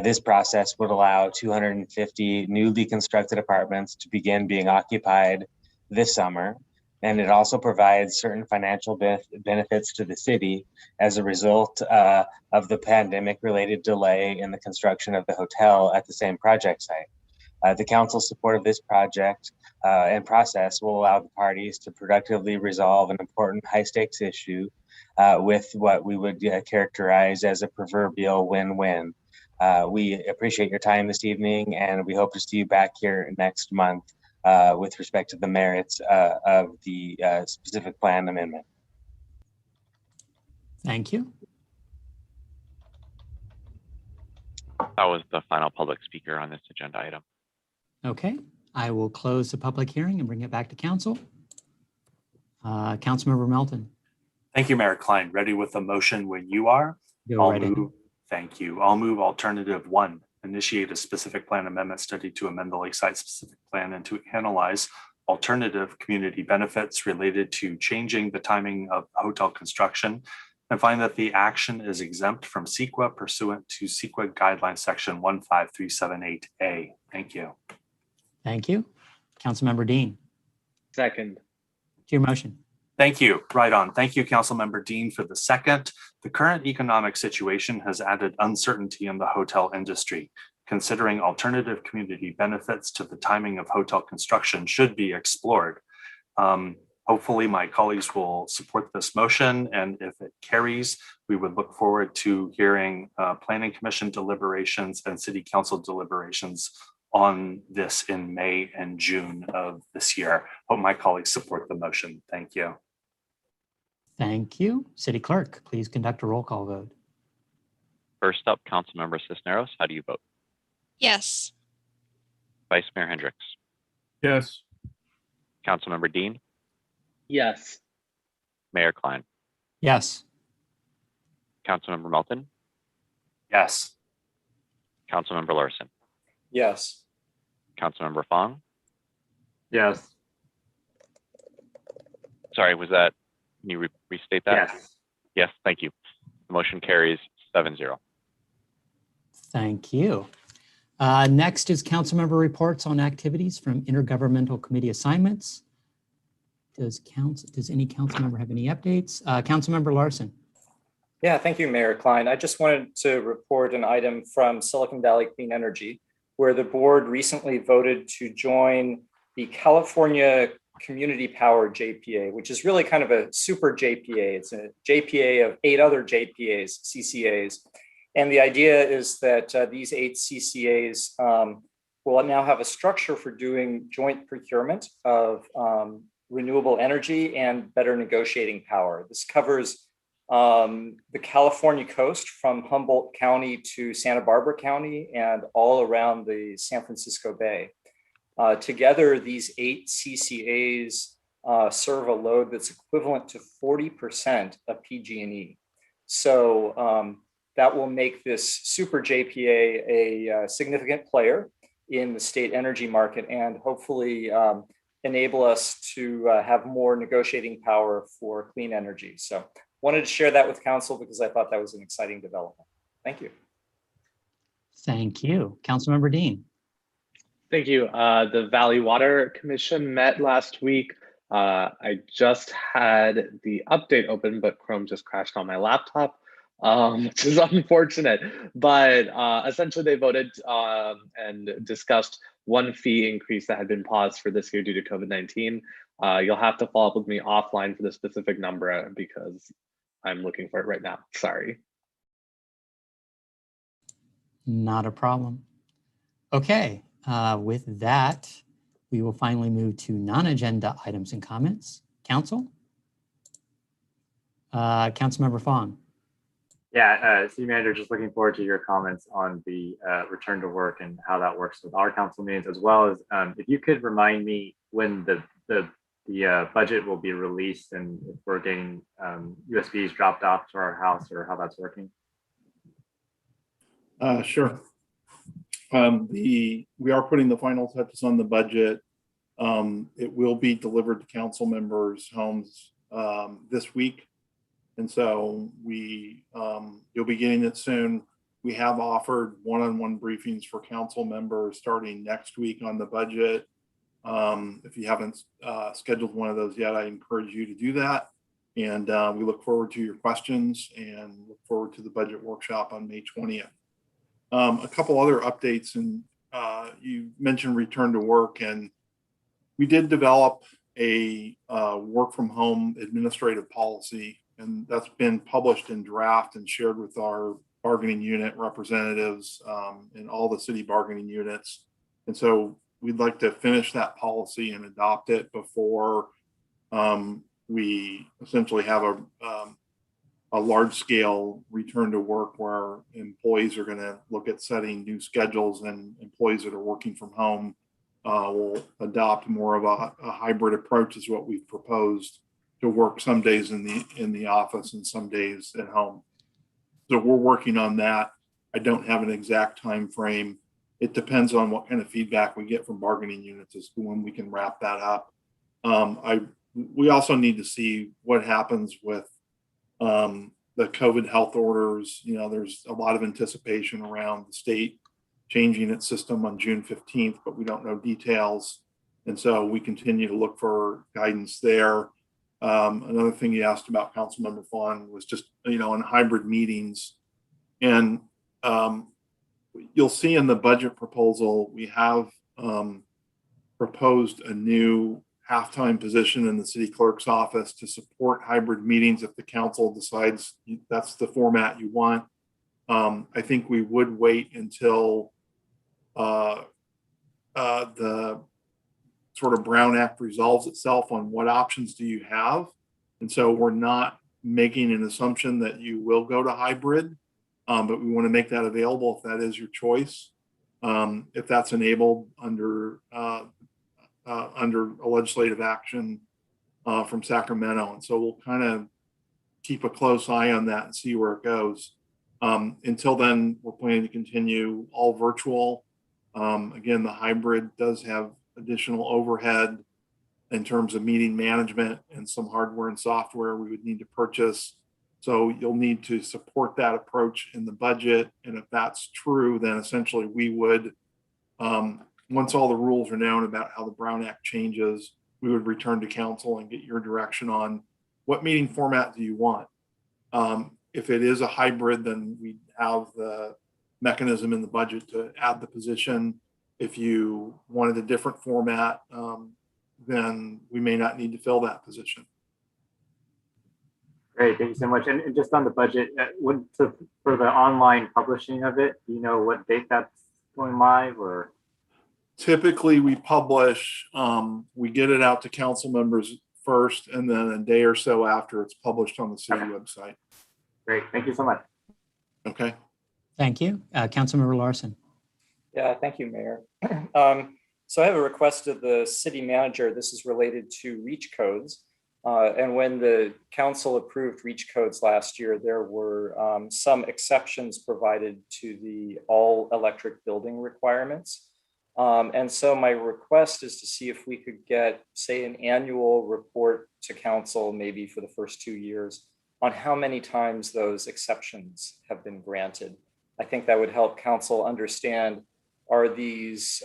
Speaker 17: This process would allow 250 newly constructed apartments to begin being occupied this summer. And it also provides certain financial benefits to the city as a result of the pandemic-related delay in the construction of the hotel at the same project site. The council's support of this project and process will allow the parties to productively resolve an important high-stakes issue with what we would characterize as a proverbial win-win. We appreciate your time this evening, and we hope to see you back here next month with respect to the merits of the specific plan amendment.
Speaker 2: Thank you.
Speaker 1: That was the final public speaker on this agenda item.
Speaker 2: Okay, I will close the public hearing and bring it back to council. Councilmember Melton.
Speaker 7: Thank you, Mayor Klein. Ready with a motion when you are.
Speaker 2: Go right ahead.
Speaker 7: Thank you. I'll move alternative 1, initiate a specific plan amendment study to amend the Lakeside specific plan and to analyze alternative community benefits related to changing the timing of hotel construction, and find that the action is exempt from CEQA pursuant to CEQA guidelines section 15378A. Thank you.
Speaker 2: Thank you. Councilmember Dean.
Speaker 9: Second.
Speaker 2: To your motion.
Speaker 7: Thank you. Right on. Thank you, Councilmember Dean, for the second. The current economic situation has added uncertainty in the hotel industry. Considering alternative community benefits to the timing of hotel construction should be explored. Hopefully my colleagues will support this motion, and if it carries, we would look forward to hearing Planning Commission deliberations and City Council deliberations on this in May and June of this year. Hope my colleagues support the motion. Thank you.
Speaker 2: Thank you. City Clerk, please conduct a roll call vote.
Speaker 1: First up, Councilmember Cisneros, how do you vote?
Speaker 8: Yes.
Speaker 1: Vice Mayor Hendricks.
Speaker 11: Yes.
Speaker 1: Councilmember Dean.
Speaker 9: Yes.
Speaker 1: Mayor Klein.
Speaker 2: Yes.
Speaker 1: Councilmember Melton.
Speaker 7: Yes.
Speaker 1: Councilmember Larson.
Speaker 13: Yes.
Speaker 1: Councilmember Fong.
Speaker 4: Yes.
Speaker 1: Sorry, was that, can you restate that?
Speaker 4: Yes.
Speaker 1: Yes, thank you. The motion carries 7-0.
Speaker 2: Thank you. Next is councilmember reports on activities from intergovernmental committee assignments. Does any council member have any updates? Councilmember Larson.
Speaker 13: Yeah, thank you, Mayor Klein. I just wanted to report an item from Silicon Valley Clean Energy, where the board recently voted to join the California Community Power JPA, which is really kind of a super JPA. It's a JPA of 8 other JPAs, CCAs. And the idea is that these 8 CCAs will now have a structure for doing joint procurement of renewable energy and better negotiating power. This covers the California coast from Humboldt County to Santa Barbara County and all around the San Francisco Bay. Together, these 8 CCAs serve a load that's equivalent to 40% of PG&E. So that will make this super JPA a significant player in the state energy market and hopefully enable us to have more negotiating power for clean energy. So wanted to share that with council because I thought that was an exciting development. Thank you.
Speaker 2: Thank you. Councilmember Dean.
Speaker 9: Thank you. The Valley Water Commission met last week. I just had the update open, but Chrome just crashed on my laptop, which is unfortunate. But essentially they voted and discussed one fee increase that had been paused for this year due to COVID-19. You'll have to follow up with me offline for the specific number because I'm looking for it right now. Sorry.
Speaker 2: Not a problem. Okay, with that, we will finally move to non-agenda items and comments. Council? Councilmember Fong.
Speaker 4: Yeah, City Manager, just looking forward to your comments on the return to work and how that works with our council meetings, as well as if you could remind me when the budget will be released and if we're getting USBs dropped off to our house or how that's working.
Speaker 19: Sure. We are putting the final touches on the budget. It will be delivered to council members' homes this week. And so you'll be getting it soon. We have offered one-on-one briefings for council members starting next week on the budget. If you haven't scheduled one of those yet, I encourage you to do that. And we look forward to your questions and look forward to the budget workshop on May 20th. A couple other updates, and you mentioned return to work, and we did develop a work from home administrative policy, and that's been published in draft and shared with our bargaining unit representatives in all the city bargaining units. And so we'd like to finish that policy and adopt it before we essentially have a large scale return to work where employees are going to look at setting new schedules, and employees that are working from home will adopt more of a hybrid approach, is what we've proposed, to work some days in the office and some days at home. So we're working on that. I don't have an exact time frame. It depends on what kind of feedback we get from bargaining units as to when we can wrap that up. We also need to see what happens with the COVID health orders. You know, there's a lot of anticipation around the state changing its system on June 15th, but we don't know details. And so we continue to look for guidance there. Another thing you asked about, Councilmember Fawn, was just, you know, in hybrid meetings. And you'll see in the budget proposal, we have proposed a new half-time position in the city clerk's office to support hybrid meetings if the council decides that's the format you want. I think we would wait until the sort of Brown Act resolves itself on what options do you have. And so we're not making an assumption that you will go to hybrid, but we want to make that available if that is your choice. If that's enabled under a legislative action from Sacramento. And so we'll kind of keep a close eye on that and see where it goes. Until then, we're planning to continue all virtual. Again, the hybrid does have additional overhead in terms of meeting management and some hardware and software we would need to purchase. So you'll need to support that approach in the budget. And if that's true, then essentially we would, once all the rules are known about how the Brown Act changes, we would return to council and get your direction on what meeting format do you want. If it is a hybrid, then we have the mechanism in the budget to add the position. If you wanted a different format, then we may not need to fill that position.
Speaker 4: Great, thank you so much. And just on the budget, for the online publishing of it, do you know what date that's going live? Or
Speaker 19: typically we publish, we get it out to council members first, and then a day or so after it's published on the city website.
Speaker 4: Great, thank you so much.
Speaker 19: Okay.
Speaker 2: Thank you. Councilmember Larson.
Speaker 13: Yeah, thank you, Mayor. So I have a request of the city manager. This is related to REACH codes. And when the council approved REACH codes last year, there were some exceptions provided to the all electric building requirements. And so my request is to see if we could get, say, an annual report to council, maybe for the first 2 years, on how many times those exceptions have been granted. I think that would help council understand, are these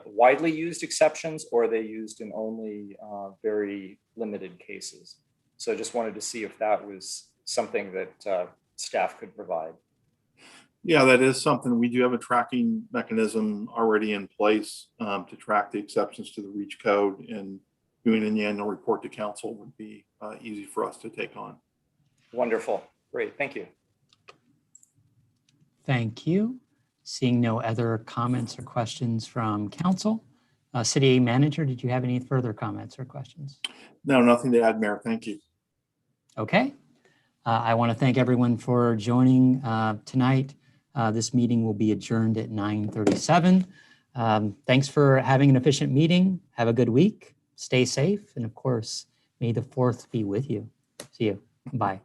Speaker 13: widely used exceptions, or are they used in only very limited cases? So I just wanted to see if that was something that staff could provide.
Speaker 19: Yeah, that is something. We do have a tracking mechanism already in place to track the exceptions to the REACH code, and doing an annual report to council would be easy for us to take on.
Speaker 13: Wonderful. Great. Thank you.
Speaker 2: Thank you. Seeing no other comments or questions from council. City Manager, did you have any further comments or questions?
Speaker 19: No, nothing to add, Mayor. Thank you.
Speaker 2: Okay. I want to thank everyone for joining tonight. This meeting will be adjourned at 9:37. Thanks for having an efficient meeting. Have a good week. Stay safe. And of course, may the 4th be with you. See you. Bye.